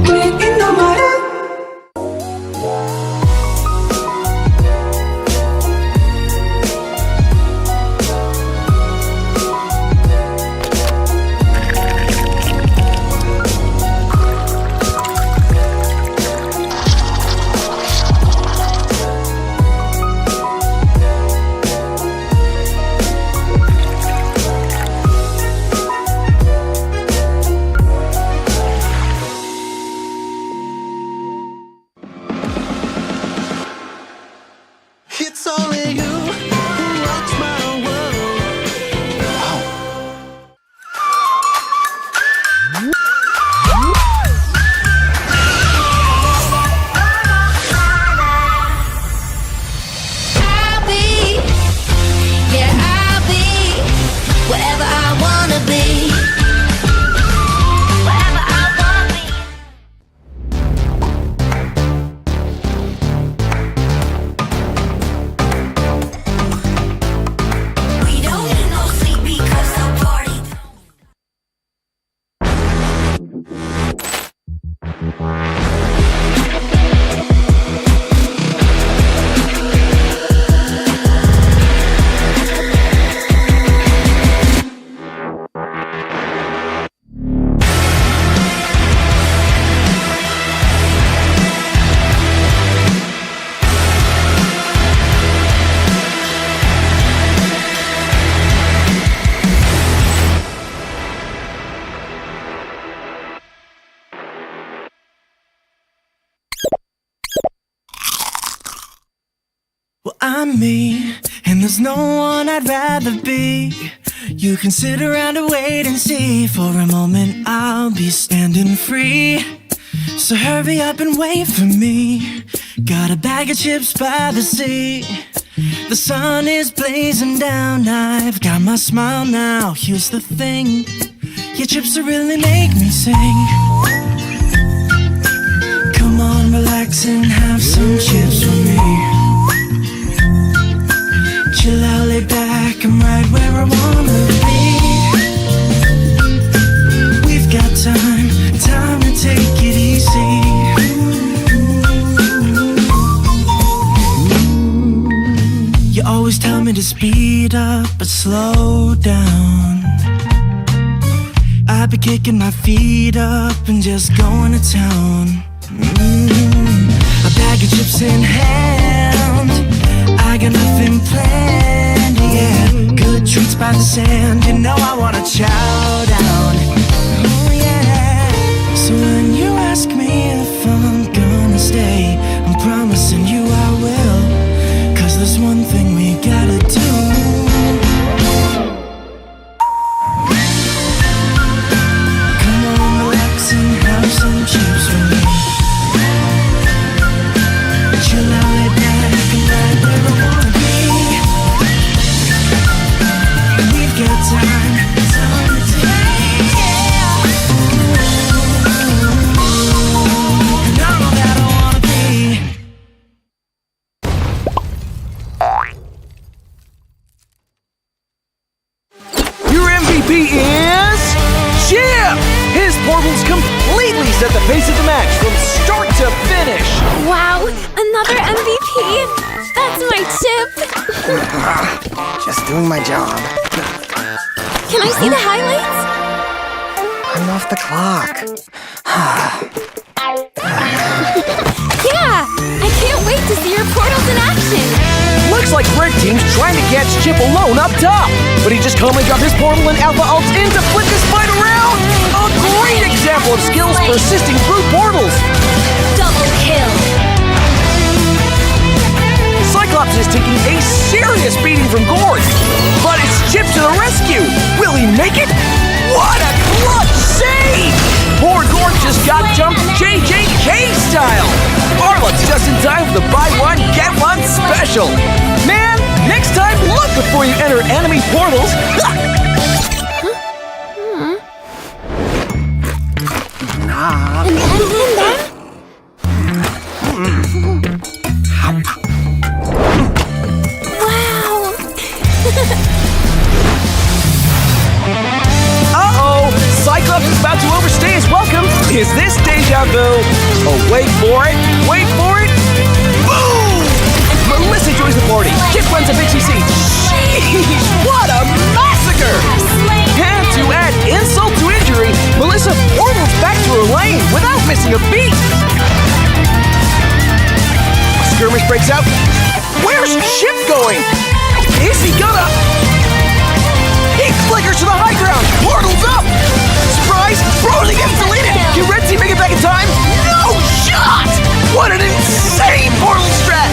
It's only you who rocks my world. I'll be, yeah, I'll be wherever I wanna be. Wherever I wanna be. We don't need no sleep because the party. Well, I'm me, and there's no one I'd rather be. You can sit around and wait and see. For a moment, I'll be standing free. So hurry up and wait for me. Got a bag of chips by the sea. The sun is blazing down. I've got my smile now. Here's the thing, your chips will really make me sing. Come on, relax and have some chips with me. Chill out, lay back, I'm right where I wanna be. We've got time to take it easy. You always tell me to speed up, but slow down. I've been kicking my feet up and just going to town. A bag of chips in hand, I got nothing planned, yeah. Good treats by the sand, you know I wanna chow down. Oh yeah. So when you ask me if I'm gonna stay, I'm promising you I will. 'Cause there's one thing we gotta do. Come on, relax and have some chips with me. Chill out, lay back, and right where I wanna be. We've got time to take, yeah. And I'm all that I wanna be. Your MVP is Chip! His portals completely set the pace of the match from start to finish. Wow, another MVP! That's my chip! Just doing my job. Can I see the highlights? I'm off the clock. Yeah! I can't wait to see your portals in action! Looks like Red Team's trying to catch Chip alone up top, but he just calmly dropped his portal and Alpha ults in to flip this fight around! A great example of skills persisting through portals! Double kill! Cyclops is taking a serious beating from Gord, but it's Chip to the rescue! Will he make it? What a clutch save! Poor Gord just got jumped JJK style! Arlot's just in time for the buy one, get one special! Man, next time look before you enter enemy portals. Uh-oh! Cyclops is about to overstay his welcome. Is this deja vu? Oh, wait for it. Wait for it. Boom! Melissa joins the party. Kip runs a BTC. Sheesh! What a massacre! And to add insult to injury, Melissa portals back to her lane without missing a beat. A skirmish breaks out. Where's Chip going? Is he gonna... He flickers to the high ground! Portal's up! Surprise! Broly gets deleted! Can Red Team make it back in time? No shot! What an insane portal strat!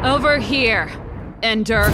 Over here, Ender.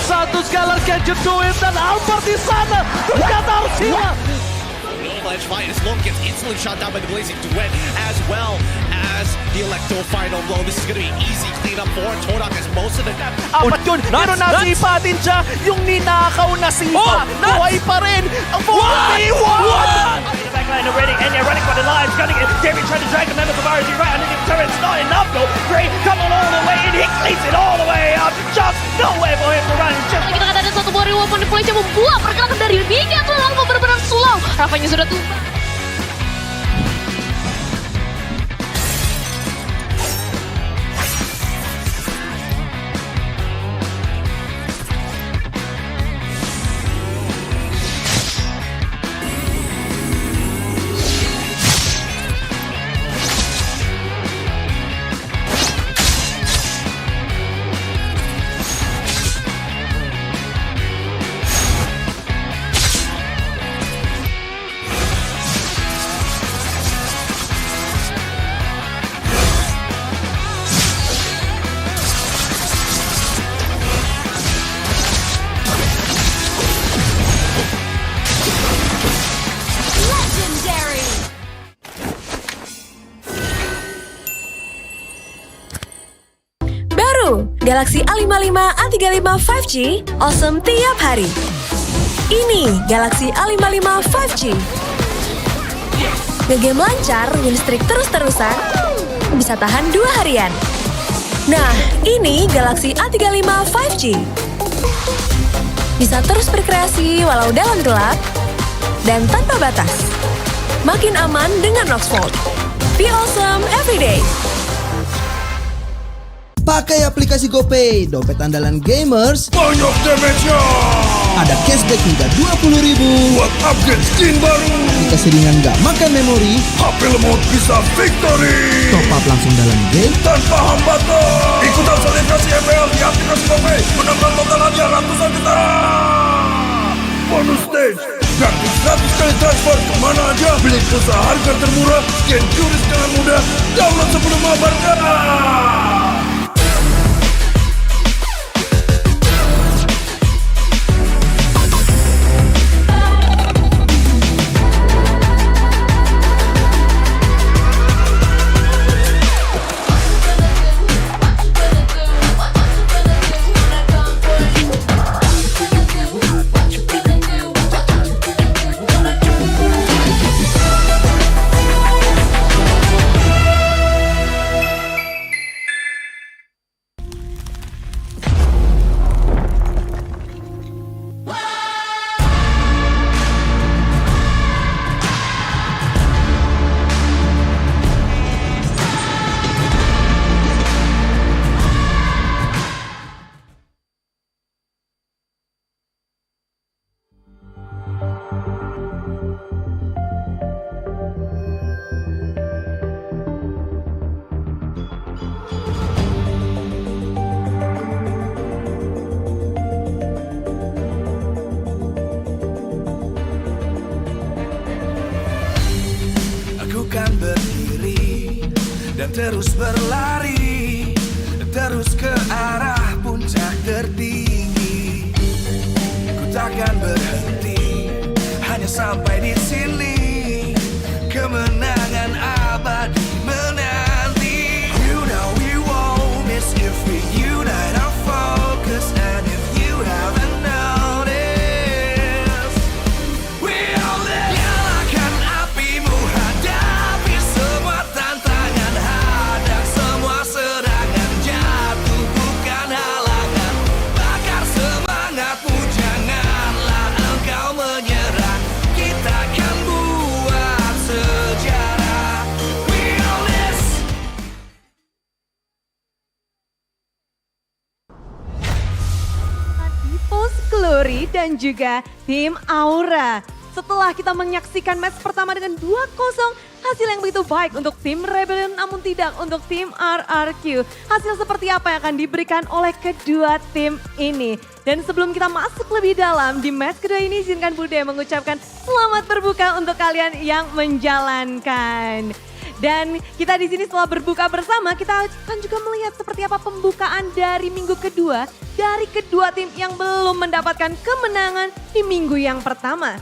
Satu Scalar can you do it? Dan Albert di sana ternyata harus hilang. Ledge fight as Long gets instantly shot down by the Blazing Duet as well as the Electro final blow. This is going to be easy cleanup for Todak as most of the... Apat yun, pero nasipa din siya yung ninakaw na sipa. Buhay pa rin ang buhay! The backline already, and they're running for the lives, gunning it. David trying to drag the members of RG right underneath the turret. It's not enough though. Gray coming all the way in, he cleans it all the way up. Just no way for him to run. Just... Kita kata ada satu warrior weapon deploy yang membuat pergerakan dari Mega tuh lalu benar-benar slow. Rafanya sudah tumbang. Galaxy A55, A35 5G, awesome tiap hari. Ini Galaxy A55 5G. Ngegame lancar, win streak terus-terusan, bisa tahan 2 harian. Nah, ini Galaxy A35 5G. Bisa terus berkreasi walau dalam gelap dan tanpa batas. Makin aman dengan Roxfold. Be awesome everyday. Pakai aplikasi GoPay, dompet andalan gamers. Banyak damage-nya. Ada cashback hingga 20.000 buat upgrade skin baru. Aplikasi ringan gak makan memori. HP lemot bisa victory. Top up langsung dalam game tanpa hambatan. Ikutan selebrasi MPL di aplikasi GoPay. Menambah total hadiah ratusan juta. Bonus stage. Gratis 100 kali transfer kemana aja. Beli pulsa harga termurah. Scan QRIS dengan mudah. Download sebelum mabarkan. Kan berdiri dan terus berlari, terus ke arah puncak tertinggi. Ku takkan berhenti, hanya sampai di sini. Kemenangan abadi menanti. You know we won't miss if we unite our focus. And if you haven't noticed, we'll nyalakan apimu. Glory dan juga tim Aura. Setelah kita menyaksikan match pertama dengan 2-0, hasil yang begitu baik untuk tim Rebellion namun tidak untuk tim RRQ. Hasil seperti apa yang akan diberikan oleh kedua tim ini? Dan sebelum kita masuk lebih dalam di match kedua ini, izinkan Bude mengucapkan selamat berbuka untuk kalian yang menjalankan. Dan kita di sini setelah berbuka bersama, kita akan juga melihat seperti apa pembukaan dari minggu kedua dari kedua tim yang belum mendapatkan kemenangan di minggu yang pertama.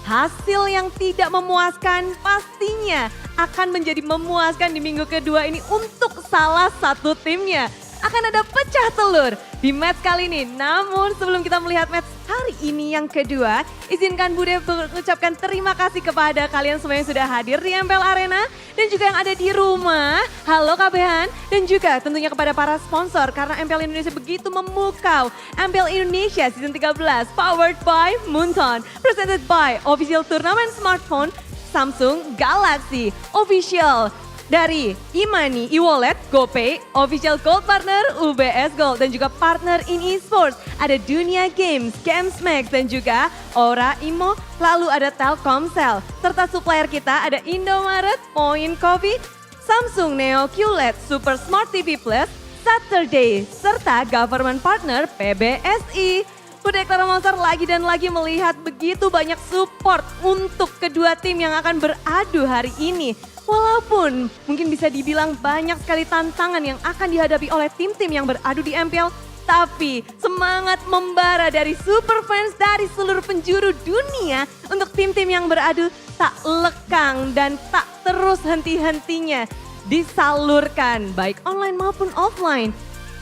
Hasil yang tidak memuaskan pastinya akan menjadi memuaskan di minggu kedua ini untuk salah satu timnya. Akan ada pecah telur di match kali ini. Namun sebelum kita melihat match hari ini yang kedua, izinkan Bude mengucapkan terima kasih kepada kalian semua yang sudah hadir di MPL Arena dan juga yang ada di rumah. Halo KBH dan juga tentunya kepada para sponsor karena MPL Indonesia begitu memukau. MPL Indonesia Season 13 powered by Moonton, presented by Official Turnamen Smartphone Samsung Galaxy, Official dari e-money, e-wallet, GoPay, official gold partner UBS Gold dan juga partner in esports. Ada Dunia Games, Gamesmax dan juga Aura Imo, lalu ada Telkomsel. Serta supplier kita ada Indomaret, Point Coffee, Samsung Neo QLED, Super Smart TV Plus, Saturday, serta government partner PBSI. Bude Monster lagi dan lagi melihat begitu banyak support untuk kedua tim yang akan beradu hari ini. Walaupun mungkin bisa dibilang banyak sekali tantangan yang akan dihadapi oleh tim-tim yang beradu di MPL, tapi semangat membara dari super fans dari seluruh penjuru dunia untuk tim-tim yang beradu tak lekang dan tak terus henti-hentinya disalurkan baik online maupun offline.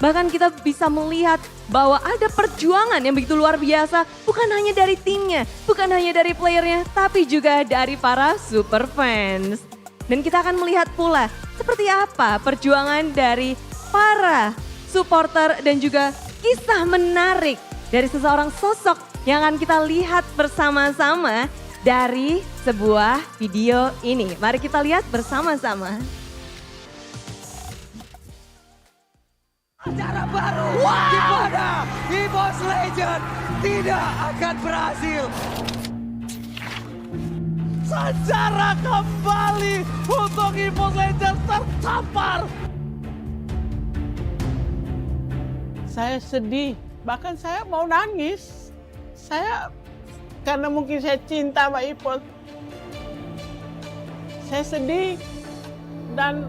Bahkan kita bisa melihat bahwa ada perjuangan yang begitu luar biasa. Bukan hanya dari timnya, bukan hanya dari playernya, tapi juga dari para super fans. Dan kita akan melihat pula seperti apa perjuangan dari para supporter dan juga kisah menarik dari seseorang sosok yang akan kita lihat bersama-sama dari sebuah video ini. Mari kita lihat bersama-sama. Acara baru di mana Evos Legend tidak akan berhasil. Sejarah kembali untuk Evos Legend tertampar. Saya sedih, bahkan saya mau nangis. Saya karena mungkin saya cinta sama Evos. Saya sedih dan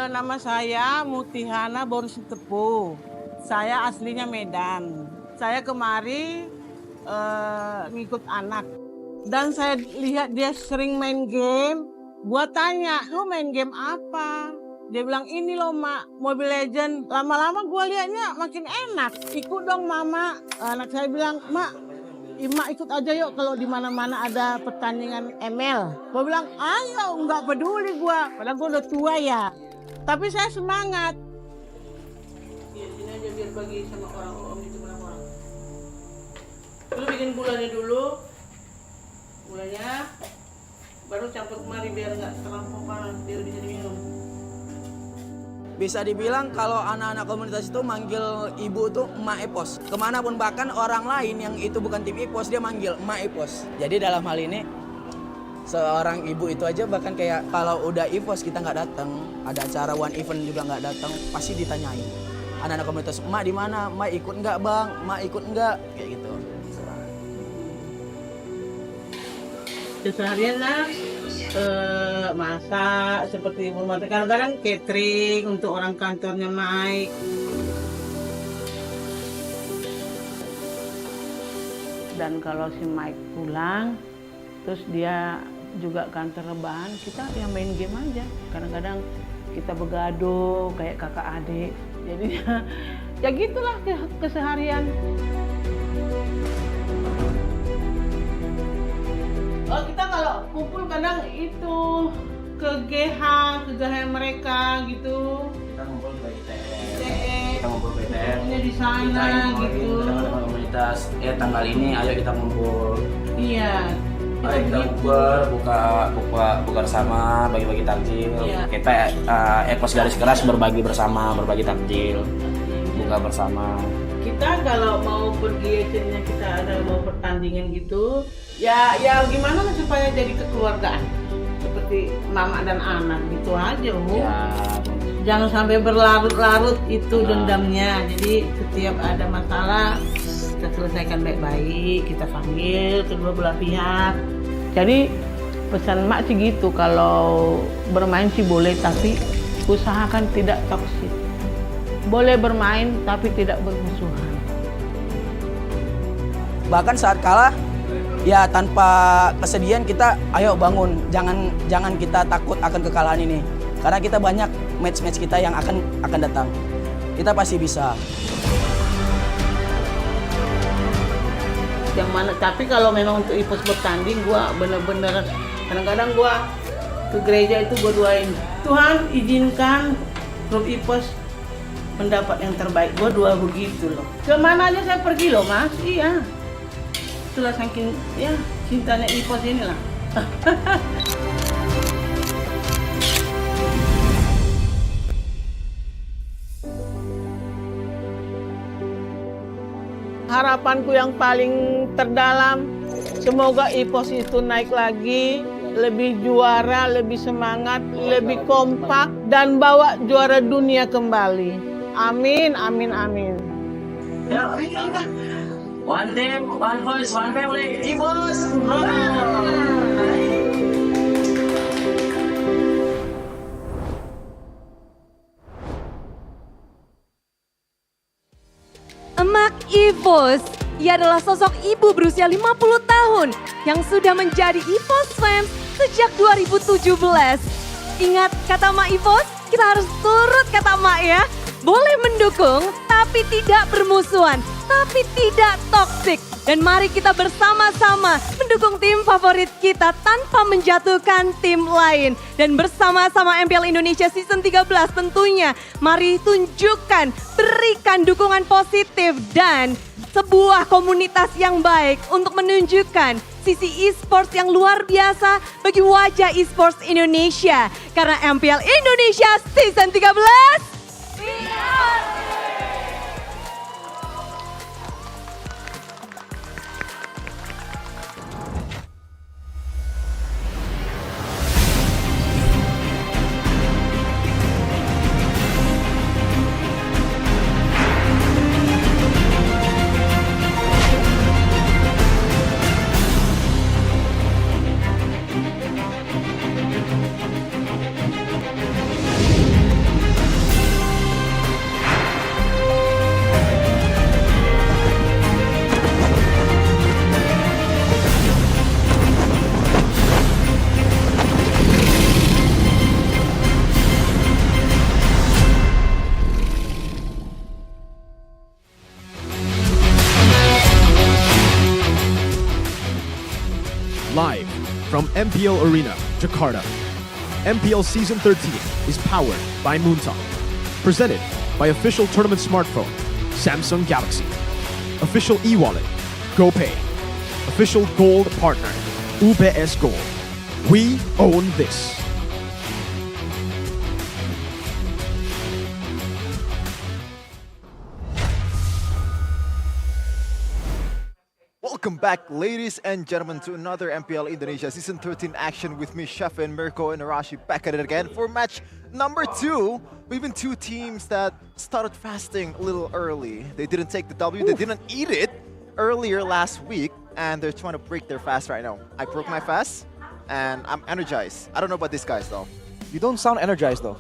nama saya Mutihana Borsitepu. Saya aslinya Medan. Saya kemari ngikut anak. Dan saya lihat dia sering main game. Gua tanya, lu main game apa? Dia bilang, ini loh Mak, Mobile Legend. Lama-lama gua liatnya makin enak. Ikut dong Mama. Anak saya bilang, Mak, Mak ikut aja yuk kalau di mana-mana ada pertandingan ML. Gua bilang, ayo, nggak peduli gua. Padahal gua udah tua ya. Tapi saya semangat. Iya, sini aja biar bagi sama orang om itu berapa orang. Lu bikin gulanya dulu. Gulanya baru campur kemari biar nggak terlampau panas, biar bisa diminum. Bisa dibilang kalau anak-anak komunitas itu manggil ibu tuh emak Evos. Kemanapun bahkan orang lain yang itu bukan tim Evos dia manggil emak Evos. Jadi dalam hal ini seorang ibu itu aja bahkan kayak kalau udah Evos kita nggak datang, ada acara one event juga nggak datang, pasti ditanyain. Anak-anak komunitas, emak di mana? Emak ikut nggak bang? Emak ikut nggak? Kayak gitu. Keseharian lah masak seperti ibu rumah tangga. Kadang-kadang catering untuk orang kantornya Mike. Dan kalau si Mike pulang, terus dia juga kantor rebahan, kita yang main game aja. Kadang-kadang kita begaduh kayak kakak adik. Jadi ya gitulah keseharian. Oh kita kalau kumpul kadang itu ke GH mereka gitu. Kita ngumpul di ITS. Kita ngumpul di ITS. Di sana gitu. Kita komunitas. Tanggal ini ayo kita ngumpul. Iya. Mari kita buka bersama, bagi-bagi takjil. Iya. Kita Evos garis keras berbagi bersama, berbagi takjil, buka bersama. Kita kalau mau pergi akhirnya kita ada mau pertandingan gitu, ya gimana supaya jadi kekeluargaan seperti mama dan anak gitu aja, Ya. Jangan sampai berlarut-larut itu dendamnya. Jadi setiap ada masalah kita selesaikan baik-baik, kita panggil kedua belah pihak. Jadi pesan mak sih gitu, kalau bermain sih boleh tapi usahakan tidak toksik. Boleh bermain tapi tidak bermusuhan. Bahkan saat kalah ya tanpa kesedihan kita ayo bangun, jangan kita takut akan kekalahan ini. Karena kita banyak match-match kita yang akan datang. Kita pasti bisa. Yang mana, tapi kalau memang untuk Evos bertanding, gua bener-bener kadang-kadang gua ke gereja itu gua doain, Tuhan izinkan grup Evos mendapat yang terbaik. Gua doa begitu loh. Kemana aja saya pergi loh Mas, iya. Itulah saking ya cintanya Evos inilah. Harapanku yang paling terdalam, semoga Evos itu naik lagi, lebih juara, lebih semangat, lebih kompak, dan bawa juara dunia kembali. Amin, amin, amin. One team, one voice, one family, Evos! Evos. Ia adalah sosok ibu berusia 50 tahun yang sudah menjadi Evos fans sejak 2017. Ingat kata Mak Evos? Kita harus turut kata Mak ya. Boleh mendukung, tapi tidak bermusuhan, tapi tidak toksik. Dan mari kita bersama-sama mendukung tim favorit kita tanpa menjatuhkan tim lain. Dan bersama-sama MPL Indonesia Season 13 tentunya, mari tunjukkan, berikan dukungan positif dan sebuah komunitas yang baik untuk menunjukkan sisi e-sports yang luar biasa bagi wajah e-sports Indonesia. Karena MPL Indonesia Season 13, Live from MPL Arena, Jakarta. MPL Season 13 is powered by Moontalk. Presented by official tournament smartphone, Samsung Galaxy. Official e-wallet, GoPay. Official gold partner, UBS Gold. We own this. Welcome back, ladies and gentlemen, to another MPL Indonesia Season 13 action with me, Shefin, Mirko, and Arashi back at it again for match number 2. We've been two teams that started fasting a little early. They didn't take the W, they didn't eat it earlier last week, and they're trying to break their fast right now. I broke my fast, and I'm energized. I don't know about these guys, though. You don't sound energized, though.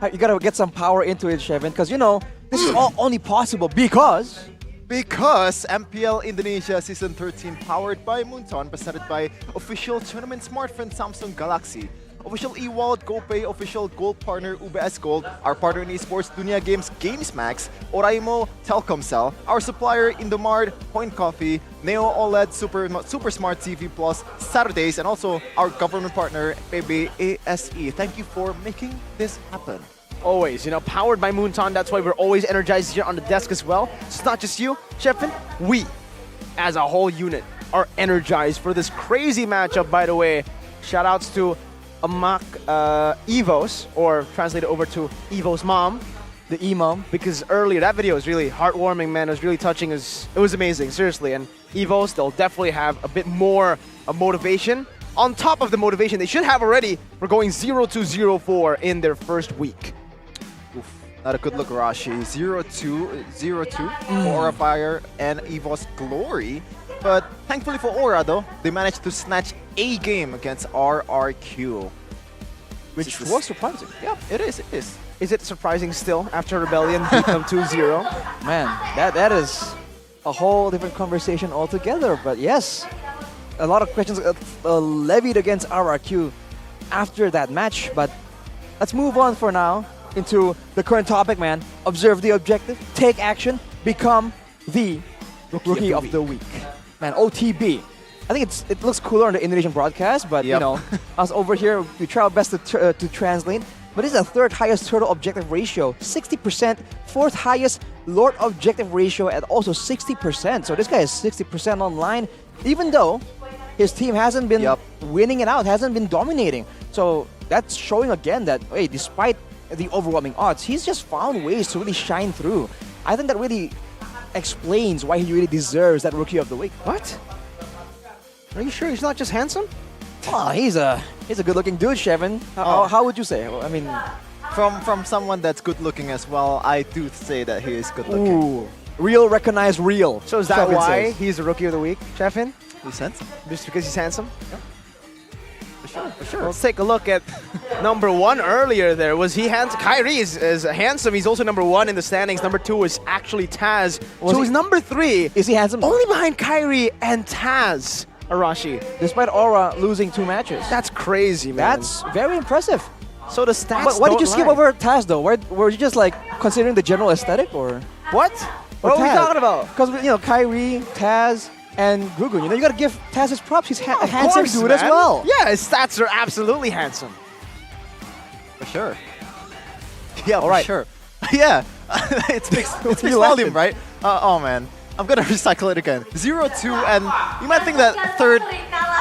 You gotta get some power into it, Shefin, because, you know, this is all only possible because MPL Indonesia Season 13 powered by Moonton, presented by official tournament smartphone Samsung Galaxy, official e-wallet GoPay, official gold partner UBS Gold, our partner in esports Dunia Games GamesMax, Oraimo Telkomsel, our supplier Indomart, Point Coffee, Neo OLED Super Smart TV Plus, Saturdays, and also our government partner PBASE. Thank you for making this happen. Always, you know, powered by Moonton. That's why we're always energized here on the desk as well. It's not just you, Shefin. We, as a whole unit, are energized for this crazy matchup, by the way. Shoutouts to Amak Evos, or translated over to Evos' mom, the E-mom. Because earlier, that video was really heartwarming, man. It was really touching. It was amazing, seriously. And Evos, they'll definitely have a bit more motivation. On top of the motivation they should have already for going 0-2-0-4 in their first week. Not a good look, Rashi. 0-2 for Aura Fire and Evos Glory. But thankfully for Aura, though, they managed to snatch a game against RRQ. Which was surprising. Yeah, it is. Is it surprising still after Rebellion beat them 2-0? Man, that is a whole different conversation altogether. But yes, a lot of questions levied against RRQ after that match. But let's move on for now into the current topic, man. Observe the objective, take action, become the Rookie of the Week. Man, OTB. I think it looks cooler on the Indonesian broadcast, but you know, us over here, we try our best to translate. But this is the third highest turtle objective ratio, 60%, fourth highest Lord objective ratio at also 60%. So this guy is 60% online, even though his team hasn't been winning it out, hasn't been dominating. So that's showing again that, hey, despite the overwhelming odds, he's just found ways to really shine through. I think that really explains why he really deserves that Rookie of the Week. What? Are you sure he's not just handsome? Oh, he's a good-looking dude, Shefin. How would you say? I mean, from someone that's good-looking as well, I do say that he is good-looking. Ooh, real recognize real. So is that why he's the Rookie of the Week, Shefin? He's handsome. Just because he's handsome? Yeah. sure. Let's take a look at number 1 earlier there. Was he handsome? Kyrie is handsome. He's also number 1 in the standings. Number 2 is actually Taz. So he's number 3. Is he handsome? Only behind Kyrie and Taz, Arashi. Despite Aura losing 2 matches. That's crazy, man. That's very impressive. So the stats But why did you don't skip lie. over Taz though? Were you just like considering the general aesthetic or? What? Or What are we Taz? talking about? Because Kyrie, Taz, and Gugun. You gotta give Taz his props. He's a handsome course, dude as man. well. Yeah, his stats are absolutely handsome. For sure. Yeah, All right. for sure. Yeah, it speaks volume, right? Oh man, I'm gonna recycle it again. 0-2, and you might think that third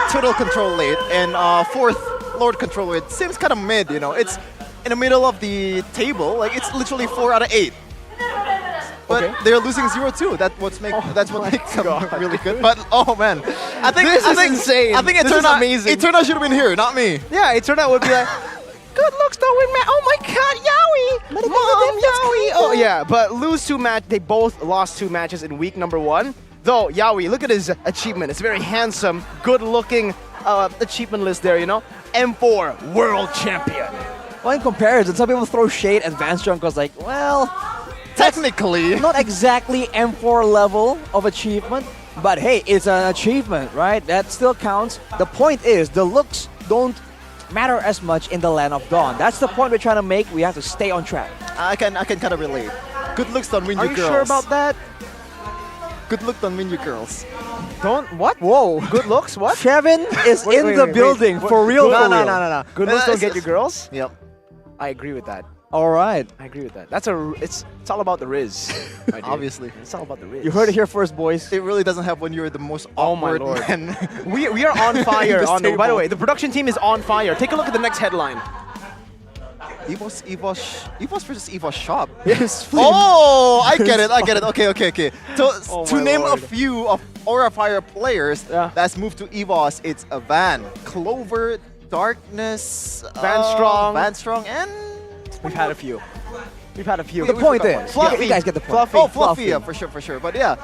total control late and fourth Lord control rate seems kind of mid. It's in the middle of the table. Like it's literally 4 out of 8. But they're losing 0-2. That's what makes them really good. But oh man, I think insane. I think This is amazing. Eterna should have been here, not me. Yeah, Eterna would be like, good looks don't win match. Oh my god, Yowie! Mom, Yowie! Oh yeah, but lose 2 match. They both lost 2 matches in week number 1. Though, Yowie, look at his achievement. It's very handsome, good-looking achievement list there, M4 World Champion. Well, in comparison, some people throw shade at Van Strong because like, well, technically not exactly M4 level of achievement, but hey, it's an achievement, right? That still counts. The point is, the looks don't matter as much in the Land of Dawn. That's the point we're trying to make. We have to stay on track. I can kind of relate. Good looks don't win Are you you girls. sure about that? Good look don't win you girls. Don't what? Whoa! Good looks? What? Kevin is in the building for real. No. Good looks don't get you girls. Yep. I agree with that. All right. I agree with that. It's all about the Riz. my dude. Obviously. It's all about the Riz. You heard it here first, boys. It really doesn't help when you're the most Oh my awkward lord. man. we are on fire. This By the table. way, the production team is on fire. Take a look at the next headline. Evos versus Evos shop. Yes. Oh, I get it. Okay. So Oh to my name lord. a few of Aura Fire players that's moved to Evos, it's a Van, Clover, Darkness, Van Strong, and We've had a few. The point is, Fluffy. you guys get the point. Oh, Fluffy, yeah, for sure. But yeah,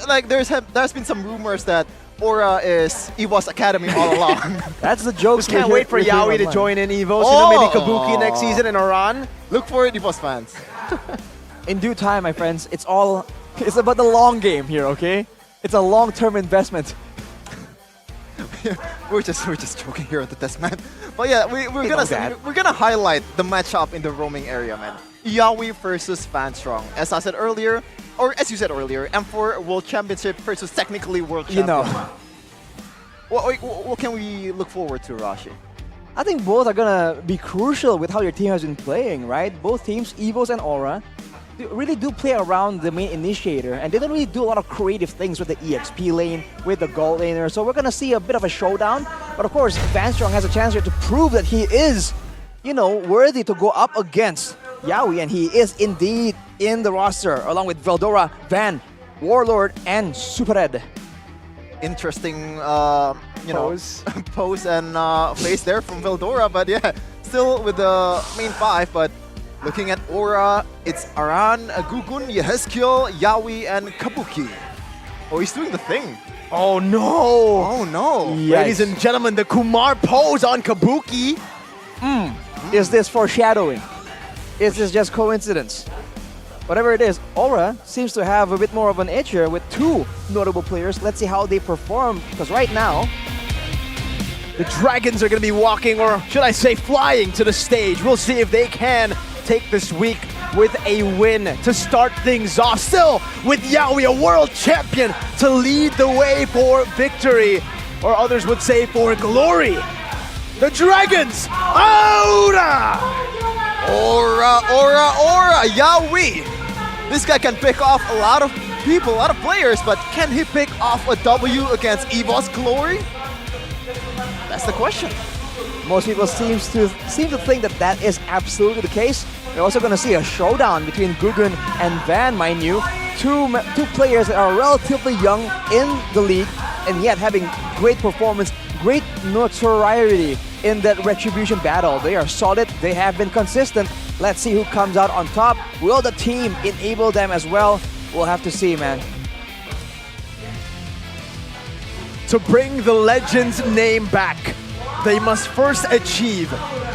like there's been some rumors that Aura is Evos Academy all along. That's the joke. Just can't wait for Yowie to join in Evos. Maybe Kabuki next season and Oran. Look for it, Evos fans. In due time, my friends, it's about the long game here, okay? It's a long-term investment. we're just joking here at the test, man. But yeah, we're gonna highlight the matchup in the roaming area, man. Yowie versus Van Strong. As I said earlier, or as you said earlier, M4 World Championship versus technically World Champion. What can we look forward to, Rashi? I think both are gonna be crucial with how your team has been playing, right? Both teams, Evos and Aura, really do play around the main initiator, and they don't really do a lot of creative things with the EXP lane, with the gold laner. So we're gonna see a bit of a showdown. But of course, Van Strong has a chance here to prove that he is, worthy to go up against Yowie, and he is indeed in the roster, along with Veldora, Van, Warlord, and Super Red. Interesting, pose and face there from Veldora, but yeah, still with the main 5, but looking at Aura, it's Aran, Gugun, Yehezkiel, Yowie, and Kabuki. Oh, he's doing the thing. Oh no! Oh no! Ladies and gentlemen, the Kumar pose on Kabuki. Is this foreshadowing? Is this just coincidence? Whatever it is, Aura seems to have a bit more of an edge here with 2 notable players. Let's see how they perform, because right now, the Dragons are going to be walking, or should I say flying, to the stage. We'll see if they can take this week with a win to start things off. Still with Yowie, a world champion, to lead the way for victory, or others would say for glory. The Dragons, Aura! Aura, Yowie! This guy can pick off a lot of people, a lot of players, but can he pick off a W against Evos Glory? That's the question. most people seem to think that that is absolutely the case. We're also going to see a showdown between Gugun and Van, mind you. Two players that are relatively young in the league and yet having great performance, great notoriety in that Retribution battle. They are solid, they have been consistent. Let's see who comes out on top. Will the team enable them as well? We'll have to see, man. To bring the Legends name back, they must first achieve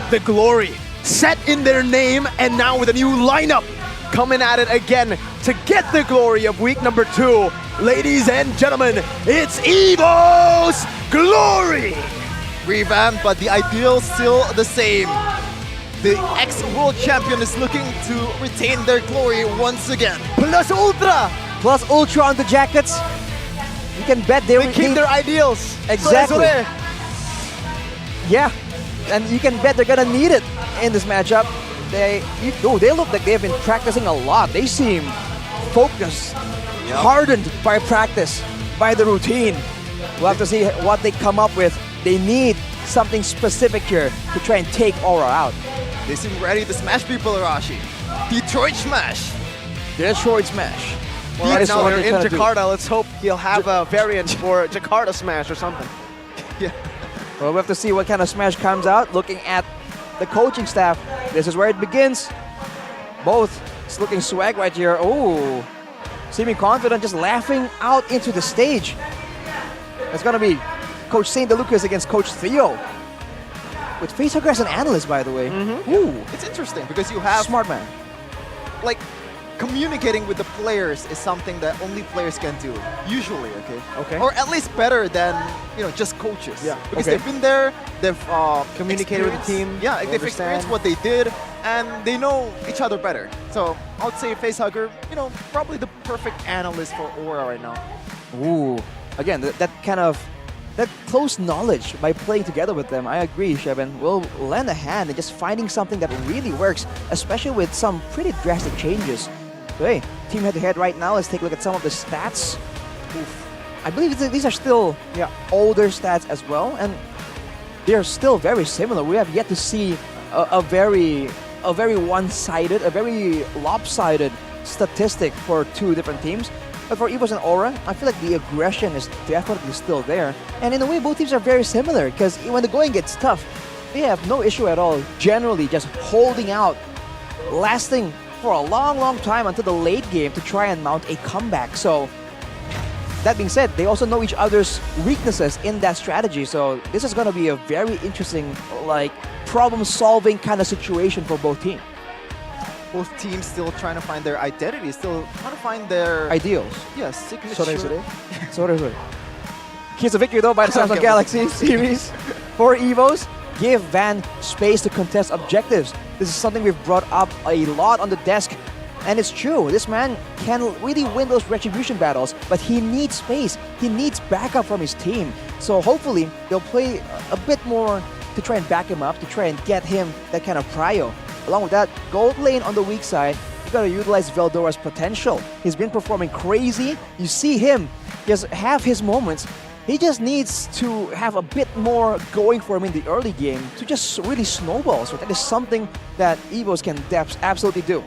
the glory set in their name, and now with a new lineup coming at it again to get the glory of week number 2. Ladies and gentlemen, it's Evos Glory! Revamped, but the ideal still the same. The ex-world champion is looking to retain their glory once again. Plus Ultra! Plus Ultra on the jackets. You can bet they keep their ideals. Exactly. Sore. Yeah, and you can bet they're gonna need it in this matchup. They look like they've been practicing a lot. They seem focused, hardened by practice, by the routine. We'll have to see what they come up with. They need something specific here to try and take Aura out. They seem ready to smash people, Arashi. Detroit Smash. Detroit Smash. Well, right now they're in Jakarta. Let's hope he'll have a variant for Jakarta Smash or something. Yeah. Well, we have to see what kind of smash comes out. Looking at the coaching staff, this is where it begins. Both is looking swag right here. Oh, seeming confident, just laughing out into the stage. It's gonna be Coach St. DeLucas against Coach Theo. With facehugger as an analyst, by the way. Ooh, it's interesting because you have smart man. Like, communicating with the players is something that only players can do, usually, okay? Or at least better than, just coaches. Yeah. Because they've been there, they've communicated with the team. Yeah, they've experienced what they did, and they know each other better. So, I would say facehugger, probably the perfect analyst for Aura right now. Ooh, again, that close knowledge by playing together with them, I agree, Shevin, will lend a hand in just finding something that really works, especially with some pretty drastic changes. So, hey, team head-to-head right now. Let's take a look at some of the stats. Oof. I believe these are still older stats as well, and they're still very similar. We have yet to see a very one-sided, a very lopsided statistic for two different teams. But for Evos and Aura, I feel like the aggression is definitely still there. And in a way, both teams are very similar because when the going gets tough, they have no issue at all, generally just holding out, lasting for a long time until the late game to try and mount a comeback. So, that being said, they also know each other's weaknesses in that strategy. So, this is going to be a very interesting, problem-solving kind of situation for both teams. Both teams still trying to find their identity, still trying to find their ideals. Yes, signature. Sorry. Here's a victory though by the Samsung Galaxy series for Evos. Give Van space to contest objectives. This is something we've brought up a lot on the desk, and it's true. This man can really win those retribution battles, but he needs space. He needs backup from his team. So hopefully they'll play a bit more to try and back him up, to try and get him that kind of prio. Along with that, gold lane on the weak side, you gotta utilize Veldora's potential. He's been performing crazy. You see him just have his moments. He just needs to have a bit more going for him in the early game to just really snowball. So that is something that Evos can absolutely do.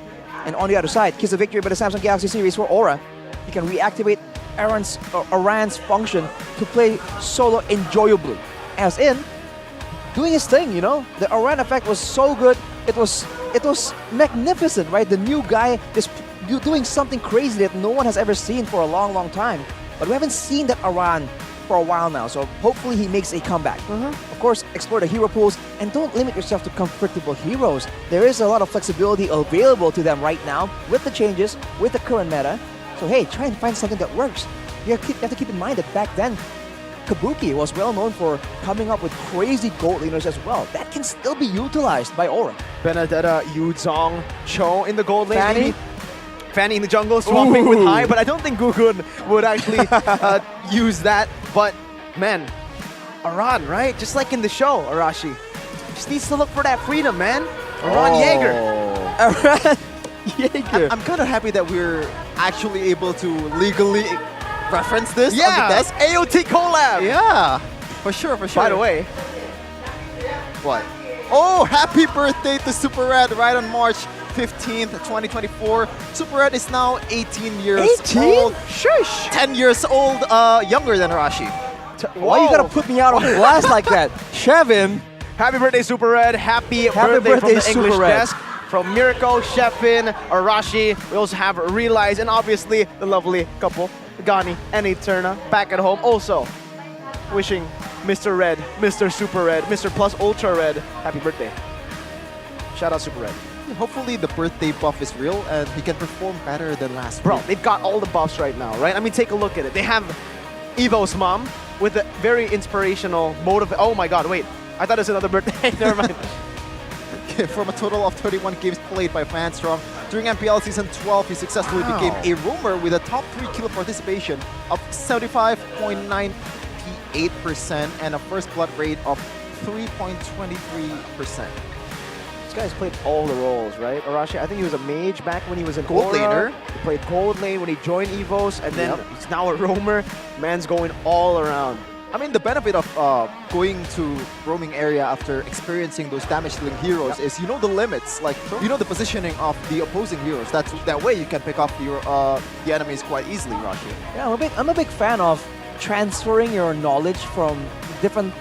And on the other side, kiss a victory by the Samsung Galaxy series for Aura. You can reactivate Aran's function to play solo enjoyably. As in, doing his thing, The Aran effect was so good. It was magnificent, right? The new guy is doing something crazy that no one has ever seen for a long time. But we haven't seen that Aran for a while now, so hopefully he makes a comeback. Of course, explore the hero pools and don't limit yourself to comfortable heroes. There is a lot of flexibility available to them right now with the changes, with the current meta. So hey, try and find something that works. You have to keep in mind that back then, Kabuki was well known for coming up with crazy gold laners as well. That can still be utilized by Aura. Benedetta, Yuzong, Cho in the gold lane. Fanny in the jungle swapping with High, but I don't think Gugun would actually use that. But man, Aran, right? Just like in the show, Arashi. Just needs to look for that freedom, man. Aran Jaeger. Aran Jaeger. I'm kind of happy that we're actually able to legally reference this on the desk. AOT collab. Yeah, for sure. By the way, what? Oh, happy birthday to Super Red right on March 15th, 2024. Super Red is now 18 years old. Shush! 10 years old, younger than Arashi. Why you gotta put me out on blast like that? Shevin! Happy birthday, Super Red. Happy birthday from the English desk. From Mirko, Sheffin, Arashi. We also have Realize, and obviously the lovely couple, Gani and Eterna, back at home. Also, wishing Mr. Red, Mr. Super Red, Mr. Plus Ultra Red. Happy birthday. Shout out Super Red. Hopefully the birthday buff is real and he can perform better than last Bro, week. they've got all the buffs right now, right? I mean, take a look at it. They have Evos' mom with a very inspirational oh my god, wait. I thought it was another birthday. Never mind. From a total of 31 games played by Fanstrong, during MPL Season 12, he successfully became a roamer with a top 3 kill participation of 75.98% and a first blood rate of 3.23%. This guy's played all the roles, right? Arashi, I think he was a mage back when he was in Gold Aura. laner. He played gold lane when he joined Evos, and then he's now a roamer. Man's going all around. I mean, the benefit of going to roaming area after experiencing those damage-dealing heroes is you know the limits, like you know the positioning of the opposing heroes. That way you can pick off your the enemies quite easily, Rashi. Yeah, I'm a big fan of transferring your knowledge from different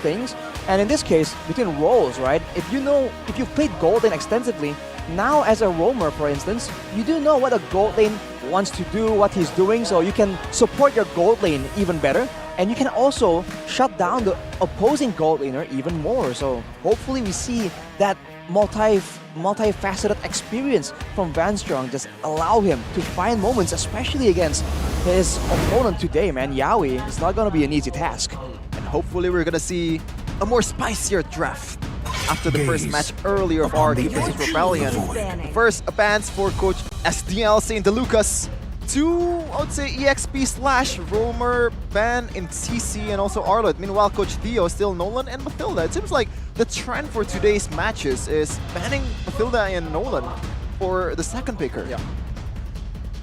things. And in this case, between roles, right? If you've played gold lane extensively, now as a roamer, for instance, you do know what a gold lane wants to do, what he's doing, so you can support your gold lane even better. And you can also shut down the opposing gold laner even more. So hopefully we see that multifaceted experience from Fanstrong just allow him to find moments, especially against his opponent today, man. Yaoi. It's not going to be an easy task. And hopefully we're going to see a more spicier draft after the first match earlier of RD versus Rebellion. First bans for Coach SDL St. DeLucas. 2, I would say, EXP/Roamer ban in CC and also Arlott. Meanwhile, Coach Theo still Nolan and Mathilda. It seems like the trend for today's matches is banning Mathilda and Nolan for the second picker. Yeah.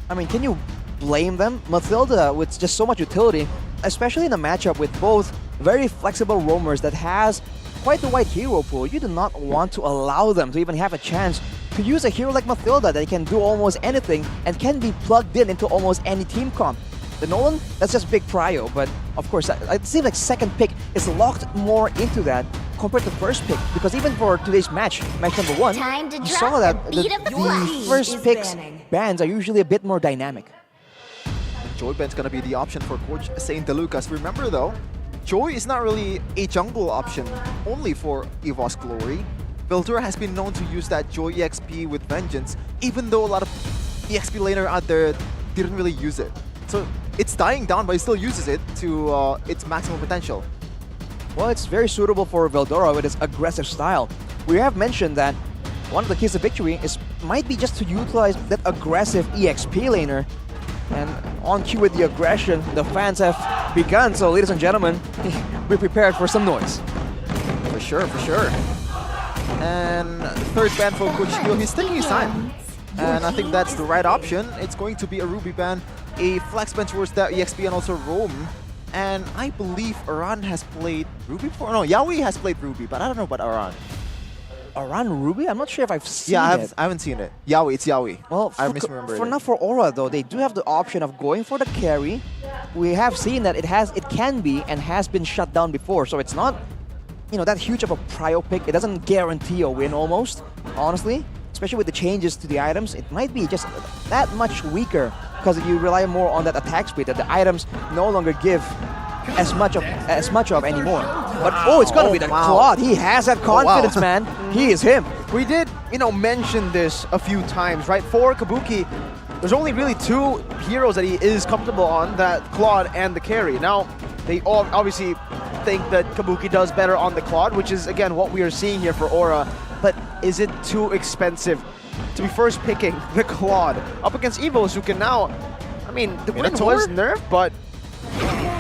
I mean, can you blame them? Mathilda, with just so much utility, especially in a matchup with both very flexible roamers that has quite the wide hero pool, you do not want to allow them to even have a chance to use a hero like Mathilda that can do almost anything and can be plugged in into almost any team comp. The Nolan, that's just big prio, but of course, it seems like second pick is locked more into that compared to first pick, because even for today's match number 1, you saw that the first pick's bans are usually a bit more dynamic. Joy Ben's gonna be the option for Coach St. DeLucas. Remember though, Joy is not really a jungle option only for Evos Glory. Vildura has been known to use that Joy EXP with vengeance, even though a lot of EXP laner out there didn't really use it. So it's dying down, but he still uses it to its maximum potential. Well, it's very suitable for Vildura with its aggressive style. We have mentioned that one of the keys to victory might be just to utilize that aggressive EXP laner. And on cue with the aggression, the fans have begun. So ladies and gentlemen, be prepared for some noise. For sure, for sure. And third ban for Coach Theo, he's taking his time. And I think that's the right option. It's going to be a Ruby ban, a flex ban towards that EXP and also Roam. And I believe Aran has played Ruby before. No, Yaoi has played Ruby, but I don't know about Aran. Aran Ruby? I'm not sure if I've seen it. I haven't seen it. Yaoi, it's Yaoi. Well, I misremembered for now for Aura though, they do have the option of going for the carry. We have seen that it can be and has been shut down before, so it's not that huge of a prio pick. It doesn't guarantee a win almost, honestly. Especially with the changes to the items, it might be just that much weaker because you rely more on that attack speed that the items no longer give as much of anymore. But it's gonna be the Claude. He has that confidence, man. He is him. We did, mention this a few times, right? For Kabuki, there's only really 2 heroes that he is comfortable on, that Claude and the carry. Now, they all obviously think that Kabuki does better on the Claude, which is again what we are seeing here for Aura. But is it too expensive to be first picking the Claude up against Evos, who can now, the win was nerfed, but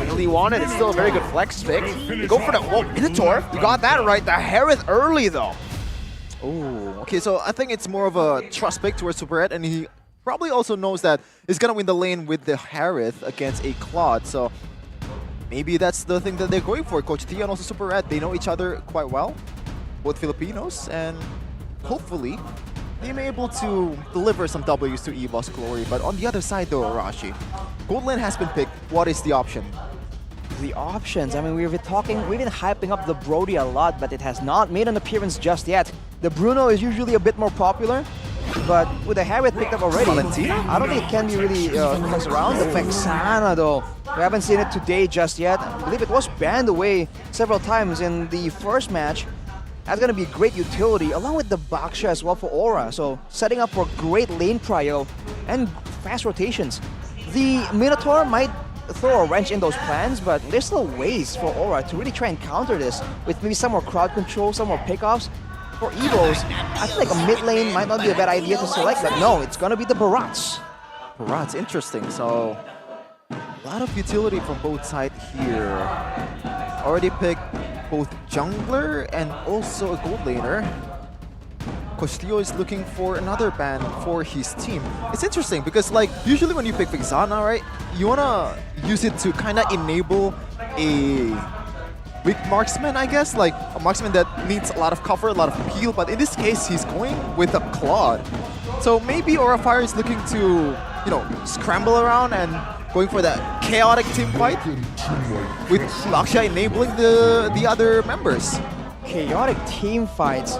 really want it. It's still a very good flex pick. You go for the Minotaur. You got that right. The Harith early though. Oh, okay. So I think it's more of a trust pick towards Super Red, and he probably also knows that he's gonna win the lane with the Harith against a Claude. So maybe that's the thing that they're going for. Coach Theo and also Super Red, they know each other quite well, both Filipinos, and hopefully they may be able to deliver some W's to Evos Glory. But on the other side though, Arashi, Gold Lane has been picked. What is the option? The options, we've been hyping up the Brody a lot, but it has not made an appearance just yet. The Bruno is usually a bit more popular, but with the Harith picked up already, I don't think it can be really messed around. The Vexana though, We haven't seen it today just yet. I believe it was banned away several times in the first match. That's going to be great utility along with the Baksha as well for Aura. So setting up for great lane prio and fast rotations. The Minotaur might throw a wrench in those plans, but there's still ways for Aura to really try and counter this with maybe some more crowd control, some more pickoffs. For Evos, I feel like a mid lane might not be a bad idea to select, but no, it's going to be the Barats. Barats, interesting. So a lot of utility from both sides here. Already picked both jungler and also a gold laner. Castillo is looking for another ban for his team. It's interesting because like usually when you pick Vexana, right, you wanna use it to kind of enable a weak marksman, I guess, like a marksman that needs a lot of cover, a lot of peel, but in this case he's going with a Claude. So maybe Aura Fire is looking to, you know, scramble around and going for that chaotic team fight with Baksha enabling the other members. Chaotic team fights.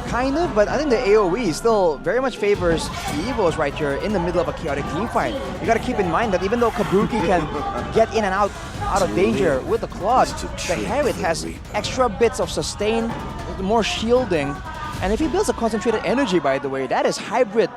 Kind of, but I think the AoE still very much favors the Evos right here in the middle of a chaotic team fight. You gotta keep in mind that even though Kabuki can get in and out of danger with the Claude, the Harriet has extra bits of sustain, more shielding, and if he builds a concentrated energy, by the way, that is hybrid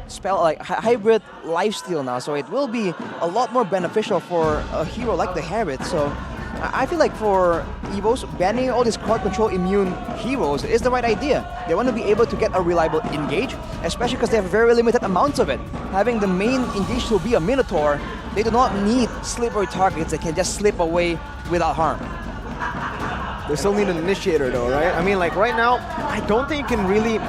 spell, like hybrid lifesteal now, so it will be a lot more beneficial for a hero like the Harriet. So I feel like for Evos, banning all these crowd control immune heroes is the right idea. They want to be able to get a reliable engage, especially because they have very limited amounts of it. Having the main engage to be a Minotaur, they do not need slippery targets that can just slip away without harm. They still need an initiator though, right? I mean, like right now, I don't think you can really...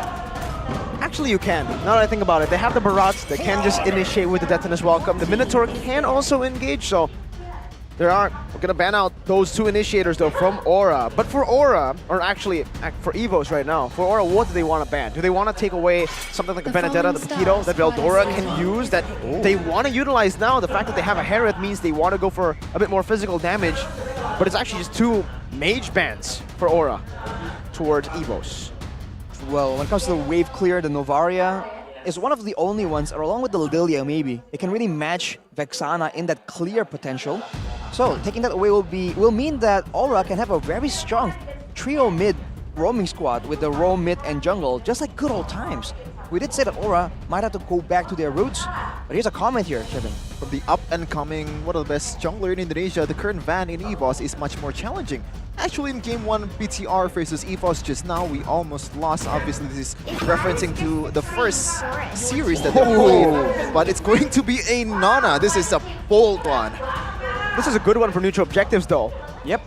Actually, you can. Now that I think about it, they have the Barats that can just initiate with the Detonus Welcome. The Minotaur can also engage, so we're gonna ban out those two initiators though from Aura. But for Aura, or actually for Evos right now, for Aura, what do they want to ban? Do they want to take away something like a Benedetta, the Paquito, that Veldora can use, that they want to utilize now? The fact that they have a Harriet means they want to go for a bit more physical damage, but it's actually just two mage bans for Aura towards Evos. Well, when it comes to the wave clear, the Novaria is one of the only ones, or along with the Lilia maybe, it can really match Vexana in that clear potential. So taking that away will mean that Aura can have a very strong trio mid roaming squad with the roam mid and jungle, just like good old times. We did say that Aura might have to go back to their roots, but here's a comment here, Kevin. From the up-and-coming, one of the best jungler in Indonesia, the current van in Evos is much more challenging. Actually, in Game 1 BTR versus Evos just now, we almost lost. Obviously, this is referencing to the first series that they played, but it's going to be a Nana. This is a bold one. This is a good one for neutral objectives, though. Yep.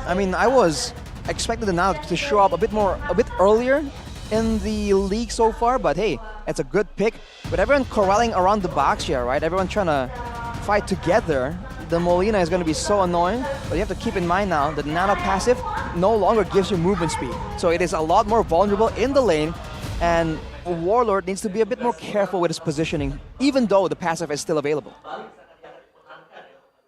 I mean, I was expecting the Nana to show up a bit earlier in the league so far, but hey, it's a good pick. But everyone corralling around the box here, right? Everyone trying to fight together. The Molina is going to be so annoying, but you have to keep in mind now that Nano passive no longer gives you movement speed. So it is a lot more vulnerable in the lane, and Warlord needs to be a bit more careful with his positioning, even though the passive is still available.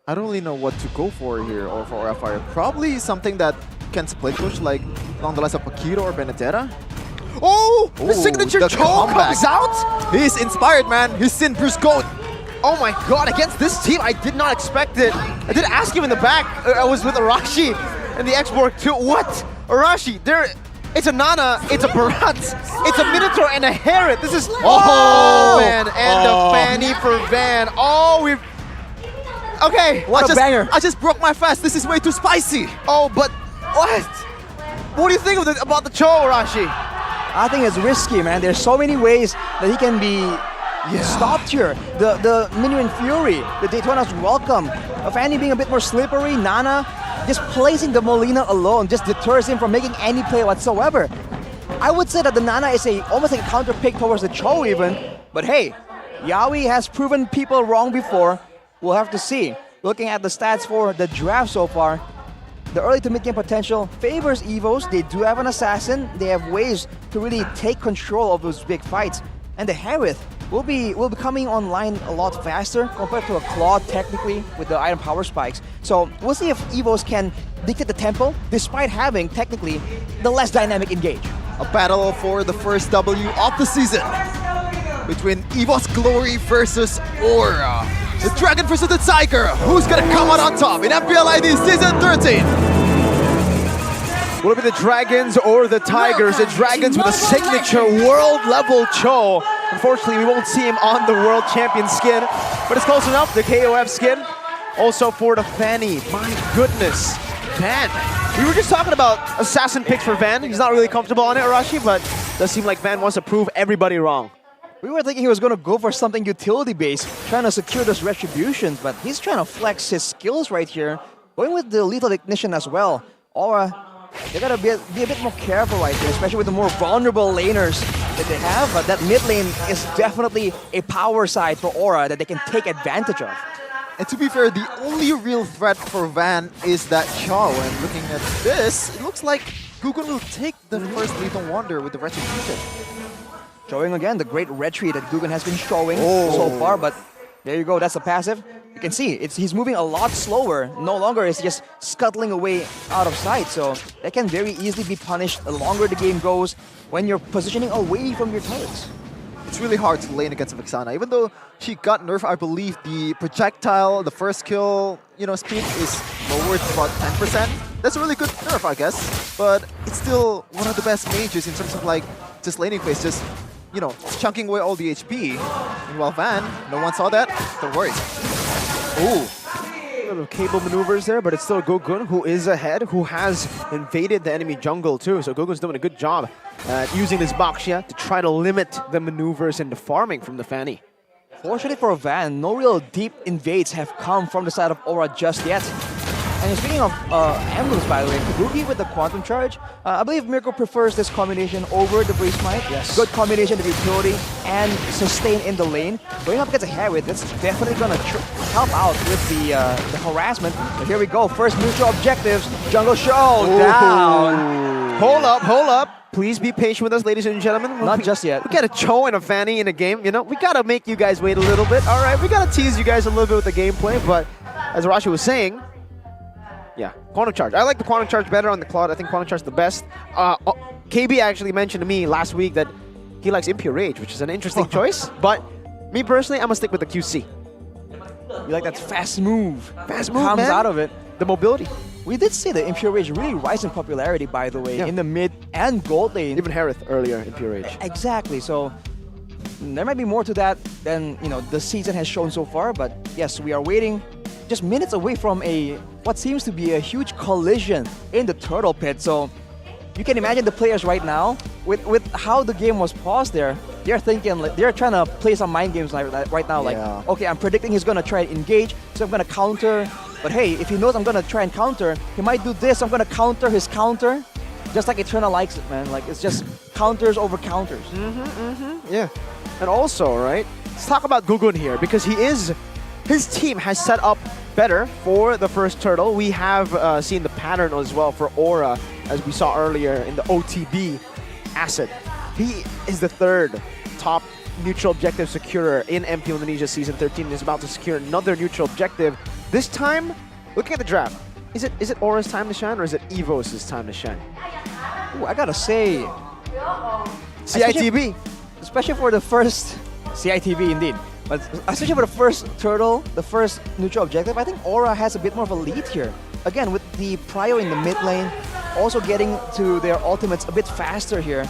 I don't really know what to go for here, or for Aura Fire. Probably something that can split push, like along the lines of Paquito or Benedetta. Oh! The signature choke comes out! He's inspired, man. He's seen Bruce Goat. Oh my god, against this team, I did not expect it. I did ask him in the back. I was with Arashi and the X-Borg too. What? Arashi, it's a Nana, it's a Barat, it's a Minotaur and a Harriet. This is... Oh, man. And the Fanny for Van. Oh, we've... Okay. What a banger. I just broke my fast. This is way too spicy. Oh, but... What? What do you think about the Cho, Arashi? I think it's risky, man. There's so many ways that he can be stopped here. The Minion Fury, the Daytona's Welcome, Fanny being a bit more slippery, Nana just placing the Molina alone just deters him from making any play whatsoever. I would say that the Nana is almost like a counter pick towards the Cho even, but hey, Yaoi has proven people wrong before. We'll have to see. Looking at the stats for the draft so far, the early to mid-game potential favors Evos. They do have an assassin. They have ways to really take control of those big fights. And the Harriet will be coming online a lot faster compared to a Claude technically with the item power spikes. So we'll see if Evos can dictate the tempo despite having technically the less dynamic engage. A battle for the first W of the season between Evos Glory versus Aura. The Dragon versus the Tiger. Who's gonna come out on top in MPL ID Season 13? Will it be the Dragons or the Tigers? The Dragons with a signature world-level Cho. Unfortunately, we won't see him on the World Champion skin, but it's close enough, the KOF skin. Also for the Fanny, my goodness. Van, we were just talking about assassin picks for Van. He's not really comfortable on it, Arashi, but it does seem like Van wants to prove everybody wrong. We were thinking he was going to go for something utility-based, trying to secure those retributions, but he's trying to flex his skills right here, going with the lethal ignition as well. Aura, they gotta be a bit more careful right here, especially with the more vulnerable laners that they have, but that mid lane is definitely a power side for Aura that they can take advantage of. And to be fair, the only real threat for Van is that Cho. And looking at this, it looks like Gugun will take the first Lethal Wonder with the Retribution. Showing again the great retreat that Gugun has been showing so far, but there you go, that's a passive. You can see he's moving a lot slower. No longer is he just scuttling away out of sight, so that can very easily be punished the longer the game goes when you're positioning away from your turrets. It's really hard to lane against Vexana. Even though she got nerfed, I believe the projectile, the first kill, speed is lowered to about 10%. That's a really good nerf, I guess. But it's still one of the best mages in terms of like just laning phase, just chunking away all the HP. Meanwhile, Van, no one saw that. Don't worry. Ooh. A little cable maneuvers there, but it's still Gugun who is ahead, who has invaded the enemy jungle too. So Gugun's doing a good job using his Baxia to try to limit the maneuvers and the farming from the Fanny. Fortunately for Van, no real deep invades have come from the side of Aura just yet. And speaking of emblems, by the way, Kabuki with the Quantum Charge, I believe Mirko prefers this combination over the Brave Smite. Yes. Good combination of utility and sustain in the lane. Going up against a Harriet, that's definitely going to help out with the harassment. But here we go, first neutral objectives, Jungle Showdown. Hold up. Please be patient with us, ladies and gentlemen. Not just yet. We got a Cho and a Fanny in a game, we gotta make you guys wait a little bit. All right, we gotta tease you guys a little bit with the gameplay, but as Rashi was saying, yeah, Quantum Charge. I like the Quantum Charge better on the Cloud. I think Quantum Charge is the best. KB actually mentioned to me last week that he likes Impure Rage, which is an interesting choice. But me personally, I'm gonna stick with the QC. You like that fast move. Fast move, comes man. out of it. The mobility. We did see the Impure Rage really rise in popularity, by the way, in the mid and gold lane. Even Harith earlier, Impure Rage. Exactly. So there might be more to that than the season has shown so far. But yes, we are waiting just minutes away from what seems to be a huge collision in the turtle pit. So you can imagine the players right now with how the game was paused there. They're thinking, they're trying to play some mind games right now. Like, okay, I'm predicting he's gonna try and engage, so I'm gonna counter. But hey, if he knows I'm gonna try and counter, he might do this. I'm gonna counter his counter, just like Eternal likes it, man. Like, it's just counters over counters. Yeah, and also, right? Let's talk about Gugun here because his team has set up better for the first turtle. We have seen the pattern as well for Aura, as we saw earlier in the OTB asset. He is the third top neutral objective securer in MPL Indonesia Season 13 and is about to secure another neutral objective. This time, looking at the draft, is it Aura's time to shine or is it Evos' time to shine? Ooh, I gotta say, CITB. Especially for the first CITB indeed. But especially for the first turtle, the first neutral objective, I think Aura has a bit more of a lead here. Again, with the prio in the mid lane, also getting to their ultimates a bit faster here.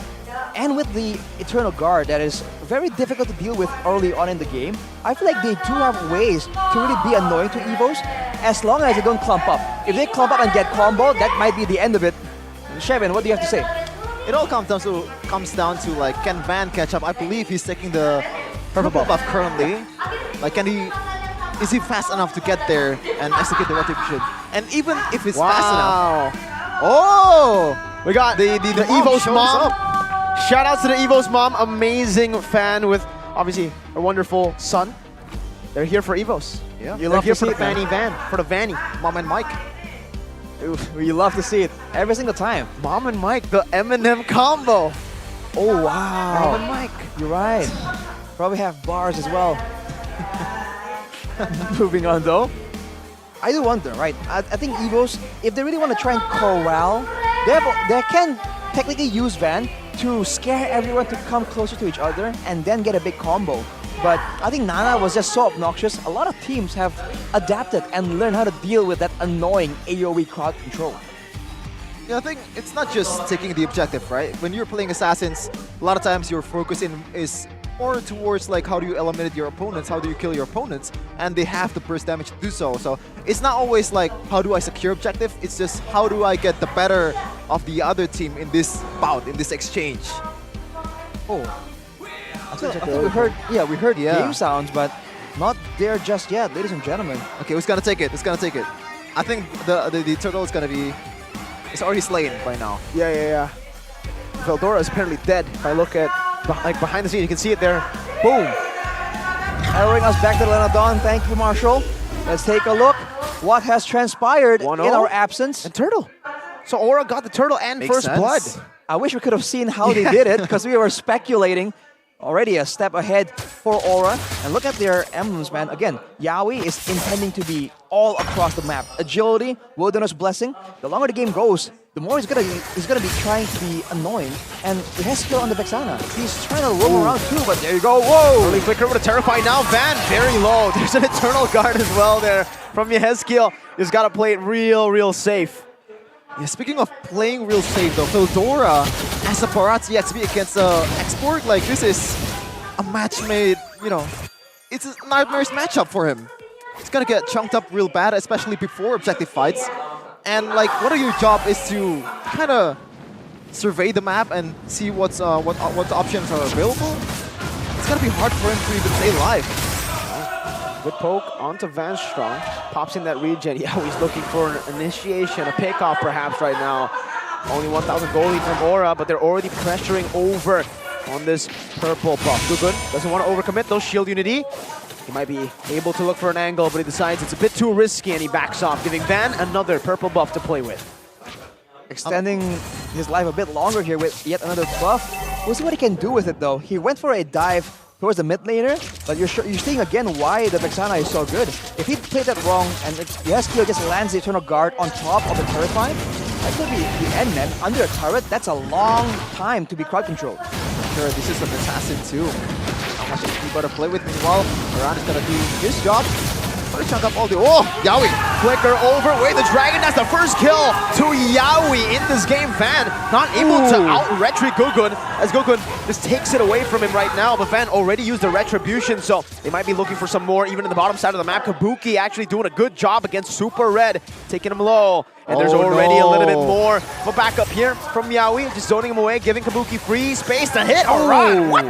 And with the Eternal Guard that is very difficult to deal with early on in the game, I feel like they do have ways to really be annoying to Evos as long as they don't clump up. If they clump up and get combo, that might be the end of it. Shevin, what do you have to say? It all comes down to like, can Van catch up? I believe he's taking the purple buff currently. Like, is he fast enough to get there and execute the retribution? And even if it's fast enough. Oh! We got the Evos mom. Shout out to the Evos mom. Amazing fan with obviously a wonderful son. They're here for Evos. Yeah. They're here for the Fanny Van. For the Vanny. Mom and Mike. We love to see it every single time. Mom and Mike, the Eminem combo. Oh, wow. Mom and Mike. You're right. Probably have bars as well. Moving on though. I do wonder, right? I think Evos, if they really want to try and corral, they can technically use Van to scare everyone to come closer to each other and then get a big combo. but I think Nana was just so obnoxious. A lot of teams have adapted and learned how to deal with that annoying AoE crowd control. Yeah, I think it's not just taking the objective, right? When you're playing Assassins, a lot of times your focus is more towards like how do you eliminate your opponents, how do you kill your opponents, and they have the burst damage to do so. So it's not always like how do I secure objective, it's just how do I get the better of the other team in this bout, in this exchange. Oh, I think we heard game sounds, but not there just yet, ladies and gentlemen. Okay, who's gonna take it? Who's gonna take it? I think the turtle is gonna be, it's already slain by now. Yeah. Veldora is apparently dead. If I look at like behind the scenes, you can see it there. Boom. Arrowing us back to Lenadon. Thank you, Marshall. Let's take a look. What has transpired in our absence? And turtle. So Aura got the turtle and first blood. I wish we could have seen how they did it because we were speculating. Already a step ahead for Aura. And look at their emblems, man. Again, Yaoi is intending to be all across the map. Agility, Wilderness Blessing. The longer the game goes, the more he's gonna be trying to be annoying. And he has skill on the Vexana. He's trying to roam around too, but there you go. Whoa! Early flicker with a Terrify now. Van very low. There's an Eternal Guard as well there from Yehezkiel. Just gotta play it real safe. Yeah, speaking of playing real safe though, Veldora as a Baratzi XP against Export, like this is a match made, you know, it's a nightmare's matchup for him. He's gonna get chunked up real bad, especially before objective fights. And like, one of your job is to kind of survey the map and see what options are available. It's gonna be hard for him to even stay alive. Good poke onto Van Strong. Pops in that regen. Yeah, he's looking for an initiation, a pickoff perhaps right now. Only 1,000 gold lead from Aura, but they're already pressuring over on this purple buff. Gugun doesn't want to overcommit those shield unity. He might be able to look for an angle, but he decides it's a bit too risky and he backs off, giving Van another purple buff to play with. Extending his life a bit longer here with yet another buff. We'll see what he can do with it though. He went for a dive towards the mid laner, but you're seeing again why the Vexana is so good. If he played that wrong and Yehezkiel just lands the Eternal Guard on top of the Terrify, that could be the end, man. Under a turret, that's a long time to be crowd controlled. Sure, this is an assassin too. How much is he got to play with? Meanwhile, Aran is going to do his job. Gonna chunk up all the... Oh, Yaoi! Flicker over, wait, the Dragon, that's the first kill to Yaoi in this game. Van not able to out-retry Gugun, as Gugun just takes it away from him right now, but Van already used the Retribution, so they might be looking for some more, even in the bottom side of the map. Kabuki actually doing a good job against Super Red, taking him low. And there's already a little bit more of a backup here from Yaoi, just zoning him away, giving Kabuki free space to hit. All right, what?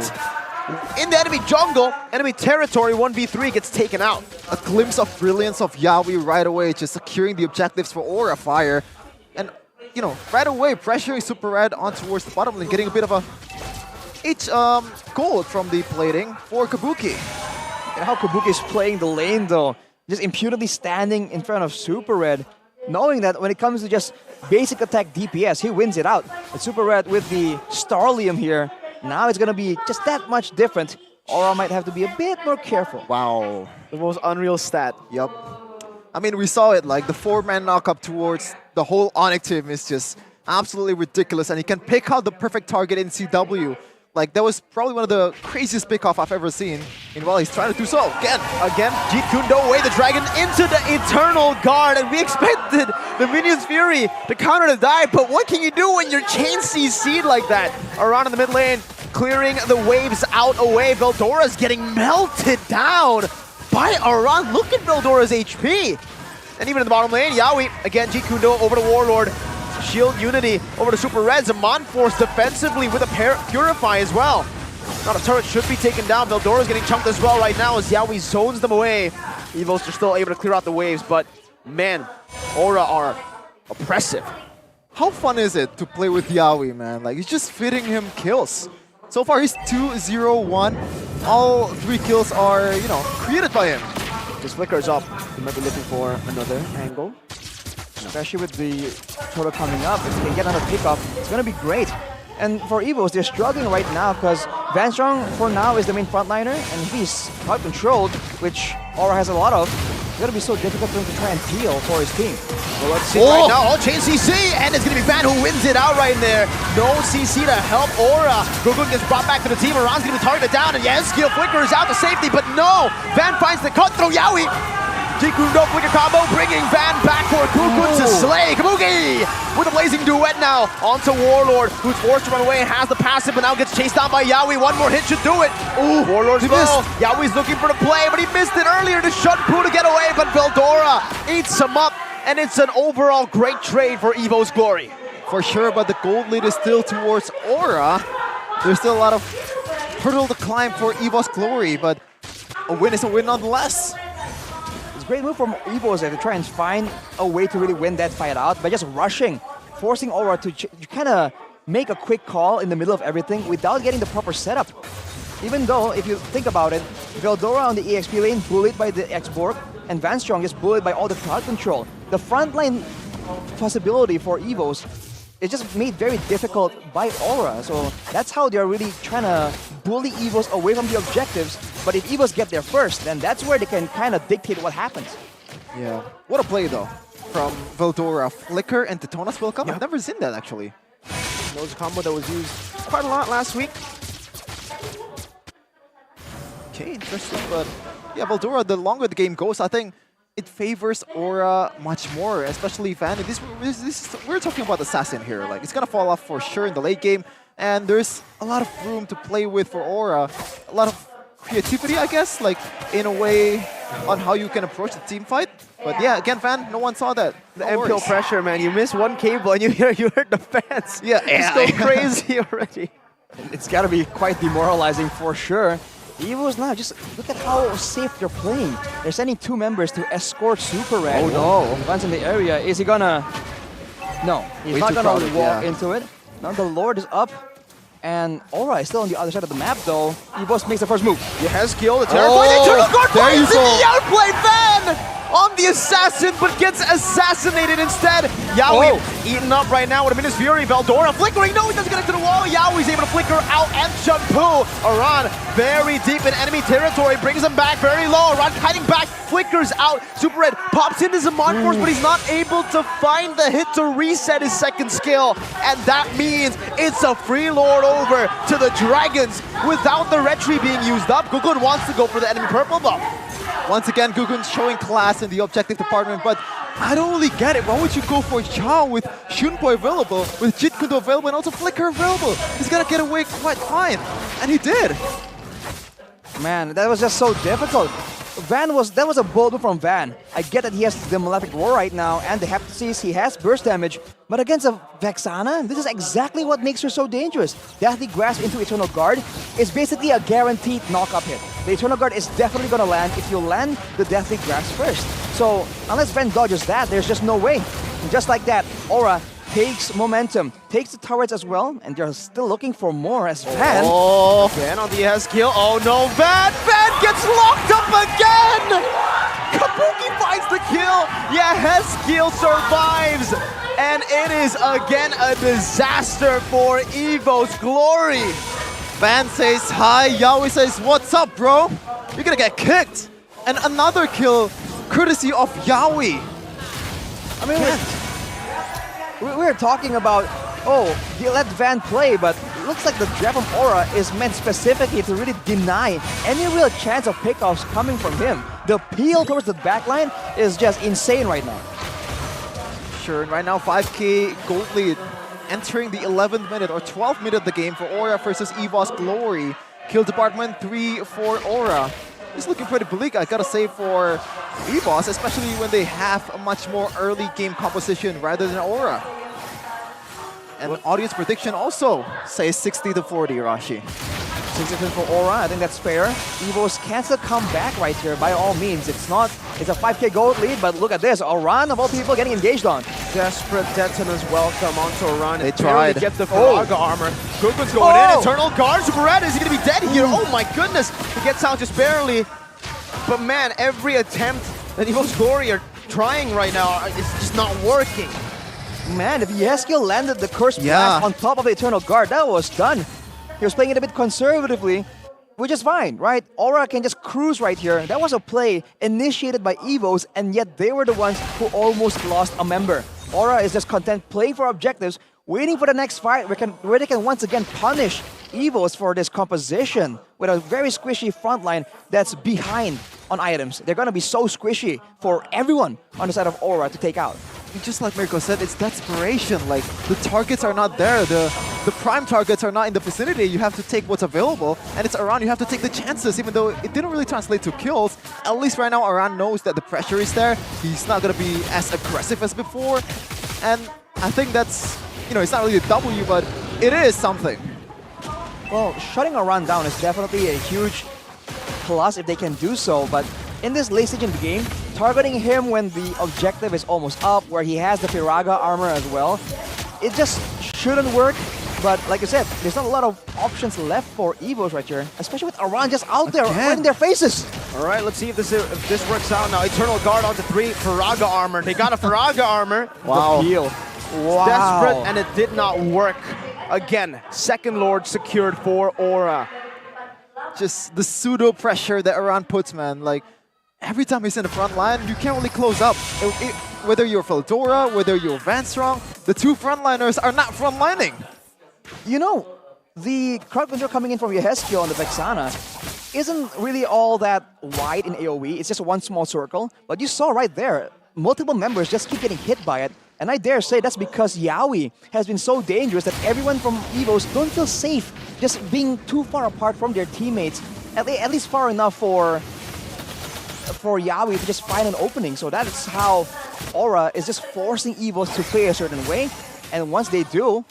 In the enemy jungle, enemy territory, 1v3 gets taken out. A glimpse of brilliance of Yaoi right away, just securing the objectives for Aura Fire. And, you know, right away pressuring Super Red on towards the bottom lane, getting a bit of a gold from the plating for Kabuki. And how Kabuki is playing the lane though, just impudently standing in front of Super Red, knowing that when it comes to just basic attack DPS, he wins it out. But Super Red with the Starlium here, now it's going to be just that much different. Aura might have to be a bit more careful. Wow. The most unreal stat. Yep. I mean, we saw it, like the 4-man knockup towards the whole Onyx team is just absolutely ridiculous. And he can pick out the perfect target in CW. Like, that was probably one of the craziest pickoff I've ever seen. Meanwhile, he's trying to do so again. Jeet Kune Do away the Dragon into the Eternal Guard, and we expected the Minion's Fury to counter the dive, but what can you do when your chain CC'd like that? Around in the mid lane, clearing the waves out away. Veldora's getting melted down by Aran. Look at Veldora's HP. And even in the bottom lane, Yaoi, again, Jeet Kune Do over to Warlord. Shield Unity over to Super Red. Zaman Force defensively with a Purify as well. Not a turret should be taken down. Veldora's getting chunked as well right now as Yaoi zones them away. Evos are still able to clear out the waves, but man, Aura are oppressive. How fun is it to play with Yaoi, man? Like, he's just fitting him kills. So far, he's 2-0-1. All 3 kills are, you know, created by him. Just flickers up. He might be looking for another angle. Especially with the turtle coming up, if he can get another pickoff, it's going to be great. And for Evos, they're struggling right now because Van Strong, for now, is the main frontliner, and he's crowd controlled, which Aura has a lot of. It's gonna be so difficult for him to try and peel for his team. Well, let's see right now. Oh, chain CC, and it's gonna be Van who wins it out right there. No CC to help Aura. Gugun gets brought back to the team. Aran's gonna be targeted down, and yes, skill flickers out to safety, but no! Van finds the cut through Yawi. Jikundo flicker combo, bringing Van back for Gugun to slay. Kabuki with a blazing duet now onto Warlord, who's forced to run away and has the passive, but now gets chased down by Yawi. One more hit should do it. Ooh, Warlord's low. Yawi's looking for the play, but he missed it earlier to shut Pooh to get away, but Veldora eats him up, and it's an overall great trade for Evo's glory. For sure, but the gold lead is still towards Aura. There's still a lot of hurdle to climb for Evo's glory, but a win is a win nonetheless. Great move from Evos to try and find a way to really win that fight out by just rushing, forcing Aura to kind of make a quick call in the middle of everything without getting the proper setup. Even though, if you think about it, Veldora on the EXP lane bullied by the X-Borg, and Van Strong is bullied by all the crowd control. The frontline possibility for Evos is just made very difficult by Aura, so that's how they're really trying to bully Evos away from the objectives. But if Evos get there first, then that's where they can kind of dictate what happens. Yeah, what a play though from Veldora. Flicker and Detona's welcome. I've never seen that actually. That was a combo that was used quite a lot last week. Okay, interesting, but yeah, Veldora, the longer the game goes, I think it favors Aura much more, especially Van. We're talking about Assassin here. Like, it's gonna fall off for sure in the late game, and there's a lot of room to play with for Aura. A lot of creativity, I guess, like in a way on how you can approach the team fight. But yeah, again, Van, no one saw that. The MPL pressure, man. You miss one cable and you heard the fans. Yeah, it's so crazy already. It's gotta be quite demoralizing for sure. Evos now, just look at how safe they're playing. They're sending 2 members to escort Super Red. Oh no. Van's in the area. Is he gonna... No, he's not gonna walk into it. Now the Lord is up. And Aura is still on the other side of the map though. Evos makes the first move. He has killed the terrifying Eternal Guard finds the outplay Van on the Assassin, but gets assassinated instead. Yawi eaten up right now with a Minute's Fury. Veldora flickering. No, he doesn't get into the wall. Yawi's able to flicker out and Shampoo. Aran very deep in enemy territory. Brings him back very low. Aran hiding back. Flickers out. Super Red pops into Zaman Force, but he's not able to find the hit to reset his second skill. And that means it's a free Lord over to the Dragons without the Retry being used up. Gugun wants to go for the enemy purple buff. Once again, Gugun's showing class in the objective department, but I don't really get it. Why would you go for Chao with Shunpoi available, with Jitkundo available, and also Flicker available? He's gonna get away quite fine, and he did. Man, that was just so difficult. That was a bold move from Van. I get that he has the Malefic Roar right now, and the Heptasis, he has burst damage, but against a Vexana, this is exactly what makes her so dangerous. Deathly Grasp into Eternal Guard is basically a guaranteed knock-up hit. The Eternal Guard is definitely gonna land if you land the Deathly Grasp first. So, unless Van dodges that, there's just no way. And just like that, Aura takes momentum, takes the turrets as well, and they're still looking for more as Van. Oh, Van on the S-kill. Oh no, Van gets locked up again! Kabuki finds the kill. Yeah, Heskeel survives. And it is again a disaster for Evo's glory. Van says hi, Yawi says, what's up, bro? You're gonna get kicked. And another kill, courtesy of Yawi. I mean, we're talking about, oh, he let Van play, but it looks like the draft from Aura is meant specifically to really deny any real chance of pickoffs coming from him. The peel towards the backline is just insane right now. Sure, and right now 5k gold lead, entering the 11th minute or 12th minute of the game for Aura versus Evos Glory. Kill department 3 for Aura. It's looking pretty bleak, I gotta say, for Evos, especially when they have a much more early game composition rather than Aura. And audience prediction also says 60-40, Rashi. 60% for Aura, I think that's fair. Evos can still come back right here, by all means. It's a 5k gold lead, but look at this. Aran, of all people, getting engaged on. Desperate Detona's welcome onto Aran. They tried. To get the Faraga armor. Gugun's going in. Eternal Guard. Super Red, is he going to be dead here? Oh my goodness. He gets out just barely. But man, every attempt that Evo's Glory are trying right now is just not working. Man, if Yeskiel landed the Curse Blast on top of the Eternal Guard, that was done. He was playing it a bit conservatively, which is fine, right? Aura can just cruise right here. That was a play initiated by Evos, and yet they were the ones who almost lost a member. Aura is just content playing for objectives, waiting for the next fight where they can once again punish Evos for this composition with a very squishy front line that's behind on items. They're gonna be so squishy for everyone on the side of Aura to take out. Just like Mirko said, it's desperation. Like, the targets are not there. The prime targets are not in the vicinity. You have to take what's available, and it's Aran. You have to take the chances, even though it didn't really translate to kills. At least right now, Aran knows that the pressure is there. He's not going to be as aggressive as before. And I think that's, it's not really a W, but it is something. Well, shutting Aran down is definitely a huge plus if they can do so, but in this late stage in the game, targeting him when the objective is almost up, where he has the Firaga armor as well, it just shouldn't work. But like I said, there's not a lot of options left for Evos right here, especially with Aran just out there right in their faces. All right, let's see if this works out now. Eternal Guard onto 3, Firaga armor. They got a Firaga armor. Wow. The peel. Wow. Desperate, and it did not work. Again, second Lord secured for Aura. Just the pseudo pressure that Aran puts, man. Like, every time he's in the front line, you can't really close up. Whether you're Feldora, whether you're Vanstrong, the two frontliners are not frontlining. The crowd control coming in from Yehezkiel on the Vexana isn't really all that wide in AoE. It's just one small circle. But you saw right there, multiple members just keep getting hit by it. And I dare say that's because Yaoi has been so dangerous that everyone from Evos don't feel safe just being too far apart from their teammates. At least far enough for Yaoi to just find an opening. So that is how Aura is just forcing Evos to play a certain way. And once they do,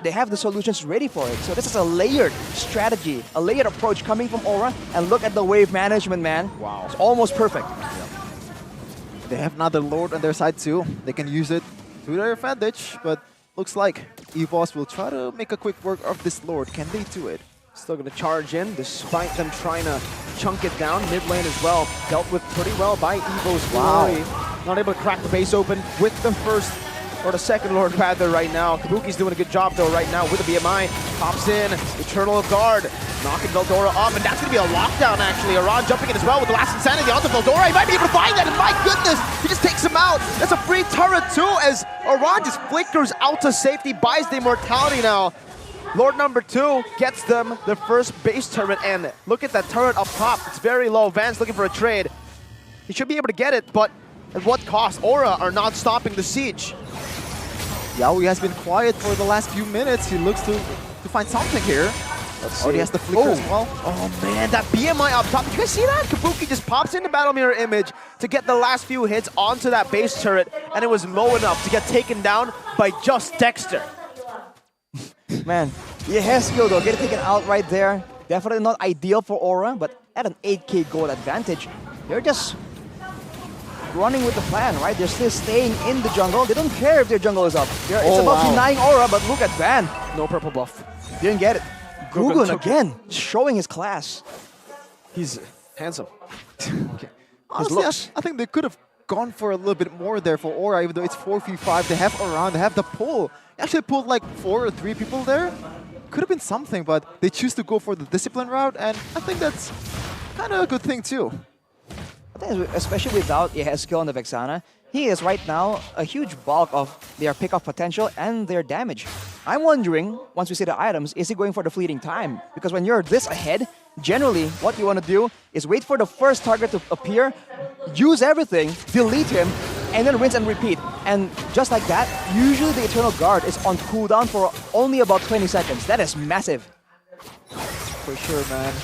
they have the solutions ready for it. So this is a layered strategy, a layered approach coming from Aura. And look at the wave management, man. Wow. It's almost perfect. They have another Lord on their side too. They can use it to their advantage, but looks like Evos will try to make a quick work of this Lord. Can they do it? Still going to charge in, despite them trying to chunk it down. Mid lane as well, dealt with pretty well by Evos. Wow. Not able to crack the base open with the first or the second Lord rather right now. Kabuki's doing a good job though right now with the BMI. Pops in, Eternal Guard, knocking Veldora up, and that's going to be a lockdown actually. Aran jumping in as well with the last Insanity onto Veldora. He might be able to find that, and my goodness, he just takes him out. That's a free turret too, as Aran just flickers out to safety, buys the immortality now. Lord number 2 gets them the first base turret, and look at that turret up top. It's very low. Van's looking for a trade. He should be able to get it, but at what cost? Aura are not stopping the siege. Yaoi has been quiet for the last few minutes. He looks to find something here. Let's see. He has the flicker as well. Oh man, that BMI up top. Did you guys see that? Kabuki just pops into Battle Mirror Image to get the last few hits onto that base turret, and it was low enough to get taken down by just Dexter. Man, Yehezkiel though, getting taken out right there. Definitely not ideal for Aura, but at an 8k gold advantage, they're just running with the plan, right? They're still staying in the jungle. They don't care if their jungle is up. It's about denying Aura, but look at Van. No purple buff. Didn't get it. Gugun again, showing his class. He's handsome. Okay. Honestly, I think they could have gone for a little bit more there for Aura, even though it's 4v5. They have Aran, they have the pull. They actually pulled like 4 or 3 people there. Could have been something, but they choose to go for the discipline route, and I think that's kind of a good thing too. I think especially without Yehezkiel on the Vexana, he is right now a huge bulk of their pick-off potential and their damage. I'm wondering, once we see the items, is he going for the fleeting time? Because when you're this ahead, generally what you want to do is wait for the first target to appear, use everything, delete him, and then rinse and repeat. And just like that, usually the Eternal Guard is on cooldown for only about 20 seconds. That is massive. For sure, man.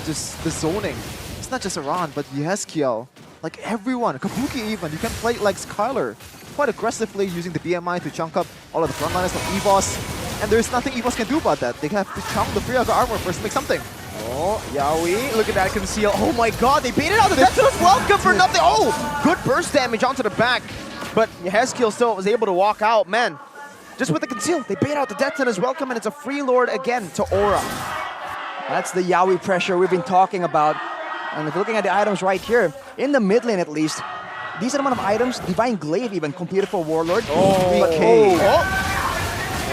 Just the zoning. It's not just Aran, but Yehezkiel. Like everyone, Kabuki even. You can play like Skylar quite aggressively using the BMI to chunk up all of the frontliners from Evos. And there's nothing Evos can do about that. They have to chunk the Firaga armor first to make something. Oh, Yaoi, look at that conceal. Oh my god, they baited out the Death as well, good for nothing. Oh, good burst damage onto the back. But Yehezkiel still was able to walk out. Man, just with the conceal, they bait out the Death as welcome, and it's a free Lord again to Aura. That's the Yaoi pressure we've been talking about. And if you're looking at the items right here, in the mid lane at least, decent amount of items, Divine Glaive even completed for Warlord. Oh, but,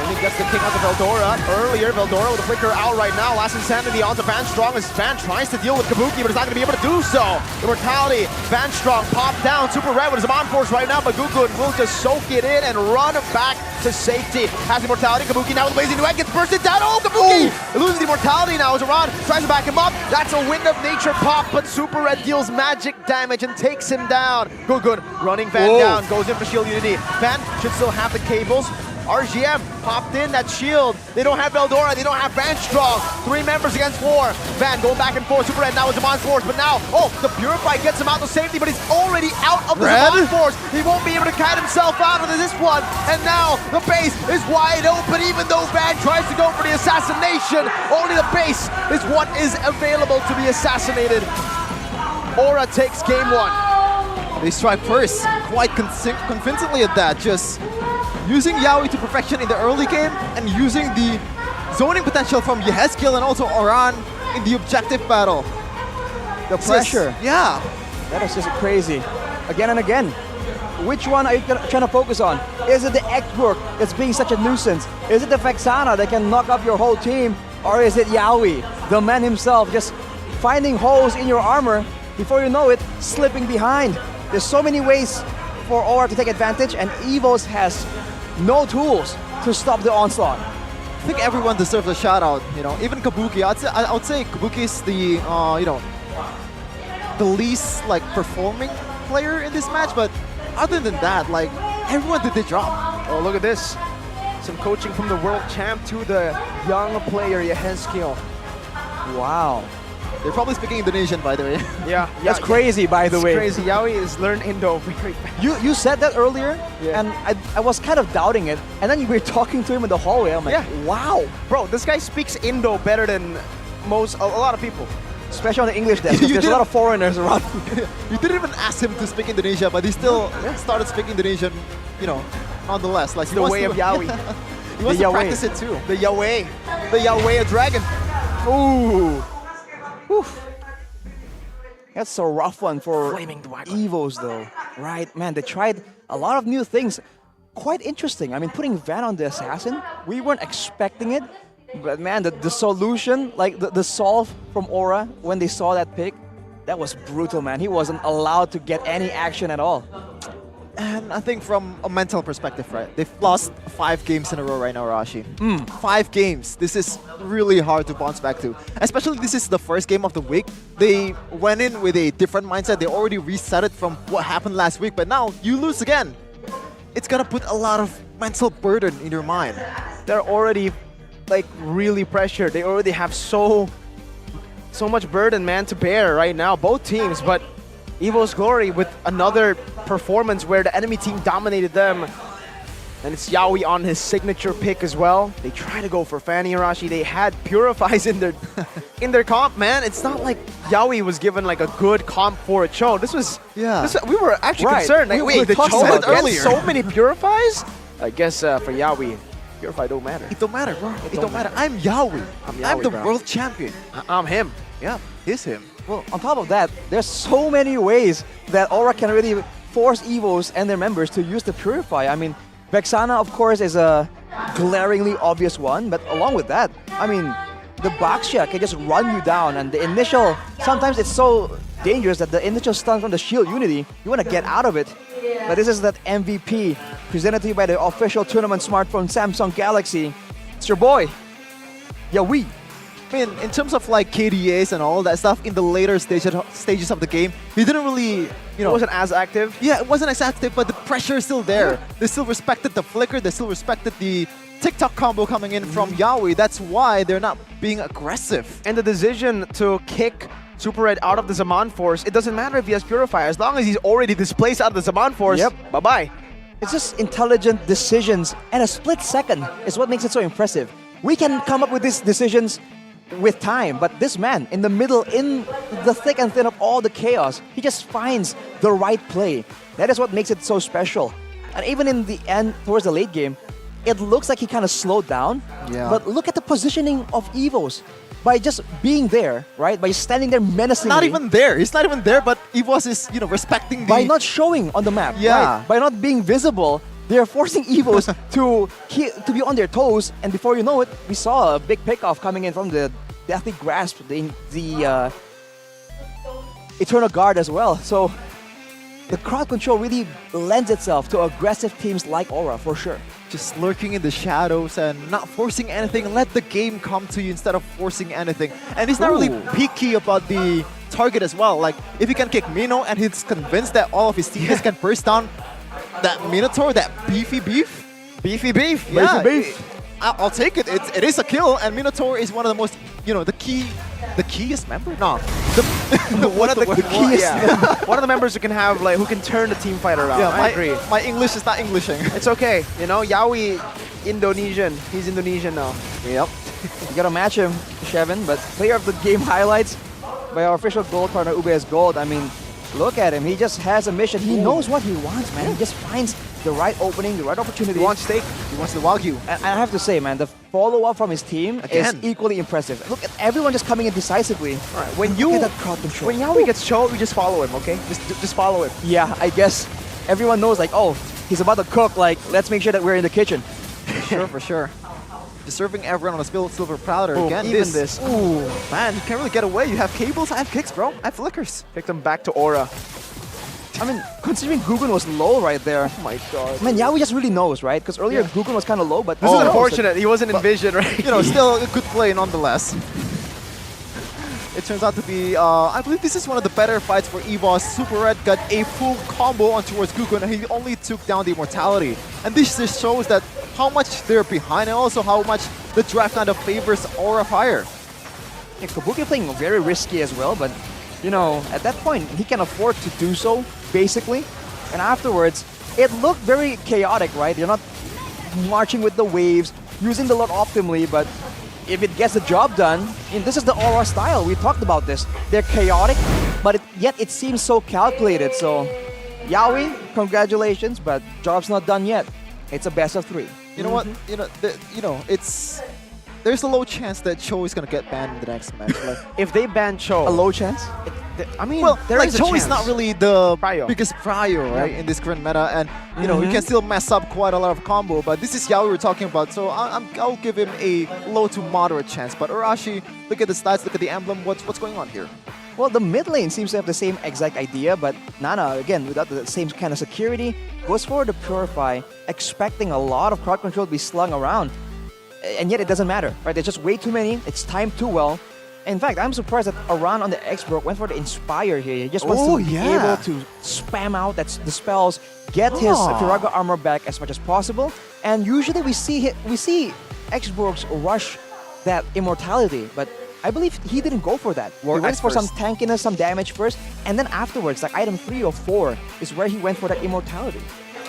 he gets the king out of Veldora earlier. Veldora with a flicker out right now. Last Insanity onto Van Strong as Van tries to deal with Kabuki, but is not going to be able to do so. Immortality, Van Strong popped down. Super Red with his on force right now, but Gukun will just soak it in and run back to safety. Has Immortality. Kabuki now with Blazing Duet gets bursted down. Oh, Kabuki loses the Immortality now as Iran tries to back him up. That's a Wind of Nature pop, but Super Red deals magic damage and takes him down. Gukun running Van down, goes in for Shield Unity. Van should still have the cables. RGM popped in that shield. They don't have Veldora, they don't have Van Strong. 3 members against 4. Van going back and forth. Super Red now with Zaman Force, but now, the Purify gets him out to safety, but he's already out of the Zaman Force. He won't be able to kite himself out of this one. And now the base is wide open, even though Van tries to go for the assassination. Only the base is what is available to be assassinated. Aura takes game 1. They strike first, quite convincingly at that. Just using Yaoi to perfection in the early game and using the zoning potential from Yehezkiel and also Oran in the objective battle. The pressure. Yeah. That is just crazy. Again and again. Which one are you trying to focus on? Is it the X-Work that's being such a nuisance? Is it the Vexana that can knock up your whole team? Or is it Yaoi, the man himself, just finding holes in your armor, before you know it, slipping behind? There's so many ways for Aura to take advantage, and Evos has no tools to stop the onslaught. I think everyone deserves a shout out, even Kabuki. I would say Kabuki is the, the least performing player in this match, but other than that, everyone did their job. Oh, look at this. Some coaching from the world champ to the young player, Yehezkiel. Wow. They're probably speaking Indonesian, by the way. Yeah, that's crazy, by the way. It's crazy. Yaoi is learned Indo very fast. You said that earlier, and I was kind of doubting it. And then you were talking to him in the hallway. I'm like, wow. Bro, this guy speaks Indo better than a lot of people. Especially on the English desk, there's a lot of foreigners around. You didn't even ask him to speak Indonesia, but he still started speaking Indonesian, nonetheless. Like the way of Yaoi. He wants to practice it too. The Yaoi. The Yaoi dragon. Ooh. Oof. That's a rough one for Evos though, right? Man, they tried a lot of new things. Quite interesting. I mean, putting Van on the Assassin, we weren't expecting it. But man, the solution, the solve from Aura when they saw that pick, that was brutal, man. He wasn't allowed to get any action at all. And I think from a mental perspective, right? They've lost 5 games in a row right now, Rashi. 5 games. This is really hard to bounce back to. Especially this is the first game of the week. They went in with a different mindset. They already reset it from what happened last week. But now you lose again. It's gonna put a lot of mental burden in your mind. They're already really pressured. They already have so much burden, man, to bear right now. Both teams, but Evo's Glory with another performance where the enemy team dominated them. And it's Yaoi on his signature pick as well. They try to go for Fanny Arashi. They had Purifies in their comp, man. It's not like Yaoi was given a good comp for a Cho. This was we were actually concerned. Wait, the Cho earlier. So many Purifies? I guess for Yaoi, Purify don't matter. It don't matter, bro. It don't matter. I'm Yaoi. I'm the world champion. I'm him. Yeah, he's him. Well, on top of that, there's so many ways that Aura can really force Evos and their members to use the Purify. I mean, Vexana, of course, is a glaringly obvious one, but along with that, I mean, the Baxia can just run you down, and the initial, sometimes it's so dangerous that the initial stun from the Shield Unity, you want to get out of it. But this is that MVP, presented to you by the official tournament smartphone Samsung Galaxy. It's your boy, Yaoi. I mean, in terms of KDAs and all that stuff, in the later stages of the game, he didn't really, It wasn't as active? Yeah, it wasn't as active, but the pressure is still there. Yeah. They still respected the flicker, they still respected the TikTok combo coming in from Yaoi. That's why they're not being aggressive. And the decision to kick Super Red out of the Zaman Force, it doesn't matter if he has Purify. As long as he's already displaced out of the Zaman Force, bye-bye. It's just intelligent decisions, and a split second is what makes it so impressive. We can come up with these decisions with time, but this man, in the middle, in the thick and thin of all the chaos, he just finds the right play. That is what makes it so special. And even in the end, towards the late game, it looks like he kind of slowed down. Yeah. But look at the positioning of Evos. By just being there, right? By standing there menacingly. Not even there. He's not even there, but Evos is, respecting the... By not showing on the map, yeah. Right? By not being visible, They're forcing Evos to be on their toes, and before you know it, we saw a big pickoff coming in from the Deathly Grasp, the Eternal Guard as well. So the crowd control really lends itself to aggressive teams like Aura, for sure. Just lurking in the shadows and not forcing anything. Let the game come to you instead of forcing anything. And he's not really picky about the target as well. Like, if he can kick Mino and he's convinced that all of his teammates can burst down that Minotaur, that beefy beef. Beefy beef. Yeah, Beefy beef. I'll take it. It is a kill, and Minotaur is one of the most, the keyest member? No. One of the keyest. Yeah. One of the members who can have, who can turn the team fight around. Yeah, I agree. My English is not Englishing. It's okay. Yawi, Indonesian. He's Indonesian now. Yep. You gotta match him, Shevin, but player of the game highlights by our official gold partner, UBS Gold. I mean, look at him. He just has a mission. He knows what he wants, man. He just finds the right opening, the right opportunity. He wants steak. He wants the Wagyu. And I have to say, man, the follow-up from his team is equally impressive. Look at everyone just coming in decisively. All right, when look at that crowd control. When Yawi gets choked, we just follow him, okay? Just follow him. Yeah, I guess everyone knows, oh, he's about to cook. Let's make sure that we're in the kitchen. For sure. Just serving everyone on a silver platter. Boom, Again, even this. Ooh, man, you can't really get away. You have cables, I have kicks, bro. I have flickers. Kick them back to Aura. I mean, considering Gugun was low right there. Oh my god. Man, Yawi just really knows, right? Because earlier Gugun was kind of low, but... This is unfortunate. He wasn't in vision, right? Still a good play nonetheless. It turns out to be, I believe this is one of the better fights for Evos. Super Red got a full combo on towards Gugun, and he only took down the Immortality. And this just shows that how much they're behind, and also how much the draft kind of favors Aura Fire. Yeah, Kabuki playing very risky as well, but at that point, he can afford to do so, basically. And afterwards, it looked very chaotic, right? You're not marching with the waves, using the lot optimally, but if it gets the job done, and this is the Aura style, we talked about this. They're chaotic, but yet it seems so calculated. So, Yawi, congratulations, but job's not done yet. It's a best of 3. You know what? There's a low chance that Cho is gonna get banned in the next match. If they ban Cho, a low chance. There is a Cho chance. is not really the Prio. biggest prio, right, in this current meta, and you can still mess up quite a lot of combo. But this is Yawi we're talking about, so I'll give him a low to moderate chance. But Arashi, look at the stats, look at the emblem. What's going on here? Well, the mid lane seems to have the same exact idea, but Nana, again, without the same kind of security, goes for the Purify, expecting a lot of crowd control to be slung around. And yet it doesn't matter, right? There's just way too many. It's timed too well. In fact, I'm surprised that Aran on the X-Broke went for the Inspire here. He just wants to be able to spam out the spells, get his Firaga armor back as much as possible. And usually we see X-Brokes rush that Immortality, but I believe he didn't go for that. He went for some tankiness, some damage first, and then afterwards, like item 3 or 4 is where he went for that Immortality.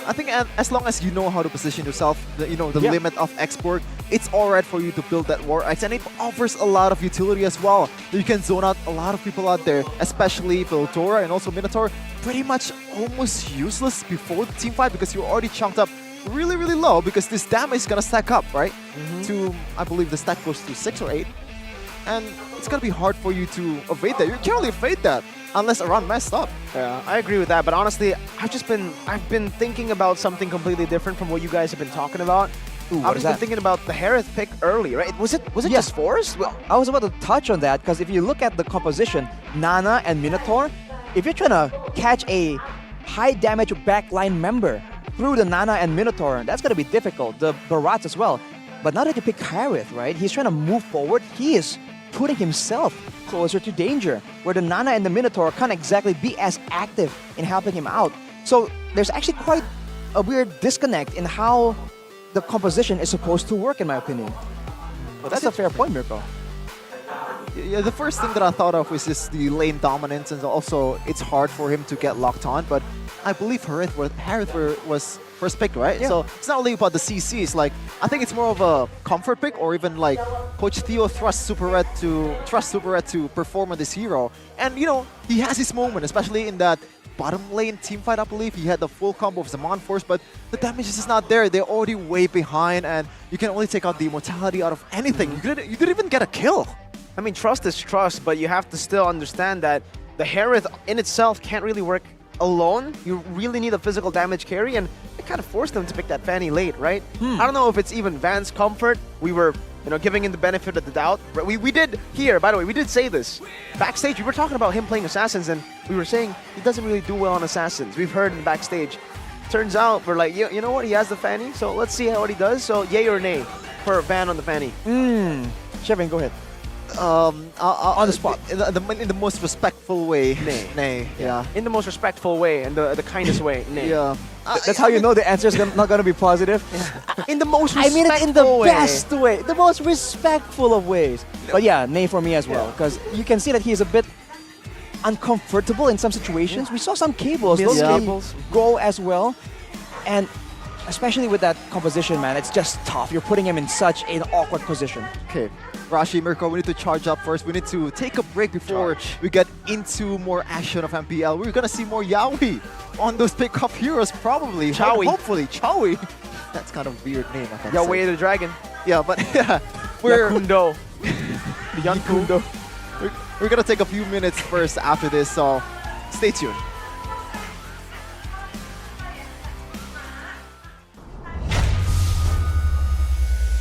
I think as long as you know how to position yourself, the limit of X-Borg, it's alright for you to build that War Axe, and it offers a lot of utility as well. You can zone out a lot of people out there, especially Philtora and also Minotaur, pretty much almost useless before the team fight because you're already chunked up really, really low because this damage is gonna stack up, right? To, I believe the stack goes to 6 or 8. And it's gonna be hard for you to evade that. You can't really evade that unless Aran messed up. Yeah, I agree with that. But honestly, I've been thinking about something completely different from what you guys have been talking about. I've just been thinking about the Harith pick early, right? Was it just forced? Well, I was about to touch on that because if you look at the composition, Nana and Minotaur, if you're trying to catch a high damage backline member through the Nana and Minotaur, that's gonna be difficult. The Barats as well. But now that you pick Harith, right? He's trying to move forward. He is putting himself closer to danger, where the Nana and the Minotaur can't exactly be as active in helping him out. So there's actually quite a weird disconnect in how the composition is supposed to work, in my opinion. But that's a fair point, Mirko. Yeah, the first thing that I thought of was just the lane dominance, and also it's hard for him to get locked on. But I believe Harith was first pick, right? Yeah. So it's not only about the CCs. Like, I think it's more of a comfort pick, or even like Coach Theo trusts Super Red to perform on this hero. And he has his moment, especially in that bottom lane team fight. I believe he had the full combo of Zaman Force, but the damage is just not there. They're already way behind, and you can only take out the Immortality out of anything. You didn't even get a kill. I mean, trust is trust, but you have to still understand that the Harith in itself can't really work alone. You really need a physical damage carry, and it kind of forced them to pick that Fanny late, right? I don't know if it's even Van's comfort. We were, giving him the benefit of the doubt. But we did here, by the way, we did say this. Backstage, we were talking about him playing Assassins, and we were saying he doesn't really do well on Assassins. We've heard in the backstage. Turns out, we're like, you know what? He has the Fanny, so let's see what he does. So, yay or nay for Van on the Fanny? Shevin, go ahead. On the spot. In the most respectful way. Nay. Yeah. In the most respectful way and the kindest way. Nay. Yeah. That's how you know the answer is not going to be positive. In the most I mean it in the respectful way. best way. The most respectful of ways. But yeah, nay for me as well. Because you can see that he's a bit uncomfortable in some situations. We saw some cables. Those cables go as well. And especially with that composition, man, it's just tough. You're putting him in such an awkward position. Okay. Rashi, Mirko, we need to charge up first. We need to take a break before we get into more action of MPL. We're going to see more Yaoi on those pickup heroes, probably. Chowie. Hopefully. Chowie. That's kind of a weird name, I can Yaoi say. the Dragon. Yeah, but yeah. We're Yakundo. The Yakundo. We're going to take a few minutes first after this, so stay tuned.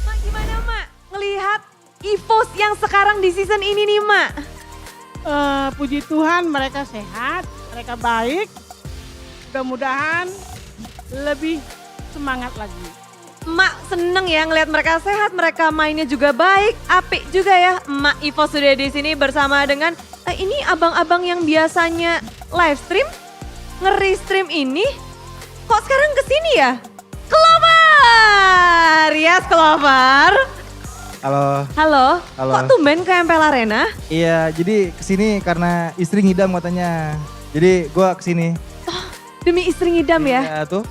Mak, gimana Mak? Ngelihat Evos yang sekarang di season ini nih Mak. Puji Tuhan mereka sehat, mereka baik. Mudah-mudahan lebih semangat lagi. Mak seneng ya ngelihat mereka sehat, mereka mainnya juga baik, apik juga ya. Mak Evos sudah di sini bersama dengan ini abang-abang yang biasanya live stream, nge-restream ini. Kok sekarang kesini ya? Clover! Yes, Clover. Halo. Halo. Halo. Kok tumben ke MPL Arena? Iya, jadi kesini karena istri ngidam katanya. Jadi gua kesini. Oh, demi istri ngidam ya? Iya tuh.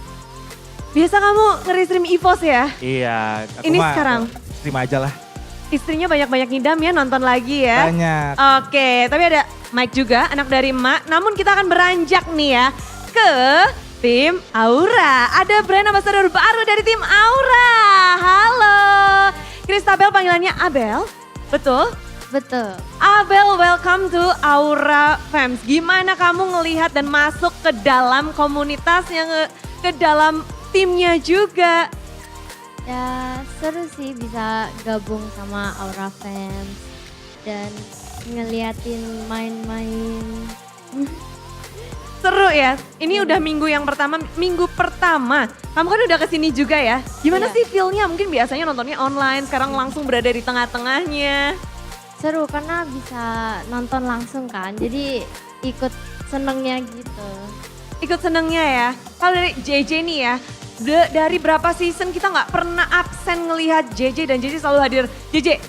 Biasa kamu nge-restream Evos ya? Iya. Aku Ini mah sekarang? Terima aja lah. Istrinya banyak-banyak ngidam ya, nonton lagi ya? Banyak. Oke, tapi ada Mike juga, anak dari emak. Namun kita akan beranjak nih ya ke tim Aura. Ada brand ambassador baru dari tim Aura. Halo. Kristabel panggilannya Abel, betul? Betul. Abel, welcome to Aura Fams. Gimana kamu ngelihat dan masuk ke dalam komunitasnya, ke dalam timnya juga? Ya seru sih bisa gabung sama Aura Fans dan ngeliatin main-main. Seru ya, ini udah minggu pertama. Kamu kan udah kesini juga ya. Gimana sih feel-nya? Mungkin biasanya nontonnya online, sekarang langsung berada di tengah-tengahnya. Seru karena bisa nonton langsung kan, jadi ikut senengnya gitu. Ikut senengnya ya. Kalau dari JJ nih ya, dari berapa season kita nggak pernah absen ngelihat JJ dan JJ selalu hadir. JJ,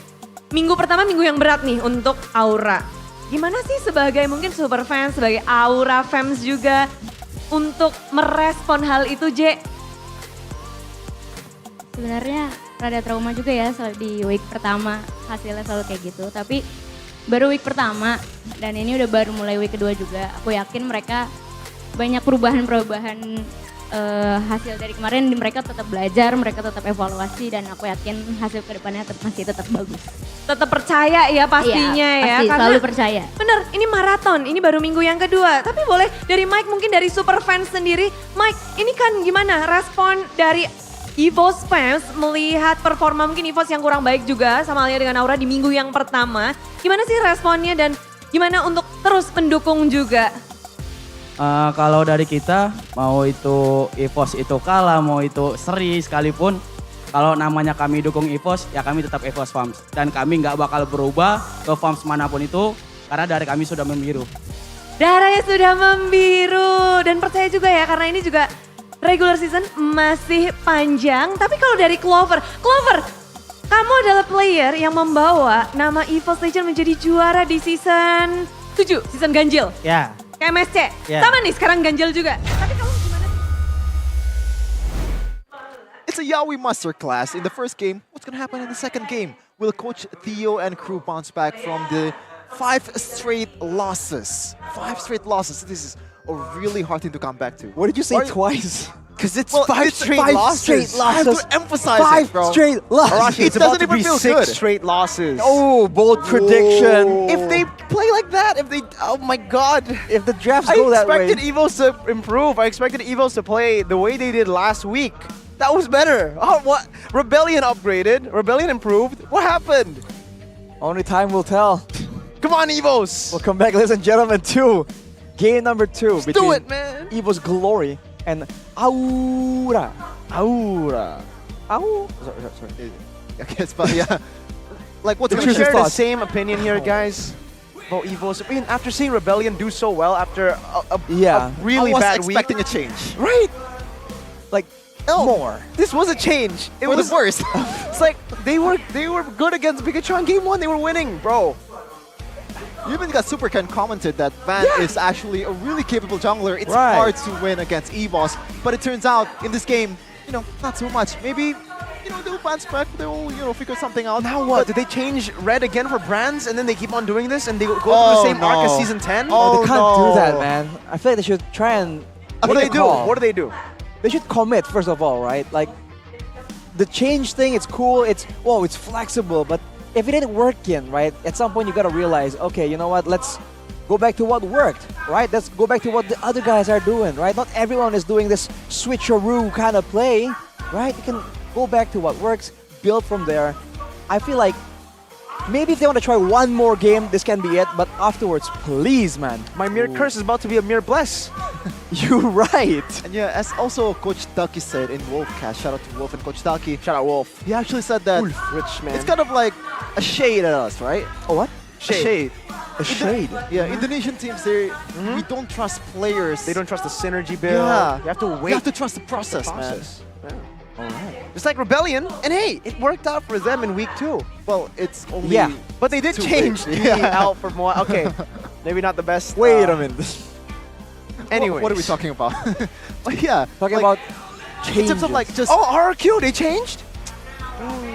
minggu pertama minggu yang berat nih untuk Aura. Gimana sih sebagai mungkin super fans, sebagai Aura fans juga untuk merespon hal itu, J? Sebenarnya rada trauma juga ya di week pertama hasilnya selalu kayak gitu. Tapi baru week pertama dan ini udah baru mulai week kedua juga. Aku yakin mereka banyak perubahan-perubahan hasil dari kemarin. Mereka tetap belajar, mereka tetap evaluasi dan aku yakin hasil kedepannya masih tetap bagus. Tetap percaya ya pastinya iya, ya. Pasti, selalu percaya. Bener, ini maraton, ini baru minggu yang kedua. Tapi boleh dari Mike mungkin dari super fans sendiri. Mike, ini kan gimana respon dari Evos fans melihat performa mungkin Evos yang kurang baik juga sama halnya dengan Aura di minggu yang pertama. Gimana sih responnya dan gimana untuk terus mendukung juga? Kalau dari kita, mau itu Evos itu kalah, mau itu seri sekalipun, kalau namanya kami dukung Evos, ya kami tetap Evos Farms. Dan kami nggak bakal berubah ke Farms manapun itu, karena dari kami sudah membiru. Darahnya sudah membiru dan percaya juga ya karena ini juga regular season masih panjang. Tapi kalau dari Clover, kamu adalah player yang membawa nama Evos Legend menjadi juara di season 7, season ganjil. Ya. KMSC, sama nih sekarang ganjil juga. Tapi kamu gimana? It's a Yaoi masterclass. In the first game, what's going to happen in the second game? Will Coach Theo and crew bounce back from the 5 straight losses? 5 straight losses. This is a really hard thing to come back to. What did you say twice? Because it's Well, five it's straight five losses. straight losses. I have to emphasize Five it, bro. straight losses. Arashi, it's It about doesn't to even be feel 6 good. straight losses. Oh, bold prediction. If they play like that, oh my god. If the drafts I go that way. expected Evos to improve. I expected Evos to play the way they did last week. That was better. Oh, what? Rebellion upgraded. Rebellion improved. What happened? Only time will tell. Come on, Evos. Welcome back, ladies and gentlemen, to game number 2 between do it, man. Evos Glory and Aura. Aura. Sorry. I guess, but yeah. Like, what's Do gonna we share the thoughts? same opinion here, guys? About Evos. I mean, after seeing Rebellion do so well after a really I was bad week. expecting a change. Right. Like, No, more. This was a change. It For was the worst. It's like they were good against Pikachu on game 1. They were winning, bro. You even got Supercan commented that Van is actually a really capable jungler. It's Right. hard to win against Evos, but it turns out in this game, you know, not so much. Maybe, you know, they'll bounce back. They'll, you know, figure something out. Now what? Did they change red again for brands and then they keep on doing this and they go through the same arc as season 10? Oh, they can't do that, man. I feel like they should try and. What do make they a do? call. What do they do? They should commit first of all, right? Like the change thing, it's cool. It's flexible, but if it ain't working, right? At some point you gotta realize, okay, you know what? Let's go back to what worked, right? Let's go back to what the other guys are doing, right? Not everyone is doing this switcheroo kind of play, right? You can go back to what works, build from there. I feel like maybe if they want to try one more game, this can be it. But afterwards, please, man. My mere curse is about to be a mere bless. You're right. And yeah, as also Coach Ducky said in Wolfcast, shout out to Wolf and Coach Ducky. Shout out Wolf. He actually said that Rich man. it's kind of like a shade at us, right? Oh, what? Shade. A shade. Yeah, Indonesian teams, we don't trust players. They don't trust the synergy build. Yeah. You have to wait. You have to trust the process, man. Yeah. Alright. Just like Rebellion, and hey, it worked out for them in week 2. Well, it's only But they did too change late. the out for more. Okay, maybe not the best. Wait a minute. Anyways. What are we talking about? But yeah, Talking like, about in terms of like just Oh, RQ, they changed?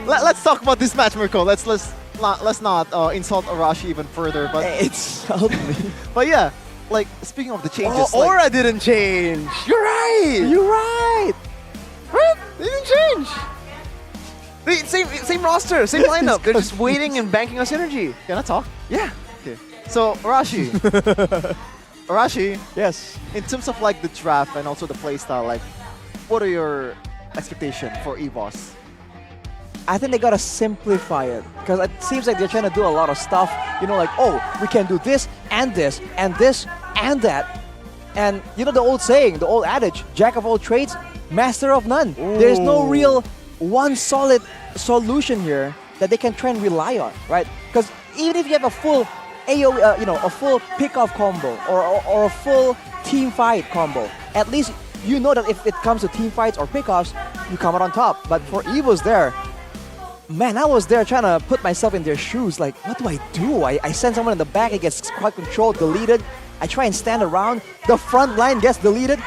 let's talk about this match, Mirko. Let's not insult Arashi even further. But It's me. but yeah, like speaking of the changes, Oh, like, Aura didn't change. You're right. You're right. Right? They didn't change. Same roster, same lineup. They're just waiting and banking on synergy. Can I talk? Yeah. Okay. So Arashi, Arashi, Yes. in terms of like the draft and also the playstyle, like what are your expectations for Evos? I think they gotta simplify it because it seems like they're trying to do a lot of stuff. You know, like, oh, we can do this and this and this and that. And you know the old saying, the old adage, jack of all trades, master of none. There's no real one solid solution here that they can try and rely on, right? Because even if you have a full AoE, a full pick-off combo or a full team fight combo, at least you know that if it comes to team fights or pickoffs, you come out on top. But for Evos there, man, I was there trying to put myself in their shoes. Like, what do? I send someone in the back, it gets squad control, deleted. I try and stand around, the front line gets deleted.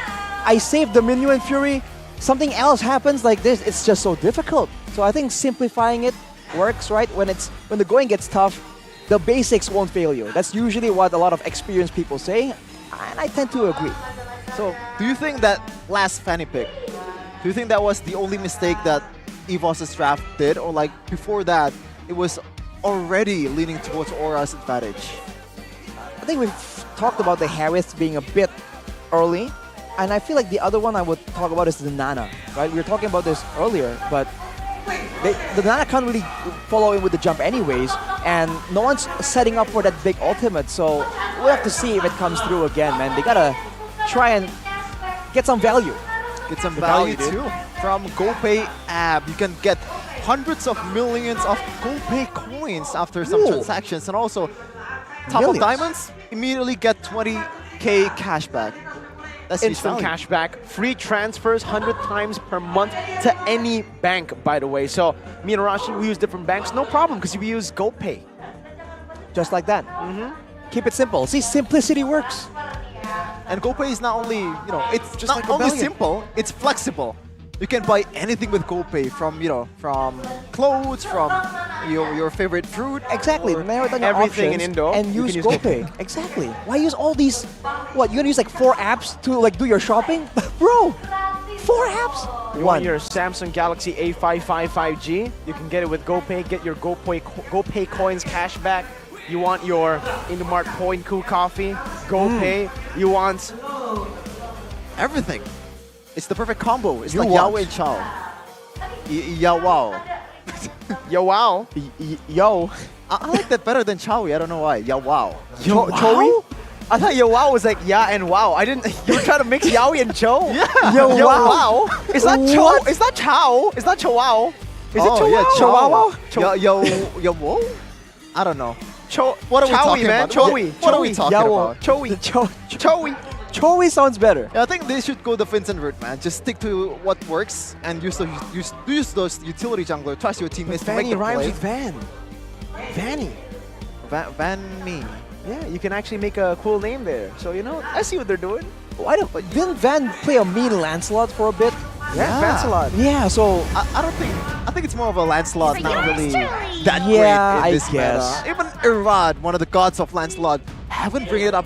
I save the Minuan Fury, something else happens like this. It's just so difficult. So I think simplifying it works, right? When the going gets tough, the basics won't fail you. That's usually what a lot of experienced people say, and I tend to agree. So do you think that last Fanny pick, do you think that was the only mistake that Evos' draft did, or like before that, it was already leaning towards Aura's advantage? I think we've talked about the Harris being a bit early, and I feel like the other one I would talk about is the Nana, right? We were talking about this earlier, but the Nana can't really follow in with the jump anyways, and no one's setting up for that big ultimate, so we'll have to see if it comes through again, man. They gotta try and get some value. Get some The value value, too. From GoPay app, you can get hundreds of millions of GoPay coins after some Ooh. transactions, and also top Millions. of diamonds immediately get 20k cashback. That's huge Instant value. cashback, free transfers 100 times per month to any bank, by the way. So me and Arashi, we use different banks, no problem, because we use GoPay. Just like that. Keep it simple. See, simplicity works. And GoPay is not only, it's Just not like only Rebellion. simple, it's flexible. You can buy anything with GoPay from clothes, from your favorite fruit. Exactly. or Narrow down your everything in options Indo, and you use can use GoPay. Exactly. Why use all these? What, you're gonna use like 4 apps to like do your shopping? Bro, 4 perhaps? You want your Samsung Galaxy A555 5G? You can get it with GoPay. Get your GoPay coins cash back. You want your Indomart Point Cool coffee? GoPay. You want everything. It's the perfect combo. It's You like want. Yao and Chao. Yao wow. Yo wow. Yo. I like that better than Chowi. I don't know why. Yao wow. Yo Chowi? I thought yo wow was like yeah and wow. I didn't. You were trying to mix Yaoi and Cho. Yeah. Yo wow. wow. It's not Cho. What? It's not Chow. It's not Cho wow. Is it Oh, Cho yeah, wow? Chow. Cho Yo whoa? I don't know. Cho. What are we Chowi, talking man. about? Chowi. What are we talking about? Chowi. Chowi. Chowi sounds better. Yeah, I think they should go the Vincent route, man. Just stick to what works and use those utility jungler. Trust your teammates to make Vanny the rhymes play. with Van. Vanny. Vanny. Yeah, you can actually make a cool name there. So you know, I see what they're doing. Why don't didn't Van play a mean Lancelot for a bit? Yeah, Lancelot. Yeah, so I don't think. I think it's more of a Lancelot, not really that Yeah, great in I this guess. meta. Even Irad, one of the gods of Lancelot, haven't bring it up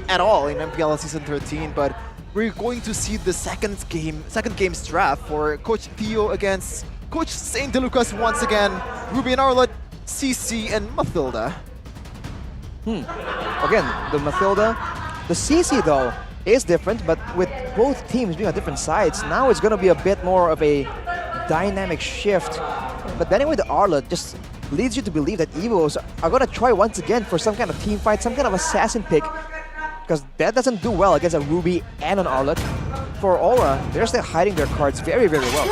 at all in MPL Season 13. But we're going to see the second game's draft for Coach Theo against Coach Saint DeLucas once again. Ruby and Arlott, CC, and Mathilda. Again, the Mathilda, the CC though is different, but with both teams being on different sides, now it's gonna be a bit more of a dynamic shift. But then anyway, the Arlott just leads you to believe that Evos are gonna try once again for some kind of team fight, some kind of assassin pick, because that doesn't do well against a Ruby and an Arlott. For Aura, they're still hiding their cards very, very well.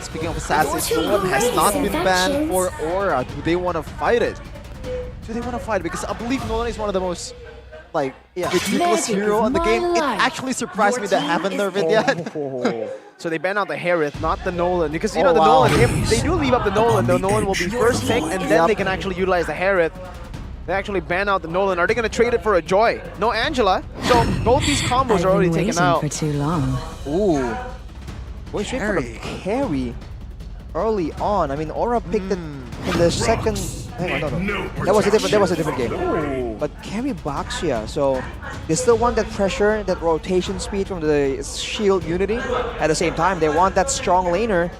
Speaking of assassins, Nolan has not been banned for Aura. Do they want to fight it? Do they want to fight it? Because I believe Nolan is one of the most ridiculous hero in the game. It actually surprised me that haven't nerfed it yet. So they ban out the Harith, not the Nolan. Because you know the wow. Nolan, if they do leave up the Nolan will be first pick and then they can actually utilize the Harith. They actually ban out the Nolan. Are they going to trade it for a Joy? No Angela. So both these combos are already taken out. for too long. Ooh. Going straight for the carry early on. I mean, Aura picked it in the second. Hang on, no. That was a different game. Ooh. But carry Baxia, so they still want that pressure, that rotation speed from the shield unity. At the same time, they want that strong laner.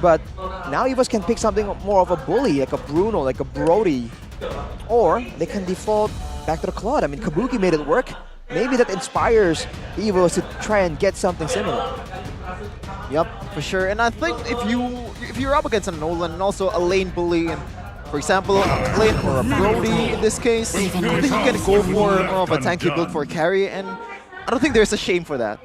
But now Evos can pick something more of a bully, like a Bruno, like a Brody. Or they can default back to the Claude. I mean, Kabuki made it work. Maybe that inspires Evos to try and get something similar. Yep, for sure. And I think if you're up against a Nolan and also a lane bully, and for example, a lane or a Brody in this case, I think you can go for more of a tanky build for carry, and I don't think there's a shame for that.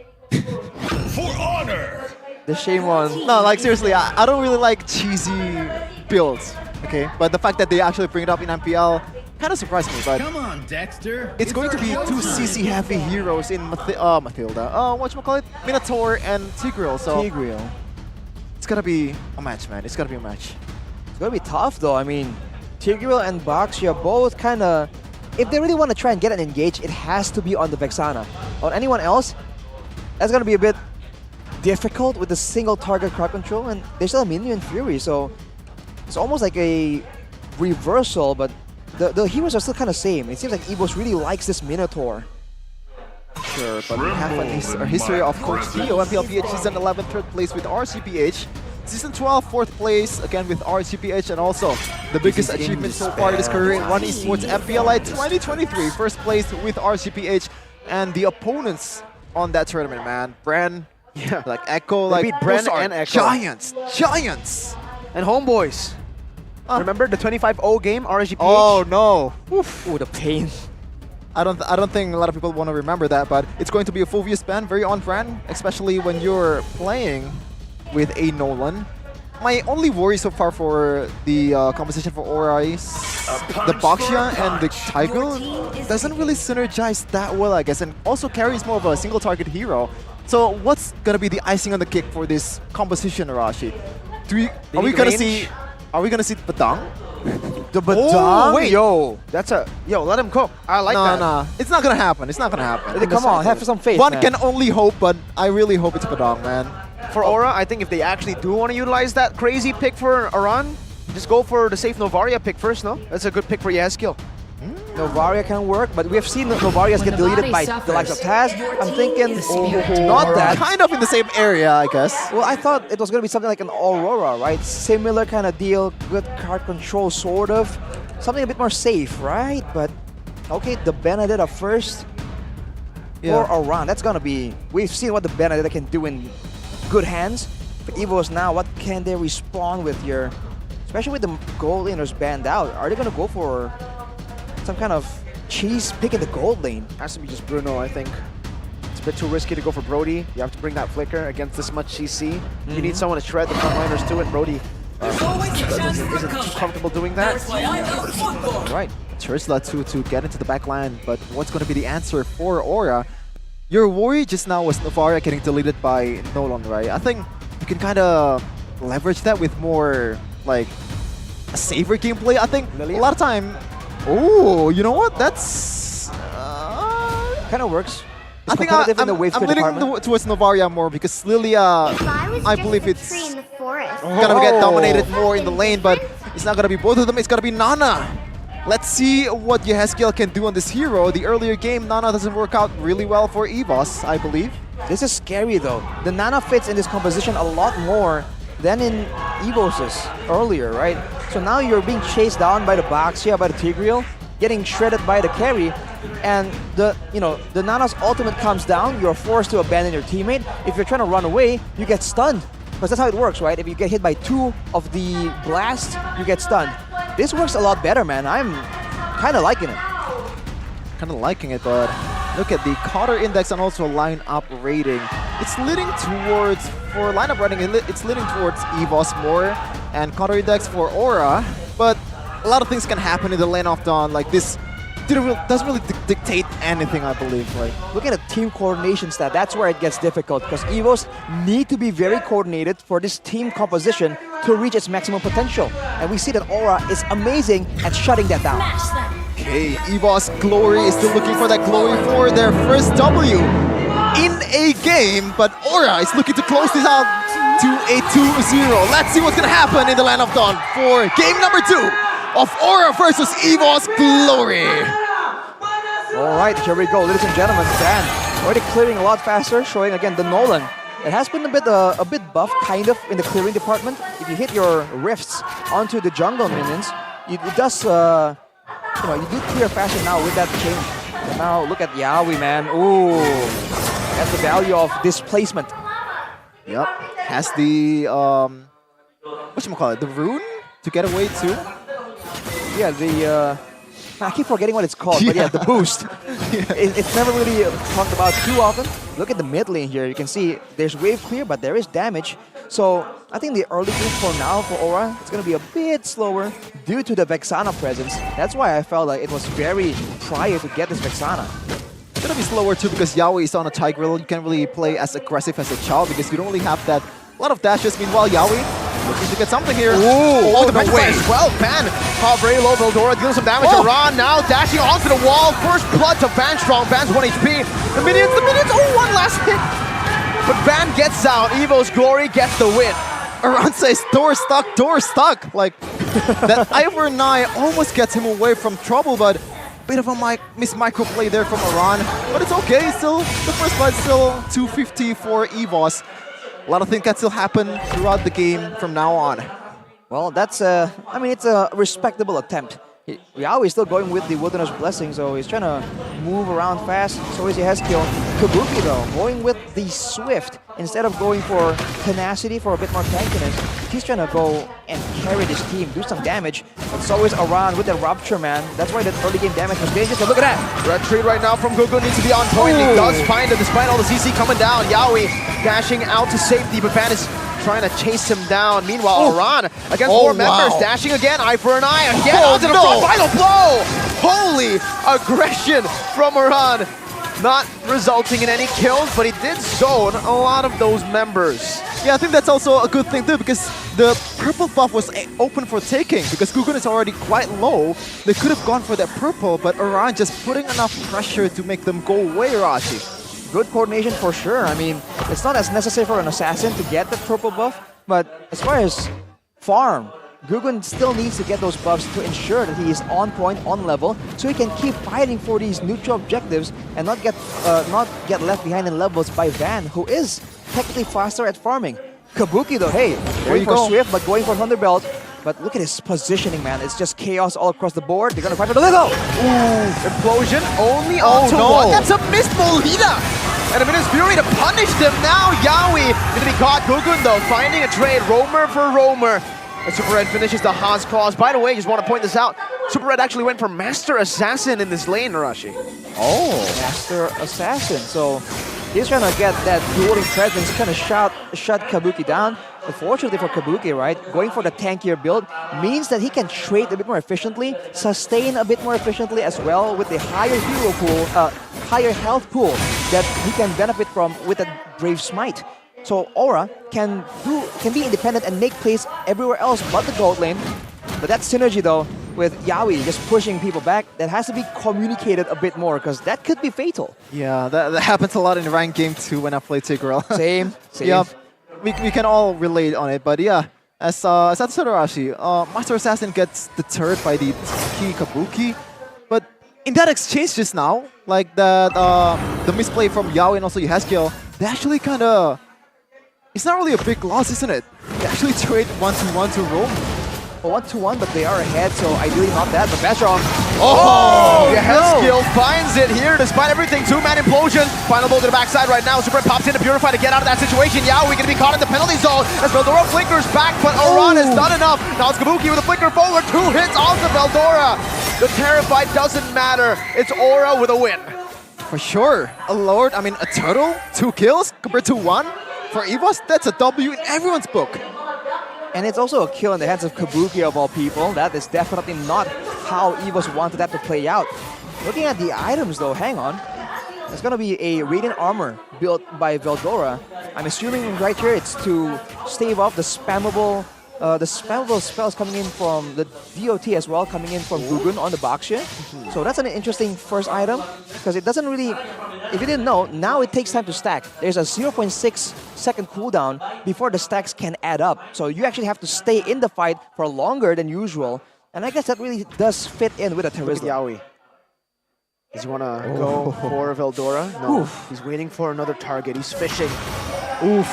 For honor! The shame one. No, like seriously, I don't really like cheesy builds, okay? But the fact that they actually bring it up in MPL kind of surprised me, but Come on, Dexter. it's going to be two CC heavy heroes in Mathilda. Whatchamacallit? Minotaur and Tigreal, so Tigreal. it's gonna be a match, man. It's gonna be a match. It's gonna be tough though. I mean, Tigreal and Baxia both kind of, if they really want to try and get an engage, it has to be on the Vexana. On anyone else, that's gonna be a bit difficult with the single target crowd control, and they still have Minion Fury, so it's almost like a reversal, but the heroes are still kind of same. It seems like Evos really likes this Minotaur. Sure, but we have a history of Coach Theo, MPL PH Season 11, 3rd place with RCPH. Season 12, 4th place, again with RCPH, and also the biggest achievement so far in his career in One Esports MPLI 2023. First place with RCPH, and the opponents on that tournament, man. Bran, like Echo, They like beat Bren those are and Echo. giants. And Homeboys. Remember the 25-0 game, RSGPH? Oh no. Ooh, the pain. I don't think a lot of people want to remember that, but it's going to be a full view span, very on brand, especially when you're playing with a Nolan. My only worry so far for the composition for Aura is the Baxia and the Tigreal doesn't really synergize that well, I guess, and also carries more of a single target hero. So what's gonna be the icing on the cake for this composition, Arashi? Are we gonna see Badang? The Badang? Oh, wait. Yo, let him cook. I like that. No, it's not gonna happen. It's not gonna happen. Come on, have some faith, One man. can only hope, but I really hope it's Badang, man. For Aura, I think if they actually do want to utilize that crazy pick for Aran, just go for the safe Novaria pick first, no? That's a good pick for Yazkiel. Novaria can work, but we have seen Novarias get deleted by the likes of Taz. I'm thinking not that. Kind of in the same area, I guess. Well, I thought it was going to be something like an Aurora, right? Similar kind of deal, good card control, sort of. Something a bit more safe, right? But, okay, the Benedetta first. Or Oran, that's going to be... We've seen what the Benedetta can do in good hands. But Evos now, what can they respond with here? Especially with the gold laners banned out. Are they going to go for some kind of cheese pick in the gold lane? Has to be just Bruno, I think. It's a bit too risky to go for Brody. You have to bring that flicker against this much CC. You need someone to shred the frontliners too, and Brody isn't too comfortable doing that. Right. Tursla to get into the back line, but what's going to be the answer for Aura? Your worry just now was Novaria getting deleted by Nolan, right? I think you can kind of leverage that with more, like, a safer gameplay. I think a lot of time... Oh, you know what? That's... kind of works. I think I'm leaning towards Novaria more because Lilia, I believe it's gonna get dominated more in the lane, but it's not gonna be both of them, it's gonna be Nana. Let's see what Yehezkiel can do on this hero. The earlier game, Nana doesn't work out really well for Evos, I believe. This is scary though. The Nana fits in this composition a lot more than in Evos's earlier, right? So now you're being chased down by the Baxia, by the Tigreal, getting shredded by the carry, and the Nana's ultimate comes down, you're forced to abandon your teammate. If you're trying to run away, you get stunned. Because that's how it works, right? If you get hit by 2 of the blasts, you get stunned. This works a lot better, man. I'm kind of liking it. Kind of liking it, but look at the Cotter Index and also lineup rating. It's leading towards, for lineup rating, it's leading towards Evos more, and Cotter Index for Aura, but a lot of things can happen in the lane of Dawn. Like this doesn't really dictate anything, I believe. Right? Look at the team coordination stat. That's where it gets difficult because Evos need to be very coordinated for this team composition to reach its maximum potential. And we see that Aura is amazing at shutting that down. Okay, Evos Glory is still looking for that glory for their first W in a game, but Aura is looking to close this out to a 2-0. Let's see what's gonna happen in the Land of Dawn for game number 2 of Aura versus Evos Glory. All right, here we go, ladies and gentlemen. Dan already clearing a lot faster, showing again the Nolan. It has been a bit buff, kind of, in the clearing department. If you hit your rifts onto the jungle minions, it does, you do clear faster now with that change. And now look at Yaoi, man. Ooh, that's the value of displacement. Yep, has the whatchamacallit, the rune to get away too. Yeah, I keep forgetting what it's called, but yeah, the boost. It's never really talked about too often. Look at the mid lane here. You can see there's wave clear, but there is damage. So I think the early game for now for Aura, it's going to be a bit slower due to the Vexana presence. That's why I felt like it was very prior to get this Vexana. It's going to be slower too because Yaoi is on a Tigreal. You can't really play as aggressive as a child because you don't really have that a lot of dashes. Meanwhile, Yaoi looking to get something here. Ooh, oh, the way as well. Ban very low. Veldora dealing some damage. Aran now dashing onto the wall. First blood to Ban Strong. Ban's 1 HP. The minions. Oh, one last hit. But Ban gets out. Evos Glory gets the win. Aran says door stuck. Like that Ivor Nye almost gets him away from trouble, but bit of a miss micro play there from Aran. But it's okay. Still, the first fight still 250 for Evos. A lot of things can still happen throughout the game from now on. Well, that's it's a respectable attempt. Yao is still going with the Wilderness Blessing, so he's trying to move around fast. So is Yehezkiel. Kabuki though, going with the Swift instead of going for tenacity for a bit more tankiness. He's trying to go and carry this team, do some damage. But so is Aran with the Rupture, man. That's why that early game damage was dangerous. But look at that! Red tree right now from Gugu needs to be on point. He does find it despite all the CC coming down. Yaoi dashing out to safety, but Van is trying to chase him down. Meanwhile, Aran against 4 members, dashing again, eye for an eye, again onto the front, final blow! Holy aggression from Aran. Not resulting in any kills, but he did zone a lot of those members. Yeah, I think that's also a good thing too, because the purple buff was open for taking, because Gugun is already quite low. They could have gone for that purple, but Aran just putting enough pressure to make them go away, Rashi. Good coordination for sure. I mean, it's not as necessary for an assassin to get the purple buff, but as far as farm, Gugun still needs to get those buffs to ensure that he is on point, on level, so he can keep fighting for these neutral objectives and not get left behind in levels by Van, who is technically faster at farming. Kabuki though, hey, going for Swift but going for Thunderbelt. But look at his positioning, man. It's just chaos all across the board. They're gonna fight for the Lego. Ooh, implosion only onto one. That's a missed Molina. And a minute's Fury to punish them now. Yawi gonna be caught. Gugun though, finding a trade. Roamer for Roamer. And Super Red finishes the Haas clause. By the way, just want to point this out. Super Red actually went for Master Assassin in this lane, Arashi. Oh, Master Assassin. So he's trying to get that dueling presence, kind of shut Kabuki down. Unfortunately for Kabuki, right, going for the tankier build means that he can trade a bit more efficiently, sustain a bit more efficiently as well with the higher hero pool, higher health pool that he can benefit from with a Brave Smite. So Aura can be independent and make plays everywhere else but the gold lane. But that synergy though, with Yawi just pushing people back, that has to be communicated a bit more because that could be fatal. Yeah, that happens a lot in the ranked game too when I play Tigreal. Same. Yeah, we can all relate on it, but yeah, as said Arashi, Master Assassin gets deterred by the key Kabuki, but in that exchange just now, like that the misplay from Yawi and also Yehezkiel, they actually kind of, it's not really a big loss, isn't it? They actually trade 1-1 to Rome. 1-1, but they are ahead, so ideally not that, but Bashram. Oh! Yehezkiel finds it here despite everything. Two-man implosion. Final blow to the backside right now. Super Red pops in to Purify to get out of that situation. Yawi gonna be caught in the penalty zone as Veldora flickers back, but Oran has done enough. Now it's Kabuki with a flicker forward. 2 hits onto Veldora. The Terrified doesn't matter. It's Aura with a win. For sure. A Lord, I mean a Turtle, 2 kills compared to 1. For Evos, that's a W in everyone's book. And it's also a kill in the hands of Kabuki of all people. That is definitely not how Evos wanted that to play out. Looking at the items though, hang on. It's gonna be a Radiant Armor built by Veldora. I'm assuming right here it's to stave off the spammable spells coming in from the DOT as well, coming in from Gugun on the Baksha. So that's an interesting first item, because it doesn't really, if you didn't know, now it takes time to stack. There's a 0.6 second cooldown before the stacks can add up. So you actually have to stay in the fight for longer than usual. And I guess that really does fit in with a Terizla. Yawi. Does he want to go for Veldora? No, he's waiting for another target. He's fishing. Oof.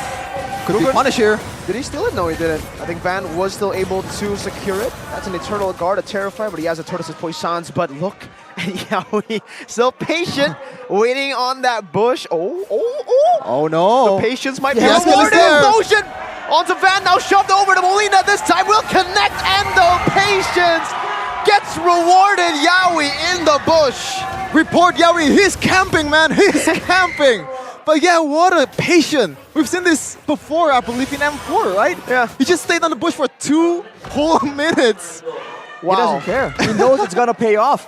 Could be punish here. Did he steal it? No, he didn't. I think Van was still able to secure it. That's an Eternal Guard, a Terrifier, but he has a Tortoise's Poissons. But look at Yawi, still patient, waiting on that bush. Oh no. The patience might be rewarded. Motion onto Van, now shoved over to Molina. This time will connect, and the patience gets rewarded. Yawi in the bush. Report Yawi, he's camping, man. He's camping. But yeah, what a patient. We've seen this before, I believe, in M4, right? Yeah. He just stayed on the bush for 2 whole minutes. Wow. He doesn't care. He knows it's gonna pay off.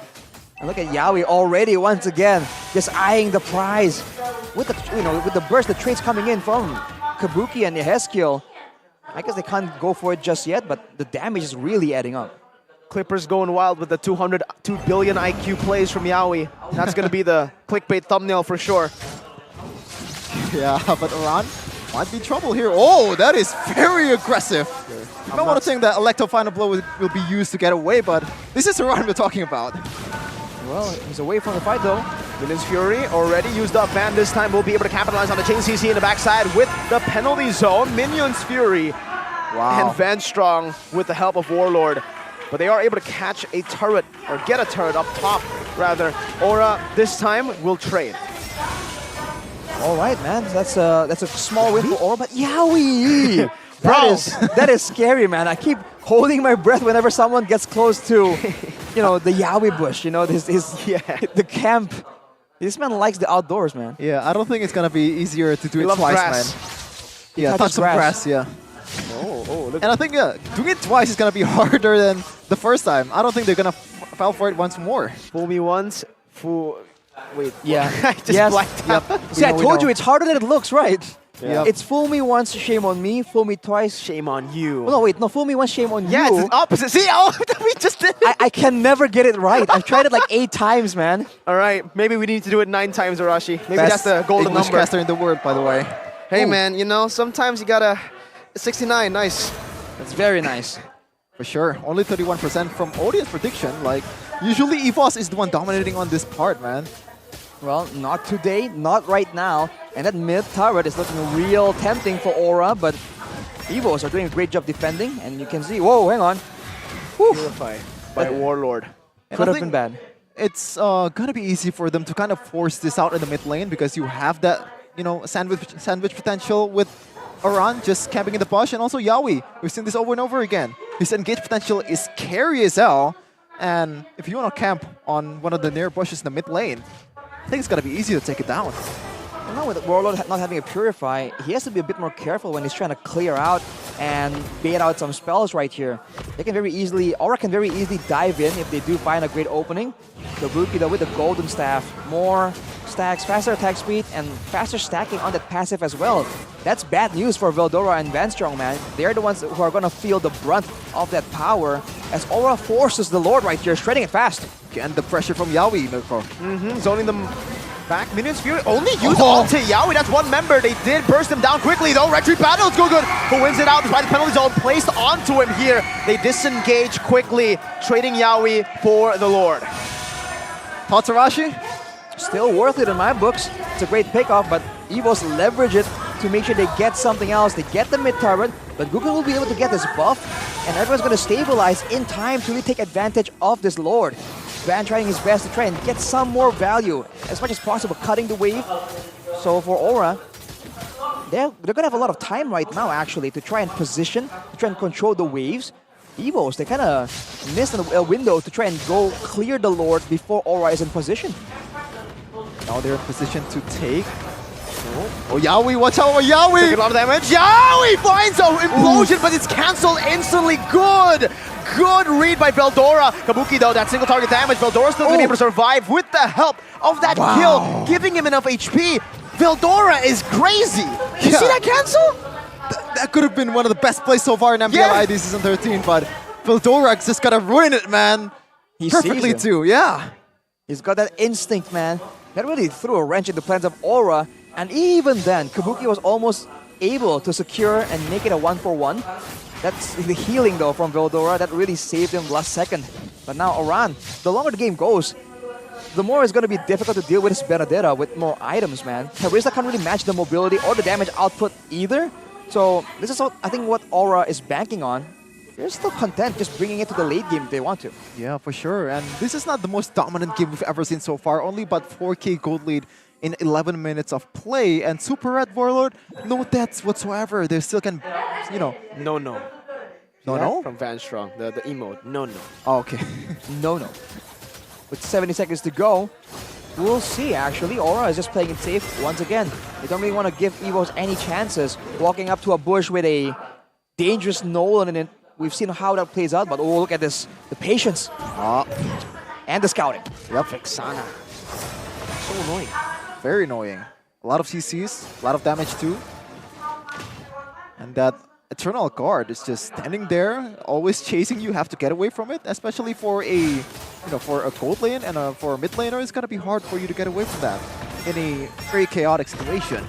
And look at Yawi already once again, just eyeing the prize. With the with the burst, the trades coming in from Kabuki and Yehezkiel. I guess they can't go for it just yet, but the damage is really adding up. Clippers going wild with the 2 billion IQ plays from Yawi. That's gonna be the clickbait thumbnail for sure. Yeah, but Iran might be trouble here. Oh, that is very aggressive. I don't want to think that Electro Final Blow will be used to get away, but this is Iran we're talking about. Well, he's away from the fight though. Minions Fury already used up, and this time we'll be able to capitalize on the chain CC in the backside with the penalty zone. Minions Fury and Van Strong with the help of Warlord. But they are able to catch a turret, or get a turret up top, rather. Aura, this time, will trade. All right, man. That's a small win for Aura, but Yawi! that is scary, man. I keep holding my breath whenever someone gets close to, the Yawi bush. The camp. This man likes the outdoors, man. Yeah, I don't think it's gonna be easier to do it twice, grass. man. Yeah, touch some grass, yeah. Look. And I think doing it twice is gonna be harder than the first time. I don't think they're gonna fall for it once more. Fool me once, fool. Wait. Yeah. I just blacked out. Yep. See, I told you it's harder than it looks, right? Yeah. It's fool me once, shame on me. Fool me twice, shame on you. Oh, no, wait. No, fool me once, shame on you. Yeah, it's the opposite. See, we just did it. I can never get it right. I've tried it like 8 times, man. All right. Maybe we need to do it 9 times, Arashi. Maybe that's the golden English number. caster in the world, by the way. Hey, man, sometimes you gotta... 69, nice. That's very nice. For sure. Only 31% from audience prediction. Like, usually Evos is the one dominating on this part, man. Well, not today, not right now. And that mid turret is looking real tempting for Aura, but Evos are doing a great job defending. And you can see, whoa, hang on. Purify by Warlord. Could have been bad. It's gonna be easy for them to kind of force this out in the mid lane because you have that, you know, sandwich potential with Aran just camping in the bush, and also Yawi. We've seen this over and over again. His engage potential is scary as hell, and if you want to camp on one of the near bushes in the mid lane, I think it's gonna be easy to take it down. And now with Warlord not having a Purify, he has to be a bit more careful when he's trying to clear out and bait out some spells right here. They can very easily, Aura can very easily dive in if they do find a great opening. Kabuki though with the Golden Staff, more stacks, faster attack speed, and faster stacking on that passive as well. That's bad news for Veldora and Vanstrong, man. They're the ones who are gonna feel the brunt of that power as Aura forces the Lord right here, shredding it fast. Again, the pressure from Yawi, Mirko. Zoning them back. Minions Fury only used onto Yawi. That's one member. They did burst him down quickly though. Retreat Battle is good, who wins it out despite the penalty zone placed onto him here. They disengage quickly, trading Yawi for the Lord. Thoughts, Arashi? Still worth it in my books. It's a great pickoff, but Evos leverage it to make sure they get something else. They get the mid turret, but Google will be able to get this buff, and everyone's going to stabilize in time to really take advantage of this Lord. Van trying his best to try and get some more value as much as possible, cutting the wave. So for Aura, they're going to have a lot of time right now actually to try and position, to try and control the waves. Evos, they kind of missed a window to try and go clear the Lord before Aura is in position. Now they're in position to take. Oh, Yawi, watch out for Yawi! Taking a lot of damage. Yawi finds an implosion, but it's cancelled instantly. Good read by Veldora. Kabuki though, that single target damage. Veldora still gonna be able to survive with the help of that kill, giving him enough HP. Veldora is crazy. You see that cancel? That could have been one of the best plays so far in MPL ID Season 13, but Veldora just gotta ruin it, man. He perfectly sees too, yeah. He's got that instinct, man. That really threw a wrench in the plans of Aura, and even then, Kabuki was almost able to secure and make it a 1-for-1. That's the healing though from Veldora that really saved him last second. But now Aran, the longer the game goes, the more it's going to be difficult to deal with his Benedetta with more items, man. Teresa can't really match the mobility or the damage output either. So this is, I think, what Aura is banking on. They're still content just bringing it to the late game if they want to. Yeah, for sure. And this is not the most dominant game we've ever seen so far. Only about 4K gold lead in 11 minutes of play. And Super Red Warlord, no deaths whatsoever. They still can, you know... No. No? From Vanstrong, the emote. No. Oh, okay. No. With 70 seconds to go, we'll see actually. Aura is just playing it safe once again. They don't really want to give Evos any chances. Walking up to a bush with a dangerous Nolan in it. We've seen how that plays out, but oh, look at this. The patience. And the scouting. Yep. Vexana. So annoying. Very annoying. A lot of CCs, a lot of damage too. And that Eternal Guard is just standing there, always chasing you. Have to get away from it, especially for a, for a gold lane and for a mid laner. It's gonna be hard for you to get away from that in a very chaotic situation.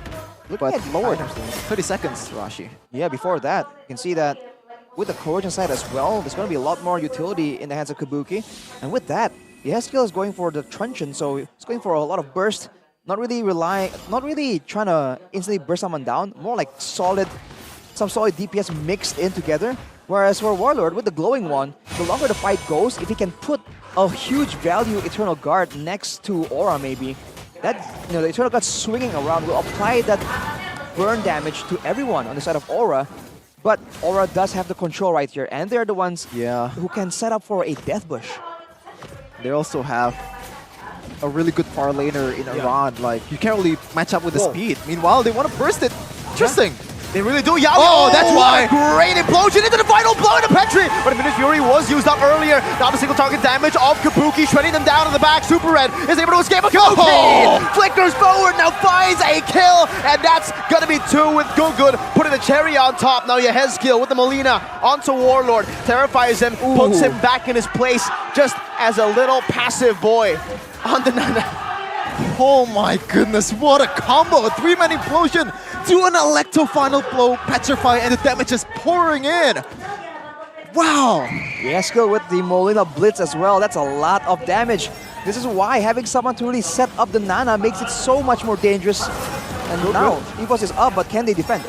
But lower 30 seconds, Rashi. Yeah, before that, you can see that with the Corrosion side as well, there's going to be a lot more utility in the hands of Kabuki. And with that, the Eskill is going for the truncheon, so it's going for a lot of burst. Not really trying to instantly burst someone down. More like some solid DPS mixed in together. Whereas for Warlord, with the glowing one, the longer the fight goes, if he can put a huge value Eternal Guard next to Aura maybe, that the Eternal Guard swinging around will apply that burn damage to everyone on the side of Aura. But Aura does have the control right here, and they're the ones who can set up for a death bush. They also have a really good far laner in Iran. Like, you can't really match up with the speed. Meanwhile, they want to burst it. Interesting. They really do. Yawi. Oh, that's why. Great implosion into the final blow into Petri. But Minute Fury was used up earlier. Now the single target damage of Kabuki, shredding them down in the back. Super Red is able to escape. Kabuki flickers forward, now finds a kill. And that's going to be 2 with Good, putting the cherry on top. Now Yehezkiel with the Molina onto Warlord. Terrifies him, puts him back in his place just as a little passive boy. On the Oh my goodness, what a combo! A 3-man implosion to an Electro final blow, Petrify, and the damage is pouring in. Wow! Yeskill with the Molina Blitz as well. That's a lot of damage. This is why having someone to really set up the Nana makes it so much more dangerous. And now, Evos is up, but can they defend?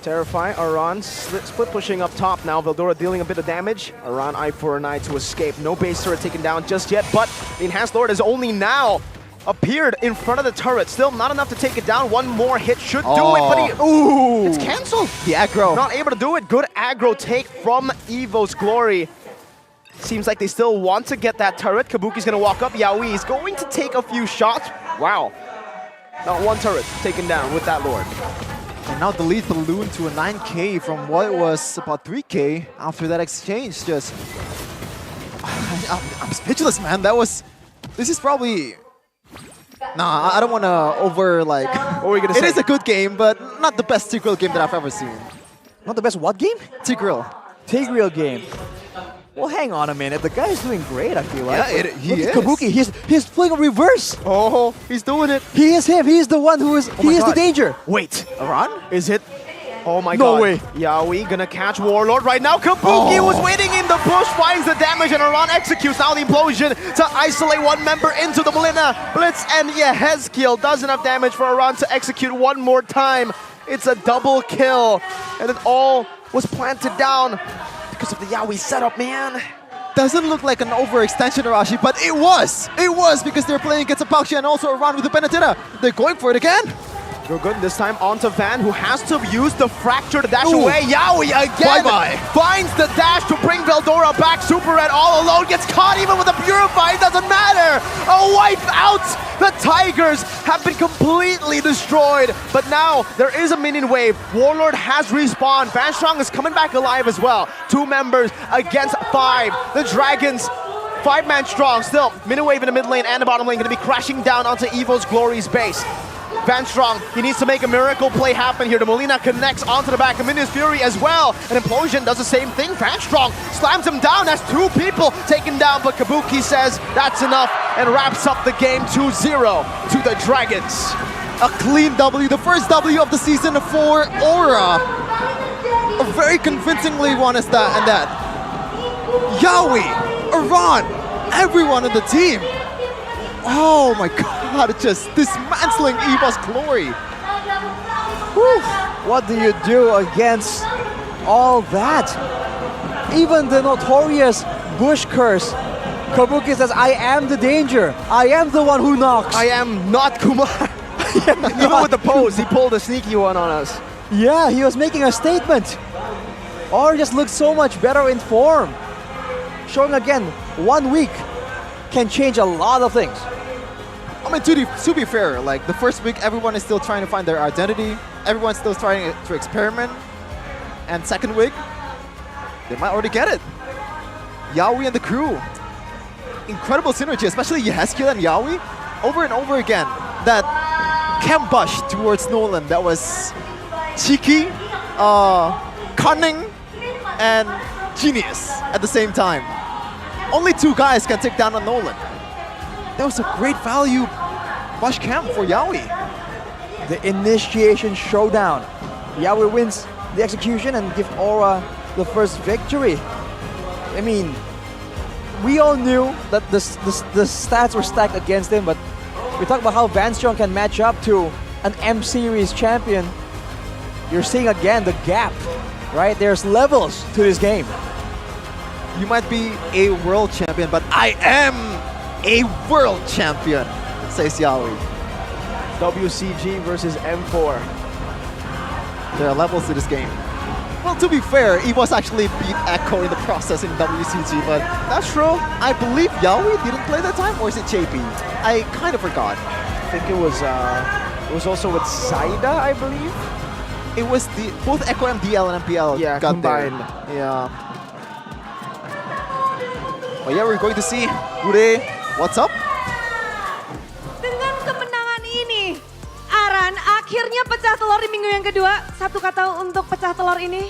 Terrify, Aran split pushing up top now. Veldora dealing a bit of damage. Aran eye for an eye to escape. No base turret taken down just yet, but the Enhanced Lord has only now appeared in front of the turret. Still not enough to take it down. One more hit should do it, but it's cancelled. The aggro. Not able to do it. Good aggro take from Evo's Glory. Seems like they still want to get that turret. Kabuki's gonna walk up. Yaoi is going to take a few shots. Wow. Not one turret taken down with that Lord. And now the lead ballooned to a 9k from what it was about 3k after that exchange. Just, I'm speechless, man. This is probably, nah, I don't want to over like. What were you gonna say? It is a good game, but not the best Tigreal game that I've ever seen. Not the best what game? Tigreal. Tigreal game. Well, hang on a minute. The guy is doing great, I feel like. Yeah, he is. Kabuki, he's playing a reverse. Oh, he's doing it. He is him. He is the one who is. He is the danger. Wait, Aran? Is it? Oh my No god. way. Yaoi gonna catch Warlord right now. Kabuki was waiting in the bush, finds the damage, and Aran executes now the implosion to isolate one member into the Molina Blitz. And Yehezkiel does enough damage for Aran to execute one more time. It's a double kill. And it all was planted down because of the Yaoi setup, man. Doesn't look like an overextension, Arashi, but it was! It was because they're playing against a Pauxi and also Aran with the Benedetta. They're going for it again. Real good this time onto Van, who has to use the fracture to dash Ooh. away. Yaoi again Bye-bye. finds the dash to bring Veldora back. Super Red all alone, gets caught even with a Purify. It doesn't matter. A wipe out. The Tigers have been completely destroyed. But now there is a minion wave. Warlord has respawned. Van Strong is coming back alive as well. 2 members against 5. The Dragons 5-man strong. Still, minion wave in the mid lane and the bottom lane going to be crashing down onto Evo's Glory's base. Van Strong, he needs to make a miracle play happen here. The Molina connects onto the back of Minion's Fury as well. And Implosion does the same thing. Van Strong slams him down, has 2 people taken down, but Kabuki says that's enough and wraps up the game 2-0 to the Dragons. A clean W, the first W of the season for Aura. A very convincingly one is that, and that. Yaoi, Aran, everyone in the team. Oh my god, just dismantling Evo's Glory. Whew. What do you do against all that? Even the notorious Bush Curse. Kabuki says, I am the danger. I am the one who knocks. I am not Kumar. Even with the pose, he pulled a sneaky one on us. Yeah, he was making a statement. Or just looks so much better in form. Showing again, 1 week can change a lot of things. I mean, to be fair, like the first week, everyone is still trying to find their identity. Everyone's still trying to experiment. And second week, they might already get it. Yaoi and the crew. Incredible synergy, especially Yehezkiel and Yaoi. Over and over again, that camp bush towards Nolan, that was cheeky, cunning, and genius at the same time. Only 2 guys can take down a Nolan. That was a great value bush camp for Yaoi. The initiation showdown. Yaoi wins the execution and gives Aura the first victory. I mean, we all knew that the stats were stacked against him, but we talk about how Van Strong can match up to an M Series champion. You're seeing again the gap, right? There's levels to this game. You might be a world champion, but I am a world champion, says Yaoi. WCG versus M4. There are levels to this game. Well, to be fair, Evos actually beat Echo in the process in WCG, but that's true. I believe Yaoi didn't play that time, or is it JP? I kind of forgot. I think it was also with Saida, I believe. It was both Echo MDL and MPL got combined. There. Yeah. But yeah, we're going to see Ure, what's up? Dengan kemenangan ini, Aran akhirnya pecah telur di minggu yang kedua. Satu kata untuk pecah telur ini.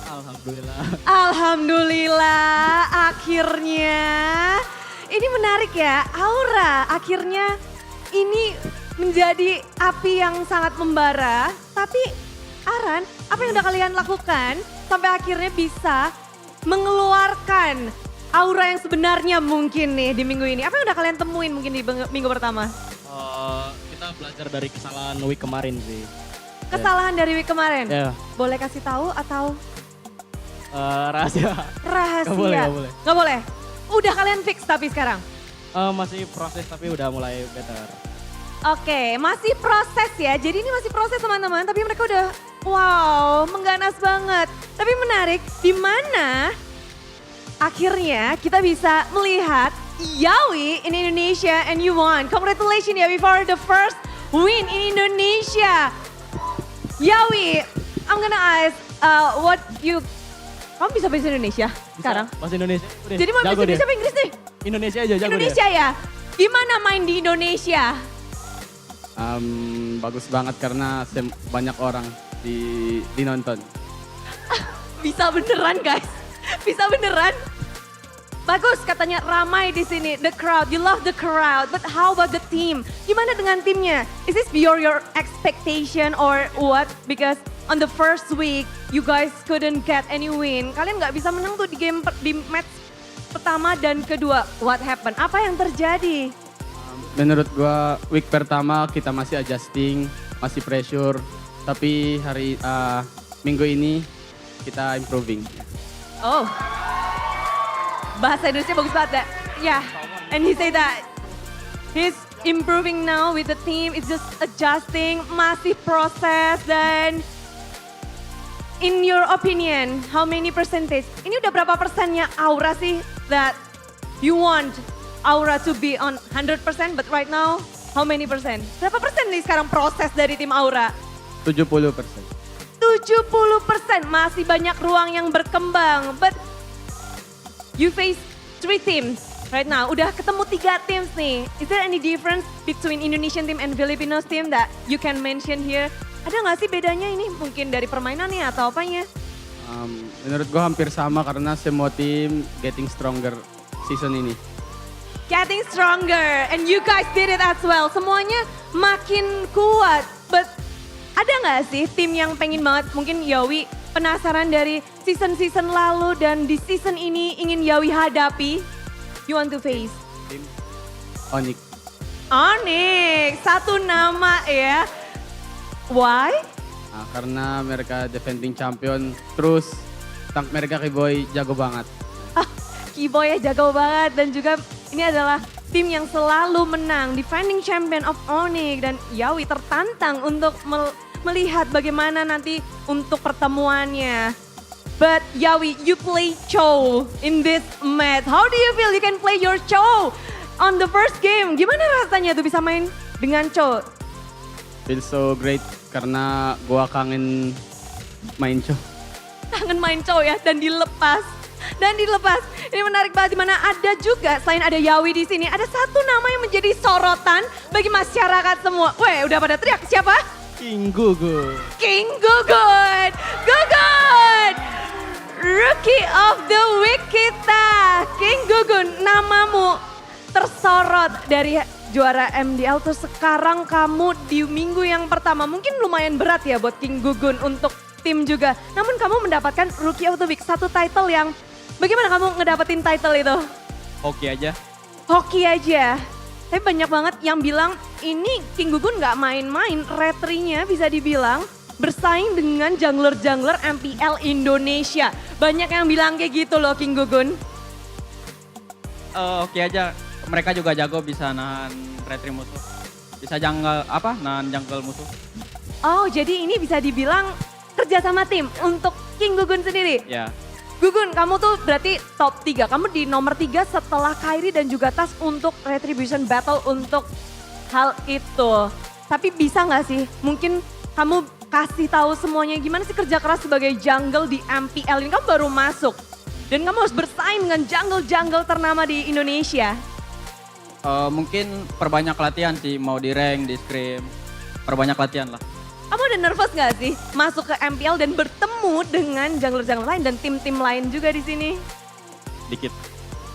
Alhamdulillah. Alhamdulillah, akhirnya. Ini menarik ya, Aura akhirnya ini menjadi api yang sangat membara. Tapi Aran, apa yang udah kalian lakukan sampai akhirnya bisa mengeluarkan aura yang sebenarnya mungkin nih di minggu ini? Apa yang udah kalian temuin mungkin di minggu pertama? Kita belajar dari kesalahan week kemarin sih. Kesalahan dari week kemarin? Ya. Boleh kasih tahu atau? Rahasia. Rahasia? Gak boleh, gak boleh. Gak boleh? Udah kalian fix tapi sekarang? Masih proses tapi udah mulai better. Oke, masih proses ya. Jadi ini masih proses teman-teman, tapi mereka udah wow, mengganas banget. Tapi menarik, di mana akhirnya kita bisa melihat Yawi in Indonesia and you won. Congratulations Yawi for the first win in Indonesia. Yawi, I'm gonna ask what you... Kamu bisa bahasa Indonesia sekarang? Bahasa Indonesia. Jadi mau bahasa Indonesia apa Inggris nih? Indonesia aja, jago Indonesia ya? Gimana main di Indonesia? Bagus banget karena banyak orang dinonton. Bisa beneran guys? Bisa beneran? Bagus katanya ramai di sini. The crowd, you love the crowd. But how about the team? Gimana dengan timnya? Is this beyond your expectation or what? Because on the first week, you guys couldn't get any win. Kalian nggak bisa menang tuh di match pertama dan kedua. What happened? Apa yang terjadi? Menurut gua week pertama kita masih adjusting, masih pressure. Tapi minggu ini kita improving. Oh, bahasa Indonesia bagus banget. Yeah, and he say that he's improving now with the team. It's just adjusting, masih proses dan in your opinion, how many percentage? Ini udah berapa persennya Aura sih that you want Aura to be on 100%, but right now how many persen? Berapa persen nih sekarang proses dari tim Aura? 70%. 70%, masih banyak ruang yang berkembang. But you face 3 teams right now. Udah ketemu 3 teams nih. Is there any difference between Indonesian team and Filipinos team that you can mention here? Ada nggak sih bedanya ini? Mungkin dari permainannya atau apanya? Menurut gue hampir sama karena semua tim getting stronger season ini. Getting stronger and you guys did it as well. Semuanya makin kuat. But ada nggak sih tim yang pengen banget mungkin Yawi penasaran dari season-season lalu dan di season ini ingin Yawi hadapi? You want to face? Tim Onyx. Onyx, satu nama ya. Why? Karena mereka defending champion, terus tank mereka Kiboy jago banget. Kiboy ya jago banget dan juga ini adalah tim yang selalu menang, defending champion of Onyx dan Yawi tertantang untuk melihat bagaimana nanti untuk pertemuannya. But Yawi, you play Cho in this match. How do you feel you can play your Cho on the first game? Gimana rasanya tuh bisa main dengan Cho? Feel so great karena gua kangen main Cho. Kangen main Cho ya dan dilepas. Ini menarik banget dimana ada juga selain ada Yawi di sini ada satu nama yang menjadi sorotan bagi masyarakat semua. Weh, udah pada teriak siapa? King Gugun. King Gugun. Gugun. Rookie of the Week kita. King Gugun, namamu tersorot dari juara MDL. Terus sekarang kamu di minggu yang pertama mungkin lumayan berat ya buat King Gugun untuk tim juga. Namun kamu mendapatkan Rookie of the Week, satu title yang bagaimana kamu ngedapetin title itu? Hoki aja. Hoki aja. Tapi banyak banget yang bilang ini King Gugun gak main-main, retrinya bisa dibilang bersaing dengan jungler-jungler MPL Indonesia. Banyak yang bilang kayak gitu loh King Gugun. Oke aja, mereka juga jago bisa nahan retri musuh. Bisa nahan jungle musuh. Oh jadi ini bisa dibilang kerja sama tim untuk King Gugun sendiri? Ya. Gugun, kamu tuh berarti top 3. Kamu di nomor 3 setelah Kairi dan juga Tas untuk Retribution Battle untuk hal itu. Tapi bisa gak sih? Mungkin kamu kasih tahu semuanya gimana sih kerja keras sebagai jungle di MPL ini. Kamu baru masuk. Dan kamu harus bersaing dengan jungle-jungle ternama di Indonesia. Mungkin perbanyak latihan sih, mau di rank, di scrim. Perbanyak latihan lah. Kamu udah nervous gak sih masuk ke MPL dan bertemu dengan jungler-jungler lain dan tim-tim lain juga di sini?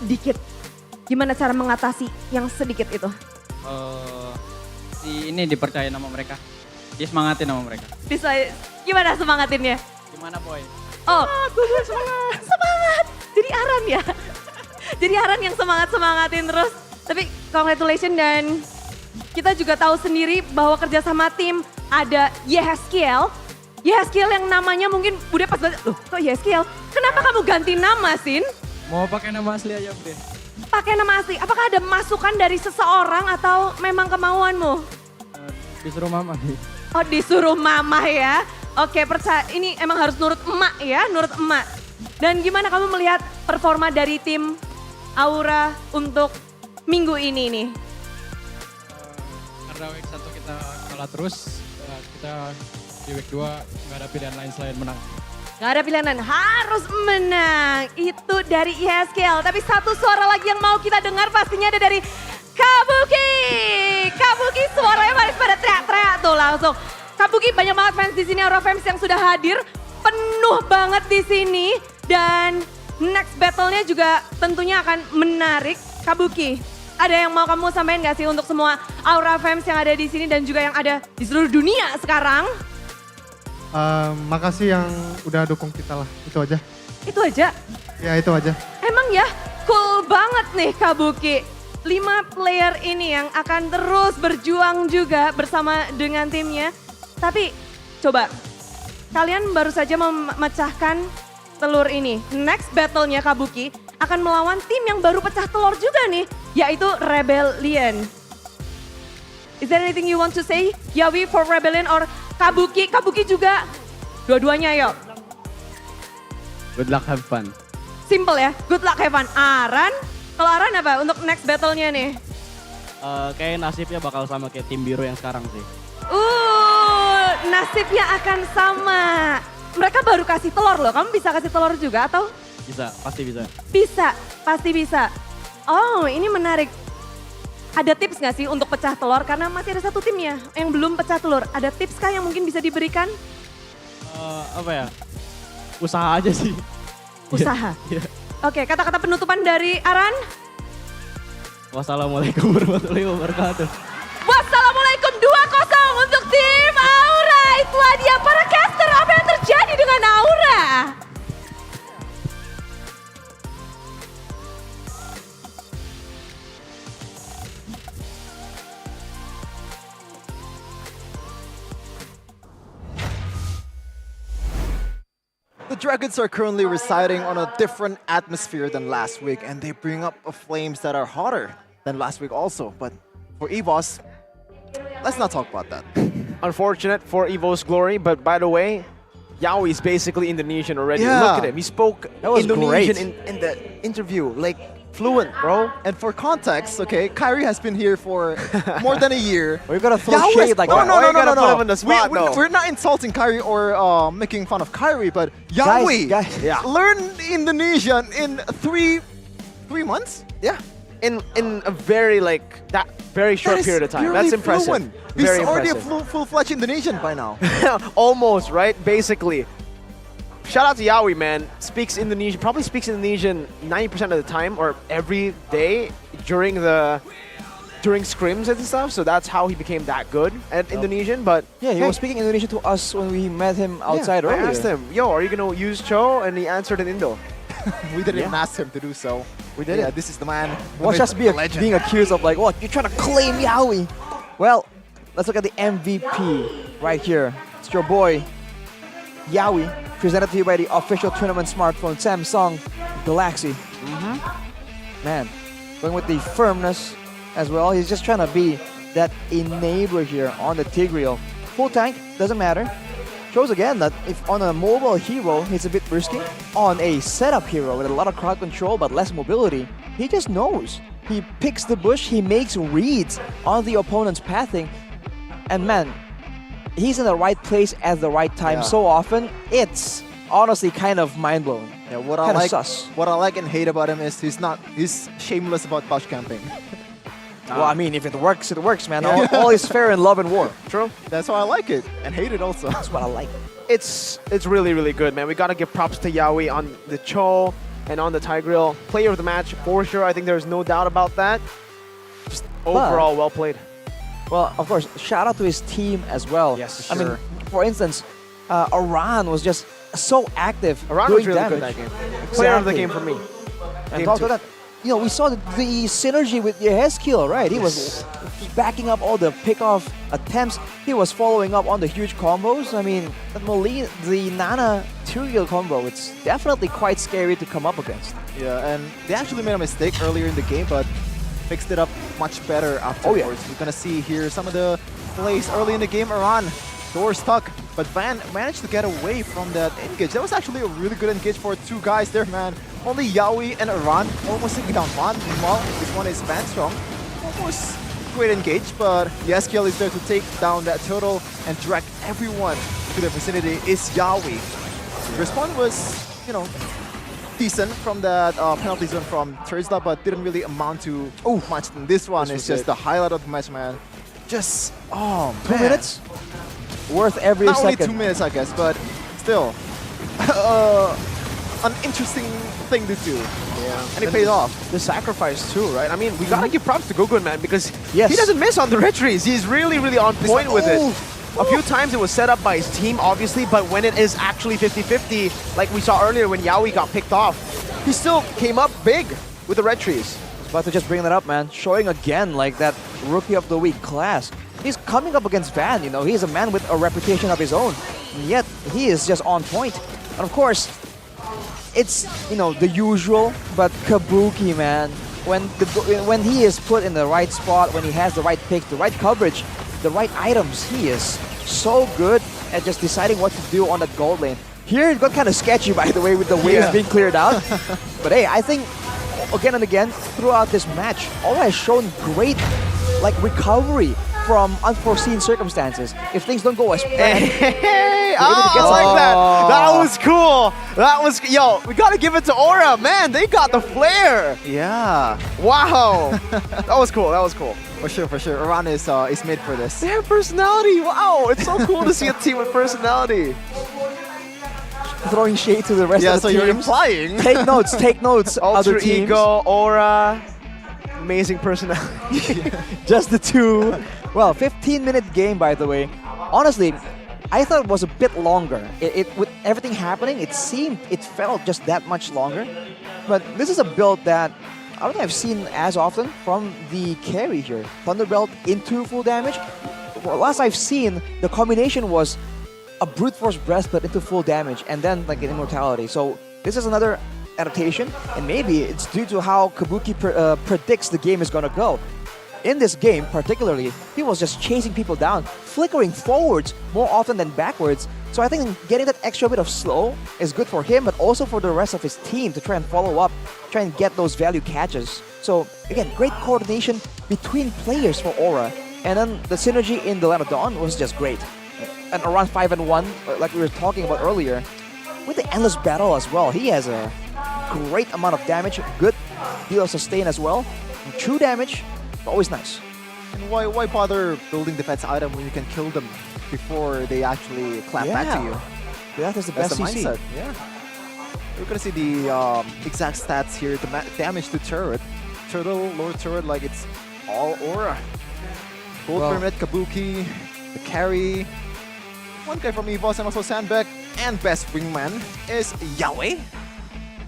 Dikit. Gimana cara mengatasi yang sedikit itu? Ini dipercaya nama mereka. Disemangatin sama mereka. Gimana semangatinnya? Gimana boy? Oh, semangat. Jadi Aran ya. Jadi Aran yang semangatin terus. Tapi congratulations dan kita juga tahu sendiri bahwa kerja sama tim ada Yehezkiel. Yehezkiel yang namanya mungkin Bude pas banget, loh kok Yehezkiel? Kenapa kamu ganti nama, Sin? Mau pakai nama asli aja, Bude. Pakai nama asli, apakah ada masukan dari seseorang atau memang kemauanmu? Disuruh mama. Oh disuruh mama ya. Oke percaya, ini emang harus nurut emak ya, nurut emak. Dan gimana kamu melihat performa dari tim Aura untuk minggu ini nih? Karena week 1 kita kalah terus, kita di week 2 nggak ada pilihan lain selain menang. Gak ada pilihan lain, harus menang. Itu dari Yehezkiel. Tapi satu suara lagi yang mau kita dengar pastinya ada dari Kabuki. Kabuki suaranya paling pada teriak-teriak tuh langsung. Kabuki banyak banget fans di sini, Aura fans yang sudah hadir. Penuh banget di sini. Dan next battle-nya juga tentunya akan menarik. Kabuki, ada yang mau kamu sampaikan gak sih untuk semua Aura fans yang ada di sini dan juga yang ada di seluruh dunia sekarang? Makasih yang udah dukung kita lah, itu aja. Itu aja? Ya itu aja. Emang ya cool banget nih Kabuki. 5 player ini yang akan terus berjuang juga bersama dengan timnya. Tapi coba, kalian baru saja memecahkan telur ini. Next battle-nya Kabuki akan melawan tim yang baru pecah telur juga nih, yaitu Rebellion. Is there anything you want to say, Yawi, for Rebellion or Kabuki? Kabuki juga, dua-duanya yuk. Good luck, have fun. Simple ya, good luck, have fun. Aran, kalau Aran apa untuk next battle-nya nih? Kayak nasibnya bakal sama kayak tim biru yang sekarang sih. Nasibnya akan sama. Mereka baru kasih telur loh, kamu bisa kasih telur juga atau? Bisa, pasti bisa. Bisa, pasti bisa. Oh ini menarik. Ada tips gak sih untuk pecah telur? Karena masih ada satu tim ya yang belum pecah telur. Ada tips kah yang mungkin bisa diberikan? Apa ya? Usaha aja sih. Usaha? Iya. Oke, kata-kata penutupan dari Aran? Wassalamualaikum warahmatullahi wabarakatuh. Wassalamualaikum 2-0 untuk tim Aura. Itulah dia para caster, apa yang terjadi dengan Aura? The Dragons are currently residing on a different atmosphere than last week, and they bring up flames that are hotter than last week also. But for Evos, let's not talk about that. Unfortunate for Evo's glory, but by the way, Yawi is basically Indonesian already. Yeah. Look at him, he spoke That was Indonesian great. in the interview, like fluent, bro. And for context, okay, Kyrie has been here for more than a year. We're gonna throw Yawi shade is- like no, that. no, Why no, you no, gotta no, put no. him on the spot, though? We're not insulting Kyrie or making fun of Kyrie, but Yawi learned Indonesian in three months. Yeah, in a very very short That is period of time. purely That's impressive. fluent. He's Very already impressive. a full-fledged Indonesian by now. Almost, right? Basically. Shout out to Yawi, man. Speaks Indonesian, probably speaks Indonesian 90% of the time or every day during scrims and stuff. So that's how he became that good at Indonesian. But Yeah, he was speaking Indonesian to us when we met him outside I earlier. asked him, yo, are you going to use Cho? And he answered in Indo. We didn't ask him to do so. We did Yeah, it. this is the man. the Watch myth, us the legend. being accused of like, what, you're trying to claim Yawi. Well, let's look at the MVP right here. It's your boy, Yawi, presented to you by the official tournament smartphone, Samsung Galaxy. Man, going with the firmness as well. He's just trying to be that enabler here on the Tigreal. Full tank, doesn't matter. Shows again that if on a mobile hero, he's a bit risky. On a setup hero with a lot of crowd control but less mobility, he just knows. He picks the bush, he makes reads on the opponent's pathing. And man, he's in the right place at the right time Yeah. so often, it's honestly kind of mind-blowing. Yeah, what I Kinda like, sus. what I like and hate about him is he's shameless about bush camping. Well, I mean, if it works, man. All is fair in love and war. True. That's why I like it and hate it also. That's what I like. It's really, really good, man. We got to give props to Yawi on the Cho and on the Tigreal. Player of the match, for sure. I think there's no doubt about that. Just overall, well played. Well, of course, shout out to his team as well. Yes, I mean, sure. for instance, Aran was just so active Aran doing was really damage. good that game. Player of the game for me. And Game also two. that, we saw the synergy with Yehezkiel, right? He was backing up all the pick-off attempts. He was following up on the huge combos. I mean, the Nana Tyrael combo, it's definitely quite scary to come up against. Yeah, and they actually made a mistake earlier in the game, but fixed it up much better afterwards. We're gonna see here some of the plays early in the game. Aran, door stuck, but Van managed to get away from that engage. That was actually a really good engage for two guys there, man. Only Yawi and Aran almost taking down Van. Meanwhile, this one is Van Strong. Almost great engage, but Yehezkiel is there to take down that turtle and drag everyone to the vicinity. Is Yawi. The response was, decent from that penalty zone from Terzla, but didn't really amount to much. And this one is just the highlight of the match, man. Just, man. 2 minutes? Worth every Not second. only 2 minutes, I guess, but still. An interesting thing to do. Yeah. And it paid off. The sacrifice too, right? I mean, we gotta give props to Gugun, man, because Yes. he doesn't miss on the retrees. He's really, really on point with it. A few times it was set up by his team, obviously, but when it is actually 50-50, like we saw earlier when Yawi got picked off, he still came up big with the retrees. About to just bring that up, man. Showing again, like, that Rookie of the Week class. He's coming up against Van, He's a man with a reputation of his own. And yet, he is just on point. And of course, it's, the usual, but Kabuki, man. When he is put in the right spot, when he has the right pick, the right coverage, the right items, he is so good at just deciding what to do on that gold lane. Here it got kind of sketchy, by the way, with the waves being cleared out. But hey, I think again and again throughout this match, Aura has shown great recovery from unforeseen circumstances. If things don't go as planned, Hey, I like that. That was cool. Yo, we gotta give it to Aura, man. They got the flair. Yeah. Wow. That was cool. That was cool. For sure. Aran is made for this. They have personality. Wow, it's so cool to see a team with personality. Throwing shade to the rest of the so teams. you're implying. Take notes, Alter other teams. Ego, Aura, amazing personality. Just the two. Well, 15-minute game, by the way. Honestly, I thought it was a bit longer. With everything happening, it felt just that much longer. But this is a build that I don't think I've seen as often from the carry here. Thunderbelt into full damage. Well, last I've seen, the combination was a brute force breastplate into full damage and then an immortality. So this is another adaptation, and maybe it's due to how Kabuki predicts the game is gonna go. In this game, particularly, he was just chasing people down, flickering forwards more often than backwards. So I think getting that extra bit of slow is good for him, but also for the rest of his team to try and follow up, try and get those value catches. So again, great coordination between players for Aura. And then the synergy in the Land of Dawn was just great. And around 5-1, like we were talking about earlier, with the Endless Battle as well, he has a great amount of damage, good deal of sustain as well. And true damage, always nice. And why bother building defense item when you can kill them before they actually clap back to you? That is the best That's the CC. mindset. Yeah. We're gonna see the exact stats here. The damage to turret, turtle, lower turret, like it's all Aura. Gold Pyramid, Kabuki, the carry. One guy from Evos and also Sandbag, and best wingman is Yawi.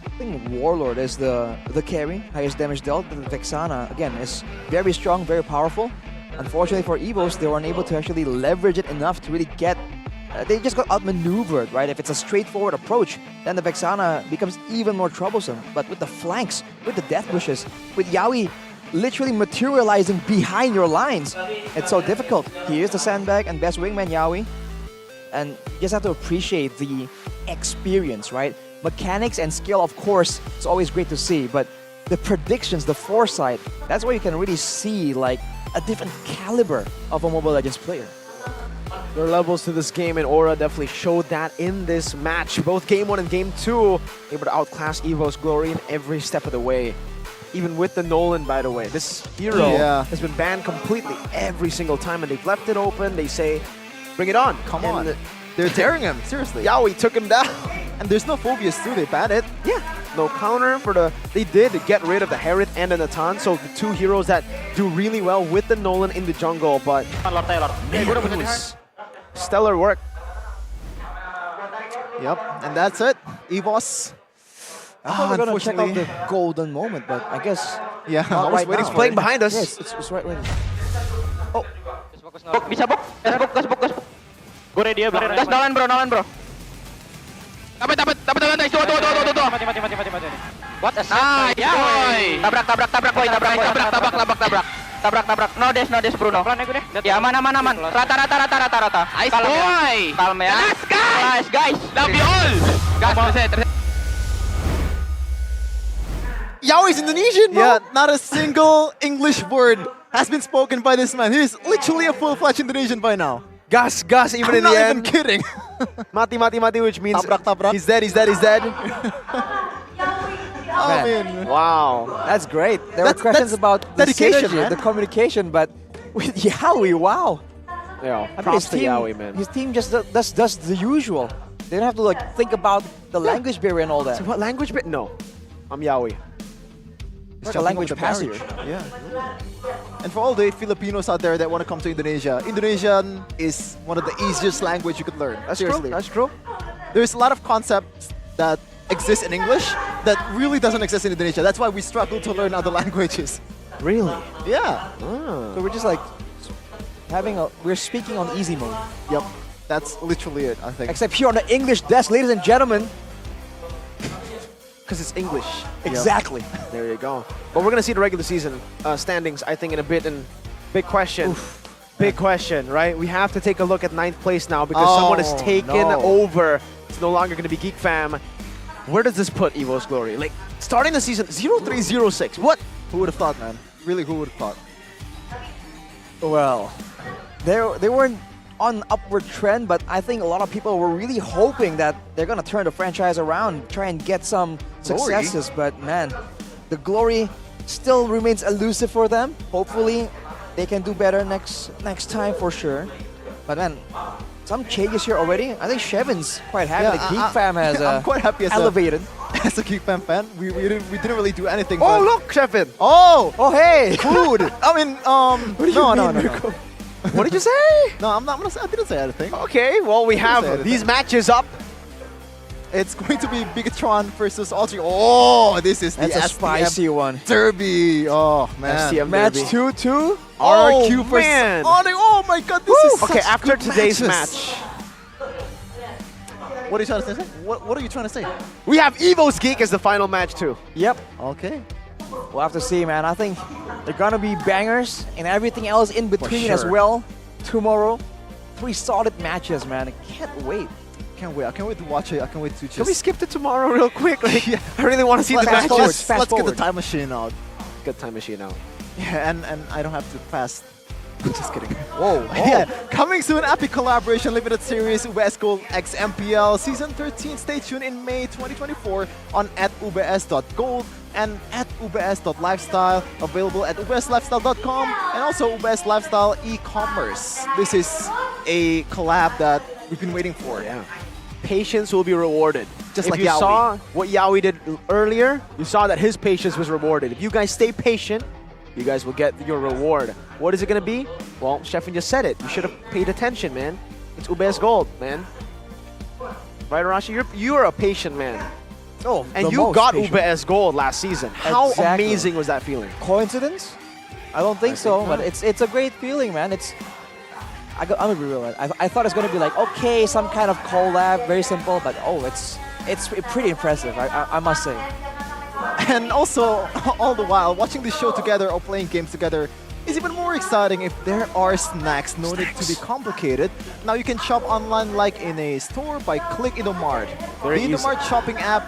I think Warlord is the carry, highest damage dealt. The Vexana, again, is very strong, very powerful. Unfortunately for Evos, they weren't able to actually leverage it enough to really get... they just got outmaneuvered, right? If it's a straightforward approach, then the Vexana becomes even more troublesome. But with the flanks, with the death bushes, with Yawi literally materializing behind your lines, it's so difficult. Here's the Sandbag and best wingman Yawi. And you just have to appreciate the experience, right? Mechanics and skill, of course, it's always great to see, but the predictions, the foresight, that's where you can really see like a different caliber of a Mobile Legends player. There are levels to this game, and Aura definitely showed that in this match. Both Game 1 and Game 2, able to outclass Evo's glory in every step of the way. Even with the Nolan, by the way. This hero has been banned completely every single time, and they've left it open. They say, bring it on. Come on. They're tearing him, seriously. Yawi took him down. And there's no Phobias too, they banned it. Yeah, no counter for the... They did get rid of the Herith and the Natan, so the two heroes that do really well with the Nolan in the jungle, but... Stellar work. Yep, and that's it. Evos. I thought we were gonna check out unfortunately. the golden moment, but I guess Yeah, not I was right waiting now. for it. behind us. Yes, it's right ready. Bok, bisa bok. Gas bok. Gue ready ya, belakang. Gas Nolan bro. Dapat. Tuh. Mati. What a shot. Boy. Tabrak boy. Tabrak. No des Bruno. Ya aman. Rata. Ice boy. Kalm ya. Nice guys. Love you all. Gas terus. Yaoi's Indonesian, bro. Yeah, not a single English word has been spoken by this man. He's literally a full-fledged Indonesian by now. Gas, even I'm in the not end. even kidding. Mati, which means Tabrak. he's dead. I mean, wow. That's great. There were questions about the dedication, synergy, man. the communication, but with Yaoi, wow. Yeah, I mean, props to Yaoi, man. His team just does the usual. They don't have to like think about the language barrier and all that. So what language bit? No, I'm Yaoi. It's like a language passage. Yeah. And for all the Filipinos out there that want to come to Indonesia, Indonesian is one of the easiest language you could learn. Seriously. That's true. There's a lot of concepts that exist in English that really doesn't exist in Indonesia. That's why we struggle to learn other languages. Really? Yeah. So we're just like we're speaking on easy mode. Yep. That's literally it, I think. Except here on the English desk, ladies and gentlemen. Because it's English. Exactly. There you go. But we're going to see the regular season standings, I think, in a bit. And big question. Big question, right? We have to take a look at 9th place now because someone has taken over. It's no longer going to be Geek Fam. Where does this put Evo's Glory? Like, starting the season 0306. What? Who would have thought, man? Really, who would have thought? Well, they weren't on upward trend, but I think a lot of people were really hoping that they're gonna turn the franchise around, try and get some successes. But man, the glory still remains elusive for them. Hopefully, they can do better next time for sure. But man, some changes here already. I think Shevin's quite happy. The Geek Fam has I'm quite happy as elevated. As a Geek Fam fan, we didn't really do anything. Oh, but look, Shevin. Oh, hey. Food. I mean, no. What did you say? No, I'm not gonna say. I didn't say anything. Okay, well, we have these matches up. It's going to be Bigatron versus Audrey. Oh, this is That's the a spicy one. Derby. Oh man. STM Match Derby. 2-2. RRQ versus man. Audrey. Oh my God, this is Okay, such after good today's matches. match, What are you trying to say? What are you trying to say? we have Evo's Geek as the final match too. Yep. Okay. We'll have to see, man. I think they're gonna be bangers and everything else in between as sure. well tomorrow. 3 solid matches, man. I can't wait. Can't wait. I can't wait to watch it. I can't wait to just. Can we skip to tomorrow real quick? Like, I really want to see the Let's matches. let's get the time machine out. Get time machine out. Yeah, and I don't have to fast. Just kidding. Whoa. Yeah, coming soon, epic collaboration limited series UBS Gold X MPL Season 13. Stay tuned in May 2024 on @ubs.gold and @ubs.lifestyle. Available at ubslifestyle.com and also UBS Lifestyle e-commerce. This is a collab that we've been waiting for. Yeah. Patience will be rewarded. Just if like you Yaoi. saw what Yaoi did earlier, you saw that his patience was rewarded. If you guys stay patient, you guys will get your reward. What is it going to be? Well, Sheffin just said it. You should have paid attention, man. It's UBS Gold, man. Right, Arashi? You're a patient man. Oh, and the you most got patient. UBS Gold last season. How Exactly. amazing was that feeling? Coincidence? I don't think so, but it's a great feeling, man. I'm gonna be real. I thought it's gonna be like okay, some kind of collab, very simple, but it's pretty impressive. I must say. And also, all the while, watching the show together or playing games together is even more exciting if there are snacks. No need to be complicated. Now you can shop online like in a store by Click Indomart. Very The easy. Indomart shopping app,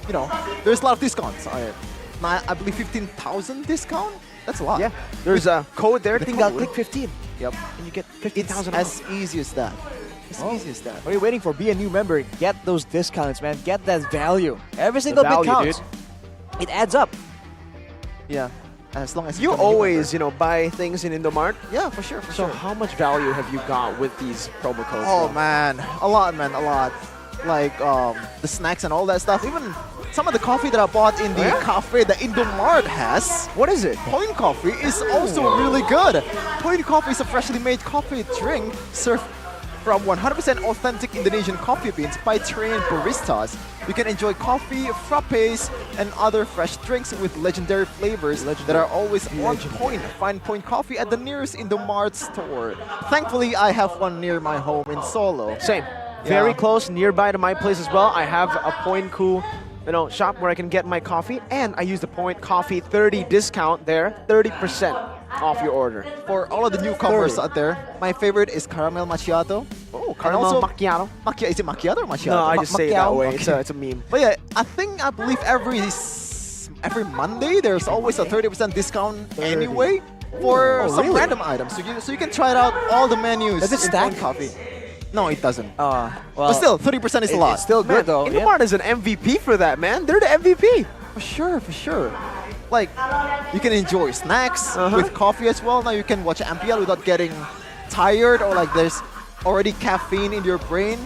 you know, there's a lot of discounts on it. Now, I believe 15,000 discount? That's a lot. Yeah, there's a code there. The Think code. click 15. Yep. And you get It's 15,000 as easy as that. As easy as that. What are you waiting for? Be a new member. Get those discounts, man. Get that value. Every single bit value, counts. dude. It adds up. Yeah. As long as You become a new always, member. buy things in Indomart. Yeah, for sure. So how much value have you got with these promo codes? Oh bro? man, a lot, man, a lot. Like the snacks and all that stuff. Even some of the coffee that I bought in the cafe that Indomart has. What is it? Point Coffee is also really good. Point Coffee is a freshly made coffee drink served From 100% authentic Indonesian coffee beans by trained baristas, you can enjoy coffee, frappes, and other fresh drinks with legendary flavors that are always on point. Find Point Coffee at the nearest Indomart store. Thankfully, I have one near my home in Solo. Same. Very close, nearby to my place as well. I have a Point Cool, shop where I can get my coffee, and I use the Point Coffee 30 discount there, 30% off your order. For all of the newcomers out there, my favorite is caramel macchiato. Oh, caramel macchiato. Is it macchiato or macchiato? No, I just say it that way. Okay. It's a meme. But yeah, I believe every Monday there's always a 30% discount anyway for some random items. So you can try it out all the menus. Does it stack? Coffee? No, it doesn't. Well, but still, 30% is a lot. It's still good though. Indomart is an MVP for that, man. They're the MVP. For sure. Like, you can enjoy snacks with coffee as well. Now you can watch MPL without getting tired or like there's already caffeine in your brain.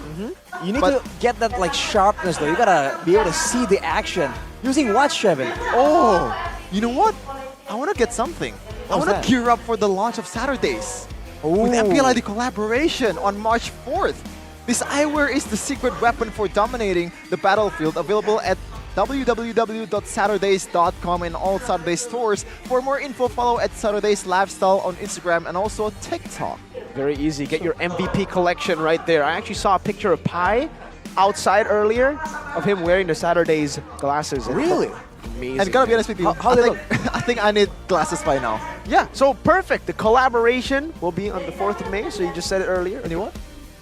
You need to get that like sharpness though. You gotta be able to see the action. Using what, Shevin? Oh, you know what? I want to get something. I want that? to gear up for the launch of Saturdays. With MPL ID collaboration on March 4th. This eyewear is the secret weapon for dominating the battlefield, available at www.saturdays.com and all Saturday stores. For more info, follow at Saturdays Lifestyle on Instagram and also TikTok. Very easy. Get your MVP collection right there. I actually saw a picture of Pi outside earlier of him wearing the Saturdays glasses. Really? Amazing. And gotta be honest with you, How they look? I think I need glasses by now. Yeah, so perfect. The collaboration will be on the 4th of May, so you just said it earlier. And you know what?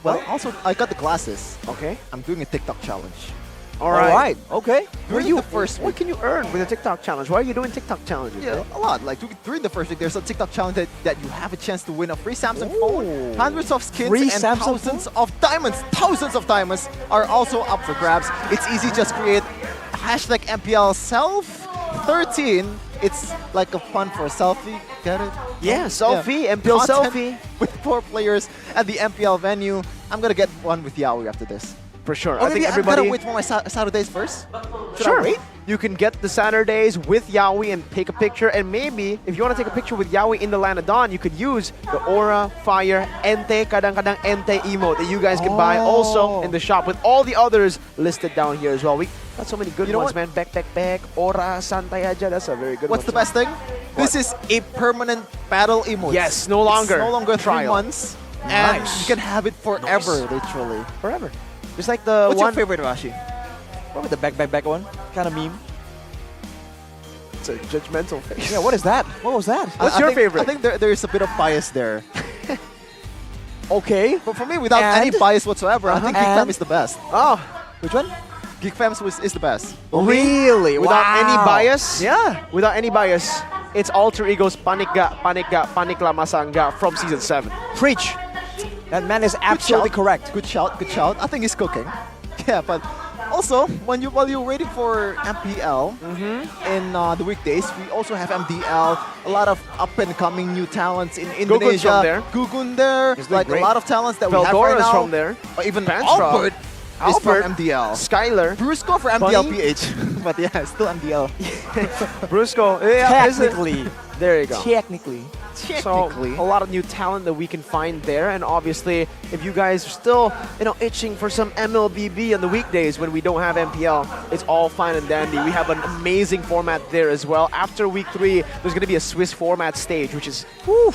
Well, also, I got the glasses. Okay. I'm doing a TikTok challenge. All right. Okay. What can you earn with a TikTok challenge? Why are you doing TikTok challenges? Yeah, a lot. Like during the first week, there's a TikTok challenge that you have a chance to win a free Samsung phone, hundreds of skins, Free and Samsung thousands of diamonds. Thousands of diamonds are also up for grabs. It's easy. Just create hashtag MPL self13. It's like a fun for a selfie. Get it? Yeah, selfie, MPL selfie. With 4 players at the MPL venue. I'm gonna get one with Yaoi after this. For sure. Or I think maybe everybody. I'm gonna wait for my Saturdays first. Should Sure. I wait? You can get the Saturdays with Yaoi and take a picture. And maybe, if you want to take a picture with Yaoi in the Land of Dawn, you could use the Aura, Fire, Ente, Kadang-Kadang Ente emote that you guys can buy also in the shop with all the others listed down here as well. We got so many good ones, man. Back, Aura, Santai Aja. That's a very good one. What's the best thing? This is a permanent battle emote. Yes, no longer. It's no longer 3 trial. months. And you can have it forever, literally. Forever. Just like the What's one. your favorite, Rashi? Probably the back one. Kind of meme. It's a judgmental face. Yeah, what is that? What was that? What's your favorite? I think there is a bit of bias there. Okay. But for me, without any bias whatsoever, I think Geek Fam is the best. Oh, which one? Geek Fam is the best. Really? Without any Wow. bias? Yeah. Without any bias, it's Alter Ego's Panik La Masanga from Season 7. Preach. That man is absolutely correct. Good shout. I think he's cooking. Yeah, but also while you're waiting for MPL in the weekdays, we also have MDL. A lot of up and coming new talents in Indonesia. from there. Gugun there. Like great. a lot of talents that we have right Veldora's now. from there. Or even Panstra. Albert is from MDL. Skylar. Brusco for MDL PH. But yeah, still MDL. Brusco. Yeah, Technically. there you go. Technically. So a lot of new talent that we can find there, and obviously, if you guys are still, itching for some MLBB on the weekdays when we don't have MPL, it's all fine and dandy. We have an amazing format there as well. After week 3, there's going to be a Swiss format stage, which is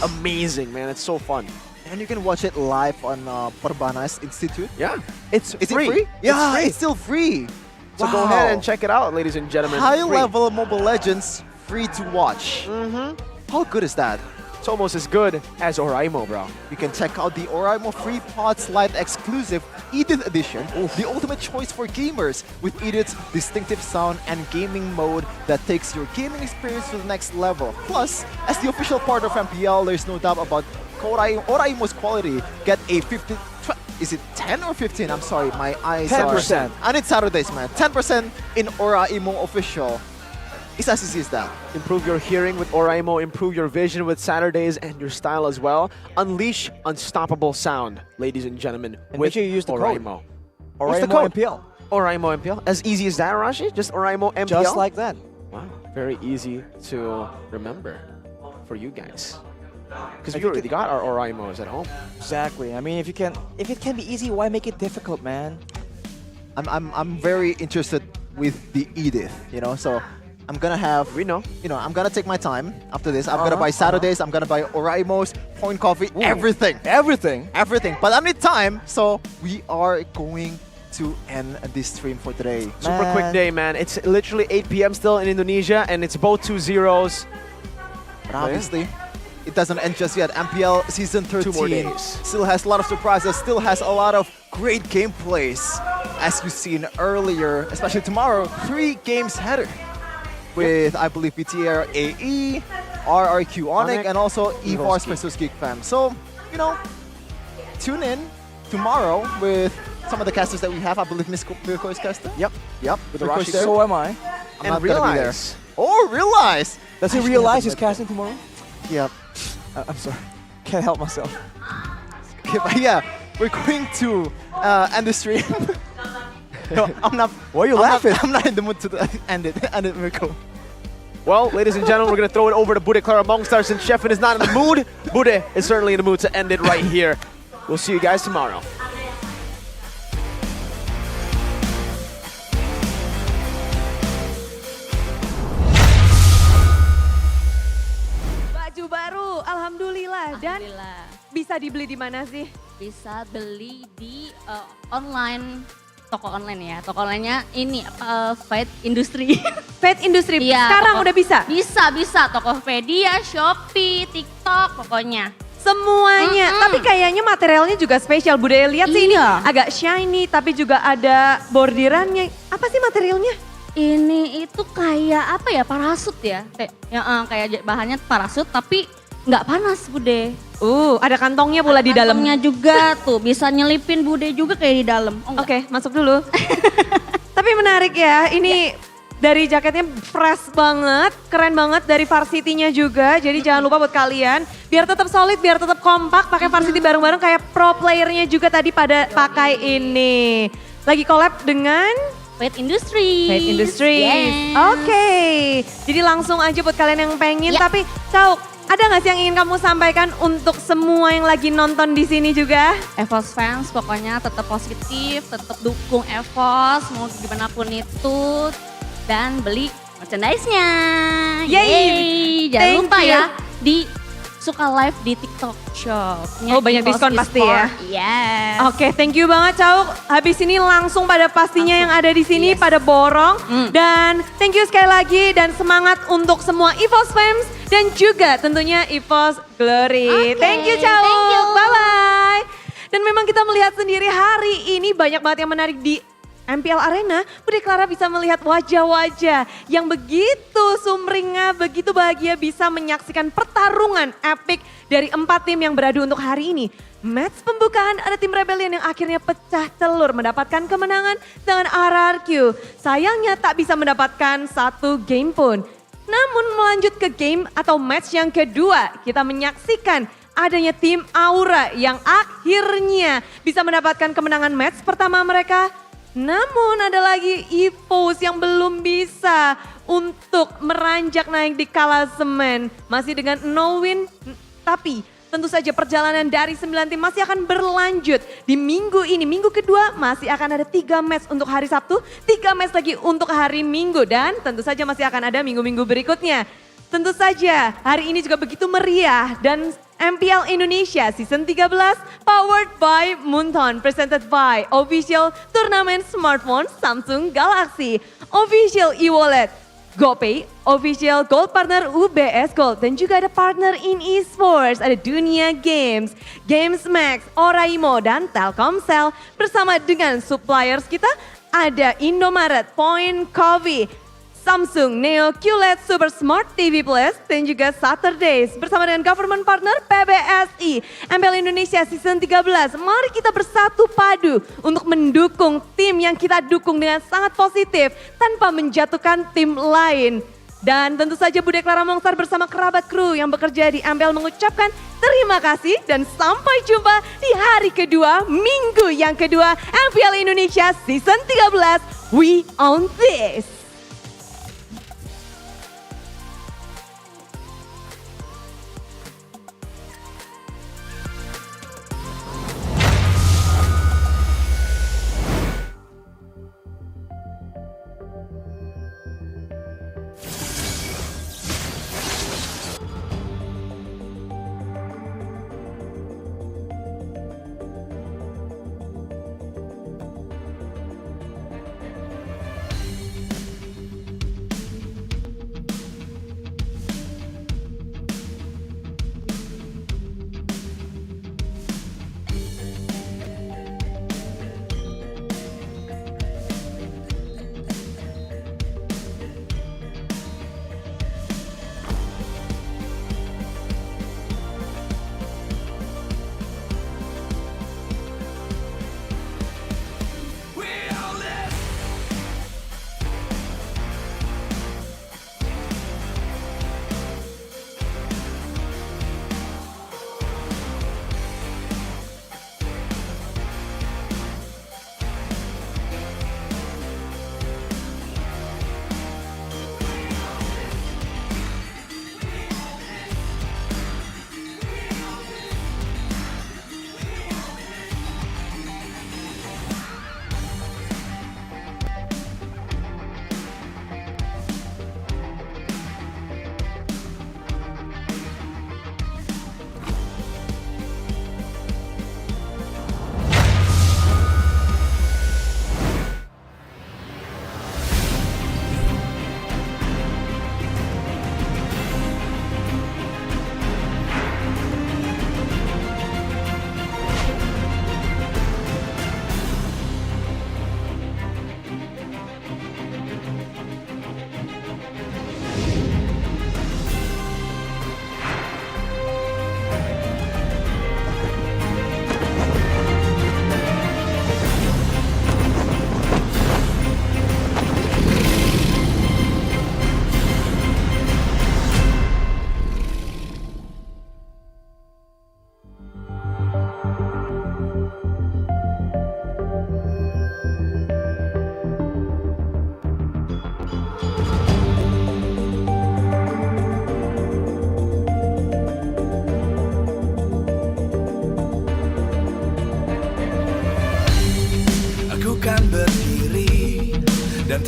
amazing, man. It's so fun. And you can watch it live on Perbanas Institute. Yeah, Is it free. free? Yeah, free. it's still free. So go ahead and check it out, ladies and gentlemen. High Free. level Mobile Legends, free to watch. How good is that? It's almost as good as Oraimo, bro. You can check out the Oraimo Free Pods Lite exclusive Edith Edition, the ultimate choice for gamers, with Edith's distinctive sound and gaming mode that takes your gaming experience to the next level. Plus, as the official part of MPL, there's no doubt about Oraimo's quality. Get a 50... Is it 10 or 15? I'm sorry, my eyes 10%. I need Saturdays, man. 10% in Oraimo official. It's as easy as that. Improve your hearing with Oraimo, improve your vision with Saturdays, and your style as well. Unleash unstoppable sound, ladies and gentlemen, And with make sure you use the code. Oraimo. What's the Oraimo code? MPL. Oraimo MPL. As easy as that, Rashi? Just Oraimo MPL? Just like that. Wow, very easy to remember for you guys. Because we already got our Oraimos at home. Exactly. I mean, if it can be easy, why make it difficult, man? I'm very interested with the Edith, you know, so I'm gonna have, I'm gonna take my time after this. I'm gonna buy Saturdays, I'm gonna buy Oraimos, Point Coffee, everything. Everything. But I need time, so we are going to end this stream for today. Super quick day, man. It's literally 8 p.m. still in Indonesia, and it's both 2-0s. But obviously, it doesn't end just yet. MPL Season 13 2 more days. still has a lot of surprises, still has a lot of great gameplays. As you've seen earlier, especially tomorrow, 3 games header. With, I believe, BTR AE, RRQ Onyx, and also Evos versus Geek Fam. So, you know, tune in tomorrow with some of the casters that we have. I believe Miss Mirko is caster. Yep. With the Rashi. So am I. I'm not gonna be there. Oh, Realize! Does he realize he's casting tomorrow? Yep. I'm sorry. Can't help myself. But yeah, we're going to end the stream. No, I'm not. Why are you laughing? I'm not in the mood to end it, Mirko. Well, ladies and gentlemen, we're going to throw it over to Bude Clara Mongstar. Since Sheffin is not in the mood, Bude is certainly in the mood to end it right here. We'll see you guys tomorrow. Baju baru, alhamdulillah. Dan bisa dibeli di mana sih? Bisa beli di online, toko online ya. Toko onlinenya ini Fight Industry. Fight Industry, iya, sekarang udah bisa? Bisa. Tokopedia, Shopee, TikTok, pokoknya. Semuanya, tapi kayaknya materialnya juga spesial. Budaya lihat sih ini agak shiny, tapi juga ada bordirannya. Apa sih materialnya? Ini itu kayak apa ya, parasut ya. Kayak bahannya parasut tapi nggak panas Bude. Ada kantongnya pula di dalam. Kantongnya juga tuh, bisa nyelipin Bude juga kayak di dalam. Oke, masuk dulu. Tapi menarik ya, ini dari jaketnya fresh banget, keren banget dari varsity-nya juga. Jadi jangan lupa buat kalian, biar tetap solid, biar tetap kompak, pakai varsity bareng-bareng kayak pro player-nya juga tadi pada pakai ini. Lagi collab dengan Fight Industry. Yes. Oke. Jadi langsung aja buat kalian yang pengen. Tapi Cau, ada nggak sih yang ingin kamu sampaikan untuk semua yang lagi nonton di sini juga? Evos fans pokoknya tetap positif, tetap dukung Evos mau gimana pun itu. Dan beli merchandise-nya. Yeay. Jangan lupa ya di suka live di TikTok Shop. Banyak diskon pasti ya. Yes. Oke, thank you banget Cau. Habis ini langsung pada pastinya yang ada di sini pada borong. Dan thank you sekali lagi dan semangat untuk semua Evos fans dan juga tentunya Evos Glory. Thank you Cau. Bye-bye. Dan memang kita melihat sendiri hari ini banyak banget yang menarik di MPL Arena. Bude Clara bisa melihat wajah-wajah yang begitu sumringah, begitu bahagia bisa menyaksikan pertarungan epic dari 4 tim yang beradu untuk hari ini. Match pembukaan ada tim Rebellion yang akhirnya pecah telur mendapatkan kemenangan dengan RRQ. Sayangnya tak bisa mendapatkan 1 game pun. Namun melanjut ke game atau match yang kedua, kita menyaksikan adanya tim Aura yang akhirnya bisa mendapatkan kemenangan match pertama mereka. Namun ada lagi Evos yang belum bisa untuk meranjak naik di klasemen. Masih dengan no win, tapi tentu saja perjalanan dari 9 tim masih akan berlanjut. Di minggu ini, minggu kedua masih akan ada 3 match untuk hari Sabtu, 3 match lagi untuk hari Minggu. Dan tentu saja masih akan ada minggu-minggu berikutnya. Tentu saja hari ini juga begitu meriah dan MPL Indonesia Season 13 powered by Moonton, presented by Official Turnamen Smartphone Samsung Galaxy, Official e-wallet GoPay, Official Gold Partner UBS Gold, dan juga ada partner in esports, ada Dunia Games, Games Max, Oraimo, dan Telkomsel. Bersama dengan suppliers kita ada Indomaret, Point Coffee, Samsung Neo QLED Super Smart TV Plus, dan juga Saturdays bersama dengan government partner PBSI. MPL Indonesia Season 13, mari kita bersatu padu untuk mendukung tim yang kita dukung dengan sangat positif tanpa menjatuhkan tim lain. Dan tentu saja Bude Clara Mongstar bersama kerabat kru yang bekerja di MPL mengucapkan terima kasih dan sampai jumpa di hari kedua, minggu yang kedua MPL Indonesia Season 13. We own this!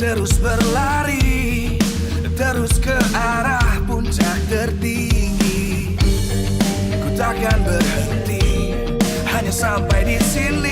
terus berlari, terus ke arah puncak tertinggi. Ku takkan berhenti, hanya sampai di sini.